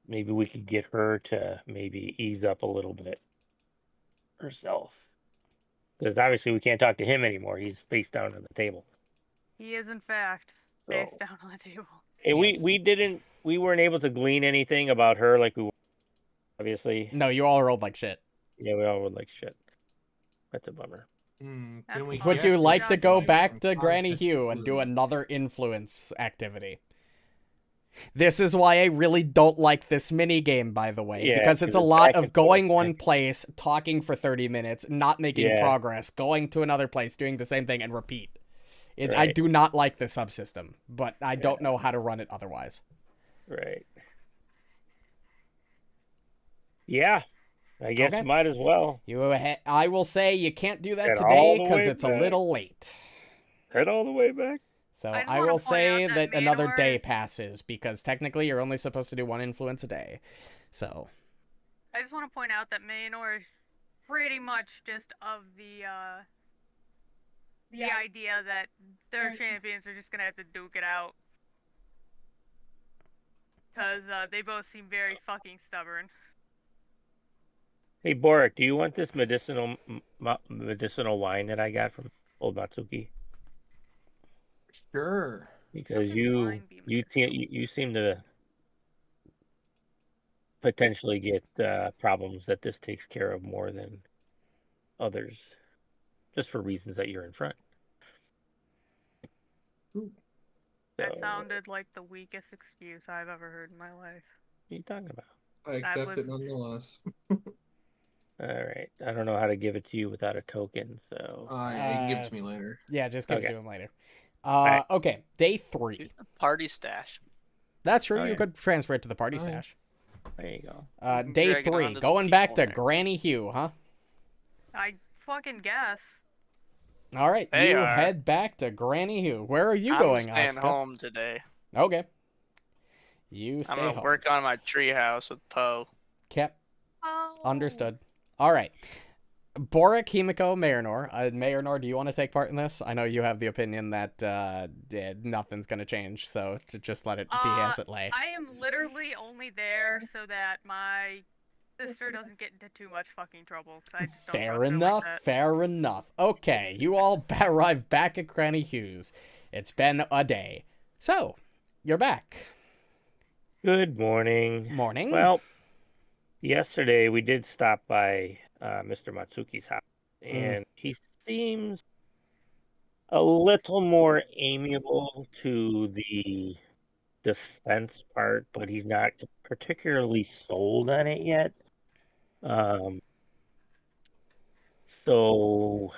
Maybe we could get her to maybe ease up a little bit herself. Because obviously we can't talk to him anymore. He's face down on the table. He is, in fact, face down on the table. And Yes. we weren't able to glean anything about her like we were, obviously. No, you all rolled like shit. Yeah, we all were like shit. That's a bummer. Can That's we fine. Would guess you Good like job, to go Hugh. back to Some Granny context Hugh and do clues. another influence activity? This is why I really don't like this mini game, by the way, Yeah, because it's a 'cause it's lot back of and forth, going back one and- place, talking for 30 minutes, not making Yeah. progress, going to another place, doing the same thing, and repeat. I Right. do not like the subsystem, but I don't know how to run it otherwise. Right. Yeah. I guess Okay. might as well. I will say you can't do that Head today all the because way it's a back. little late. Head all the way back. So I just I wanna will point say out that that another Manor day is- passes because technically you're only supposed to do one influence a day. So I just want to point out that Minor is pretty much just of the idea that their champions are just gonna have to duke it out. Because they both seem very fucking stubborn. Hey, Borraeck, do you want this medicinal wine that I got from Old Matsuki? Sure. Because How can you wine be you medicinal? you seem to potentially get problems that this takes care of more than others, just for reasons that you're in front. That So, sounded like the weakest excuse I've ever heard in my life. what are you talking about? I accept lived- it nonetheless. All right, I don't know how to give it to you without a token, so Give it to me later. yeah, just give it Okay. to him later. right. Okay, day 3. Party stash. That's true. Oh, You yeah. could transfer it to the party Oh, yeah. stash. there you go. can Day drag it 3, onto the going back people to there. Granny Hugh, huh? I fucking guess. All right, They you are. head back to Granny Hugh. Where are you I'm going, staying Asuka? home today. Okay. You stay I'm gonna home. work on my treehouse with Poe. Kept Oh. understood. All right. Borraeck, Himiko, Marynor. Marynor, do you want to take part in this? I know you have the opinion that nothing's going to change, so to just let it be as it lay. I am literally only there so that my sister doesn't get into too much fucking trouble. 'Cause I just don't Fair trust her enough, like that. fair enough. Okay, you all arrive back at Granny Hugh's. It's been a day. So, you're back. Good morning. Morning. Well, yesterday we did stop by Mr. Matsuki's house, and he seems a little more amiable to the defense part, but he's not particularly sold on it yet. So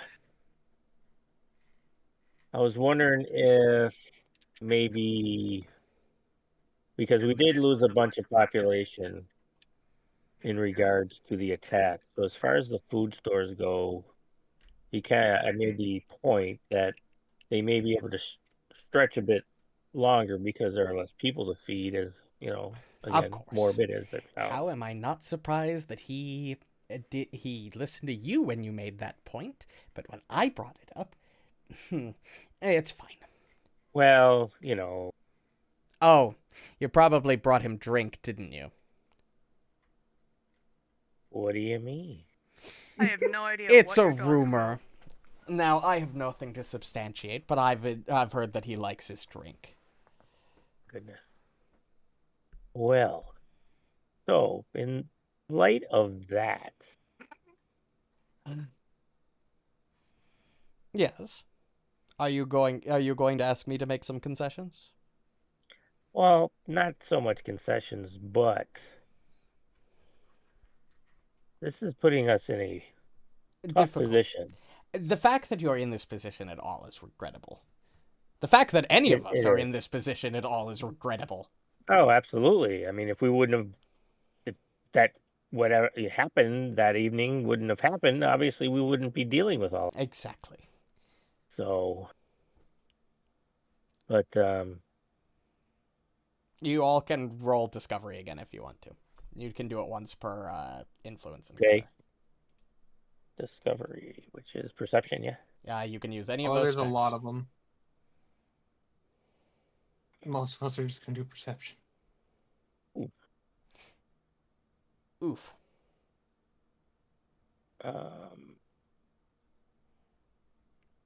I was wondering if maybe, because we did lose a bunch of population in regards to the attack. So as far as the food stores go, I made the point that they may be able to stretch a bit longer because there are less people to feed, as again, course. morbid as that sounds. How am I not surprised that he listened to you when you made that point, but when I brought it up, it's fine. Well, Oh, you probably brought him drink, didn't you? what do you mean? I have no idea. It's what a you're talking rumor. Now, I have nothing to substantiate, but I've heard that he likes his drink. goodness. Well, so in light of that, Yes. Are you going to ask me to make some concessions? well, not so much concessions, but this is putting us in a tough Difficult. position. The fact that you're in this position at all is regrettable. The fact that any of us It are is. in this position at all is regrettable. Oh, absolutely. I mean, if we wouldn't have, if that whatever happened that evening wouldn't have happened, obviously we wouldn't be dealing with all. Exactly. So, but You all can roll discovery again if you want to. You can do it once per influence encounter. okay. Discovery, which is perception, yeah. You can use any of Oh, those there's checks. a lot of them. Most of us are just gonna do perception. Oof.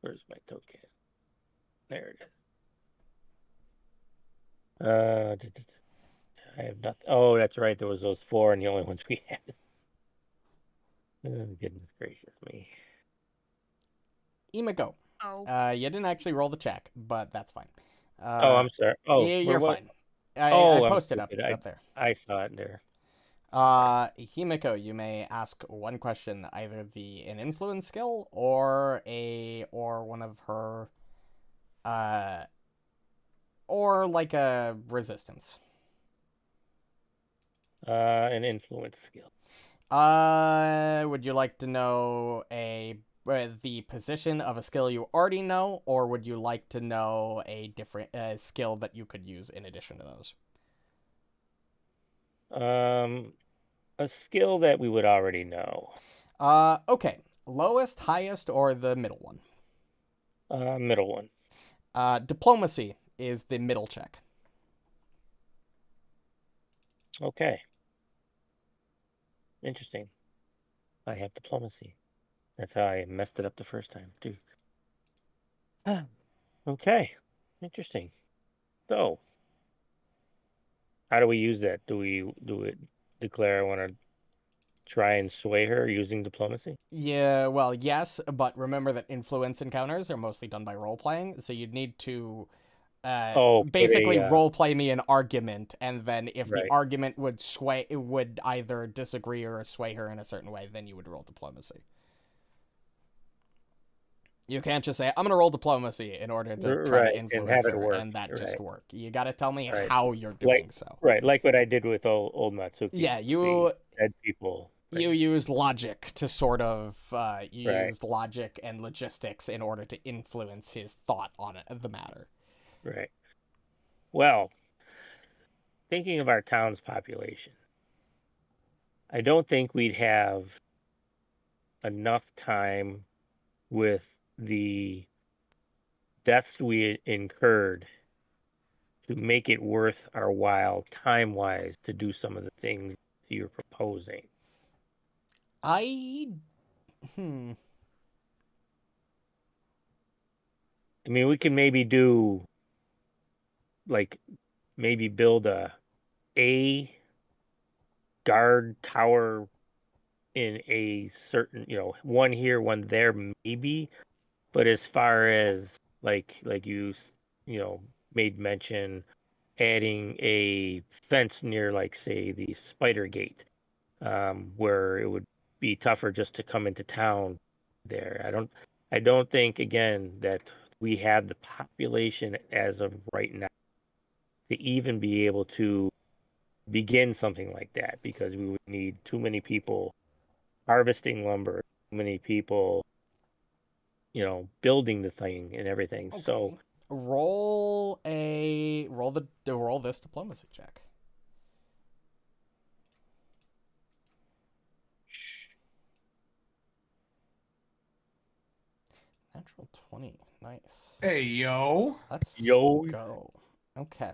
Where's my token? There it is. I have nothing. Oh, that's right. There was those 4, and the only ones we had. Oh, goodness gracious me. Himiko. Oh. You didn't actually roll the check, but that's fine. Oh, I'm sorry. Oh, you're what? fine. I I'm posted up stupid. there. I saw it there. Himiko, you may ask one question, either an influence skill or one of her, or like a resistance. An influence skill. Would you like to know the position of a skill you already know, or would you like to know a different skill that you could use in addition to those? A skill that we would already know. Okay. Lowest, highest, or the middle one? Middle one. Diplomacy is the middle check. Okay. Interesting. I have diplomacy. That's how I messed it up the first time, too. Okay. Interesting. So, how do we use that? Do we declare I want to try and sway her using diplomacy? Yeah, well, yes, but remember that influence encounters are mostly done by role-playing, so you'd need to basically role-play me an argument, and then if the argument would either disagree or sway her in a certain way, then you would roll diplomacy. You can't just say, I'm going to roll diplomacy in order to try to influence her, and that just work. You got to tell me how you're doing so. Right, like what I did with old Matsuki. Yeah, you... Dead people. Right. You used logic to sort of... used logic and logistics in order to influence his thought on the matter. Right. Well, thinking of our town's population, I don't think we'd have enough time with the deaths we incurred to make it worth our while time-wise to do some of the things you're proposing. I mean, we can maybe do, like, maybe build a guard tower in a certain, one here, one there, maybe. But as far as like you made mention, adding a fence near, like, say, the Spider Gate, where it would be tougher just to come into town there. I don't think, again, that we have the population as of right now to even be able to begin something like that, because we would need too many people harvesting lumber, too many people, building the thing and everything. Okay. So roll this diplomacy check. Natural 20. Nice. Hey, yo. Let's go. Okay.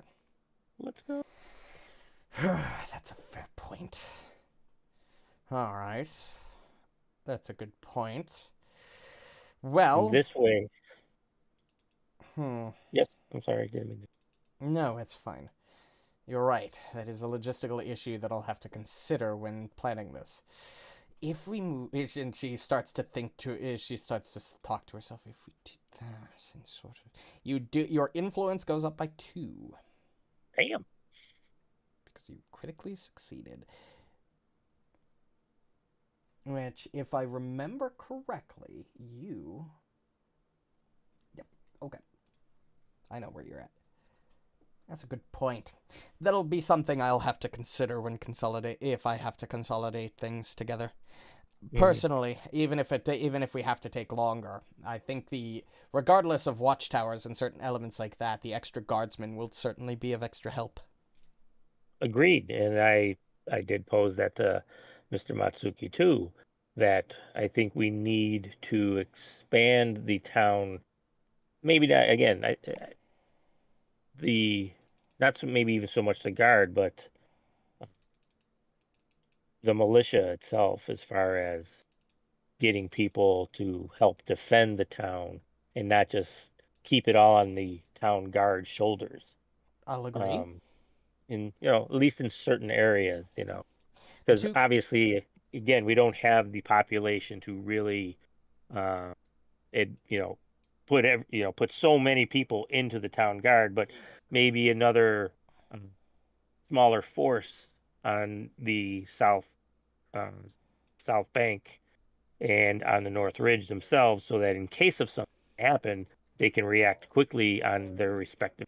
Let's go. That's a fair point. All right. That's a good point. Well, this way. Hmm. Yes, I'm sorry, I didn't mean to. No, it's fine. You're right. That is a logistical issue that I'll have to consider when planning this. If we move, and she starts to she starts to talk to herself. If we did that, and sort of, your influence goes up by 2. Damn. Because you critically succeeded. Which, if I remember correctly, Yep, okay. I know where you're at. That's a good point. That'll be something I'll have to consider when if I have to consolidate things together. Personally, even if we have to take longer, I think regardless of watchtowers and certain elements like that, the extra guardsmen will certainly be of extra help. Agreed, and I did pose that to Mr. Matsuki too, that I think we need to expand the town. Maybe not again. Maybe even so much the guard, but the militia itself, as far as getting people to help defend the town and not just keep it all on the town guard's shoulders. I'll agree. At least in certain areas, because obviously, again, we don't have the population to really, put so many people into the town guard, but maybe another smaller force on the south bank and on the North Ridge themselves, so that in case of something happen, they can react quickly on their respective.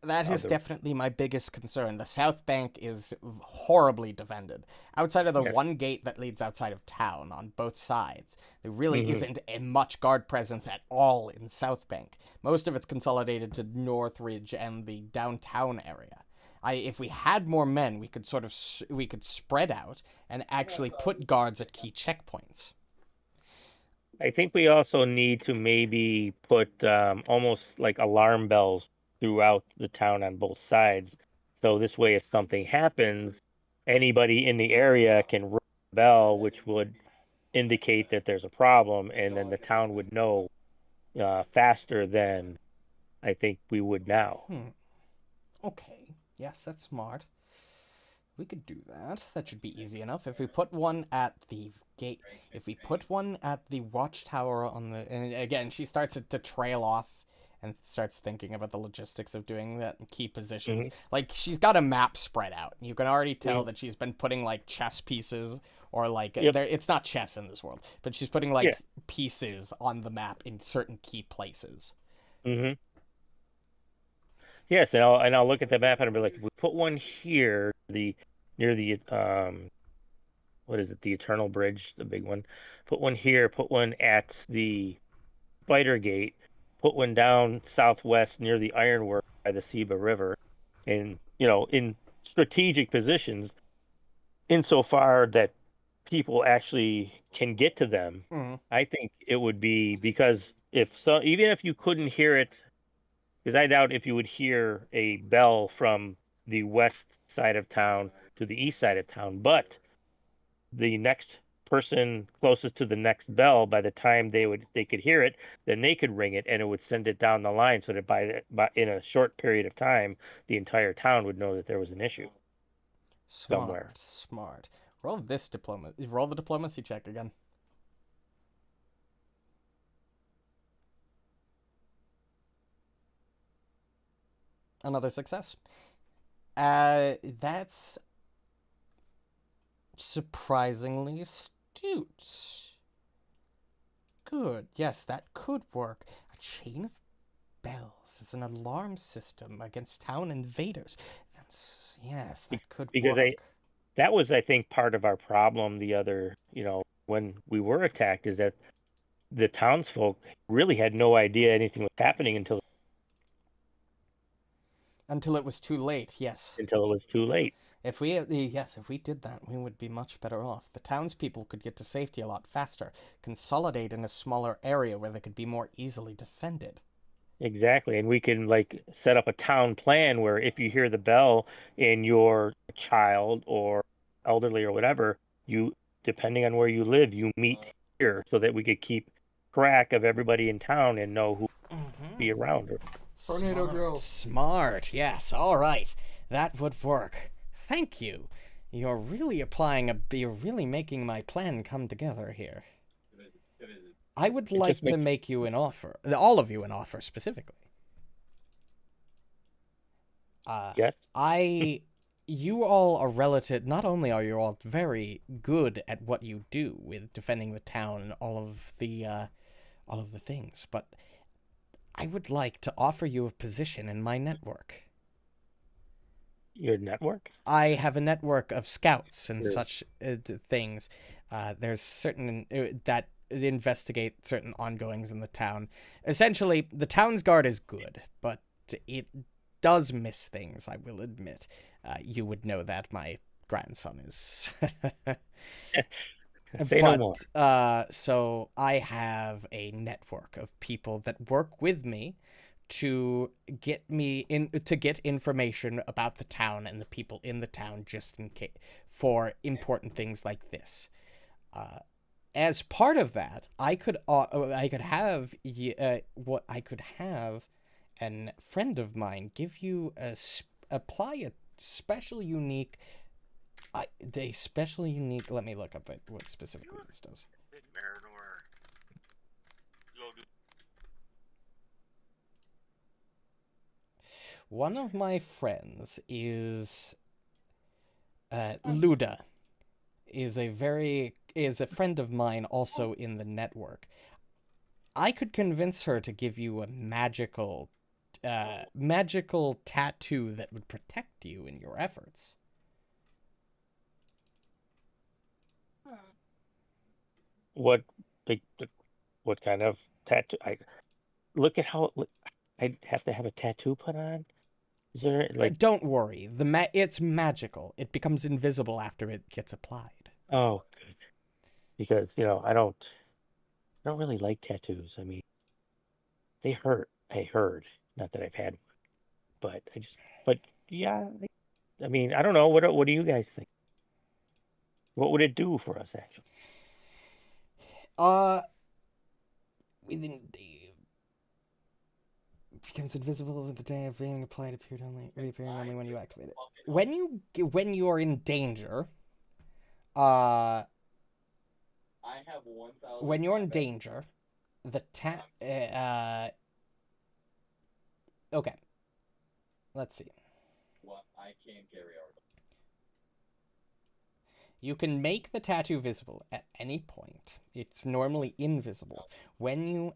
That is definitely my biggest concern. The South Bank is horribly defended. Outside of the one gate that leads outside of town on both sides, there really isn't much guard presence at all in South Bank. Most of it's consolidated to North Ridge and the downtown area. If we had more men, we could spread out and actually put guards at key checkpoints. I think we also need to maybe put almost like alarm bells throughout the town on both sides. So this way, if something happens, anybody in the area can ring a bell, which would indicate that there's a problem, and then the town would know faster than I think we would now. Okay. Yes, that's smart. We could do that. That should be easy enough. If we put one at the gate, if we put one at the watchtower and again, she starts to trail off and starts thinking about the logistics of doing that in key positions. Like, she's got a map spread out. You can already tell that she's been putting, like, chess pieces or, like, it's not chess in this world, but she's putting, like, pieces on the map in certain key places. Yes, and I'll look at the map and I'll be like, if we put one here, near the what is it, the Eternal Bridge, the big one. Put one here, put one at the Spider Gate, put one down southwest near the Ironwork by the Seba River, and in strategic positions, insofar that people actually can get to them. I think it would be, because even if you couldn't hear it, because I doubt if you would hear a bell from the west side of town to the east side of town, but the next person closest to the next bell, by the time they could hear it, then they could ring it and it would send it down the line, so that by in a short period of time, the entire town would know that there was an issue somewhere. Smart. Roll the diplomacy check again. Another success. That's surprisingly astute. Good. Yes, that could work. A chain of bells is an alarm system against town invaders. Yes, that could work. That was, I think, part of our problem when we were attacked, is that the townsfolk really had no idea anything was happening until it was too late. Yes. Until it was too late. If we did that, we would be much better off. The townspeople could get to safety a lot faster, consolidate in a smaller area where they could be more easily defended. Exactly, and we can set up a town plan where if you hear the bell and you're a child or elderly or whatever, depending on where you live, you meet here, so that we could keep track of everybody in town and know who be around her. Tornado drill. Smart, yes. All right. That would work. Thank you. You're really making my plan come together here. I would like to make you an offer. All of you an offer, specifically. Yes? You all are relative. Not only are you all very good at what you do with defending the town and all of the things, but I would like to offer you a position in my network. Your network? I have a network of scouts and Sure. such things. There's certain that investigate certain ongoings in the town. Essentially, the town's guard is good, but it does miss things, I will admit. You would know that my grandson is. Say no more. So I have a network of people that work with me to get information about the town and the people in the town, just in case for important things like this. As part of that, I could have a friend of mine give you apply a special unique. Let me look up what specifically this does. Marynor. One of my friends is Luda. Is a friend of mine also in the network. I could convince her to give you a magical tattoo that would protect you in your efforts. What kind of tattoo? Look at how I'd have to have a tattoo put on. Is there Don't worry. It's magical. It becomes invisible after it gets applied. Oh, good. Because I don't really like tattoos. I mean, they hurt. I heard. Not that I've had one, but yeah. I mean, I don't know. What do you guys think? What would it do for us, actually? Within becomes invisible over the day of being applied, reappearing only when you activate it. When you are in danger, when you're in danger, the okay. Let's see. I can't carry our. You can make the tattoo visible at any point. It's normally invisible. When you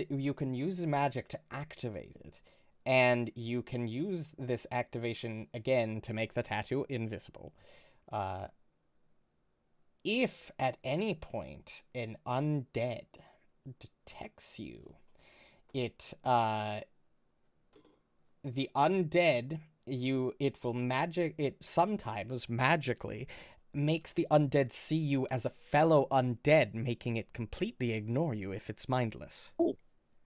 you can use magic to activate it, and you can use this activation again to make the tattoo invisible. If at any point an undead detects you, the undead it sometimes magically makes the undead see you as a fellow undead, making it completely ignore you if it's mindless.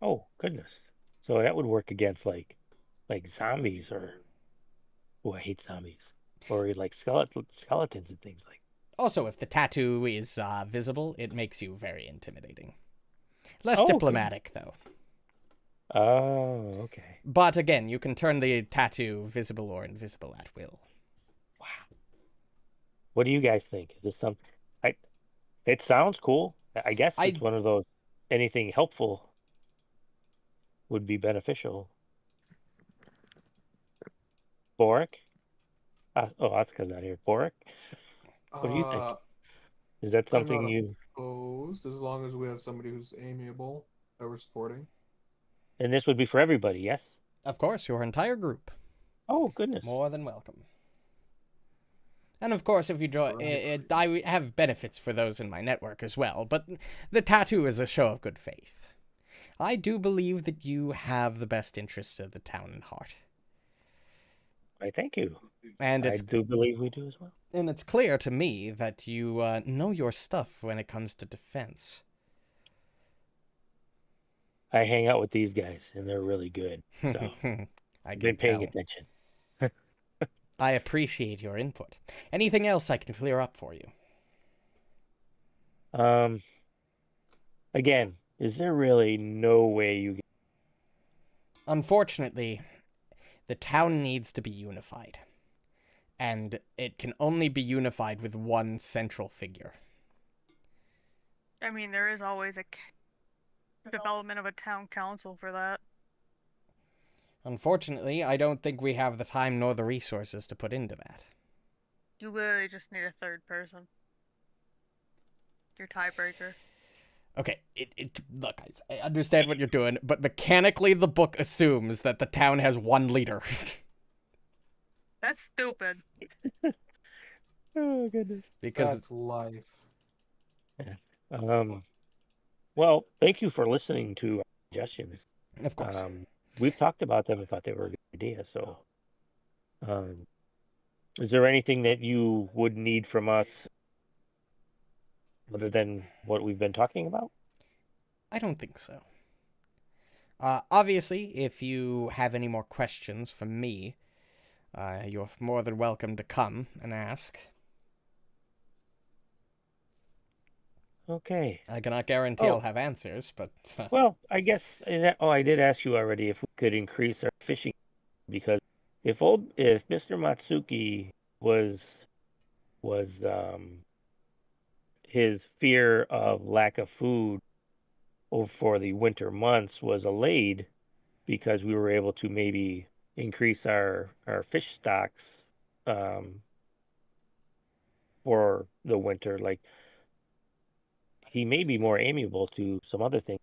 Oh goodness! So that would work against like zombies or. Oh, I hate zombies. Or like skeletons and things like. Also, if the tattoo is visible, it makes you very intimidating. Less diplomatic, though. Oh, okay. But again, you can turn the tattoo visible or invisible at will. Wow. What do you guys think? Is this something? It sounds cool. I guess it's one of those. Anything helpful would be beneficial. Borraeck? Asuka's not here. Borraeck? What do you think? Is that something you... Opposed, as long as we have somebody who's amiable that we're supporting. And this would be for everybody, yes? Of course, your entire group. Oh, goodness. More than welcome. And of course, if you draw I have benefits for those in my network as well, but the tattoo is a show of good faith. I do believe that you have the best interests of the town at heart. I thank you. And I do believe we do as well. And it's clear to me that you know your stuff when it comes to defense. I hang out with these guys, and they're really good. So I've been paying attention. I appreciate your input. Anything else I can clear up for you? Again, is there really no way you... Unfortunately, The town needs to be unified. And it can only be unified with one central figure. I mean, there is always a development of a town council for that. Unfortunately, I don't think we have the time nor the resources to put into that. You literally just need a third person. Your tiebreaker. Okay, look, guys, I understand what you're doing, but mechanically the book assumes that the town has one leader. That's stupid. Oh goodness. Because That's life. Well, thank you for listening to our suggestions. of course. We've talked about them and thought they were a good idea. So, is there anything that you would need from us other than what we've been talking about? I don't think so. Obviously, if you have any more questions for me, you're more than welcome to come and ask. Okay. I cannot guarantee I'll have answers, but... Well, I guess... I did ask you already if we could increase our fishing, because if Mr. Matsuki was his fear of lack of food for the winter months was allayed because we were able to maybe increase our fish stocks for the winter, like, he may be more amiable to some other things.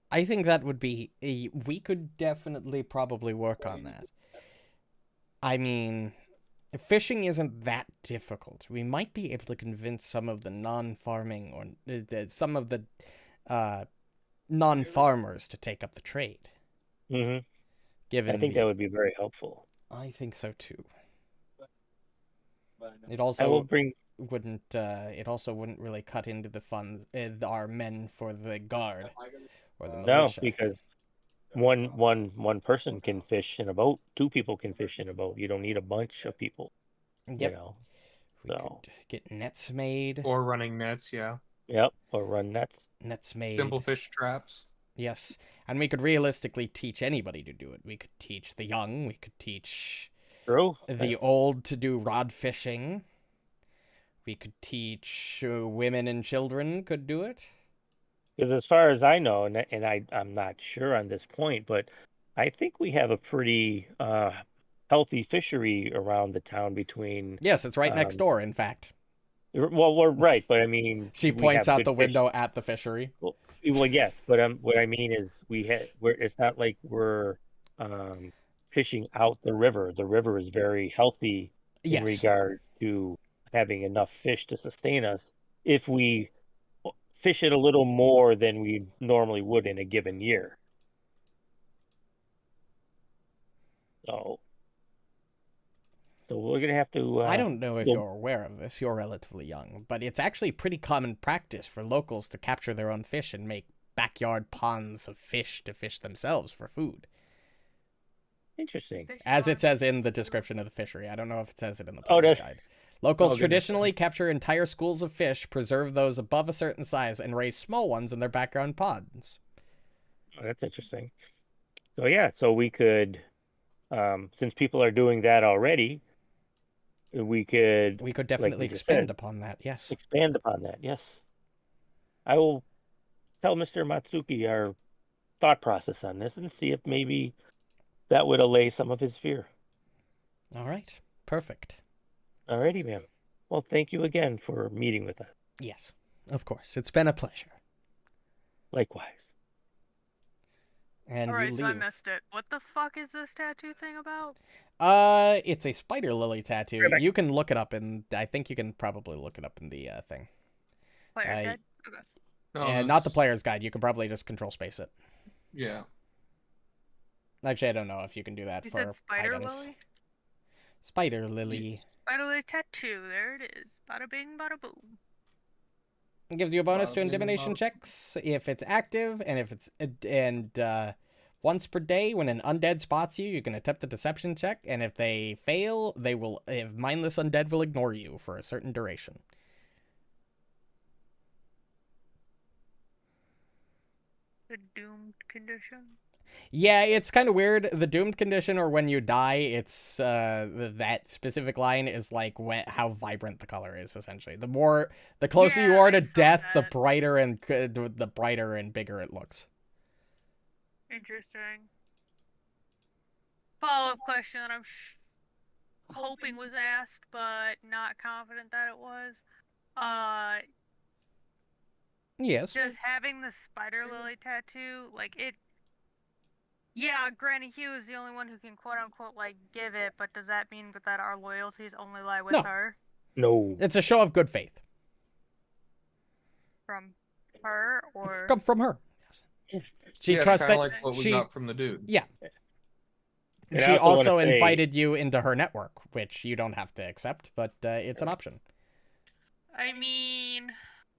I think that would be... we could definitely probably work on that. I mean, fishing isn't that difficult. We might be able to convince some of the non-farming or some of the non-farmers to take up the trade. Mm-hmm. Given I think that would be very helpful. I think so too. It I will also bring... it also wouldn't really cut into the funds, our men for the guard or the No, militia. because one person can fish in a boat. 2 people can fish in a boat. You don't need a bunch of people. Yep. You know. We could get nets made. Or running nets, yeah. Yep. Or run nets. Nets made. Simple fish traps. Yes. And we could realistically teach anybody to do it. We could teach the young. We could teach True. the old to do rod fishing. We could teach women and children could do it. Because as far as I know, and I'm not sure on this point, but I think we have a pretty healthy fishery around the town between... Yes, it's right next door, in fact. Well, we're right, but I mean... She points out the window at the fishery. Well, yes, but what I mean is it's not like we're fishing out the river. The river is very healthy in regard to having enough fish to sustain us if we fish it a little more than we normally would in a given year. So we're going to have to... I don't know if you're aware of this. You're relatively young. But it's actually pretty common practice for locals to capture their own fish and make backyard ponds of fish to fish themselves for food. Interesting. As it says in the description of the fishery. I don't know if it says it in the player's guide. Locals traditionally capture entire schools of fish, preserve those above a certain size, and raise small ones in their background ponds. Oh, that's interesting. So yeah, so we could, since people are doing that already, we could definitely expand upon that. Yes. Expand upon that. Yes. I will tell Mr. Matsuki our thought process on this and see if maybe that would allay some of his fear. All right. Perfect. Alrighty, ma'am. Well, thank you again for meeting with us. Yes, of course. It's been a pleasure. Likewise. And all right, you so leave. I missed it. What the fuck is this tattoo thing about? It's a spider lily tattoo. You can look it up, and I think you can probably look it up in the thing. Player's guide? Okay. And not the player's guide. You can probably just control space it. Yeah. Actually, I don't know if you can do that You for said spider items. lily? Spider lily. Spider lily tattoo. There it is. Bada bing, bada boom. It gives you a bonus to Bada bing, intimidation bada- checks if it's active, and if it's once per day when an undead spots you, you can attempt a deception check, and if they fail, if mindless undead will ignore you for a certain duration. The doomed condition. Yeah, it's kind of weird. The doomed condition, or when you die, it's that specific line is like how vibrant the color is. Essentially, the closer you Yeah, are I to saw death, the that. brighter and bigger it looks. Interesting. Follow-up question that I'm hoping was asked, but not confident that it was. Yes. Just having the spider lily tattoo, like it. Yeah, Granny Hugh is the only one who can quote unquote like give it, but does that mean that our loyalties only lie with No. her? No. It's a show of good faith. From her or Come from her. Yes. She Yeah, it's trusts kinda that like what we she. got from the dude. Yeah. And I She also wanna also say- invited you into her network, which you don't have to accept, but it's an option. I mean,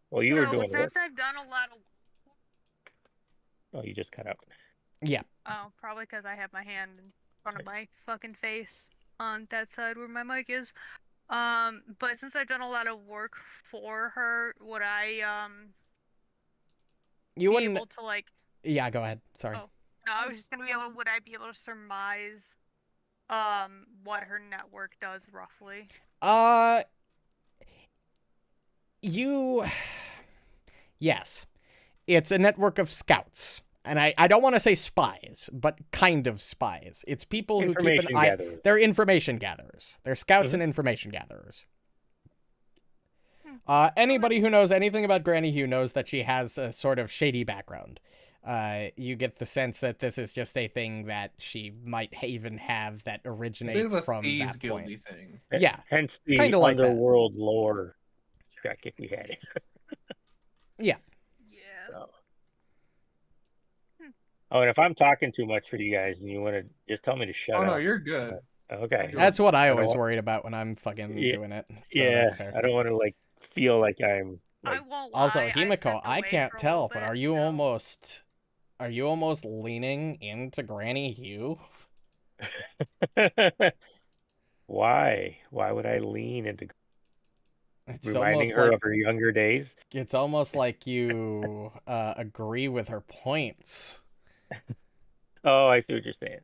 Well, you were doing the work. since I've done a lot of. Oh, you just cut out. Yeah. Oh, probably because I have my hand in front of my fucking face on that side where my mic is. But since I've done a lot of work for her, would I You be wouldn't. able to like? Yeah, go ahead. Sorry. Oh. No, I was just gonna be able. Would I be able to surmise, what her network does roughly? You. Yes. It's a network of scouts. And I don't want to say spies, but kind of spies. It's people who keep an Information eye. gatherers. They're information gatherers. They're scouts and information gatherers. Anybody who knows anything about Granny Hugh knows that she has a sort of shady background. You get the sense that this is just a thing that she might even have that It originates is a from thieves that guildy point. thing. Yeah, Hence the kinda like that. underworld lore check if we had it. Yeah. Yeah. So. Oh, and if I'm talking too much for you guys and you want to just tell me to shut Oh up. no, you're good. Okay. That's what I don't always want- worried about when I'm fucking Yeah, doing it. So yeah, that's fair. I don't want to like feel like I'm I like won't lie. Also, I Himiko, stepped I away can't for a tell, little but bit, are you so- almost leaning into Granny Hugh? why? Why would I lean into It's reminding almost her like of her younger days? it's almost like you agree with her points. Oh, I see what you're saying.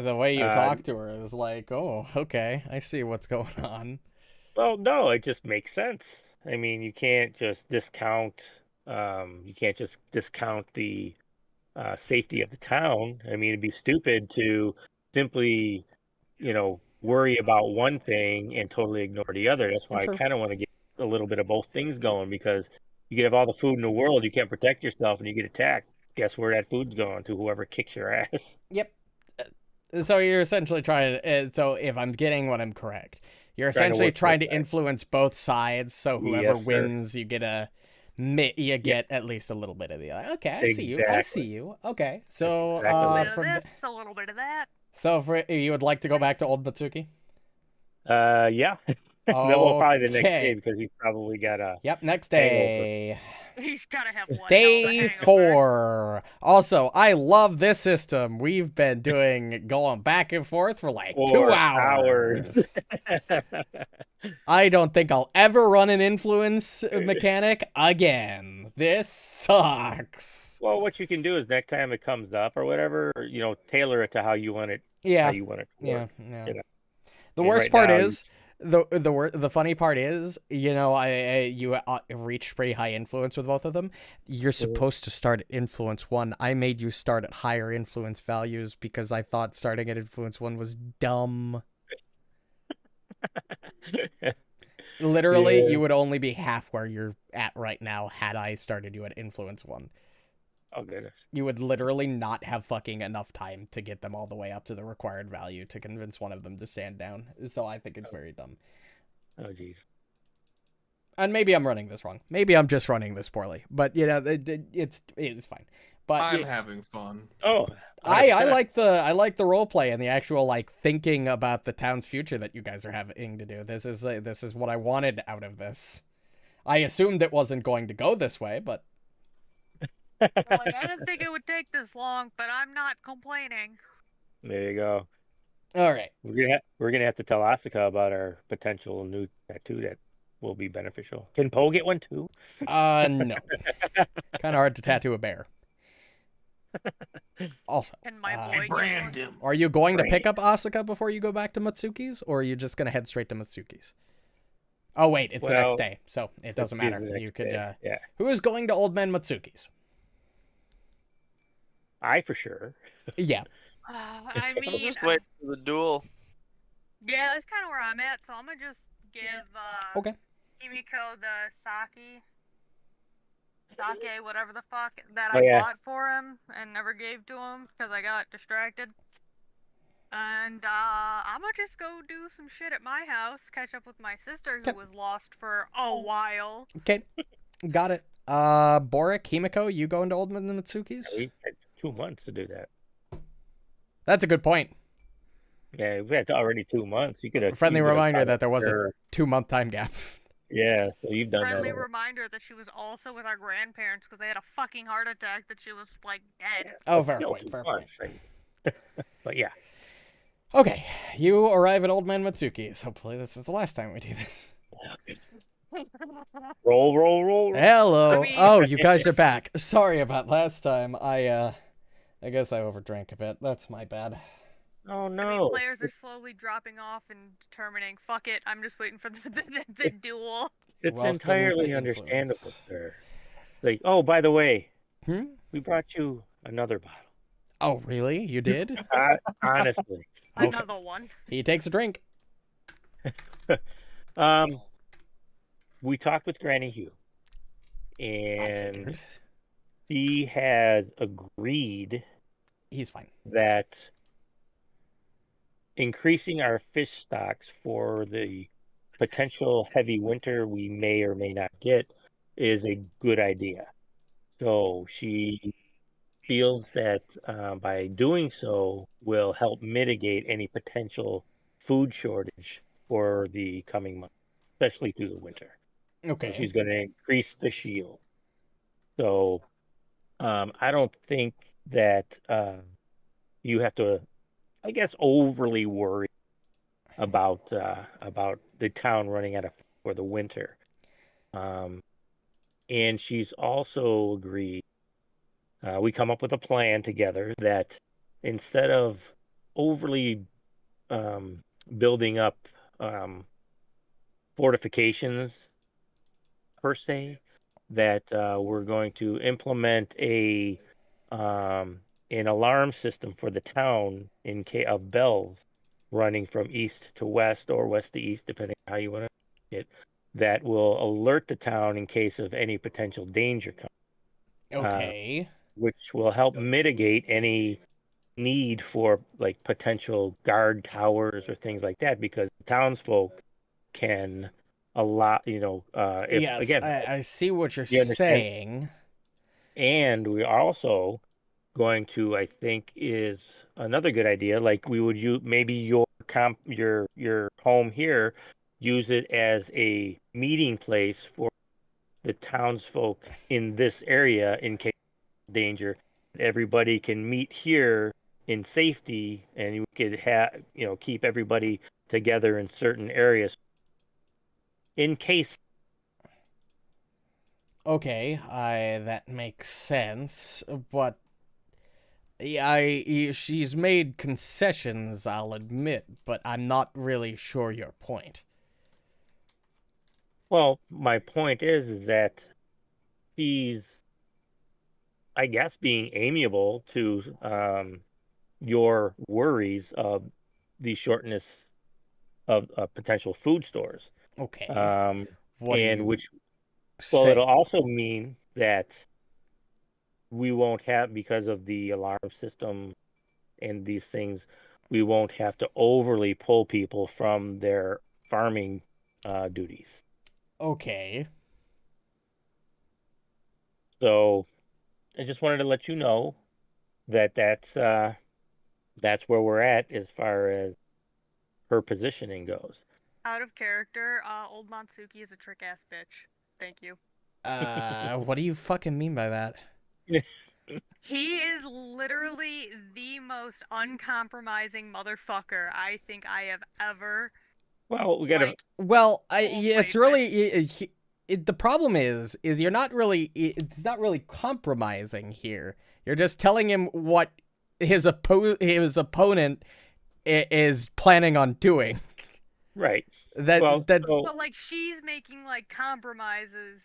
The way you Uh, talk to her is like, oh, okay, I see what's going on. Well, no, it just makes sense. I mean, you can't just discount. You can't just discount the safety of the town. I mean, it'd be stupid to simply, worry about one thing and totally ignore the other. That's why True. I kind of want to get a little bit of both things going, because you can have all the food in the world, you can't protect yourself, and you get attacked. Guess where that food's going? To whoever kicks your ass. Yep. So you're essentially trying to. So if I'm getting what I'm correct, you're Trying to essentially work trying to both sides. influence both sides. So whoever Yes, sir. wins, you get at least a little bit of the. Okay, I see you. I Exactly. see you. Okay, so Exactly. A little from bit of this, a little bit of that. so for you would like to go back to Old Batsuki? Yeah. Well, probably the next day Okay. because he's probably got a. Yep, next Hangover. day. He's gotta have one. Day hell of a hangover. 4. Also, I love this system. We've been going back and forth for like 2 4 hours. I don't think I'll ever run an influence mechanic again. This sucks. Well, what you can do is next time it comes up or whatever, tailor it to how you want it. Yeah. How you want it to Yeah. work. Yeah. You know. The And worst right part now, is the funny part is, you reached pretty high influence with both of them. You're supposed to start at influence 1. I made you start at higher influence values because I thought starting at influence 1 was dumb. Literally, Yeah. you would only be half where you're at right now had I started you at influence 1. Oh goodness. You would literally not have fucking enough time to get them all the way up to the required value to convince one of them to stand down. So I think it's very dumb. Oh jeez. And maybe I'm running this wrong. Maybe I'm just running this poorly. But it's fine. But I'm having fun. Oh. I like the role play and the actual like thinking about the town's future that you guys are having to do. This is what I wanted out of this. I assumed it wasn't going to go this way, but Like, I didn't think it would take this long, but I'm not complaining. There you go. all right. We're gonna have to tell Asuka about our potential new tattoo that will be beneficial. Can Poe get one too? No. Kind of hard to tattoo a bear. Also, Can my uh, boy get brand one? him. are you going to Right. pick up Asuka before you go back to Matsuki's, or are you just going to head straight to Matsuki's? Oh, wait, it's the next Well, day, so it doesn't It's matter. the next You could, day, yeah, who is going to Old Man Matsuki's? I for sure. I I'll mean, just wait for the duel. yeah, that's kind of where I'm at. So I'm gonna just give Okay. Himiko the sake, whatever the fuck that Oh, I yeah. bought for him and never gave to him because I got distracted. And I'm gonna just go do some shit at my house, catch up with my sister who Okay. was lost for a while. Okay, got it. Borraeck, Himiko, you going to Old Man Matsuki's? We had 2 months to do that. That's a good point. Yeah, we had already 2 months. You could have. Friendly you could have reminder thought that there was a sure. 2-month time gap. Yeah, so you've done Friendly that. reminder that she was also with our grandparents because they had a fucking heart attack that she was like dead. Oh, But fair still point, 2 fair point. months, but yeah, Okay, you arrive at Old Man Matsuki's. Hopefully this is the last time we do this. roll. Hello. I mean- Oh, you guys are back. Sorry about last time. I guess I overdrank a bit. That's my bad. Oh I mean, no! players are slowly dropping off and determining, fuck it, I'm just waiting for the duel. It's Welcome entirely to understandable, influence. sir. Like, oh, by the way, Hmm? we brought you another bottle. Oh, really? You did? Honestly, Okay. Another one. He takes a drink. we talked with Granny Hugh, I and figured. he has agreed He's fine. that increasing our fish stocks for the potential heavy winter we may or may not get is a good idea. So she feels that by doing so will help mitigate any potential food shortage for the coming months, especially through the winter. So Okay. she's going to increase the shield. So I don't think that you have to, I guess, overly worry about the town running out of food for the winter. And she's also agreed. We come up with a plan together that instead of overly building up fortifications per se, that we're going to implement an alarm system for the town in case of bells running from east to west or west to east, depending on how you want to it, that will alert the town in case of any potential danger coming. Okay. Which will help mitigate any need for like potential guard towers or things like that, because townsfolk can if Yes, again, I see what you're you understand? saying. And we are also going to, I think, is another good idea. Like we would use maybe your home here, use it as a meeting place for the townsfolk in this area in case of danger. Everybody can meet here in safety, and you could keep everybody together in certain areas in case. Okay, that makes sense, but she's made concessions, I'll admit, but I'm not really sure your point. Well, my point is that she's, I guess, being amiable to your worries of the shortness of potential food stores. Okay. What do and you which, say? well, it'll also mean that we won't have, because of the alarm system and these things, we won't have to overly pull people from their farming duties. Okay. So I just wanted to let you know that that's where we're at as far as her positioning goes. Out of character, old Matsuki is a trick ass bitch. Thank you. What do you fucking mean by that? He is literally the most uncompromising motherfucker I think I have ever. Well, we gotta. Well, Well it's played, really the problem is you're not really, it's not really compromising here. You're just telling him what his opponent is planning on doing. Right. That Well, that so, But like she's making like compromises,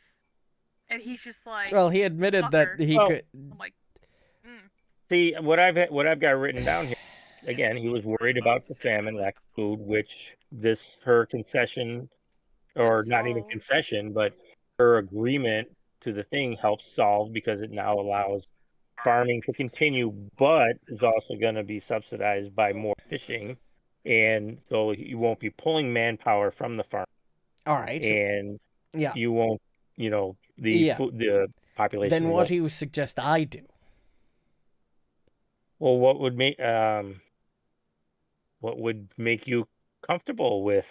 and he's just like, well, he admitted fuck that her. he Well- could. I'm like, see what I've got written down here. Again, he was worried about the famine, lack of food, which her concession, or not even solve. concession, but her agreement to the thing helps solve because it now allows farming to continue, but is also going to be subsidized by more fishing, and so you won't be pulling manpower from the farm, All right. and Yeah. you won't, the Yeah. the population. Then what won't. do you suggest I do? Well, what would make you comfortable with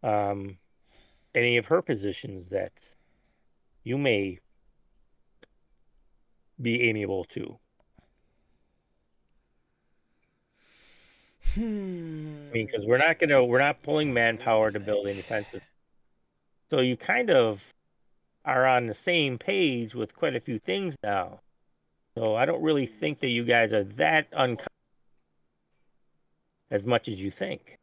any of her positions that you may be amiable to? I mean, because we're not pulling manpower to build any fences, so you kind of are on the same page with quite a few things now. So I don't really think that you guys are that uncomfortable as much as you think.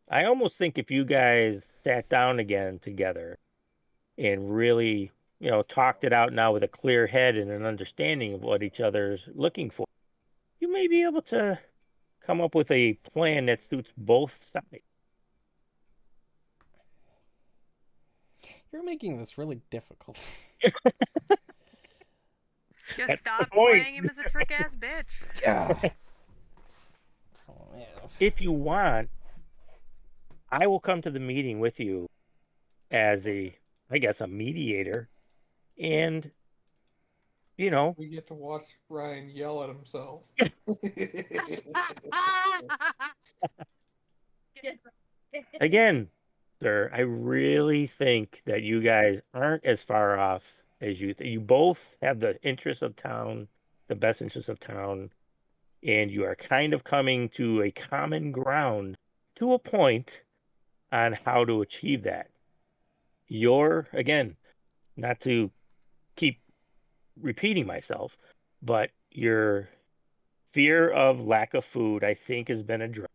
I almost think if you guys sat down again together and really, talked it out now with a clear head and an understanding of what each other's looking for, you may be able to come up with a plan that suits both sides. You're making this really difficult. Just That's stop the point. playing him as a trick ass bitch. If you want, I will come to the meeting with you as a mediator, and We get to watch Ryan yell at himself. again, sir, I really think that you guys aren't as far off as you think. You both have the interests of town, the best interests of town, and you are kind of coming to a common ground to a point on how to achieve that. Again, not to keep repeating myself, but your fear of lack of food, I think, has been addressed.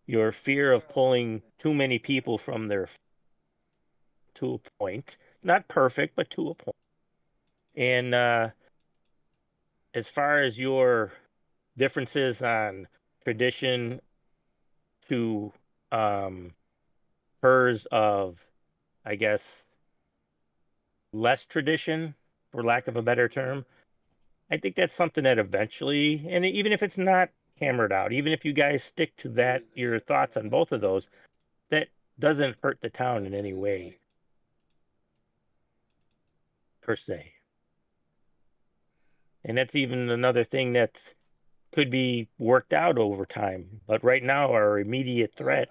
Your fear of pulling too many people from to a point, not perfect, but to a point. And as far as your differences on tradition to hers of, I guess, less tradition, for lack of a better term, I think that's something that eventually, and even if it's not hammered out, even if you guys stick to that, your thoughts on both of those, that doesn't hurt the town in any way, per se. And that's even another thing that could be worked out over time. But right now, our immediate threat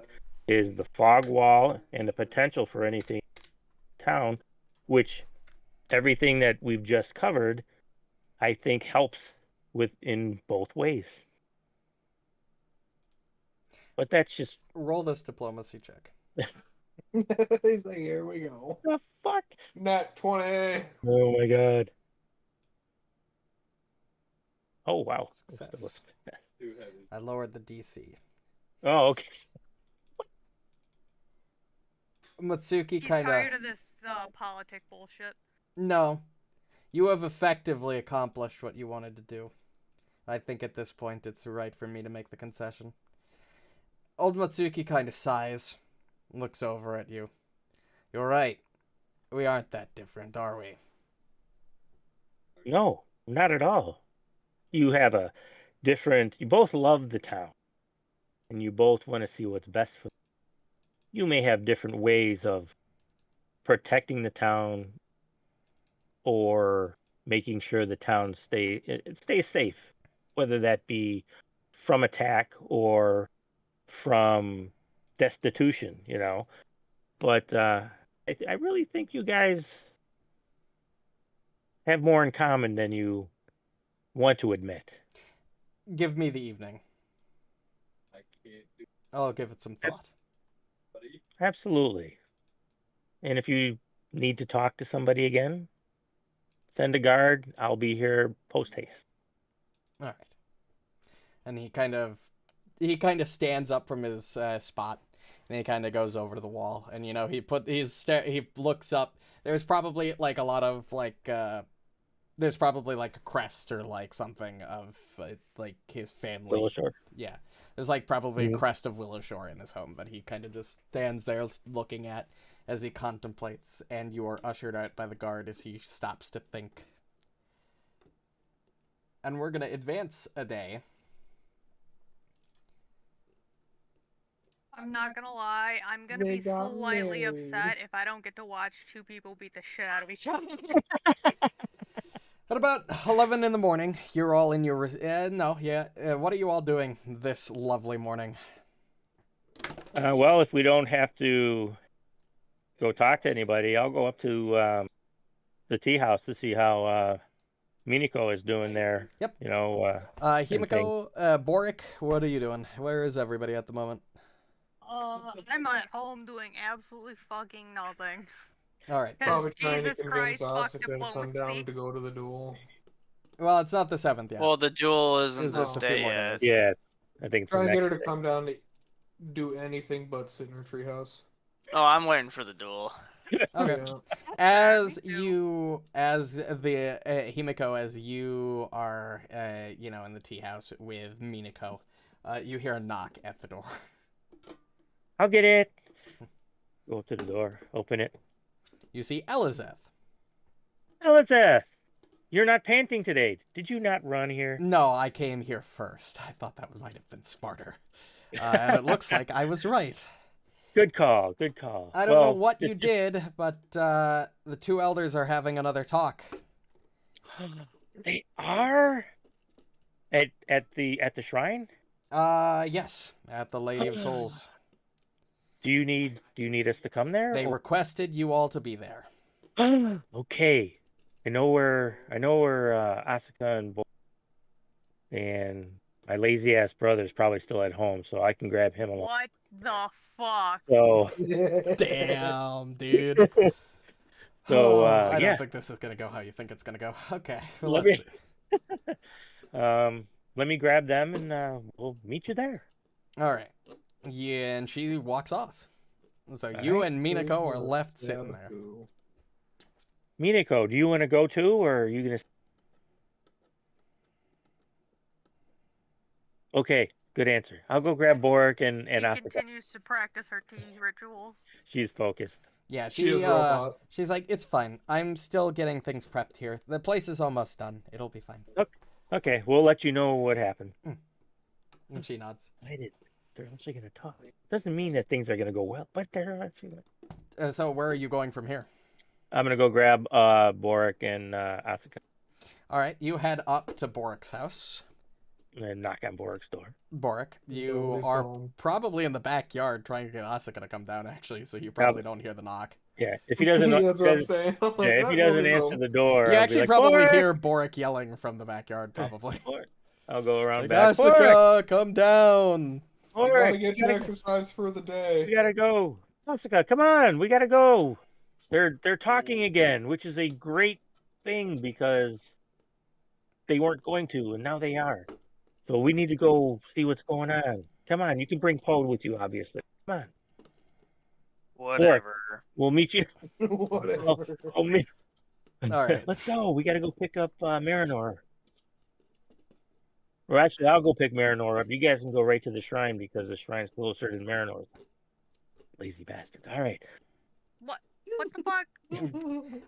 is the fog wall and the potential for anything in town, which everything that we've just covered, I think, helps in both ways. But that's just Roll this diplomacy check. He's like, here we go. the fuck. Nat 20. Oh my god. Oh wow. Success. I lowered the DC. Oh, okay. Matsuki He's kind tired of. of this politic bullshit. No. You have effectively accomplished what you wanted to do. I think at this point it's right for me to make the concession. Old Matsuki kind of sighs, looks over at you. You're right. We aren't that different, are we? No, not at all. You both love the town, and you both want to see what's best for them. You may have different ways of protecting the town or making sure the town stays safe, whether that be from attack or from destitution, But I really think you guys have more in common than you want to admit. Give me the evening. I can't do I'll give it some thought. buddy. Absolutely. And if you need to talk to somebody again, send a guard. I'll be here post haste. All right. And he kind of stands up from his spot, and he kind of goes over to the wall, and he looks up. There's probably like a lot of like there's probably like a crest or like something of like his family. Willowshore. Yeah. There's like probably a crest of Willowshore in his home, but he kind of just stands there looking at as he contemplates, and you are ushered out by the guard as he stops to think. And we're going to advance a day. I'm not gonna lie, I'm gonna They be got slightly married. upset if I don't get to watch two people beat the shit out of each other. At about 11 in the morning, you're all in your... what are you all doing this lovely morning? Well, if we don't have to go talk to anybody, I'll go up to the tea house to see how Minako is doing there. Yep. Himiko, Borraeck, what are you doing? Where is everybody at the moment? I'm at home doing absolutely fucking nothing. All right. Probably trying Jesus to convince Christ, fuck Asuka to come diplomacy. down to go to the duel. Well, it's not the 7th yet. Well, the duel isn't Is this it a few day more yet. days? yeah, I think it's the Trying to get her next to come down to do anything but sit in her treehouse. Oh, I'm waiting for the duel. Okay. Yeah. As the Himiko, as you are, in the tea house with Minako, you hear a knock at the door. I'll get it. Go to the door. Open it. You see Elizeth. Elizeth, you're not panting today. Did you not run here? No, I came here first. I thought that might have been smarter. And it looks like I was right. Good call. Good call. I don't know what you did, but the two elders are having another talk. They are at the shrine. Yes, at the Lady of Souls. Do you need us to come there? They requested you all to be there. Okay. I know where Asuka and my lazy ass brother's probably still at home, so I can grab him along. What the fuck? So Damn, dude. So I yeah. don't think this is gonna go how you think it's gonna go. Okay, well, Let let's me- see. let me grab them and we'll meet you there. All right. Yeah, and she walks off. So All you right. and Minako are left sitting Yeah, there. cool. Minako, do you want to go too, or are you gonna? Okay, good answer. I'll go grab Borraeck and She Asuka. continues to practice her tea rituals. She's focused. Yeah, She is robot. she's like, it's fine. I'm still getting things prepped here. The place is almost done. It'll be fine. Okay, we'll let you know what happened. And she nods. They're actually gonna talk. Doesn't mean that things are gonna go well, but they're actually. So where are you going from here? I'm gonna go grab Borraeck and Asuka All right, you head up to Borraeck's house. and knock on Borraeck's door. Borraeck, you Nobody's are home. probably in the backyard trying to get Asuka to come down, actually, so you probably don't hear the knock. Yeah, if he doesn't, That's what I'm saying. I'm like, if that he doesn't nobody's answer home. the door, You I'll actually be like, probably "Borraeck!" hear Borraeck yelling from the backyard, probably. I'll go around Like, back. Asuka, Borraeck, come down! You Borraeck, gotta get your exercise for the day. we gotta go. Asuka, come on, we gotta go. They're talking again, which is a great thing because they weren't going to, and now they are. So we need to go see what's going on. Come on, you can bring Paul with you, obviously. Come on, Whatever. we'll meet you. Whatever. I'll meet. All right. Let's go. We gotta go pick up Marynor. Or actually, I'll go pick Marynor up. You guys can go right to the shrine because the shrine's closer than Marynor. Lazy bastard. All right. What the fuck?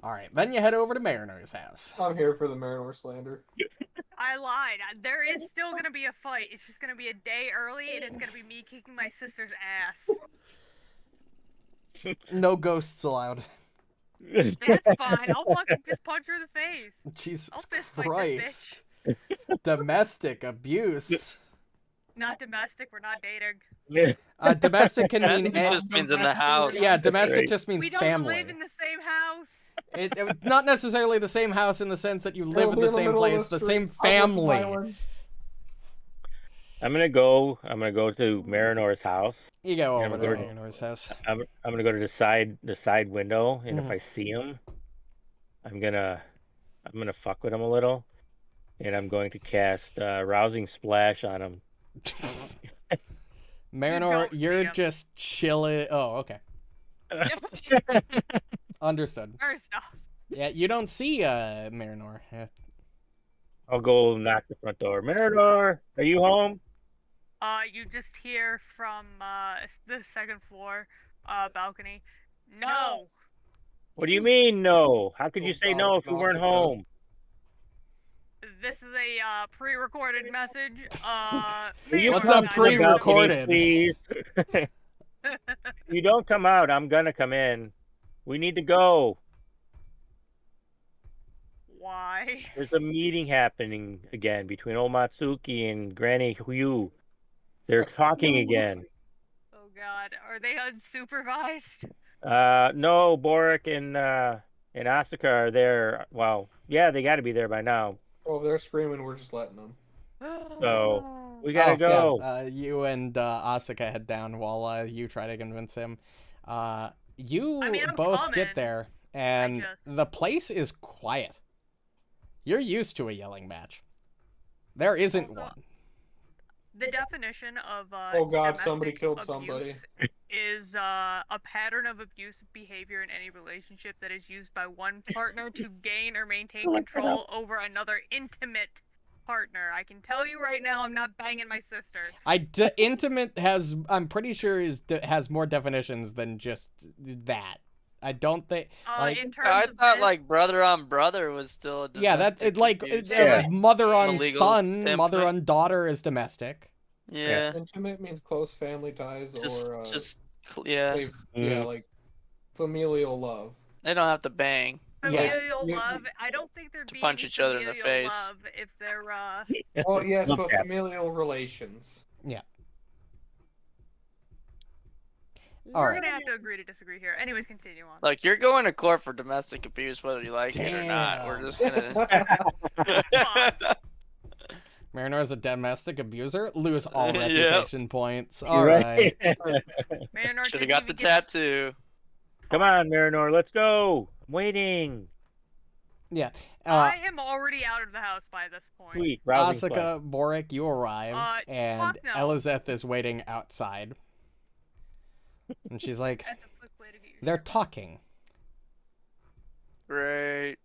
All right, then you head over to Marynor's house. I'm here for the Marynor slander. I lied. There is still gonna be a fight. It's just gonna be a day early, and it's gonna be me kicking my sister's ass. No ghosts allowed. That's fine. I'll fucking just punch her in the face. Jesus I'll fist fight Christ. this Domestic abuse. Not domestic. We're not dating. Domestic can mean... It just means in the house. Yeah, domestic Right. just means We don't family. live in the same house. Not necessarily the same house in the sense that you live It'll in be the the same middle of place, the street, same public family. violence. I'm gonna go to Marynor's house. You go Yeah, over we're to going- Marynor's house. I'm gonna go to the side window, and Mhm. if I see him, I'm gonna I'm gonna fuck with him a little, and I'm going to cast Rousing Splash on him. Marynor, don't see you're him. just chilling. Oh, okay. Understood. First off, Yeah, you don't see Marynor. Yeah. I'll go knock the front door. Marynor, are you home? you just hear from the second floor balcony. No. What do you mean, no? How could you Oh, say God, no if it's you weren't Asuka. home? This is a pre-recorded message. Will you What's come up, to the balcony, pre-recorded? please? If you don't come out, I'm gonna come in. We need to go. Why? There's a meeting happening again between Omatsuki and Granny Hugh. They're talking again. Oh God, are they unsupervised? No, Borraeck and Asuka are there. Well, yeah, they got to be there by now. Oh, they're screaming. We're just letting them. So we gotta go. Yeah. You and Asuka head down while you try to convince him. You I mean, I'm both coming. get there, and just- the place is quiet. You're used to a yelling match. There isn't Also, one. The definition of Oh, God, somebody domestic killed abuse somebody. is a pattern of abusive behavior in any relationship that is used by one partner to gain or maintain control over another intimate partner. I can tell you right now, I'm not banging my sister. Intimate has, I'm pretty sure, has more definitions than just that. I don't think, like, In terms I of thought this, like brother on brother was still a yeah, that domestic like abuse. Yeah. mother on Illegal son, simping. mother on daughter is domestic. Yeah, Intimate means close family ties yeah. like familial love. They don't have to bang. familial Yeah. love. I don't think there'd To be punch any each other in the familial face. love if they're Oh yes, Love but that. familial relations. We're gonna have to agree to disagree here. Anyways, continue on. Like you're going to court for domestic abuse whether you like it or not. We're Damn. just gonna. Marynor is a domestic abuser. Lose all Yep. reputation points. All right. Marynor Should have didn't got the even get- tattoo. Come on, Marynor, let's go. I'm waiting. Yeah. I am already out of the house by this point. Sweet. Rousing Splash. Asuka, Borraeck, you arrive, and fuck no. Elizeth is waiting outside. And she's like, That's a quick way to get your they're talking. Great.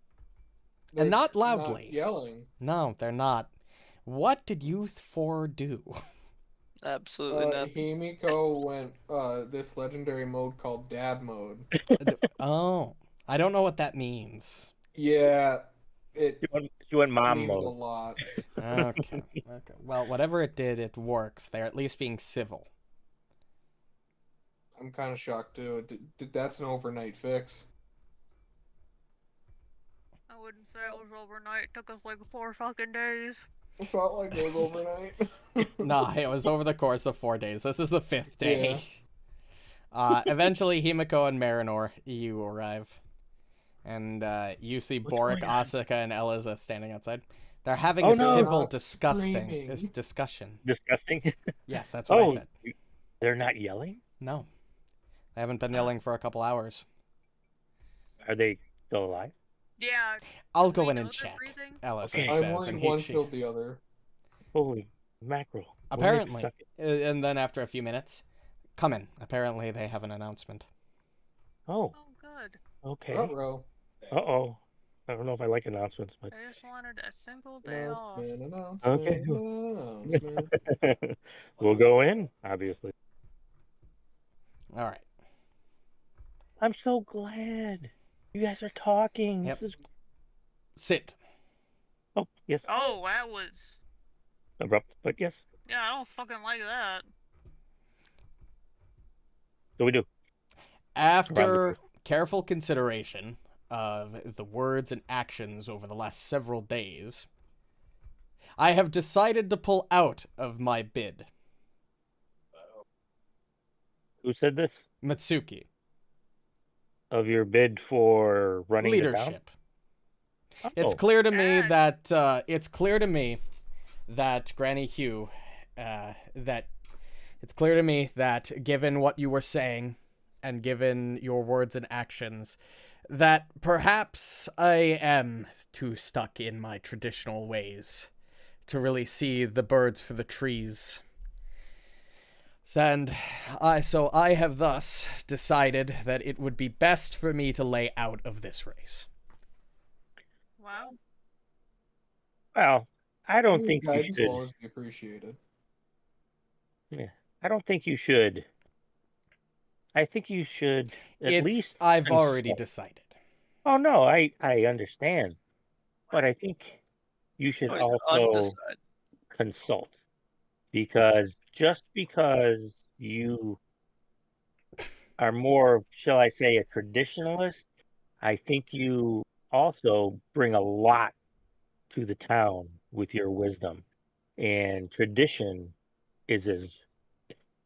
They're not loudly. yelling. No, they're not. What did you four do? Absolutely nothing. Himiko went this legendary mode called Dad mode. Oh, I don't know what that means. Yeah, it She went mom means a mode. lot. Okay. Okay. Well, whatever it did, it works. They're at least being civil. I'm kind of shocked too. That's an overnight fix. I wouldn't say it was overnight. It took us like 4 fucking days. It felt like it was overnight. No, it was over the course of 4 days. This is the 5th day. Eventually, Himiko and Marynor, you arrive. And you see Borraeck, Asuka, and Elizeth standing outside. They're having a civil discussion. Disgusting? Yes, that's what I said. They're not yelling? No. They haven't been yelling for a couple hours. Are they still alive? Yeah. I'll do go we in know and they're check. breathing? Elizeth Okay. I'm says, worried and one she... killed the other. Holy mackerel. Apparently. And then after a few minutes, come in. Apparently they have an announcement. Oh, Oh, good. okay. Uh-oh. Uh-oh. I don't know if I like announcements, but... I just wanted a single day off. Announcement, Okay. announcement. We'll go in, obviously. All right. I'm so glad. You guys are talking. Yep. This is... Sit. Oh, yes. Oh, that was... Abrupt, but yes. Yeah, I don't fucking like that. So we do. After careful consideration of the words and actions over the last several days, I have decided to pull out of my bid. Who said this? Mitsuki. Of your bid for running the town? Leadership. Oh. It's clear to me that Granny Hugh, it's clear to me that given what you were saying and given your words and actions, that perhaps I am too stuck in my traditional ways to really see the birds for the trees. And so I have thus decided that it would be best for me to lay out of this race. Wow. Well, I don't think you Guidance will should. always be appreciated. Yeah, I don't think you should. I think you should at least. I've already consult. decided. Oh no, I understand, but I think you should Always also undecided. consult, because just because you are more, shall I say, a traditionalist, I think you also bring a lot to the town with your wisdom, and tradition is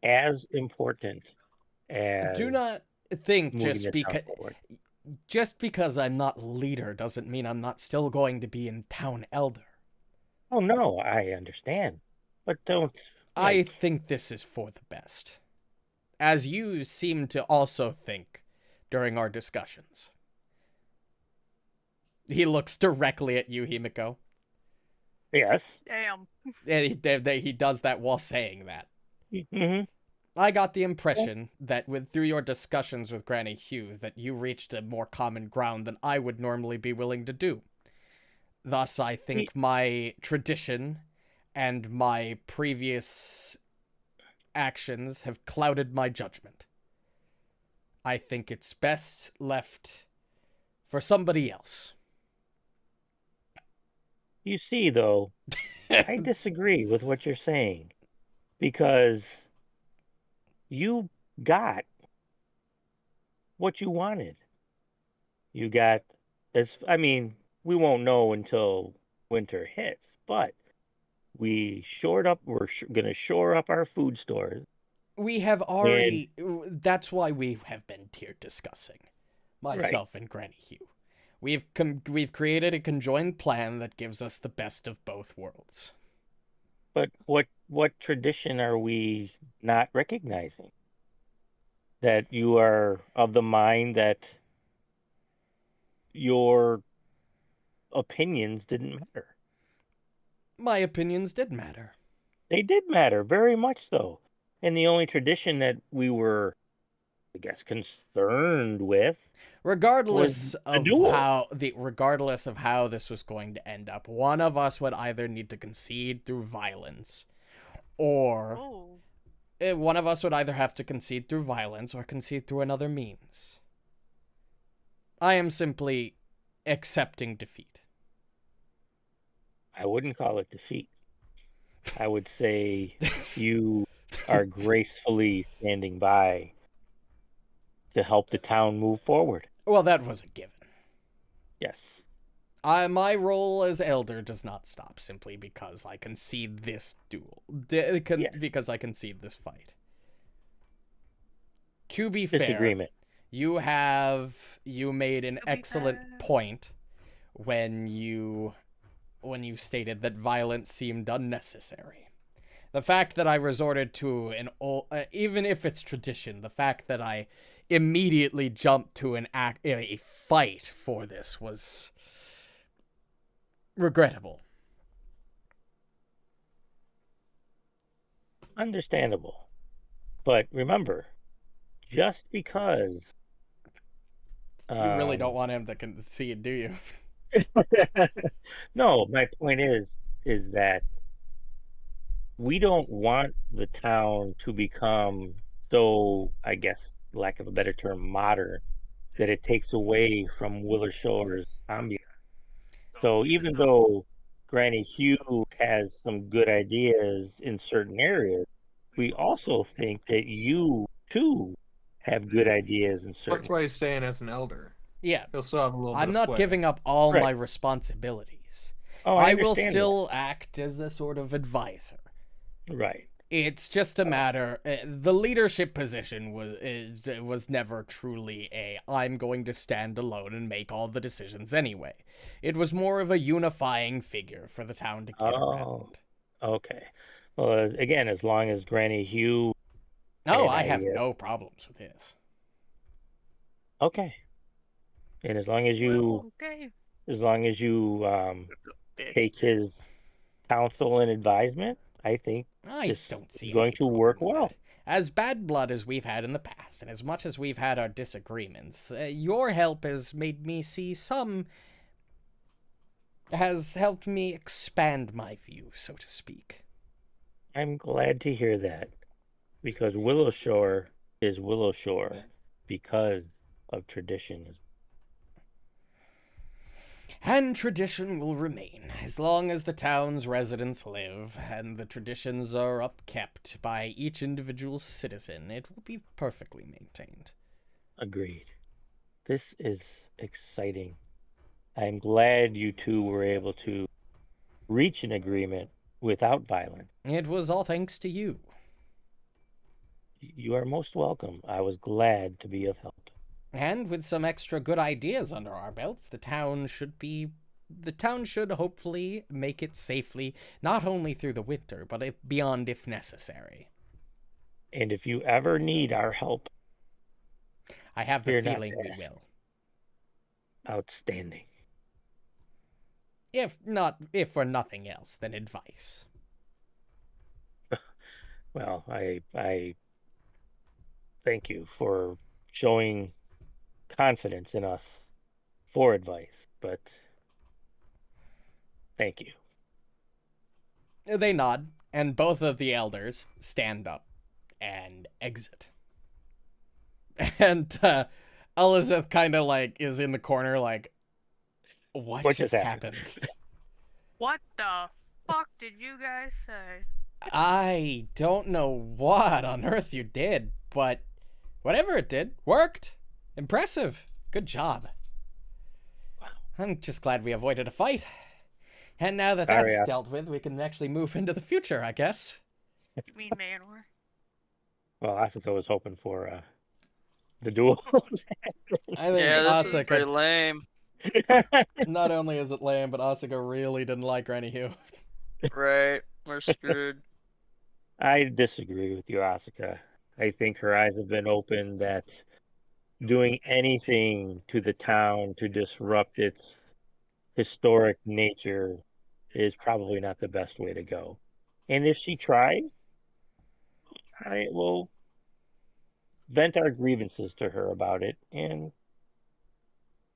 as important as Do not think moving the town forward. just because I'm not leader doesn't mean I'm not still going to be in town elder. Oh no, I understand, but don't. I think this is for the best, as you seem to also think during our discussions. He looks directly at you, Himiko. Yes. Damn. And he does that while saying that. Mm-hmm. I got the impression that through your discussions with Granny Hugh that you reached a more common ground than I would normally be willing to do. Thus, I think my tradition and my previous actions have clouded my judgment. I think it's best left for somebody else. You see, though, I disagree with what you're saying, because you got what you wanted. You got we won't know until winter hits, but we're going to shore up our food stores. We have already, that's why we have been here discussing, myself and Granny Hugh. We've created a conjoined plan that gives us the best of both worlds. But what tradition are we not recognizing? That you are of the mind that your opinions didn't matter. My opinions did matter. They did matter, very much so. And the only tradition that we were, I guess, concerned with, regardless of duel. how this was going to end up, one of us would either need to concede through violence, or one of us would either have to concede through violence or concede through another means. I am simply accepting defeat. I wouldn't call it defeat. I would say you are gracefully standing by to help the town move forward. Well, that was a given. Yes. My role as elder does not stop simply because I concede this duel. Because I concede this fight. To be Disagreement. fair, you made an excellent point when you stated that violence seemed unnecessary. The fact that I resorted to even if it's tradition, the fact that I immediately jumped to a fight for this was regrettable. Understandable. But remember, just because you really don't want him to concede, do you? No, my point is that we don't want the town to become so, I guess, lack of a better term, modern, that it takes away from Willishore's ambiance. So even though Granny Hugh has some good ideas in certain areas, we also think that you too have good ideas in certain. That's why he's staying as an elder. Yeah. He'll still have a little bit I'm of not sway. giving up all my responsibilities. Oh, I will still act as a sort of advisor. Right. It's just a matter. The leadership position was never truly I'm going to stand alone and make all the decisions anyway. It was more of a unifying figure for the town to get around. Okay. Well, again, as long as Granny Hugh. Oh, I have no problems with this. Okay. And as long as you Okay. Bitch. take his counsel and advisement, I think I this don't see is going any to work problem with well. that. As bad blood as we've had in the past, and as much as we've had our disagreements, your help has made me see has helped me expand my view, so to speak. I'm glad to hear that, because Willow Shore is Willow Shore because of tradition. And tradition will remain, as long as the town's residents live, and the traditions are upkept by each individual citizen. It will be perfectly maintained. Agreed. This is exciting. I'm glad you two were able to reach an agreement without violence. It was all thanks to you. You are most welcome. I was glad to be of help. And with some extra good ideas under our belts, the town should hopefully make it safely, not only through the winter, but beyond if necessary. And if you ever need our help, I have the fear not feeling to we ask. will. Outstanding. If for nothing else than advice. Well, I thank you for showing confidence in us for advice, but thank you. They nod, and both of the elders stand up and exit. And Elizabeth kind of like is in the corner like, what just happened? What the fuck did you guys say? I don't know what on earth you did, but whatever it did, worked. Impressive. Good job. I'm just glad we avoided a fight. And now that that's dealt with, we can actually move into the future, I guess. You mean Marynor? Well, Asuka was hoping for the duel. I think Yeah, this is Asuka, pretty lame. not only is it lame, but Asuka really didn't like Renihue. Right, we're screwed. I disagree with you, Asuka. I think her eyes have been opened that doing anything to the town to disrupt its historic nature is probably not the best way to go. And if she tries, I will vent our grievances to her about it and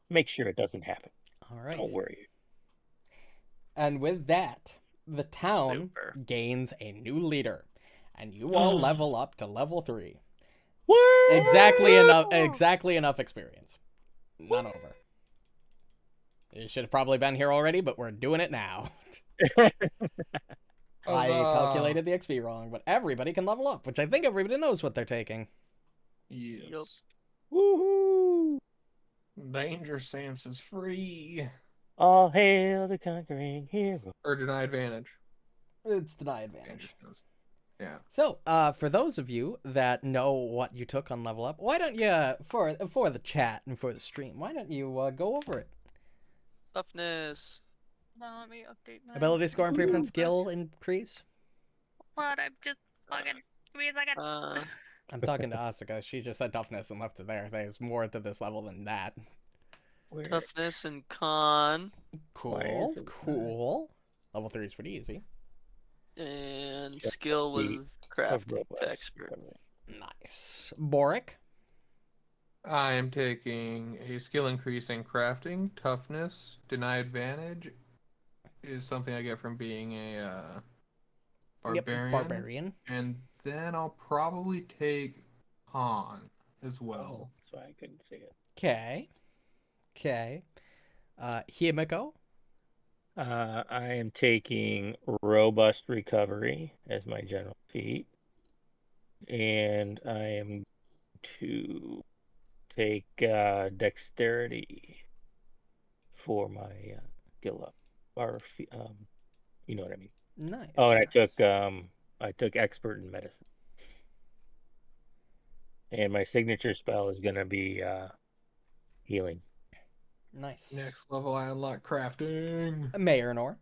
make sure it doesn't happen. All right. Don't worry. And with that, the town Super. gains a new leader, and you all level up to level 3. What? Exactly enough experience. None over. You should have probably been here already, but we're doing it now. I calculated the XP wrong, but everybody can level up, which I think everybody knows what they're taking. Yes. Yup. Woohoo! Danger Sense is free. All hail the conquering hero. Or deny advantage. It's deny advantage. Yeah. So, for those of you that know what you took on level up, why don't you, for the chat and for the stream, why don't you go over it? Toughness. Now let me update my Ability score improvement, skill increase. What? I'm just fucking. Give me a second. I'm talking to Asuka. She just said toughness and left it there. There's more to this level than that. Toughness and con. Cool. Level 3 is pretty easy. And skill was craft expert. Nice. Borraeck. I am taking a skill increase in crafting. Toughness, deny advantage is something I get from being a barbarian. Yep, barbarian. And then I'll probably take con as well. So I couldn't see it. Okay. Himiko. I am taking robust recovery as my general feat. And I am to take dexterity for my skill up. Or you know what I mean. Nice. Oh, and I took expert in medicine. And my signature spell is gonna be healing. Nice. Next level, I unlock crafting. Marynor.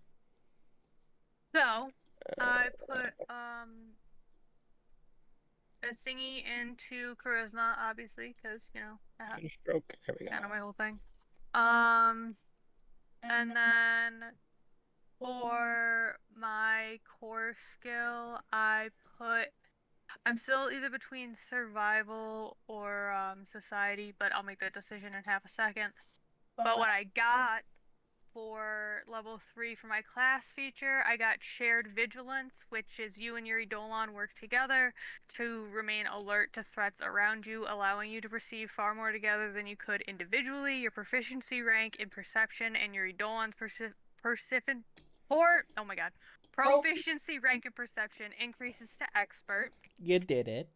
So, I put a thingy into charisma, obviously, because you know, Stroke. There we go. kind of my whole thing. And then for my core skill, I'm still either between survival or society, but I'll make that decision in half a second. But what I got for level 3 for my class feature, I got shared vigilance, which is you and your Eidolon work together to remain alert to threats around you, allowing you to perceive far more together than you could individually. Your proficiency rank in perception and your Eidolon's proficiency rank in perception increases to expert. You did it.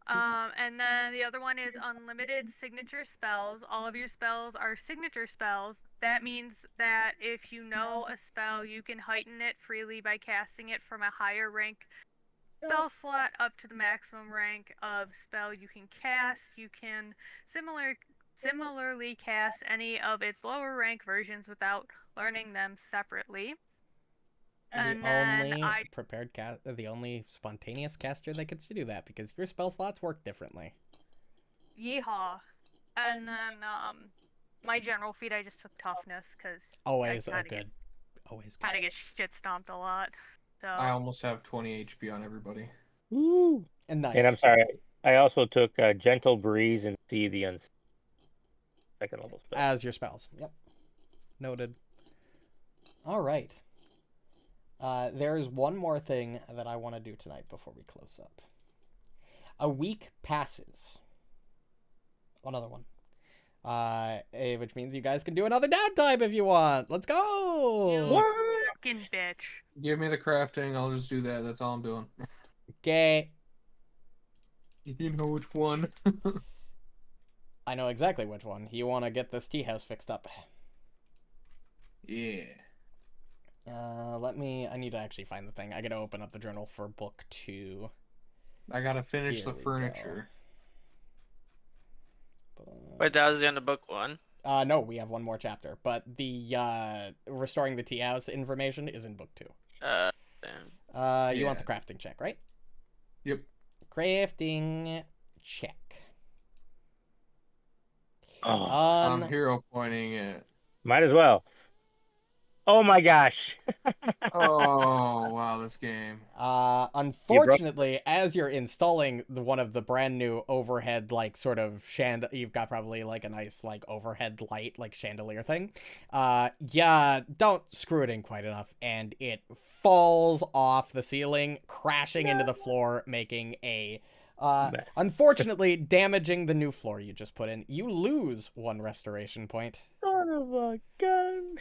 And then the other one is unlimited signature spells. All of your spells are signature spells. That means that if you know a spell, you can heighten it freely by casting it from a higher rank spell slot up to the maximum rank of spell you can cast. You can similarly cast any of its lower rank versions without learning them separately. And the only spontaneous caster that gets to do that, because your spell slots work differently. Yeehaw. And then my general feat, I just took toughness because Always kind of get shit stomped a lot. So I almost have 20 HP on everybody. Woo. And nice. And I'm sorry, I also took Gentle Breeze and See the Unseen. Second level spell. As your spells. Yep. Noted. All right. There's one more thing that I want to do tonight before we close up. A week passes. Another one. Which means you guys can do another downtime if you want. Let's go! You fucking bitch. Give me the crafting. I'll just do that. That's all I'm doing. Okay. You know which one. I know exactly which one. You want to get this tea house fixed up. Yeah. I need to actually find the thing. I gotta open up the journal for book 2. I gotta finish Here the we furniture. Wait, that was the end of book 1? No, we have one more chapter, but the restoring the tea house information is in book 2. Damn. You want the crafting check, right? Yep. Crafting check. I'm hero pointing it. Might as well. Oh my gosh. Oh, wow, this game. Unfortunately, as you're installing one of the brand new overhead, like, sort of you've got probably, like, a nice, like, overhead light, like, chandelier thing. Yeah, don't screw it in quite enough, and it falls off the ceiling, crashing into the floor, making a, unfortunately, damaging the new floor you just put in. You lose 1 restoration point. Son of a gun.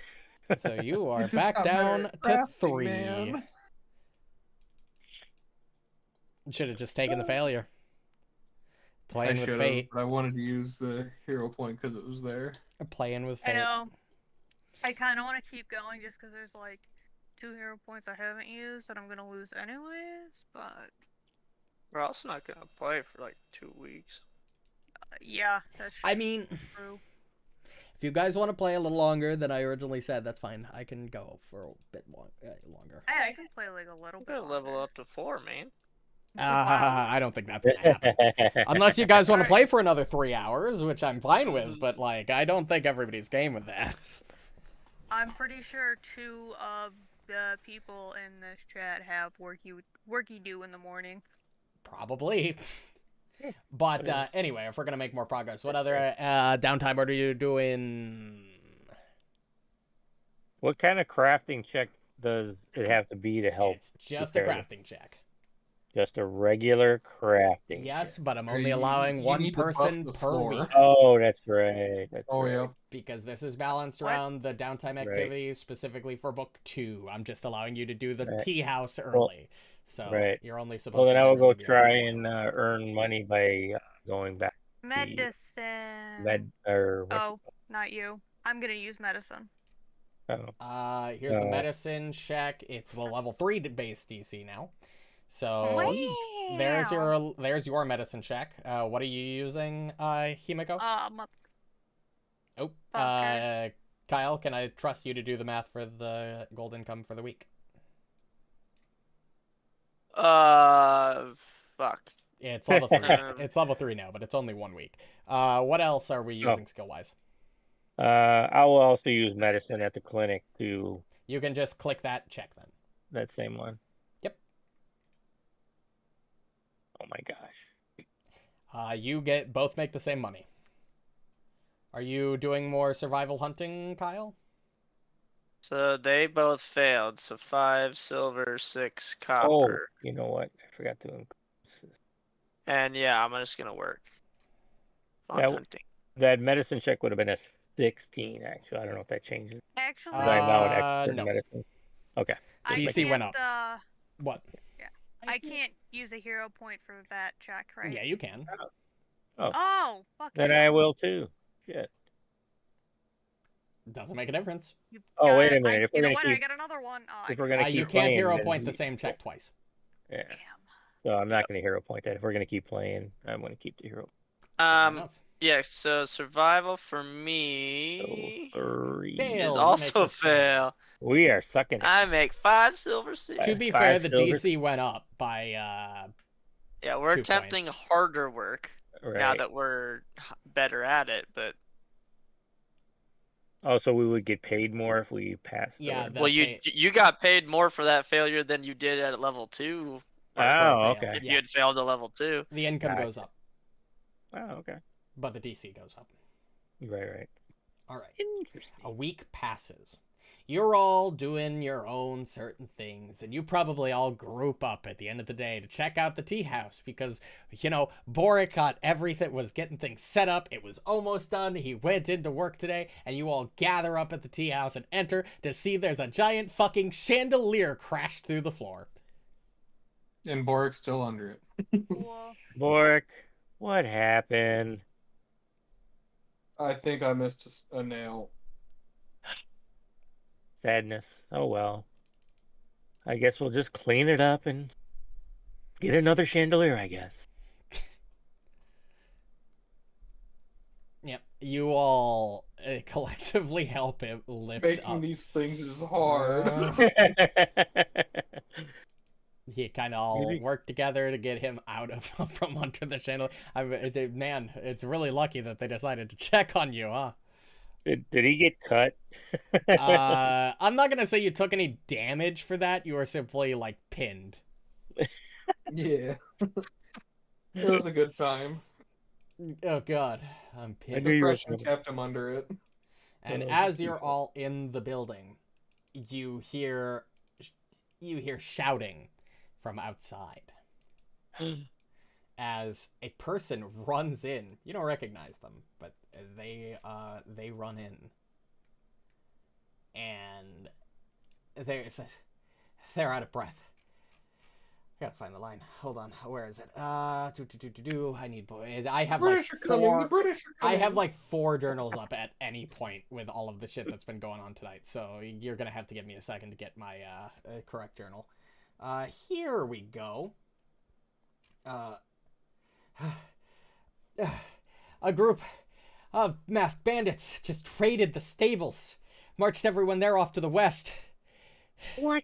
So you are back down to 3. Man. Should have just taken the failure. Playing with I fate. but I wanted to use the hero point because it was there. Playing with I fate. know. I kind of want to keep going just because there's like 2 hero points I haven't used that I'm gonna lose anyways. But We're also not gonna play for like 2 weeks. yeah, that's I mean, true. if you guys want to play a little longer than I originally said, that's fine. I can go for a bit longer. I can play like a little You bit. gotta level longer. up to 4, man. I don't think that's gonna happen. Unless you guys want to play for another 3 hours, which I'm fine with, but like I don't think everybody's game with that. I'm pretty sure 2 of the people in this chat have worky do in the morning. Probably. But anyway, if we're gonna make more progress, what other downtime are you doing? What kind of crafting check does it have to be to help? It's just a crafting check. Just a regular crafting. Yes, check. but I'm only allowing you 1 need to buff person the per floor. week. Oh, that's right. Yeah. Because this is balanced around the downtime activities specifically for book 2. I'm just allowing you to do the tea house early. So you're only supposed Well, then to I will go really do try and earn money by going back. Medicine. Oh, not you. I'm gonna use medicine. Here's the medicine check. It's the level 3 base DC now. So there's your medicine check. What are you using, Himiko? Kyle, can I trust you to do the math for the gold income for the week? Fuck. It's level 3. It's level 3 now, but it's only 1 week. What else are we using skill-wise? I will also use medicine at the clinic to You can just click that check then. that same one. Yep. Oh my gosh. You both make the same money. Are you doing more survival hunting, Kyle? So they both failed. So 5 silver, 6 Oh, copper. you know what? I forgot to increase this. And yeah, I'm just gonna work on That- hunting. That medicine check would have been a 16, actually. I don't know if that changes. Actually, 'Cause I'm now an expert no. in medicine. Okay. I DC went can't, What? I can't use a hero point for that check, right? Yeah, you can. Oh, fuck Then yeah. I will too. Shit. Doesn't make a difference. You Oh, wait a got- minute. If you we're know gonna what? I keep, got another one. Oh, if we're gonna keep You can't playing, hero then point the we- same check twice. Yeah. damn. So I'm not gonna hero point that. If we're gonna keep playing, I'm gonna keep the hero. Fair enough. Yeah. So survival for So me 3. Fail. is you make also the same. fail. We are sucking it. I make 5 silver, 6. To be 5 fair, the silver. DC went up by Yeah, we're 2 attempting points. harder work Right. now that we're better at it. But Oh, so we would get paid more if we passed. the Yeah, one. the- well, pay- you got paid more for that failure than you did at level 2. Oh, fail. okay. If Yeah. you had failed at level 2. the income Gotcha. goes up, Oh, okay. but the DC goes up. Right. All right. Interesting. A week passes. You're all doing your own certain things, and you probably all group up at the end of the day to check out the tea house because, Borraeck got everything, was getting things set up. It was almost done. He went into work today, and you all gather up at the tea house and enter to see there's a giant fucking chandelier crashed through the floor. And Borraeck's still under it. Cool. Borraeck, what happened? I think I missed a nail. Sadness. Oh well. I guess we'll just clean it up and get another chandelier, I guess. Yep. You all collectively help him lift Making up. these things is hard. He kind of all Maybe- work together to get him out of from under the chandelier. Man, it's really lucky that they decided to check on you, huh? Did he get cut? I'm not gonna say you took any damage for that. You were simply like pinned. Yeah. It was a good time. Oh god, I'm I pinned. knew you were Depression kept him under it. And Oh, as you're beautiful. all in the building, you hear shouting from outside as a person runs in. You don't recognize them, but they run in, and they're out of breath. I gotta find the line. Hold on, where is it? I need boys. I have British like are coming. The 4. British are I coming. have like 4 journals up at any point with all of the shit that's been going on tonight, so you're gonna have to give me a second to get my correct journal. Here we go. A group of masked bandits just raided the stables, marched everyone there off to the west. What?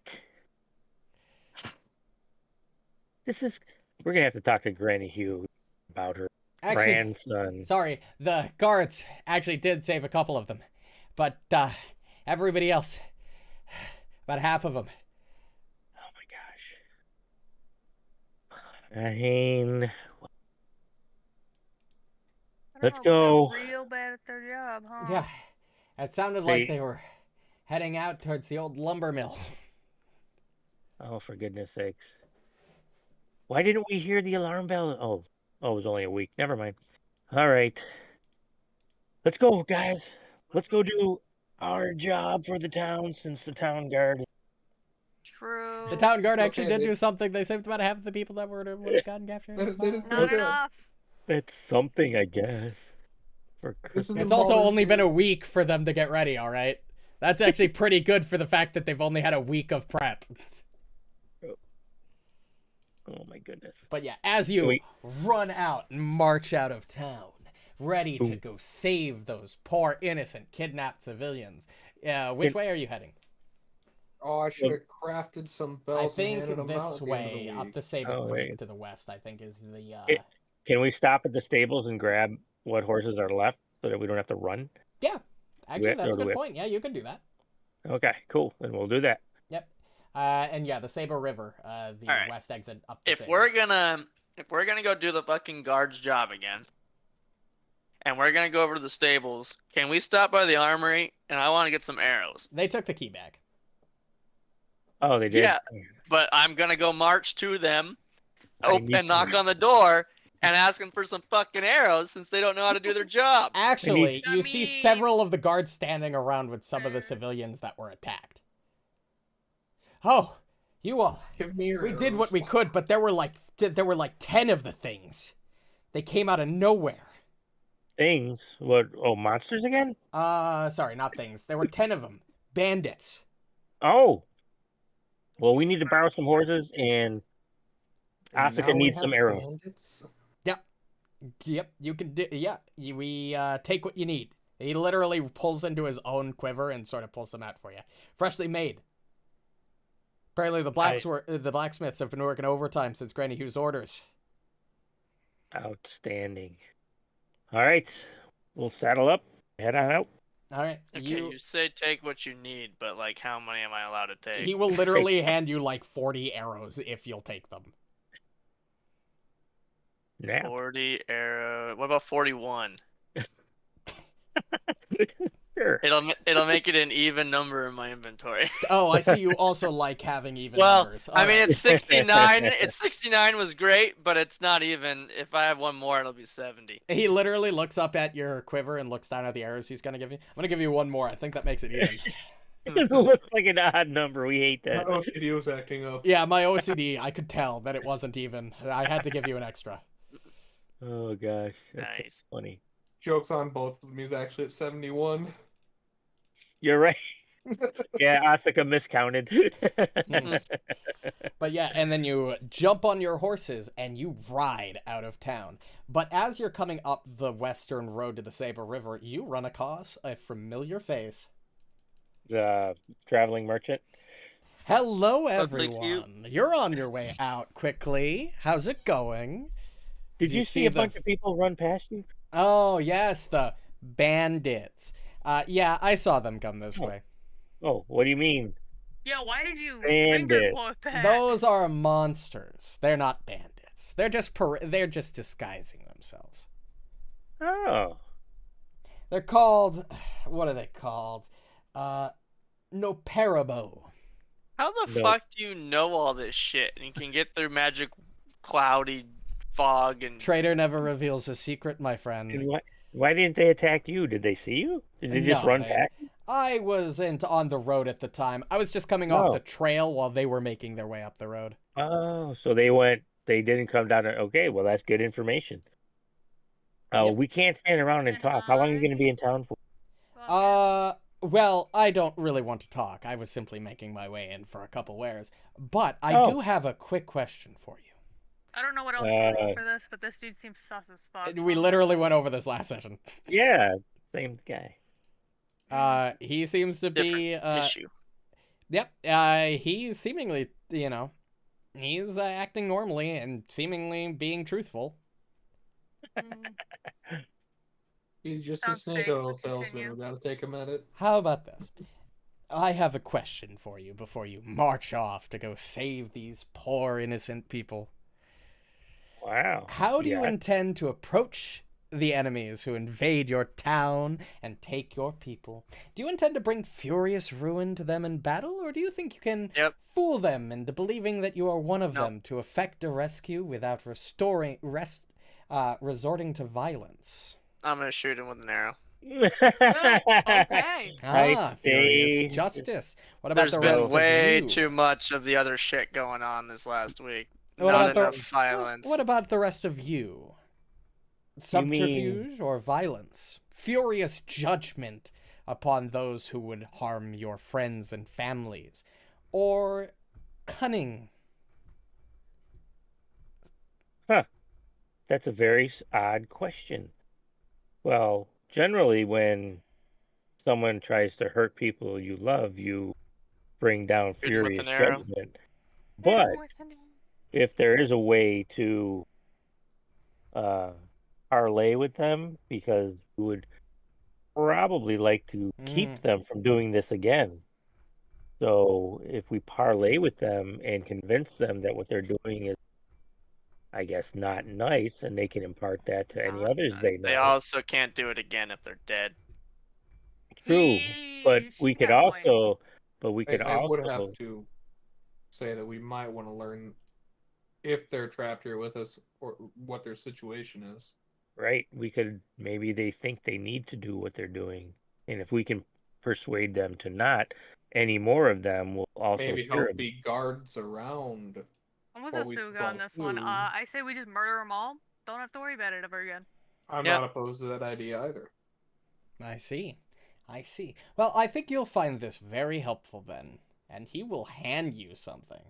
We're gonna have to talk to Granny Hugh about her Actually, grandson. sorry, the guards actually did save a couple of them, but everybody else, about half of them. Oh my gosh. I mean, I don't Let's know, go. they're real bad at their job, huh? Yeah, it sounded like They- they were heading out towards the old lumber mill. oh, for goodness sakes. Why didn't we hear the alarm bell? Oh, it was only a week. Never mind. All right. Let's go, guys. Let's go do our job for the town since the town guard. True. The town guard actually Okay, did they- do something. They saved about half of the people that would have gotten captured. They didn't Not Okay. enough. That's something, I guess. For This is Christmas. It's also Tomorrow's only been day. a week for them to get ready, all right? That's actually pretty good for the fact that they've only had a week of prep. Oh my goodness. But yeah, as you Wait. run out and march out of town, ready to Ooh. go save those poor innocent kidnapped civilians, which way are you heading? Oh, I should have crafted some I bells and think handed them out this at the end way, of the up week. the Saber Oh, Creek right. to the west, I think is the... Can we stop at the stables and grab what horses are left so that we don't have to run? Actually, that's a Or do good we- point. Yeah, you can do that. Okay, cool. Then we'll do that. Yep. And yeah, the Saber River, the Alright. west exit up the If Saber. we're gonna go do the fucking guard's job again, and we're gonna go over to the stables, can we stop by the armory? And I want to get some arrows. They took the key back. Oh, they did. Yeah. But I'm gonna go march to them, I need and knock some. on the door and ask them for some fucking arrows since they don't know how to do their job. Actually, I you see mean- several of the guards standing around with some of the civilians that were attacked. Oh, you all. Give me your We did arrows. what we could, but there were like 10 of the things. They came out of nowhere. Things. What? Oh, monsters again? Sorry, not things. There were 10 of them. Bandits. Oh. Well, we need to borrow some horses, and And Asuka now we needs have some arrows. bandits? Yep, you can do. Yeah, we take what you need. He literally pulls into his own quiver and sort of pulls them out for you, freshly made. Apparently, the blacksmiths have been working overtime since Granny Hugh's orders. Outstanding. All right. We'll saddle up, head on out. All right, Okay, you say take what you need, but like, how many am I allowed to take? he will literally hand you like 40 arrows if you'll take them. Now. 40 arrow. What about 41? Sure. It'll make it an even number in my inventory. Oh, I see you also like having even Well, numbers. I All mean, right. it's 69. It's 69 was great, but it's not even. If I have one more, it'll be 70. He literally looks up at your quiver and looks down at the arrows he's gonna give you. I'm gonna give you one more. I think that makes it even. It looks like an odd number. We hate My that. OCD was acting up. Yeah, my OCD, I could tell that it wasn't even. I had to give you an extra. Oh gosh, that's so Nice. funny. Joke's on both of them. He's actually at 71. You're right. Yeah, Asuka miscounted. But yeah, and then you jump on your horses and you ride out of town. But as you're coming up the western road to the Saber River, you run across a familiar face. The traveling merchant. Hello, Lovely cute. everyone. You're on your way out quickly. How's it going? Did you see a the- bunch of people run past you? Oh, yes, the bandits. Yeah, I saw them come this Oh. way. Oh, what do you mean? Yeah, why did you Bandit. finger quote that? Those are monsters. They're not bandits. They're just disguising themselves. Oh, They're called, what are they called? Noparabo. How the No. fuck do you know all this shit? And you can get through magic, cloudy fog, and Trader never reveals a secret, my friend. and why didn't they attack you? Did they see you? Did they just No, run they- back? I wasn't on the road at the time. I was just coming off Oh. the trail while they were making their way up the road. Oh, so they didn't come down. Okay, well, that's good information. Oh, Yep. we can't stand around and And talk. How long are you going to be in town for? Well, I don't really want to talk. I was simply making my way in for a couple wares. But I Oh. do have a quick question for you. I don't know what else to roll for this, but this dude seems sus as fuck. We literally went over this last session. Yeah, same guy. He seems to be, issue. yep, he's seemingly, he's acting normally and seemingly being truthful. Mm, He's just Sounds a snake fake, oil but salesman. continue. We gotta take him at it. How about this? I have a question for you before you march off to go save these poor innocent people. Wow. How do you Yeah. intend to approach the enemies who invade your town and take your people? Do you intend to bring furious ruin to them in battle, or do you think you can Yep. fool them into believing that you are one of No. them to effect a rescue without resorting to violence? I'm gonna shoot him with an arrow. okay. Ah, I see. furious justice. What about There's the been rest way of you? too much of the other shit going on this last week. What Not about the- enough violence. What about the rest of you? You mean- Subterfuge or violence? Furious judgment upon those who would harm your friends and families? Or cunning? That's a very odd question. Well, generally, when someone tries to hurt people you love, you bring down Shoot 'em with furious an arrow. judgment. But if there is a way to parlay with them, because you would probably like to keep them from doing this again. So if we parlay with them and convince them that what they're doing is, I guess, not nice, and they can impart that to any others they know. They also can't do it again if they're dead. True, but we She's could got a point. also, but we could I would also, have to say that we might want to learn if they're trapped here with us or what their situation is. right? We could, maybe they think they need to do what they're doing, and if we can persuade them to not, any more of them will also Maybe hear help be guards around. I'm with while we Asuka supply on this one. food. I say we just murder them all. Don't have to worry about it ever again. I'm Yep. not opposed to that idea either. I see. I see. Well, I think you'll find this very helpful then, and he will hand you something.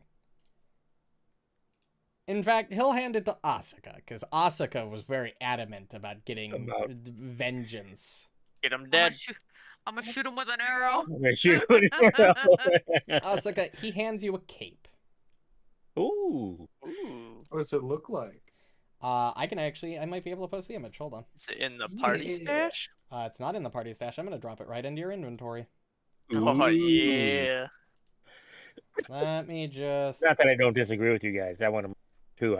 In fact, he'll hand it to Asuka, because Asuka was very adamant about getting vengeance. Get them I'm dead. gonna shoot him with an arrow. Asuka, he hands you a cape. Ooh. Ooh. What does it look like? I might be able to post the image. Hold on. Is it in the party Yeah. stash? It's not in the party stash. I'm going to drop it right into your inventory. Oh, Ooh. yeah. Let me just... Not that I don't disagree with you guys. That one too.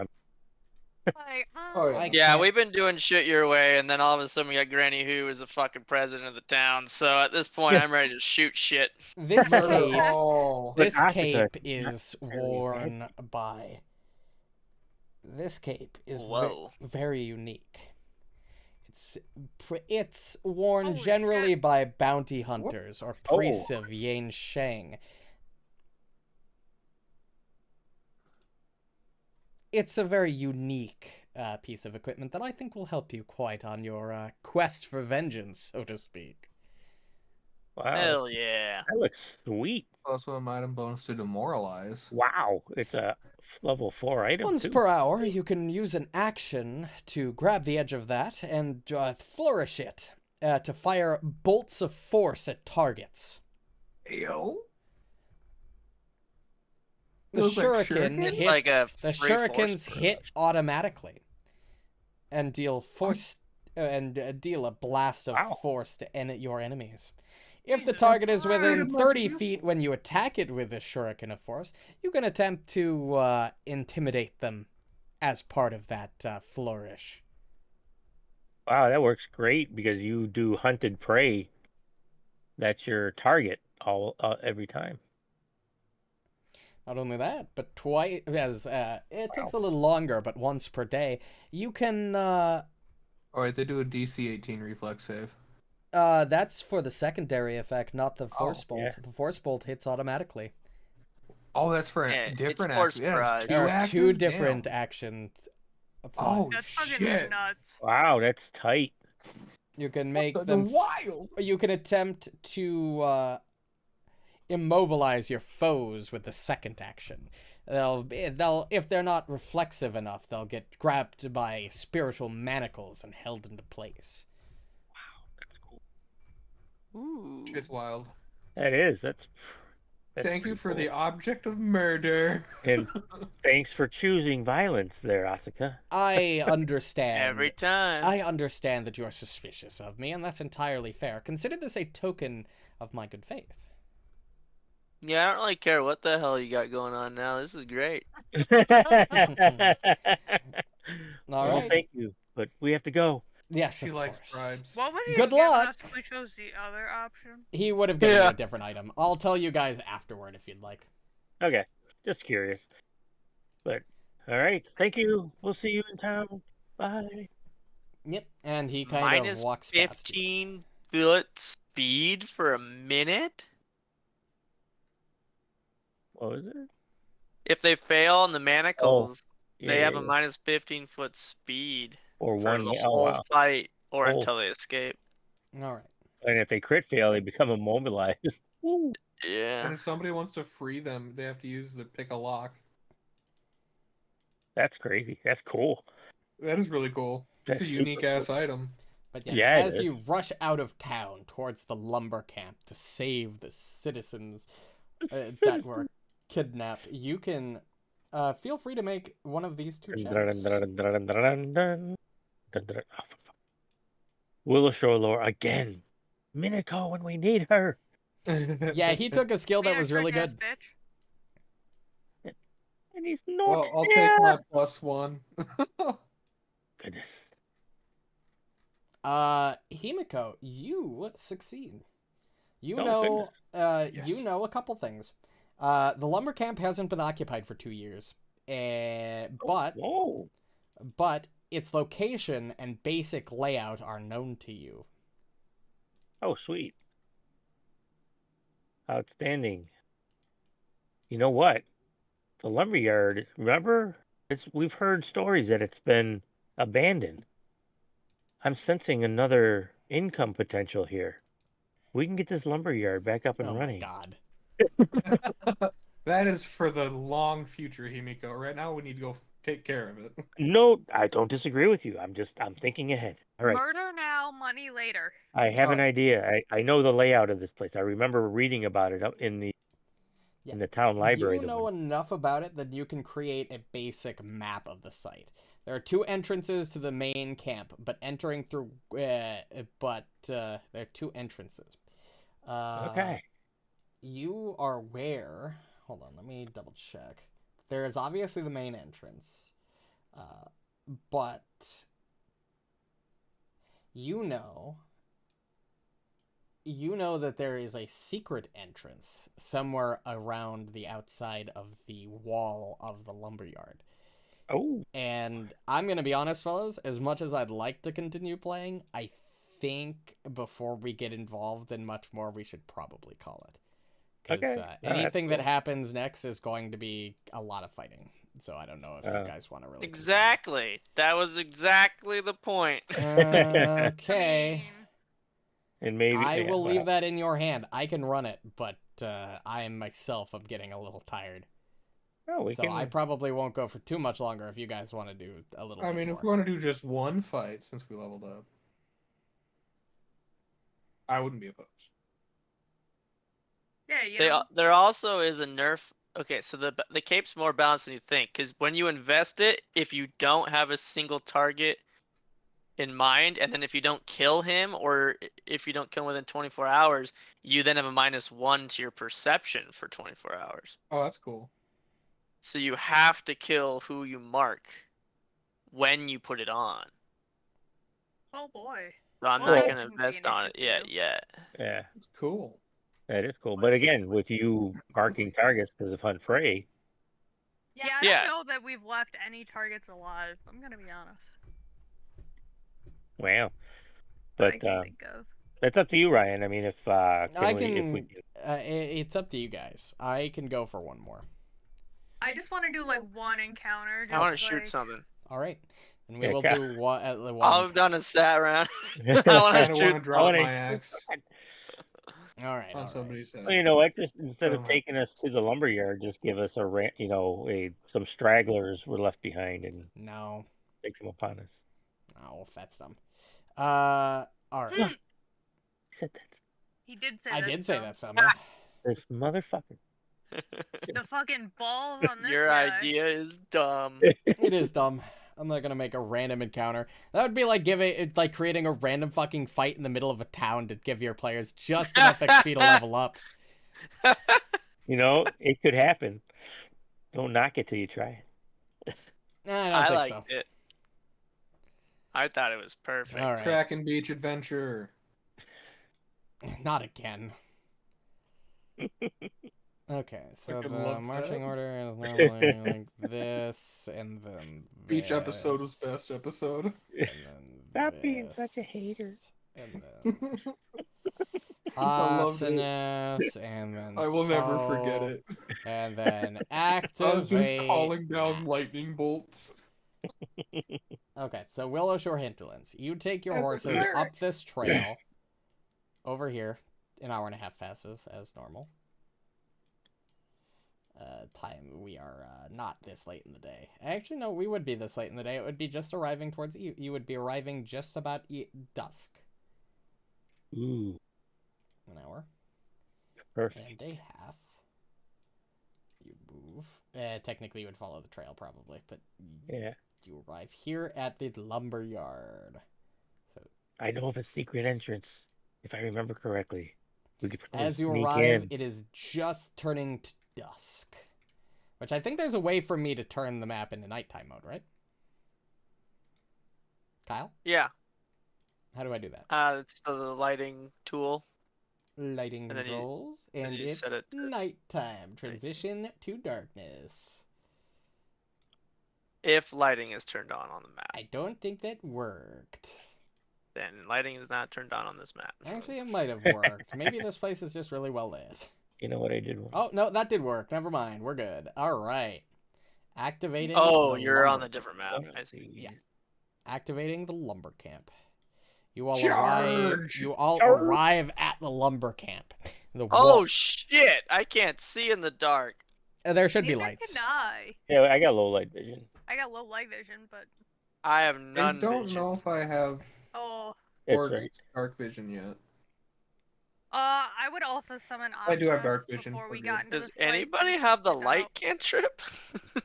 Like, Oh, yeah. I Yeah, can't- we've been doing shit your way, and then all of a sudden we got Granny Who is the fucking president of the town. So at this point, I'm ready to shoot shit. This Murder cape... all. But This Asuka cape is not is necessarily a worn bad by... This cape is Whoa. very unique. It's worn Holy generally shit. by bounty hunters or Oh. priests of Yin Sheng. It's a very unique piece of equipment that I think will help you quite on your quest for vengeance, so to speak. Wow. Hell yeah. That looks sweet. Also, an item bonus to demoralize. Wow. It's a level 4 item Once too. per hour, you can use an action to grab the edge of that and flourish it to fire bolts of force at targets. Yo. The Those like shuriken shurikens? It's hits, like a the free force shurikens hit barrage. automatically and deal force deal a blast of Wow. force to your enemies. If the Jesus. target is within Sounded 30 like feet when you attack it with a shuriken of force, you can attempt to intimidate them as part of that flourish. Wow, that works great because you do hunted prey. That's your target every time. Not only that, but twice as it takes a little longer, but once per day, you can. Alright, they do a DC 18 reflex save. That's for the secondary effect, not the force bolt. yeah. The force bolt hits automatically. Oh, that's for Yeah, a it's different force action. Yeah, barrage. it's There are actions? two different Damn. actions. applied. Oh, That's fucking shit. nuts. Wow, that's tight. You can make The them. wild. You can attempt to immobilize your foes with the second action. They'll if they're not reflexive enough, they'll get grabbed by spiritual manacles and held into place. That's cool. Ooh. Shit's wild. That is. That's Thank you pretty for the cool. object of murder. And thanks for choosing violence there, Asuka. I understand. Every time. I understand that you are suspicious of me, and that's entirely fair. Consider this a token of my good faith. Yeah, I don't really care what the hell you got going on now. This is great. All Well, right. thank you, but we have to go. Yes, She of likes course. bribes. What would he Good have given luck. us if we chose the other option? He would have given you Yeah. a different item. I'll tell you guys afterward if you'd like. Okay, just curious. But all right, thank you. We'll see you in town. Bye. Yep, and he kind Minus of walks past you. 15 foot speed for a minute? What was it? If they fail on the manacles, Yeah, they have a yeah. minus 15 foot speed Or for one. the Oh whole wow. fight or Oh. until they escape. All right. And if they crit fail, they become immobilized. Woo. And Yeah. if somebody wants to free them, they have to use the pick a lock. That's crazy. That's cool. That is really cool. It's That's a unique super ass item. But yes, Yeah, it as you is. rush out of town towards the lumber camp to save the citizens that were kidnapped, you can feel free to make one of these two checks. Willow Shore lore again. Minako when we need her. Yeah, he took a skill that Being a was really trick-ass good. bitch. And he's not. Well, I'll take my +1. Goodness. Himiko, you succeed. You Oh, know, goodness. you Yes. know a couple things. The lumber camp hasn't been occupied for 2 years, but Whoa. its location and basic layout are known to you. Oh, sweet. Outstanding. You know what? The lumberyard, remember? We've heard stories that it's been abandoned. I'm sensing another income potential here. We can get this lumberyard back up and Oh my running. god. That is for the long future, Himiko. Right now, we need to go take care of it. No, I don't disagree with you. I'm thinking ahead. All right. Murder now, money later. I have an Oh. idea. I know the layout of this place. I remember reading about it up in the town library. You know enough about it that you can create a basic map of the site. There are 2 entrances to the main camp, but entering through there are 2 entrances. Okay. You are where? Hold on, let me double check. There is obviously the main entrance, but you know that there is a secret entrance somewhere around the outside of the wall of the lumberyard. Oh. And I'm going to be honest, fellas, as much as I'd like to continue playing, I think before we get involved in much more, we should probably call it. Because Okay. anything that happens next is going to be a lot of fighting. So I don't know if you guys want to really... Exactly. That was exactly the point. Okay. And maybe I will leave that in your hand. I can run it, but I myself am getting a little tired. Oh, I probably won't go for too much longer if you guys want to do a little bit more. If we want to do just one fight since we leveled up, I wouldn't be opposed. Yeah, There also is a nerf. Okay, so the cape's more balanced than you think, because when you invest it, if you don't have a single target in mind, and then if you don't kill him, or if you don't kill him within 24 hours, you then have a -1 to your perception for 24 hours. Oh, that's cool. So you have to kill who you mark when you put it on. Oh boy. So I'm Well, not that gonna wouldn't be invest an on issue it for you. yet. Yeah, It's cool. that is cool. But again, with you marking targets because of Hunt Frey, Yeah, I Yeah. don't know that we've left any targets alive. I'm gonna be honest. wow. That I But can think of. that's up to you, Ryan. I mean, if it's up to you guys. I can go for one more. I just want to do like one encounter. I want to just, shoot like... something. All right, and we Yeah, will Cal- do one. All I've done is sat around. I want I to don't shoot. want to drop wanna- my axe All right. on somebody's head. Well, you know what? Just instead of Come on. taking us to the lumberyard, just give us some stragglers were left behind and No, take them upon us. no, that's dumb. All right. He said that. He did say I that did say stuff. that some. Yeah. This motherfucker. The fucking balls on this Your guy. idea is dumb. It is dumb. I'm not gonna make a random encounter. That would be like creating a random fucking fight in the middle of a town to give your players just enough XP to level up. You know, it could happen. Don't knock it till you try it. I don't I think liked so. it. I thought it was perfect. All right. Kraken Beach Adventure. Not again. Okay, so Fucking the love marching that. order is normally like this, and then Beach episode was this, best episode. and then Stop being such a this, hater. And then I loved it. awesomeness, and then I will never forget it. And then I was just activate. calling down lightning bolts. Okay, so Willow Shore Hinterlands. You take your That's horses fair. up this trail. Over here. An hour and a half passes as normal. Time, we are not this late in the day. Actually, no, we would be this late in the day. It would be just arriving towards you. You would be arriving just about dusk. Ooh, An hour. perfect. And a half. You move. Technically, you would follow the trail probably, but Yeah. you arrive here at the lumberyard. So I know of a secret entrance. if I remember correctly, we could probably As you sneak arrive, in. it is just turning to dusk. Which I think there's a way for me to turn the map into nighttime mode, right? Kyle? Yeah. How do I do that? It's the lighting tool. Lighting And then you- controls, then and you it's set it to nighttime. Transition to darkness. If lighting is turned on the map, I don't think that worked. then lighting is not turned on this map. Actually, it might have worked. Maybe this place is just really well lit. You know what I did? Oh, no, that did work. Never mind. We're good. All right. Activating Oh, the you're on lumber the different map. I see. Yeah. Activating the lumber camp. You all Charge! arrive at the lumber camp. The Oh wall. shit! I can't see in the dark. There should be Neither lights. can I. Yeah, I got low light vision. I got low light vision, but I have I none don't vision. know if I have oh, It's Orc's right. dark vision yet. I would also summon I do have Asuka dark vision, before we we're got good. into Does this fight. anybody Just have the check it light out. cantrip?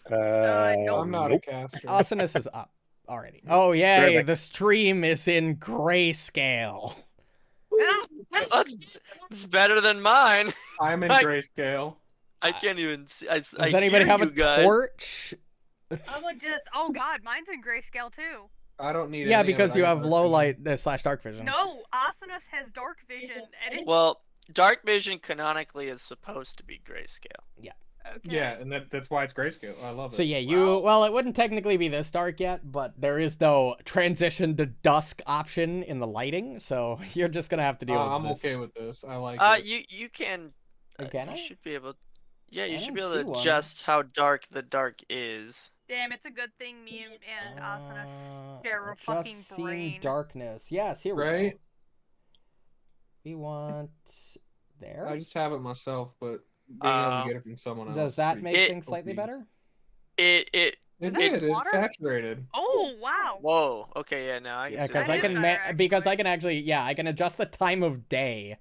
nope. I'm not Nope. a caster. Awesomeness is up already. Oh, yay. Terrific. The stream is in grayscale. It's better than mine. I'm in I- grayscale. I can't even see. I Does anybody hear have a you guys. torch? I would just. Oh god, mine's in grayscale too. I don't need Yeah, any of because it. you I have dark low vision. light / dark vision. No, Asanas has dark vision, and it's Well, dark vision canonically is supposed to be grayscale. okay. Yeah, and that's why it's grayscale. I love it. So yeah, well, it wouldn't technically be this dark yet, but there is no transition to dusk option in the lighting, so you're just gonna have to deal with I'm this. okay with this. I like it. You can. Can you I? should be able. Yeah, you I should don't be able see to one. adjust how dark the dark is. Damn, it's a good thing me and Asanas Uh, share a just fucking seen brain. darkness. Yes, here we go. Right? We want there. I just have it myself, but being able to get it from someone else. Does is that pretty make It- things slightly OP. better? It. It That's did. It's water? saturated. Oh wow. Whoa. Okay. Yeah. Now I can Yeah, see because that. I is can better, because I actually. can actually I can adjust the time of day.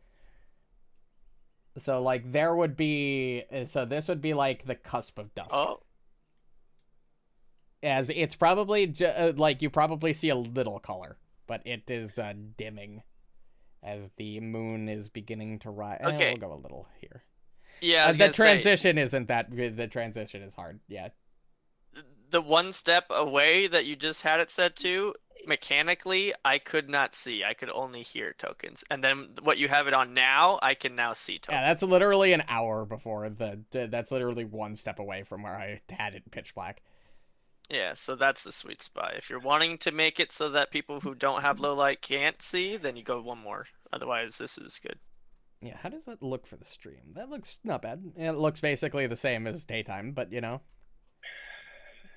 So like there would be this would be like the cusp of dusk. Oh. As it's probably like you probably see a little color, but it is dimming as the moon is beginning to rise. Okay. We'll go a little here. Yeah. I was The gonna say, transition isn't that. The transition is hard. Yeah. the one step away that you just had it set to, mechanically, I could not see. I could only hear tokens. And then what you have it on now, I can now see tokens. Yeah, that's literally an hour before that's literally one step away from where I had it pitch black. Yeah, so that's the sweet spot. If you're wanting to make it so that people who don't have low light can't see, then you go one more. Otherwise, this is good. Yeah, how does that look for the stream? That looks not bad. It looks basically the same as daytime, but you know.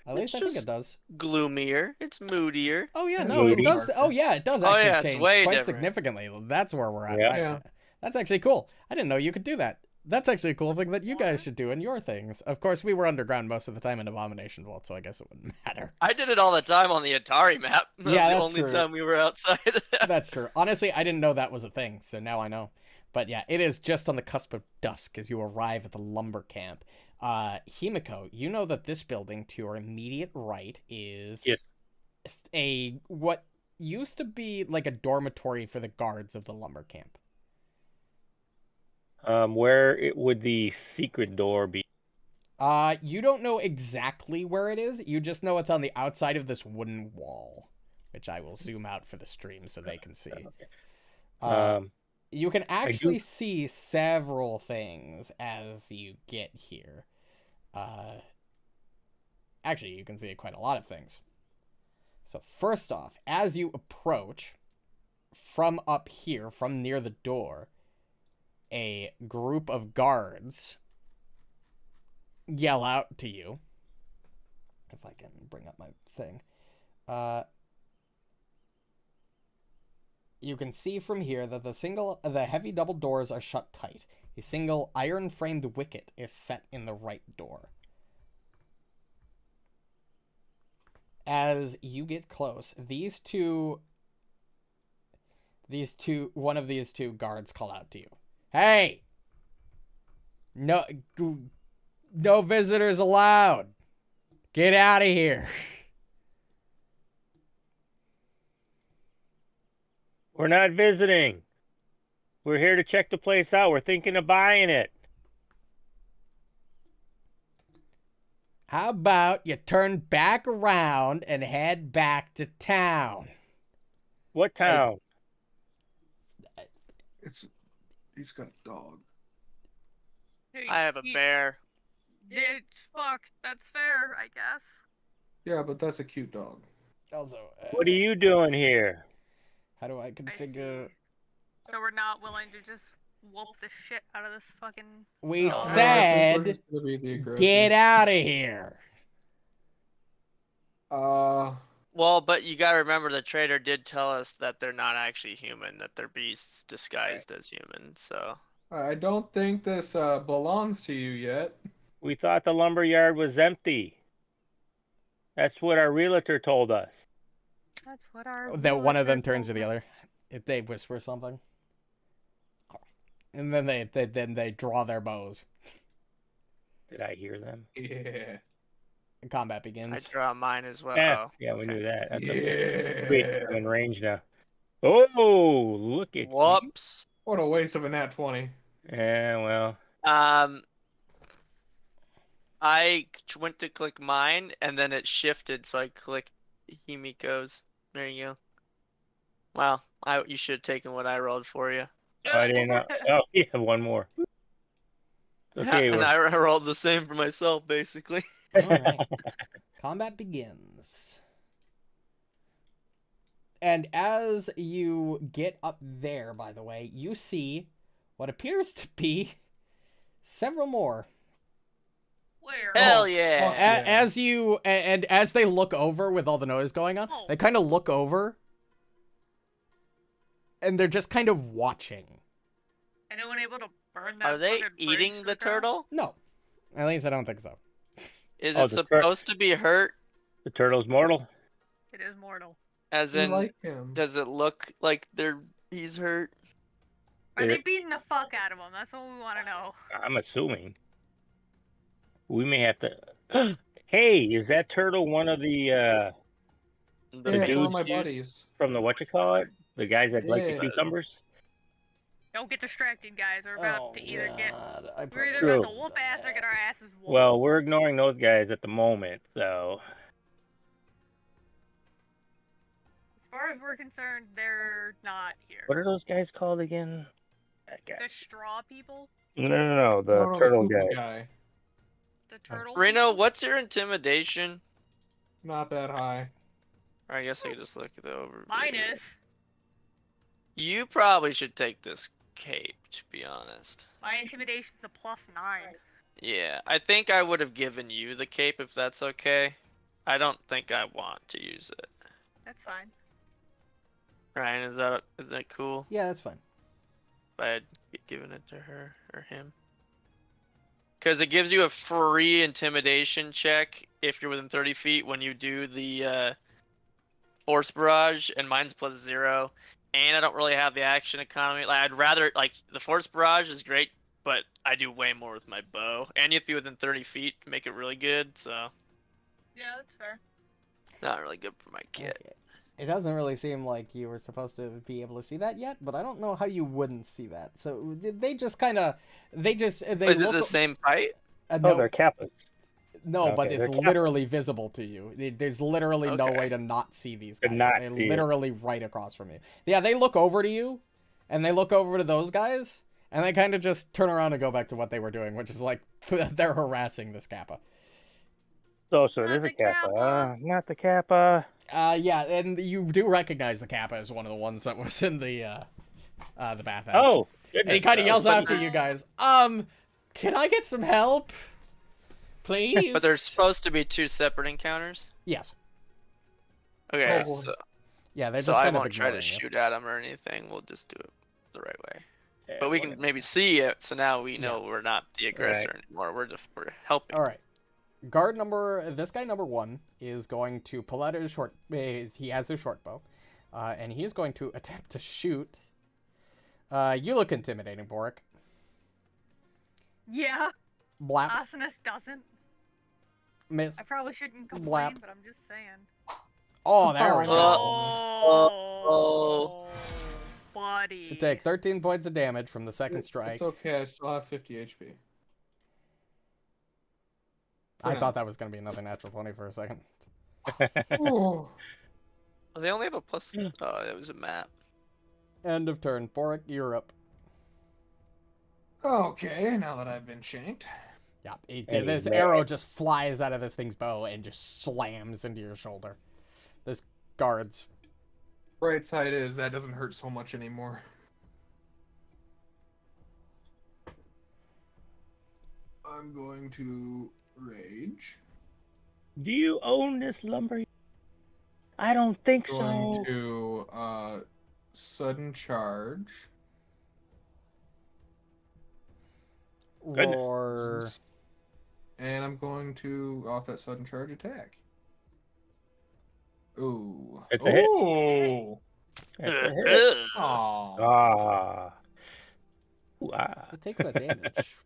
At least I think just it does. Gloomier. It's moodier. Oh yeah, And no, it moody. does. Oh yeah, it does Oh, actually yeah, it's change way quite different. significantly. That's where we're at. Yeah. Yeah. That's actually cool. I didn't know you could do that. That's actually a cool thing that you guys should do in your things. Of course, we were underground most of the time in Abomination Vault, so I guess it wouldn't matter. I did it all the time on the Atari map. That Yeah, was the that's only true. time we were outside. That's true. Honestly, I didn't know that was a thing, so now I know. But yeah, it is just on the cusp of dusk as you arrive at the lumber camp. Himiko, you know that this building to your immediate right is Yes. what used to be like a dormitory for the guards of the lumber camp. Where would the secret door be? You don't know exactly where it is. You just know it's on the outside of this wooden wall, which I will zoom out for the stream so they can see. You can actually see several things as you get here. Actually, you can see quite a lot of things. So first off, as you approach from up here, from near the door, a group of guards yell out to you. If I can bring up my thing. You can see from here that the heavy double doors are shut tight. A single iron-framed wicket is set in the right door. As you get close, one of these two guards call out to you. Hey! No visitors allowed. Get out of here. We're not visiting. We're here to check the place out. We're thinking of buying it. How about you turn back around and head back to town? What town? He's got a dog. I have a bear. Dude, fuck, that's fair, I guess. Yeah, but that's a cute dog. Also, What are you doing here? how do I configure? So we're not willing to just whoop the shit out of this fucking... We No, I think we're said, just gonna be the aggressors. get out of here. Well, but you gotta remember the trader did tell us that they're not actually human, that they're beasts disguised as human, so... I don't think this belongs to you yet. We thought the lumber yard was empty. That's what our realtor told us. That's what our... That one of them realtor turns to the told other. If they whisper something, and then they draw their bows. Did I hear them? Yeah. Combat I begins. draw mine as well. Yeah, Oh, yeah, we okay. knew that. That's Yeah. okay. Wait, I'm in range now. Oh, look at you. Whoops. What a waste of a nat 20. Yeah, well, I went to click mine, and then it shifted, so I clicked Himiko's. There you go. Wow, you should have taken what I rolled for you. I didn't know. Oh, yeah, one more. Okay, And I rolled the same for myself, basically. All right. Combat begins. And as you get up there, by the way, you see what appears to be several more. Where? Hell Oh, yeah. fuck yeah. As you and as they look over with all the noise going on, they kind of look over, and they're just kind of watching. Anyone able to burn that? Are they fucking eating bridge the to ground? turtle? No, at least I don't think so. Is Oh, it the supposed to be hurt? the turtle's mortal. It is mortal. As We in, like him. does it look like he's hurt? Are It- they beating the fuck out of him? That's what we want to know. I'm assuming. We may have to. Hey, is that turtle one of the Yeah, the one dudes of my dude? buddies. from the whatchamacallit? The guys that like the Yeah. cucumbers? Don't get distracted, guys. We're about to either get... I We're either True. about to whoop ass or get our asses whooped. Well, we're ignoring those guys at the moment, so. As far as we're concerned, they're not here. What are those guys called again? That guy. The straw people? No, the No, turtle poopy guy. The turtle Reno, people? what's your intimidation? Not that high. Or I guess I could just look at the overview. Mine is. You probably should take this cape, to be honest. My intimidation's a +9. Yeah, I think I would have given you the cape if that's okay. I don't think I want to use it. That's fine. Ryan, is that cool? Yeah, that's fine. If I had given it to her or him? Because it gives you a free intimidation check if you're within 30 feet when you do the force barrage, and mine's +0. And I don't really have the action economy. Like, I'd rather, like, the force barrage is great, but I do way more with my bow. And you have to be within 30 feet to make it really good, so Yeah, that's fair. not really good for my kit. Okay. It doesn't really seem like you were supposed to be able to see that yet, but I don't know how you wouldn't see that. So they just kind of, they Is it look, the same fight? Oh, no, they're kappas. no, but okay, it's they're cap- literally visible to you. There's literally no Okay. way to not see these To guys. not They're see it. literally right across from you. Yeah, they look over to you, and they look over to those guys, and they kind of just turn around and go back to what they were doing, which is like they're harassing this Kappa. So it Not is a the kappa. kappa. Not the kappa. Yeah, and you do recognize the Kappa as one of the ones that was in the bathhouse. Oh, And he kind of yells out to you guys, can I get some help? Please? But there's supposed to be 2 separate encounters? Yes. Okay, Oh, so, Yeah, they're so just I kind of won't try to ignoring you. shoot at them or anything. We'll just do it the right way. Yeah, But we can whatever. maybe see it, so now we know we're not the aggressor anymore. We're helping. All right. This guy number 1 is going to pull out his he has his short bow, and he is going to attempt to shoot. You look intimidating, Borraeck. Yeah, Blap, Asanas doesn't. miss. I probably shouldn't complain, Blap. but I'm just saying. Oh, there we go. Oh. Buddy. buddy. You take 13 points of damage from the second strike. It's okay. I still have 50 HP. I thought that was going to be another natural 20 for a second. Oh. Oh, they only have a plus. Oh, it was a map. End of turn. Borraeck, you're up. Okay, now that I've been shanked. Yeah, Hey, this man. arrow just flies out of this thing's bow and just slams into your shoulder. This guards. Bright side is that doesn't hurt so much anymore. I'm going to rage. Do you own this lumber? I don't think Going so. to sudden charge. Goodness. Roar. And I'm going to off that sudden charge attack. Ooh. It's a hit. Ooh. That's a hit. Aw. Ah. Ooh, ah. It takes that damage.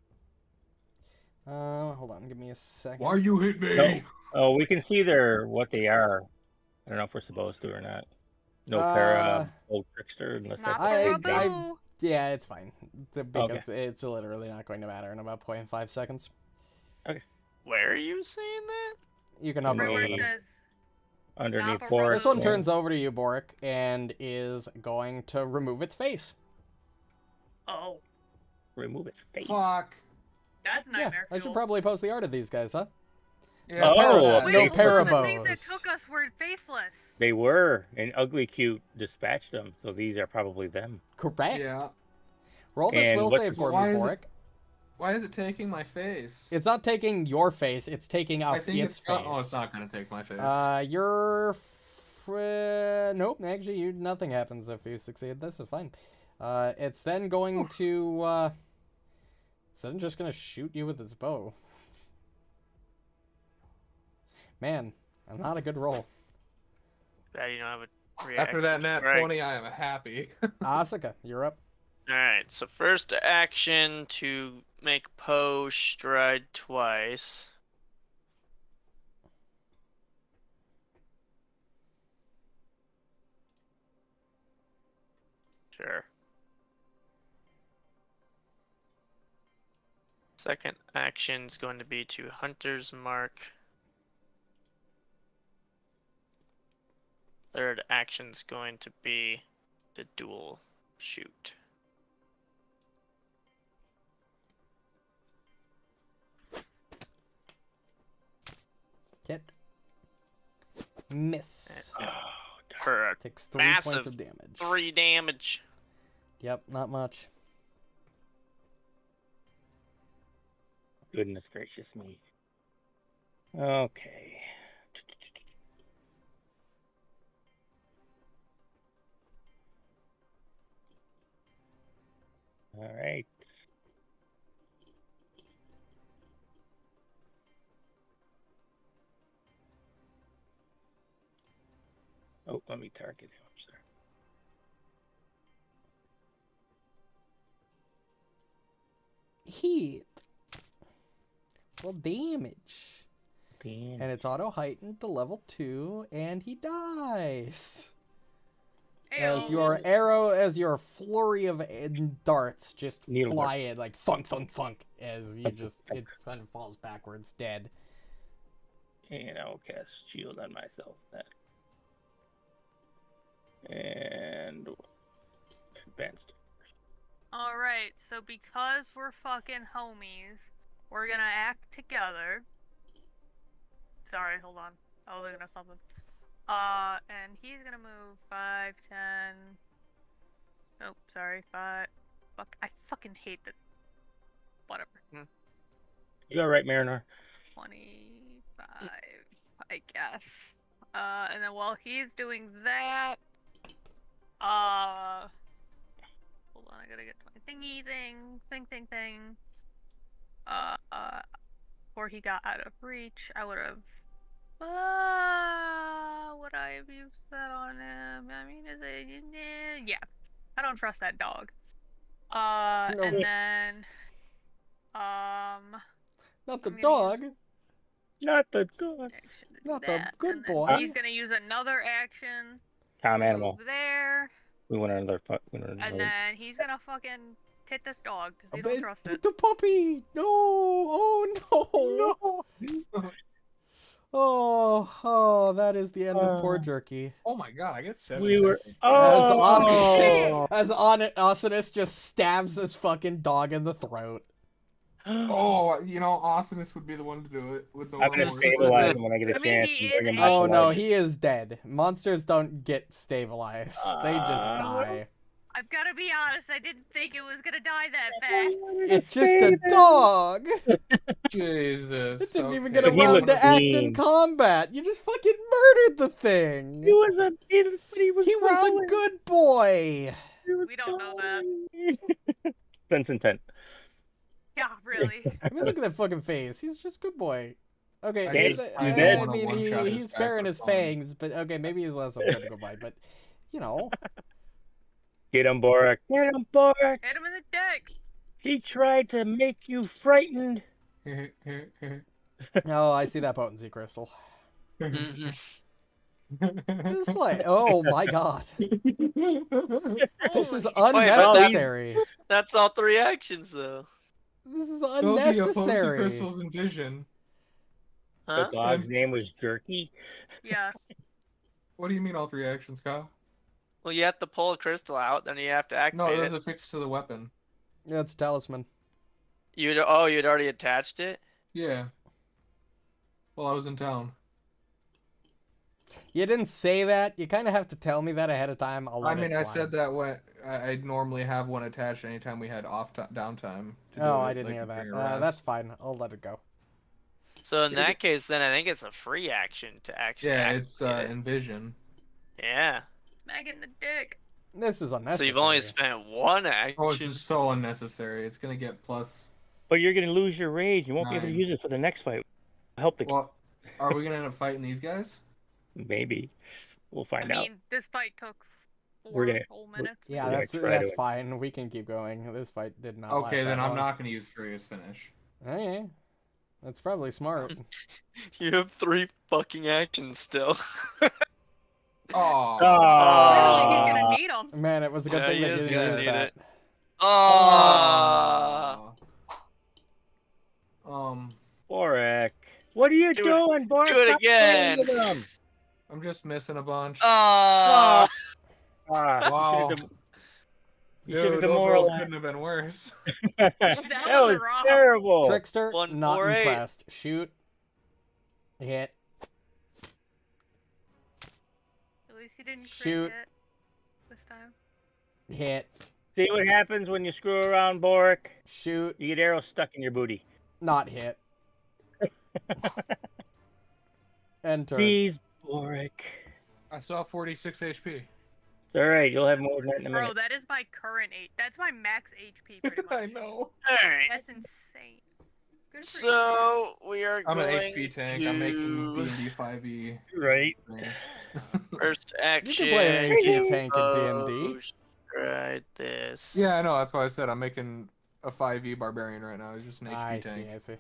Hold on, give me a second. Why you hit me? No. Oh, we can see what they are. I don't know if we're supposed to or not. No para, old trickster, unless Not that's for I- Rabu. Yeah, it's fine. Because it's literally not going to matter in about 0.5 seconds. Where are you seeing that? You can Right hover Right where over it them. says underneath Not for forest. This one Rabu. turns over to you, Borraeck, and is going to remove its face. oh, Remove its face. Fuck. that's Yeah, nightmare I should fuel. probably post the art of these guys, huh? Yeah, Oh, sorry no about Wait, that. no all of the things that parabos. took us were faceless. They were, and Ugly Cute dispatched them, so these are probably them. Correct. Yeah. Roll this And will what- save for me, Why is it- Borraeck. Why is it taking my face? It's not taking your face, it's taking I off think its face. Oh, it's not gonna take my face. Nope, actually, nothing happens if you succeed. This is fine. It's then going to, it's then just gonna shoot you with its bow. Man, not a good roll. That you don't have a reaction. After that nat Right. 20, I am happy. Asuka, you're up. Alright, so first action to make Poe stride twice. Sure. Second action is going to be to Hunter's Mark. Third action is going to be the dual shoot. Hit. Miss. Oh, For a Takes 3 points massive of damage. 3 damage. Yep, not much. goodness gracious me. Okay. All right. Oh, let me target him. Sir. Heat. Well, damage. Damn. And it's auto heightened to level 2, and he dies. As your arrow, as your flurry of darts just Needle fly in, like thunk, thunk, thunk, as you just, it kind of falls backwards, dead. And I'll cast shield on myself then. And advanced. Alright, so because we're fucking homies, we're gonna act together. Sorry, hold on. I was looking at something. And he's gonna move 5, 10. Nope, sorry, 5. Fuck, I fucking hate that. Whatever. You all right, Marynor? 25, I guess. And then while he's doing that, hold on, I gotta get to my thingy thing. Before he got out of reach, I would have. Would I have used that on him? I mean, is it? Yeah. I don't trust that dog. No. And then, Not the I'm gonna dog. Not the good. action to do Not the that, good and then boy. He's gonna use another action. Calm to animal. move there. We went on another And then he's gonna fucking hit this dog because he But don't trust it. the puppy! No! Oh no! Oh, that is the end of poor Jerky. Oh my god, I get 7 We were. seconds. Oh! As Asinus just stabs this fucking dog in the throat. Oh, you know, Asinus would be the one to do it with the I'm gonna remorse. stabilize him when I get a I mean, chance. he and bring is him back Oh to no, life. he is dead. Monsters don't get stabilized. They just die. I've gotta be honest, I didn't think it was gonna die that fast. It's just a dog. Jesus. It didn't even okay. get But he around looked to act in mean. combat. You just fucking murdered the thing. He was a. He was. He was growling. a good boy. He was We don't know that. growling. Sense intent. Yeah, really. I mean, look at that fucking face. He's just a good boy. Okay, I just I did wanna mean, one-shot his he's back sparing with his phone. fangs, but okay, maybe he's less of a good to go by. But you know, Get him, Borraeck. Get him, Borraeck. Hit him in the dick. He tried to make you frightened. oh, I see that potency crystal. Mhm. It's like, oh my god, this is Holy- unnecessary. That's all 3 actions though. This is Don't be opposed to unnecessary. crystals and vision. Huh? The dog's name was Jerky. Yes. What do you mean all 3 actions, Kyle? Well, you have to pull a crystal out, then you have to No, activate there's it. a fix to the weapon. Yeah, it's talisman. You'd already attached it. Yeah. Well, I was in town. You didn't say that. You kind of have to tell me that ahead of time. I'll let I mean, it I slide. said that when I normally have one attached anytime we had downtime. to do Oh, it, I didn't like, hear that. during a That's rest. fine. I'll let it go. So in that case, then I think it's a free action to actually. Yeah, it's activate it. envision. Yeah. Smack it in the dick. This is unnecessary. So you've only spent 1 action. Oh, this is so unnecessary. It's gonna get plus. But you're gonna lose your rage. You won't be able to 9. use it for the next fight. Help the Well, are we gonna end up fighting these guys? maybe. We'll I find out. mean, this fight took 4 We're gonna- whole minutes. Yeah, We're gonna that's try to- fine. We can keep going. This fight did not. Okay, last then that I'm long. not gonna use Furious Finish. Okay, that's probably smart. You have 3 fucking actions still. Oh. Apparently he's Ah. gonna need them. Man, it was a good Yeah, thing he that you is didn't gonna use need that. it. Oh. Borraeck. What are you Do it- doing, Borraeck? do it Stop playing again. with him. I'm just missing a bunch. Oh. Ah, Wow. You should have Dude, those rolls demoralized. couldn't have been worse. That was was rough. terrible. Trickster, 1, not 4, 8. impressed. Shoot. Hit. At least he didn't crit Shoot. it this time. Hit. See what happens when you screw around, Borraeck? Shoot. You get arrows stuck in your booty. Not hit. Enter. Jeez, Borraeck. I saw 46 HP. It's alright, you'll have more than that in a Bro, minute. that is my current That's my max HP pretty much. I know. Alright. That's insane. Good for So we are I'm an going HP tank. to I'm making D&D 5e. Right. first You action. can play an AC tank in D&D. Right, this. Yeah, I know. That's why I said I'm making a 5e barbarian right now. He's just an HP I tank. see, I see.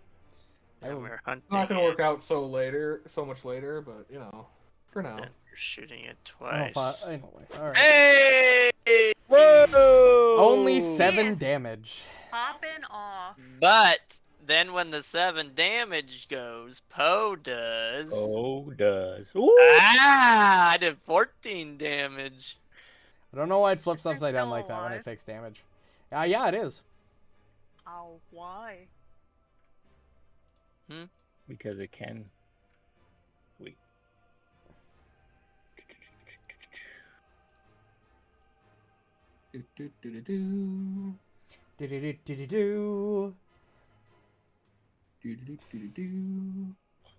And we're hunting. It's not gonna him, work out so much later, but you know, for now. and we're shooting it Oh, twice. anyway, alright. Hey! Whoa! Only 7 Yes. damage. Popping off. But then when the 7 damage goes, Poe does. Oh, does. Ooh! Ah! I did 14 damage. I don't know why it flips Trickster's upside down still like that when it alive. takes damage. Yeah, it is. Oh, why? Because it can. Wait. Do-do-do-do-do. Do-do-do-do-do-do. Do-do-do-do-do.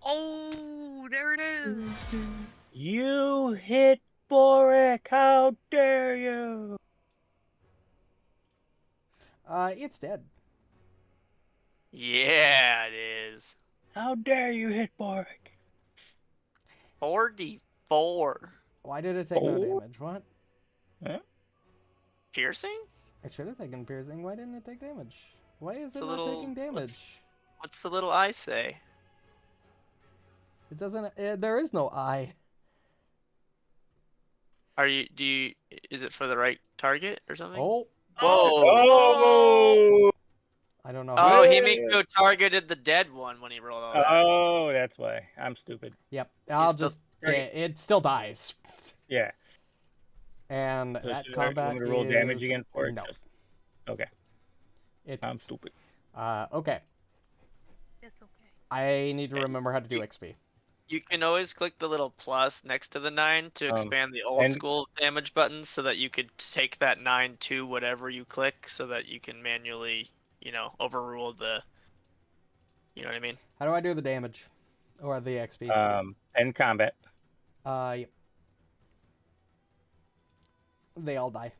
Oh, there it is. You hit Borraeck! How dare you! It's dead. Yeah, it is. How dare you hit Borraeck! 44. Why did it take no Oh. damage? What? Piercing? It should have taken piercing. Why didn't it take damage? Why is It's it a not little- taking damage? What's the little I say? It doesn't. There is no eye. Is it for the right target or something? Oh, Whoa. Oh, I don't know. Oh, Yeah. Himiko targeted the dead one when he rolled all that. oh, that's why. I'm stupid. Yep. I'll still- just. It still dies. Yeah. And So that should I- combat want me to roll is... damage again for it? No. Just- Okay. It's... I'm stupid. Okay. It's okay. I need to remember how to do XP. You can always click the little plus next to the 9 to expand the old and- school damage button so that you could take that 9 to whatever you click so that you can manually, overrule the. You know what I mean? How do I do the damage? Or the XP? End combat. Yep. They all die.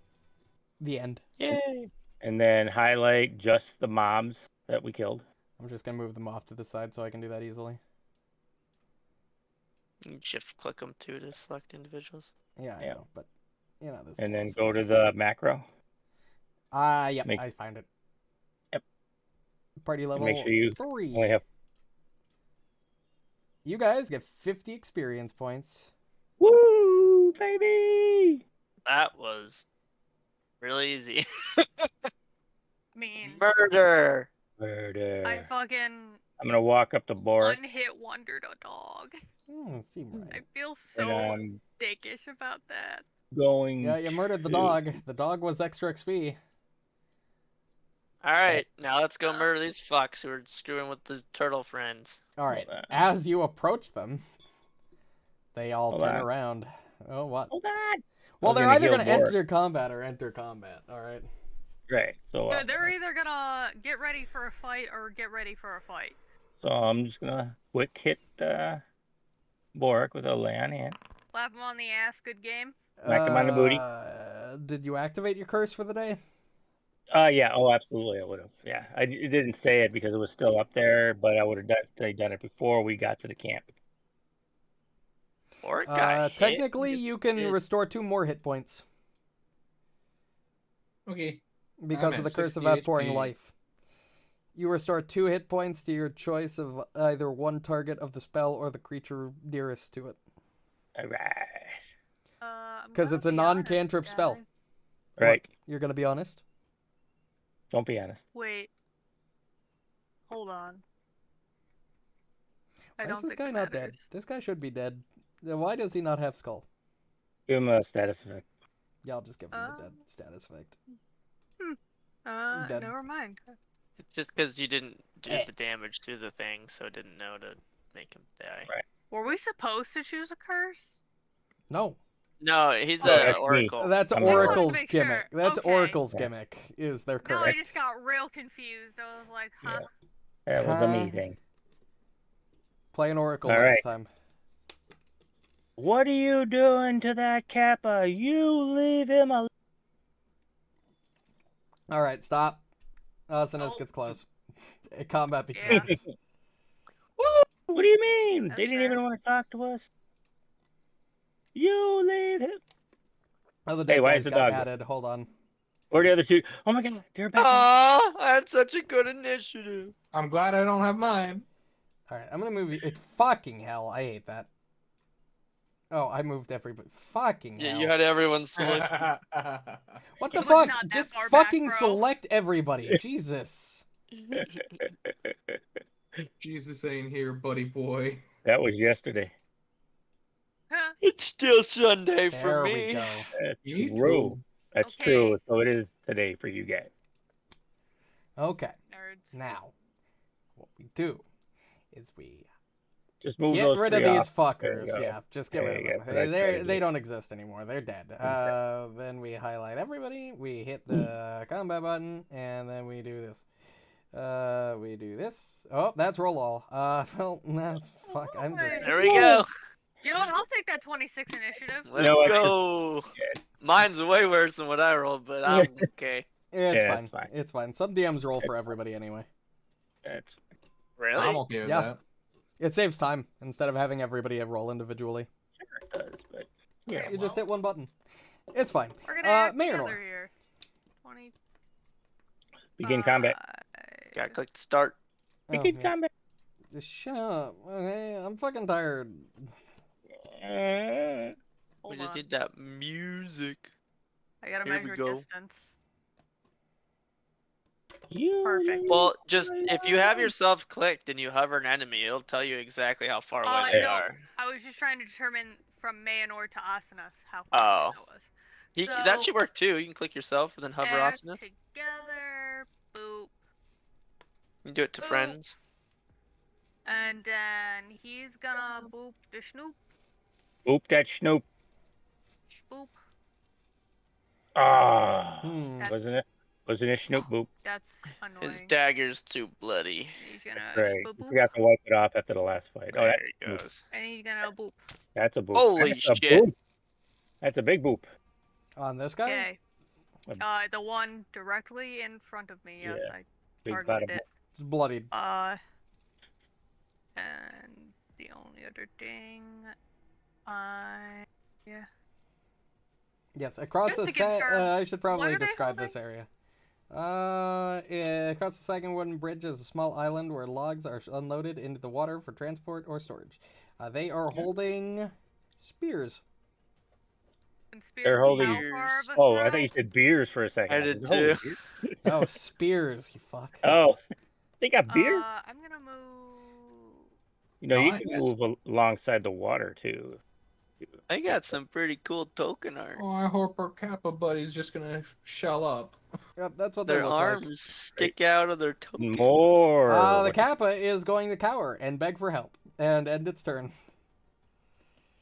The end. Yay! And then highlight just the mobs that we killed. I'm just gonna move them off to the side so I can do that easily. You can shift click them too to select individuals. Yeah, I Yeah. know, but this. And then is- go to the macro. Yep, make- I found it. Yep. Party level Make sure you 3. only have. You guys get 50 experience points. Woo, baby! That was really easy. I mean, Murder! Murder. I fucking I'm gonna walk up to Borraeck. one-hit wondered a dog. Seem I right. feel And so I'm dickish about that. going. Yeah, you murdered the to- dog. The dog was extra XP. Alright, now let's go murder these fucks who are screwing with the turtle friends. All right. Hold on. As you approach them, they all Hold turn on. around. Oh, what? Hold on. Well, was they're gonna either heal going to Borraeck. enter combat or enter combat. All right. Right. So. No, they're either gonna get ready for a fight or get ready for a fight. So I'm just gonna quick hit Borraeck with a lay on hand. Slap them on the ass, good game. Smack him on the booty. Did you activate your curse for the day? Yeah. Oh, absolutely. I would have. Yeah. It didn't say it because it was still up there, but I would have done it before we got to the camp. Or it got hit. Technically, Just you can did- restore 2 more hit points Okay. because I'm of the at curse of 60 outpouring HP. life. You restore 2 hit points to your choice of either one target of the spell or the creature nearest to it. All right. I'm 'Cause gonna it's a be non-cantrip honest, spell. guys. Right. You're going to be honest? Don't be honest. Wait. Hold on. I Why don't is this think guy it not dead? matters. This guy should be dead. Then why does he not have skull? Give him a status effect. Yeah, I'll just give him the dead status effect. Dead. Never mind. It's just because you didn't do Eh. the damage to the thing, so it didn't know to make him die. Right. Were we supposed to choose a curse? No. No, he's Oh, an that's me. oracle. That's I'm Oracle's Make gimmick. sure. That's Okay. Oracle's Yeah. gimmick, is their No, I curse. just got real confused. I was like, huh? Yeah. That was Huh? amazing. Play an Oracle All next right. time. What are you doing to that Kappa? You leave him alone. Alright, stop. Sinus Oh. gets close. Combat Yeah. begins. What do you mean? That's They didn't fair. even want to talk to us. You leave him. Oh, the Hey, dead why guys is the got dog- added. Hold on. Where are the other two? Oh my god, they're back. Aw, I had such a good initiative. I'm glad I don't have mine. Alright, I'm gonna move you. Fucking hell, I hate that. Oh, I moved everybody. Fucking Yeah, hell. you had everyone select. What the It was fuck? not that Just far back, fucking bro. select everybody. Jesus. Jesus ain't here, buddy boy. That was yesterday. It's still Sunday for There me. we go. That's You true. too. That's Okay. true. So it is today for you guys. Okay, Nerds. now, what we do is we Just move get those rid of three these off. There fuckers. you go. Yeah, just get There rid you of go. them. That's They crazy. don't exist anymore. They're dead. Then we highlight everybody. We hit the combat button, and then we do this. We do this. Oh, that's roll all. Well, that's fuck. I'm just. There we go. You know what? I'll take that 26 initiative. Let's know what? go. Mine's way worse than what I rolled, but I'm okay. It's Yeah, fine. it's fine. It's fine. Some DMs roll for everybody anyway. That's Really? I'm okay with Yeah. that. It saves time instead of having everybody roll individually. sure it does, but yeah. You just hit one button. It's fine. We're gonna act Marynor. together here. 20. Begin combat. Gotta click the start. Begin yeah. combat. Just shut up. Okay, I'm fucking tired. We Hold just on. need that music. I gotta Here we measure go. distance. You Perfect. Well, just if you have yourself clicked and you hover an enemy, it'll tell you exactly how far away they No, are. I was just trying to determine from Mayanor to Asanas how far Oh. away that was. That So, should work too. You can click yourself and then hover act Asanas. together, boop, You can do it to Boop. friends. and then he's gonna boop the snoop, Oop that Snoop. boop. Ah, Hmm. wasn't it Snoop Boop? That's His annoying. dagger's too bloody. He's gonna Right. boop, You boop, forgot to wipe it off after the last fight. Oh, There that's he Snoop. goes. and he's gonna boop. That's a boop. Holy That's a shit. boop. That's a big boop. On this guy? Okay. Um, The one directly in front of me. Yes, Yeah. I Big targeted bada it. It's bloodied. And the only other thing, yeah. Yes, across Just the to set. confirm, I should probably are they describe this area. Across the second wooden bridge is a small island where logs are unloaded into the water for transport or storage. They are holding spears. And Spears They're is holding- how far of a Oh, I throw? thought you said beers for a second. I was did like, holy too. beer. Oh, spears, you fuck. Oh, they got beer? I'm gonna move. You know, you Nice. can move alongside the water too. I got some pretty cool token art. Oh, I hope our Kappa buddy's just gonna shell up. Yep, that's what they Their look arms stick out of their token. More. like. The What- Kappa is going to cower and beg for help and end its turn.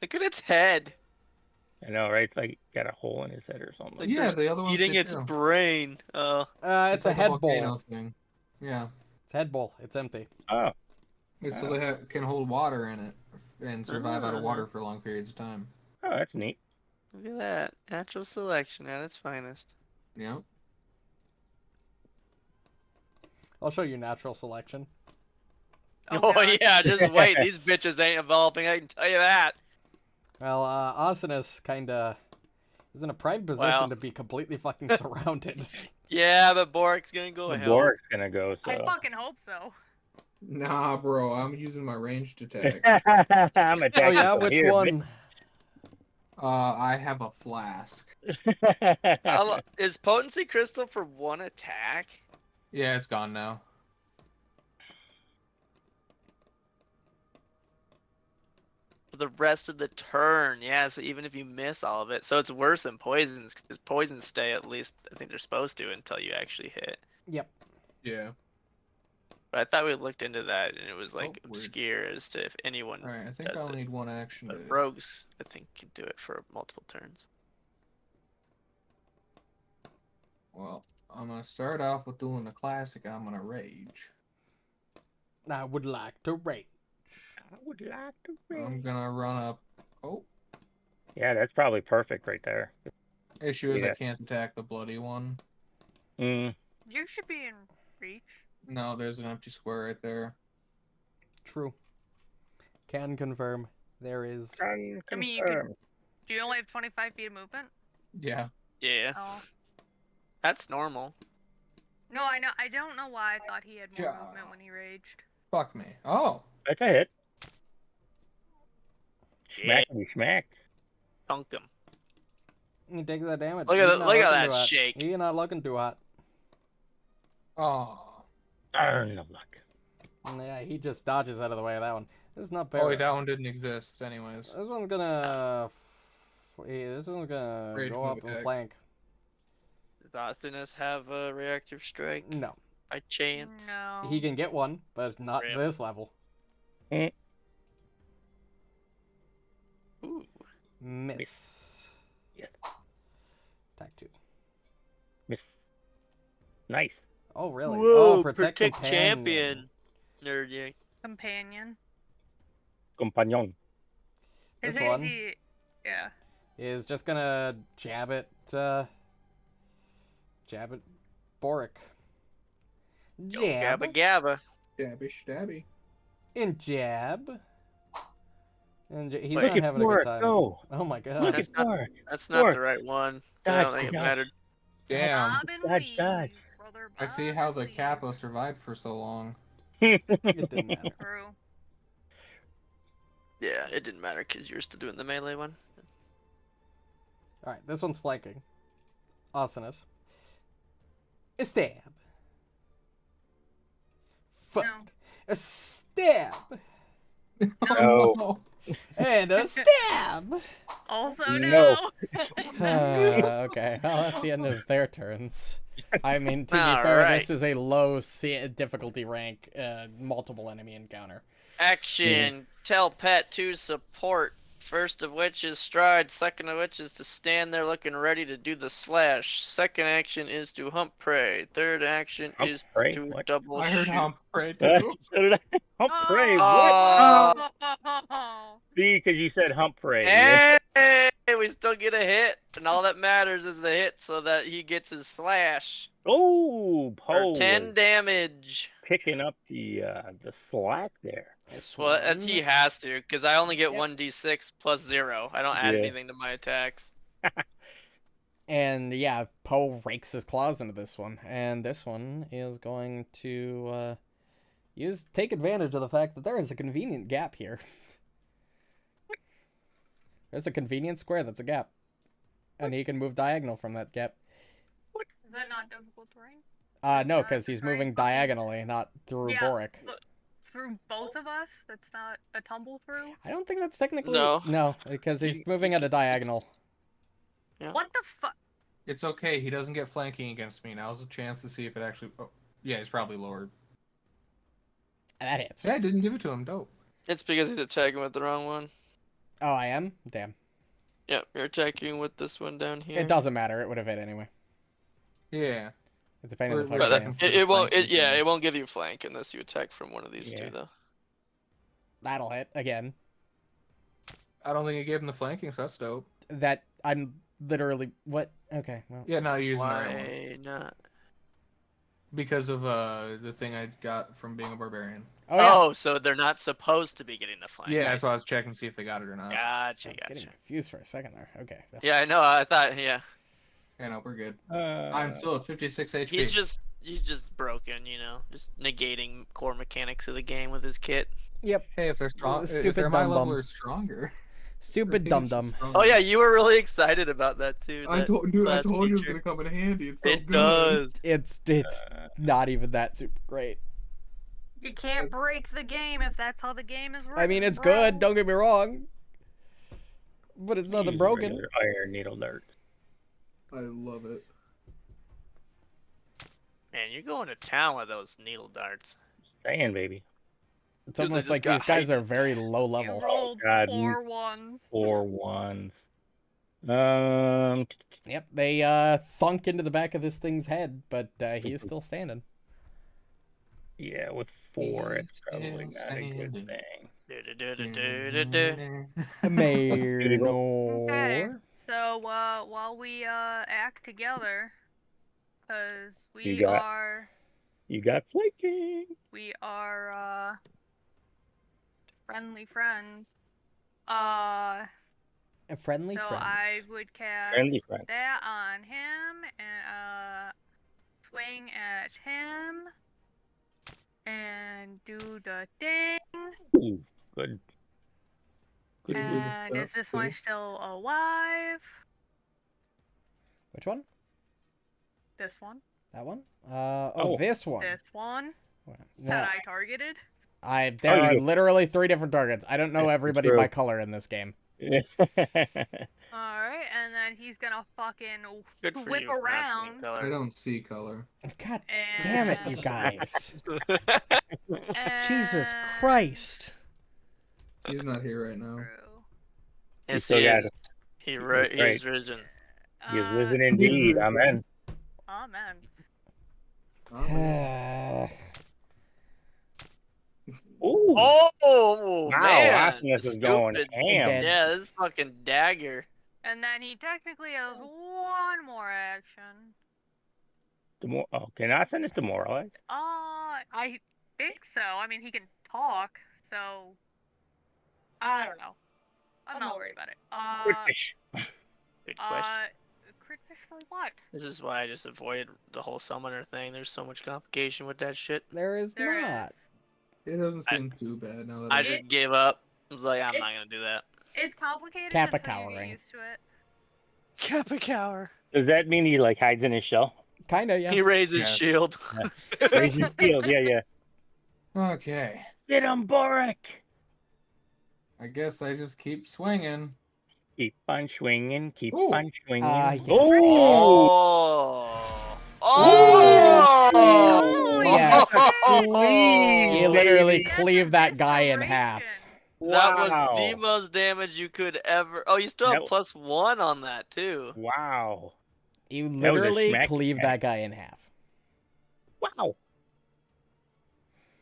Look at its head. I know, right? It's like it got a hole in his head or something. Like Yeah, there's the other one's eating did its too. brain. Oh, It's a like head volcano bowl. thing. Yeah, It's a head bowl. It's empty. Oh, it's so they can hold water in it and survive out of water for long periods of time. oh, that's neat. look at that. Natural selection at its finest. Yeah. I'll show you natural selection. Oh, God. yeah, just wait. These bitches ain't evolving, I can tell you that. Well, Asanas kinda is in a prime position Well. to be completely fucking surrounded. Yeah, but Borraeck's gonna go The hell. Borraeck's gonna go, I so. fucking hope so. Nah, bro, I'm using my ranged attack. I'm Oh attacking yeah, from which here, one? I have a flask. bitch. Is potency crystal for one attack? Yeah, it's gone now. For the rest of the turn, yeah, so even if you miss all of it. So it's worse than poisons, because poisons stay at least, I think they're supposed to, until you actually hit. Yep. Yeah. But I thought we looked into that, and it was like Oh, weird. obscure as to if anyone. Alright, I think does I'll it. need one action But to... rogues, I think, can do it for multiple turns. Well, I'm gonna start off with doing the classic. I'm gonna rage. I would like to rage. I would like to I'm read. gonna run up. Oh, Yeah, that's probably perfect right there. issue is Yeah. I can't attack the bloody one. Mm. You should be in reach. No, there's an empty square right there. True. Can confirm there is. I mean, you could- Do you only have 25 feet of movement? Yeah. Yeah, Oh. that's normal. No, I know. I don't know why I thought he had more Yeah. movement when he raged. Fuck me. Oh, That's a hit. Yeah, Smackety smack. dunk him. He takes that damage. Look at He's that- not look at looking that too hot. shake. He's not looking too hot. oh. No luck. Yeah, he just dodges out of the way of that one. This is not Oh, fair. wait, that one didn't exist, anyways. This one's gonna. This one's gonna Rage go move up and attack. flank. Does Athenas have a reactive strike No, by chance? No. he can get one, but not Rip. this level. Ooh. Miss. Yes. Attack 2. Miss. Nice. Oh really? Whoa, Oh, protect champion. Nerd, yeah. Companion. Compagnon. This His one AC, yeah. is just gonna jab it. Jab it. Borraeck. Jab. Gabba gabba. Stabby, stabby. And jab. And he's Wait, not having a good time. Go. Oh my Look god. That's at not- Borraeck. That's not Dwarf. the right one. I don't Dodge, think it dodge. mattered. Damn. Bob and dodge, weave, dodge. brother, I see Bob how and the weave. Kappa survived for so long. It didn't matter. True. 'Cause- yeah, it didn't matter because you were still doing the melee one. All right, this one's flanking. Awesomeness. A stab. Fuck. No. A stab. No. And a stab. Also No. no. Okay, well, that's the end of their turns. I mean, to be fair, Alright. this is a low difficulty rank, multiple enemy encounter. Action. Tell pet to support. First of which is stride. Second of which is to stand there looking ready to do the slash. Second action is to hump prey. Third action Hump is prey? to What? double I heard shoot. hump pray too. So did I. Hump prey. Oh. What? See, because you said hump prey. Hey, we still get a hit, and all that matters is the hit, so that he gets his slash Oh, for Poe 10 was damage. picking up the slack there. Well, as he has to, because I only get Yep. 1d6 plus 0. I don't add Yeah. anything to my attacks. And yeah, Poe rakes his claws into this one, and this one is going to take advantage of the fact that there is a convenient gap here. There's a convenient square that's a gap, and he can move diagonal from that gap. Is that not difficult terrain? No, not because he's terrain? moving diagonally, not through Yeah, Borraeck. but through both of us? That's not a tumble through? I don't think that's technically No. because he's moving at a diagonal. Yeah. What the fuck? It's okay. He doesn't get flanking against me. Now's a chance to see if it actually. Oh, yeah, he's probably lowered. That hits. Yeah, I didn't give it to him. Dope. It's because he's attacking with the wrong one. Oh, I am? Damn. Yep, you're attacking with this one down here. It doesn't matter. It would have hit anyway. Yeah. It's a pain in the We're- fucking But we're- ass. it won't. flanking Yeah, thing. it won't give you flank unless you attack from one of these Yeah. two, though. That'll hit again. I don't think he gave him the flanking, so that's dope. That I'm literally what? Okay, well, Yeah, now you're using the right one. Why not? Because of the thing I got from being a barbarian. oh yeah. Oh, so they're not supposed to be getting the flank. Yeah, that's why I was checking to see if they got it or not. Gotcha, I was getting gotcha. confused for a second there. Okay. well, Yeah, I know. I thought. Yeah, Yeah, no, we're good. I'm still at 56 HP. he's just broken. You know, just negating core mechanics of the game with his kit. Yep. Hey, if they're strong, if Stupid they're my dum-dum. level or stronger. Stupid dum dum. Oh yeah, you were really excited about that too. I that told you, last it was feature. gonna come in handy. It's so It good. does. It's not even that super great. You can't break the game if that's how the game is I mean, written, it's bro. good. Don't get me wrong. But it's nothing Use broken. regular iron needle dart. I love it. Man, you're going to town with those needle darts. Saying, baby. It's Because I almost just like got these guys hyped. are very low You level. rolled God. 4 ones. 4 1s. Yep. They thunk into the back of this thing's head, but he is still standing. Yeah, with 4, it's He's probably still not a good standing. thing. Do-do-do-do-do-do. Marynor. Okay. So while we act together, because You got- You got flanking. we are friendly friends. So A friendly friends. I would cast Friendly friend. that on him and swing at him and do the thing. Ooh, good. Good. do the And is steps, this one too. still alive? Which one? This one. That one? Oh. This one. This one No, that I targeted. there Oh, you are did. literally 3 different targets. I don't know Yeah, everybody true. by color in this game. Alright, and then he's gonna fucking Good for whip you. for not seeing around. I color. don't see color. God And, damn it, you guys. Jesus Christ. He's not here right now. Yes, still he got is. it. He's Great. risen. He is risen indeed. Amen. Amen. Ooh. Oh Wow, man! Awesomeness is going Stupid. ham. Dead. Yeah, this fucking dagger. And then he technically has one more action. Can I send this to Morley? I think so. I mean, he can talk, so I don't know. I'm not worried about it. Good fish. Good question. Crit fish for what? This is why I just avoid the whole summoner thing. There's so much complication with that shit. There is There is. not. It doesn't seem too bad now that I I just gave up. I was like, I'm not gonna do that. It's complicated. Kappa until you get cowering. used to it. Kappa cower. Does that mean he like hides in his shell? Kinda, yeah. He raised his Yes. shield. Raise his shield. Yeah. Okay. Get him, Borraeck. I guess I just keep swinging. Keep on swinging. Keep Ooh. on swinging. Yeah. Oh! Oh! Yeah. Cleave, You literally baby. cleave that guy in half. That was Wow. the most damage you could ever. Oh, you still have That- +1 on that too. Wow. You was a literally smack cleave smack. that guy in half. Wow.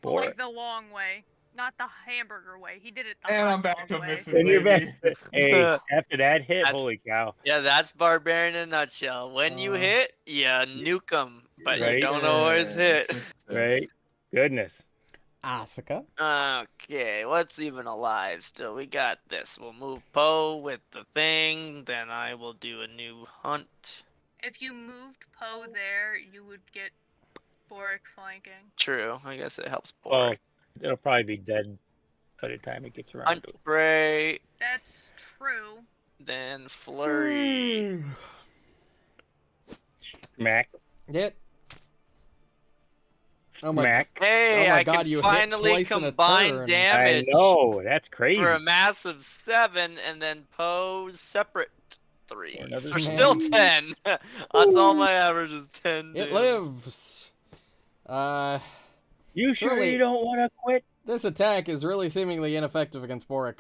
But, like Borraeck. the long way, not the hamburger way. He did it the And hot I'm back to dog way. missing, And you're back. baby. Hey, after that hit, That's- holy cow. Yeah, that's barbarian in a nutshell. When you hit, you nuke them, but you Right. don't always hit. Right? Goodness. Asuka. Okay, what's even alive still? We got this. We'll move Poe with the thing, then I will do a new hunt. If you moved Poe there, you would get Borraeck flanking. True, I guess it helps Well, Borraeck. it'll probably be dead by the time it gets around Hunt to it. spray, That's true. then flurry. Smack. Hit. Oh my. Smack. Hey, Oh my I God, can you hit finally twice in a combine turn. I damage know. That's crazy. for a massive 7, and then Poe's separate 3. For another For still 10. That's all my average is 10. It dude. lives. You sure Surely- you don't want to quit? This attack is really seemingly ineffective against Borraeck.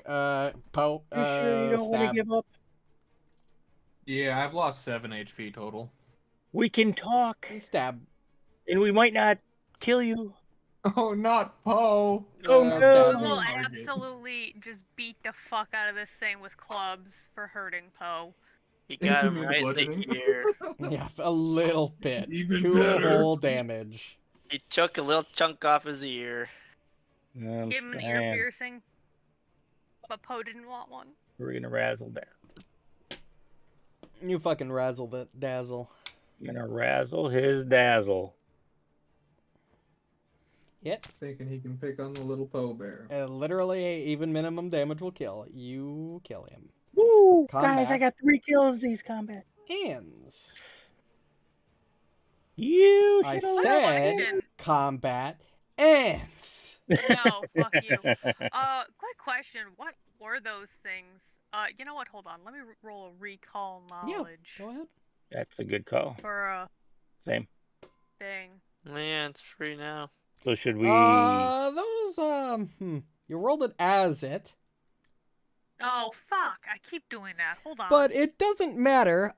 Poe, You sure you don't want to stab. give up? Yeah, I've lost 7 HP total. We can talk, Stab. and we might not kill you. Oh, not Poe. Oh, no. no. We will Target. absolutely just beat the fuck out of this thing with clubs for hurting Poe. He got him Intimate right in bludgeoning. the ear. Yeah, a little bit. Even 2 better. whole damage. He took a little chunk off his ear. Give him an ear Man, piercing. But Poe didn't want one. we're gonna razzle that. You fucking razzle that dazzle. I'm gonna razzle his dazzle. Yep. Thinking he can pick on the little Poe bear. Literally, even minimum damage will kill. You kill him. Woo! Combat. Guys, I got 3 kills these combat. Ends. You I should said Question. combat ends. No, fuck you. Quick question. What were those things? You know what? Hold on. Let me roll a recall knowledge Go ahead. That's a good call. for a Same. thing. Yeah, it's free now. So should we? You rolled it as it, Oh, fuck. I keep doing that. Hold on. but it doesn't matter.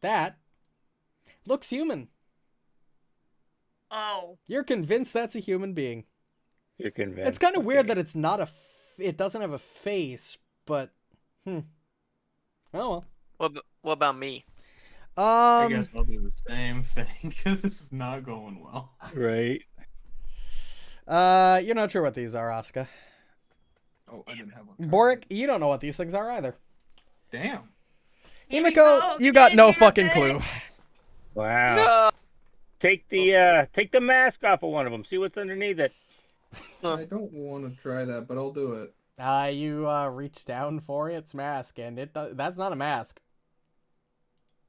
That looks human. Oh. You're convinced that's a human being. You're convinced. It's kind of weird Okay. that it's not it doesn't have a face, but Oh well. What about me? I guess I'll do the same thing because this is not going well. Right. You're not sure what these are, Asuka. Oh, I didn't have one. Borraeck, you don't know what these things are either. Damn. Himiko, you got no fucking clue. Wow. No. Take the mask off of one of them. See what's underneath it. I don't want to try that, but I'll do it. You reach down for its mask, and that's not a mask.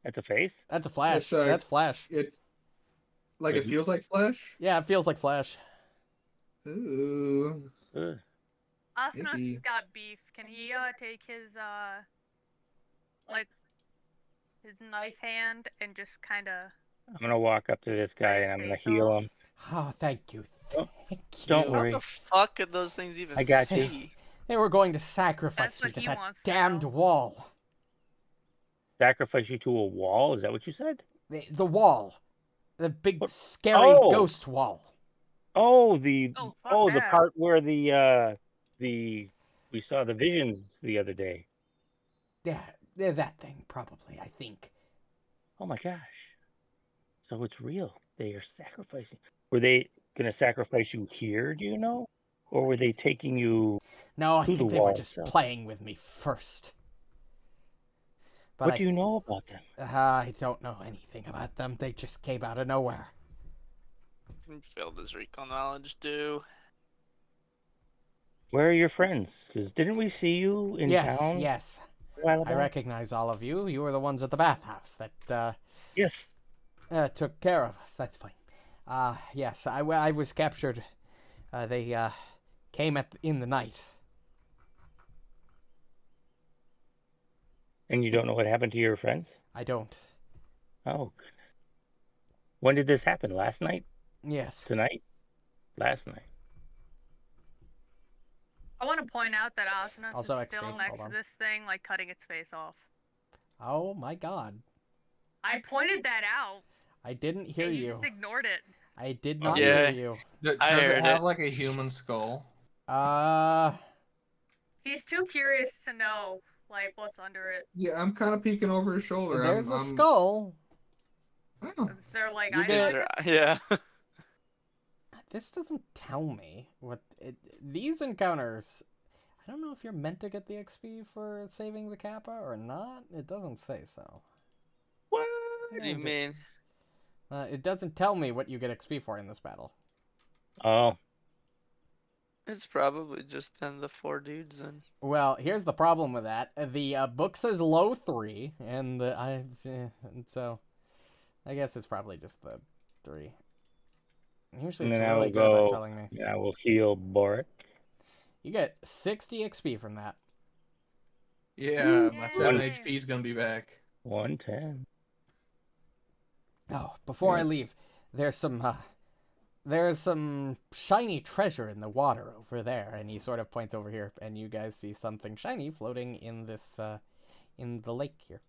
That's a face. That's a flash. It's, That's flash. It feels like flesh. Yeah, it feels like flash. Ooh. Ugh. Asuka's Maybe. got beef. Can he take his his knife hand and just kind of? I'm gonna walk up to this guy and I'm gonna heal him. Oh, thank you. Oh, Thank you. don't What worry. the fuck could those things even I got you. see? They were going to sacrifice That's me what to he that wants to damned know. wall. Sacrifice you to a wall? Is that what you said? The wall. The big, What? scary Oh. ghost wall. Oh, the Oh, fuck the that. part where we saw the visions the other day. Yeah, that thing, probably, I think. Oh my gosh. So it's real. They are sacrificing. Were they gonna sacrifice you here, do you know? Or were they taking you No, I To think the they were wall just itself. playing with me first. But what do you know about them? I don't know anything about them. They just came out of nowhere. Failed his recall knowledge too. Where are your friends? Because didn't we see you in Yes, town? yes. a while I back? recognize all of you. You were the ones at the bathhouse that Yes. took care of us. That's fine. Yes, I was captured. They came in the night. And you don't know what happened to your friends? I don't. Oh, goodness. When did this happen? Last night? Yes. Tonight? Last night. I want to point out that Asuna Also is XP, still next hold on. to this thing, like cutting its face off. Oh my God. I pointed that out. I didn't hear and you. just ignored it. I did not Yeah. hear you. Does I it heard have it. like a human skull? He's too curious to know, like, what's under it. Yeah, I'm kind of peeking over his shoulder. There's a I'm... skull. Oh. Is there, like, You eye get- sockets? Yeah. This doesn't tell me what these encounters. I don't know if you're meant to get the XP for saving the Kappa or not. It doesn't say so. What? What do you mean? It doesn't tell me what you get XP for in this battle. Oh, It's probably just then the 4 dudes then. Well, here's the problem with that. The book says low 3, and so I guess it's probably just the 3. Usually and it's then I really will good about go. telling me. I will heal Borraeck. You get 60 XP from that. Yeah, my 7 Yay. HP is gonna be back. 110. Oh, before I Yeah. leave, there's some shiny treasure in the water over there, and he sort of points over here, and you guys see something shiny floating in this in the lake here.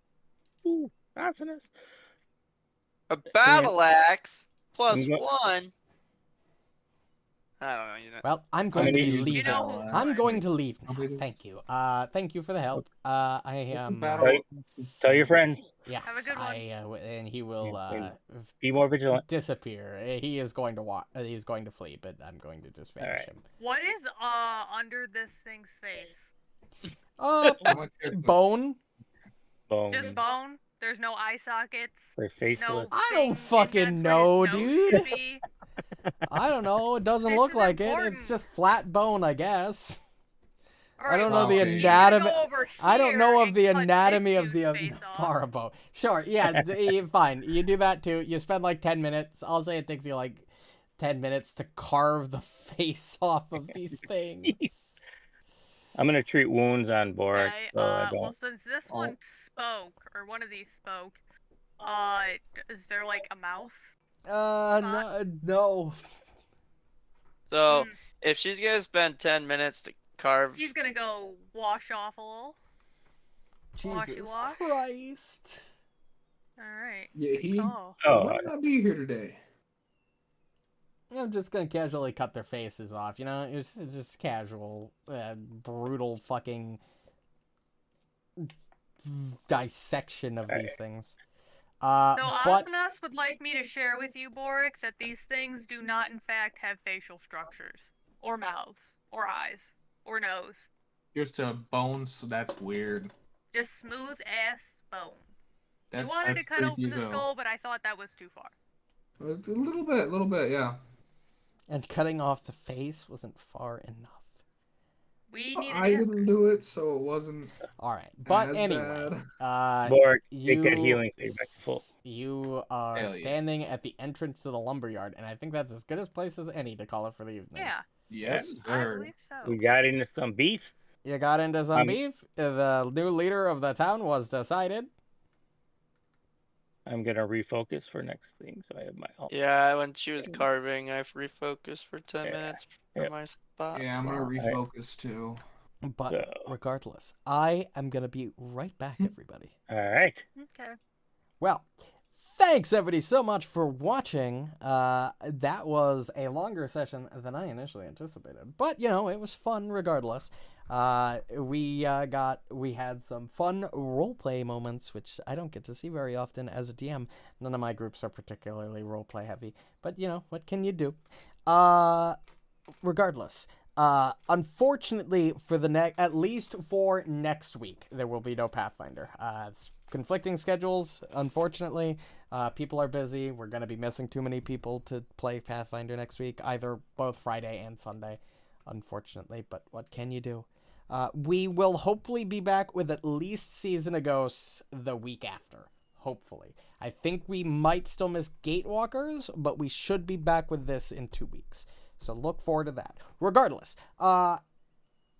Ooh, awesomeness. A battle axe plus I'm go- 1. I don't know. You know. Well, I'm going to many be you- leaving. You know, I'm going to leave now. Nobody- Thank you. Thank you for the help. I am. Battle- Tell your friends. Yes, Have a good one. and he will Be more vigilant. disappear. He is going to he's going to flee, but I'm going to just vanish Alright. him. What is under this thing's face? How much hit- Bone. Bone. Just bone? There's no eye sockets? They're faceless. No I don't thing, fucking and that's know, where his nose dude. should be? I don't know. It doesn't This look is like it. important. It's just flat bone, I guess. I don't know well, the okay. anatomy. You go over I don't know here of the and cut anatomy this of the dude's face off. Parabo. Sure, yeah, fine. You do that too. You spend like 10 minutes. I'll say it takes you like 10 minutes to carve the face off of these things. I'm gonna treat wounds on Borraeck. Okay, So I well, don't. since this Oh. one spoke, or one of these spoke, is there like a mouth? No. So Hmm. if she's gonna spend 10 minutes to carve, He's gonna go wash off a little. Washy Jesus wash? Christ. Alright. Yeah, he Oh. Oh, might not be here today. I'm just gonna casually cut their faces off, you know? It's just casual, brutal fucking dissection of these things. So But Asnas would like me to share with you, Borraeck, that these things do not in fact have facial structures. Or mouths. Or eyes. Or nose. Just a bones, so that's weird. Just smooth ass bone. That's You wanted to that's cut open freaky the as hell. skull, but I thought that was too far. A little bit, yeah. and cutting off the face wasn't far enough. We need I didn't do it, so it wasn't. All right, but as anyway, bad. Borraeck, you take that healing save back to full. you are Hell yeah. standing at the entrance to the lumberyard, and I think that's as good a place as any to call it for the evening. Yeah, Yes, I sir. believe so. We got into some beef. You got into some Um, beef. The new leader of the town was decided. I'm gonna refocus for next thing, so I have my. yeah, when she was carving, I refocused for 10 Yeah. minutes for Yep. my spot. Yeah, I'm gonna so- refocus too. But So- regardless, I am gonna be right back, everybody. All right. Okay. Well, thanks everybody so much for watching. That was a longer session than I initially anticipated, but you know, it was fun regardless. We had some fun roleplay moments, which I don't get to see very often as a DM. None of my groups are particularly roleplay heavy, but you know, what can you do? Regardless, unfortunately for at least for next week, there will be no Pathfinder. It's conflicting schedules, unfortunately. People are busy. We're going to be missing too many people to play Pathfinder next week, either both Friday and Sunday. unfortunately, but what can you do? We will hopefully be back with at least Season of Ghosts the week after. Hopefully. I think we might still miss Gatewalkers, but we should be back with this in 2 weeks. So look forward to that. Regardless,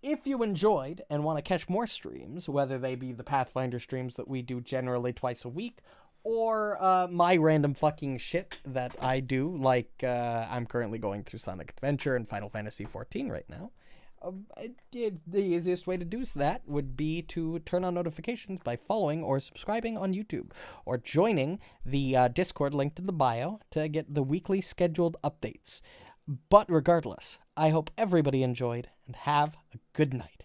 if you enjoyed and want to catch more streams, whether they be the Pathfinder streams that we do generally twice a week, or my random fucking shit that I do, like I'm currently going through Sonic Adventure and Final Fantasy XIV right now, the easiest way to do that would be to turn on notifications by following or subscribing on YouTube, or joining the Discord linked in the bio to get the weekly scheduled updates. But regardless, I hope everybody enjoyed, and have a good night.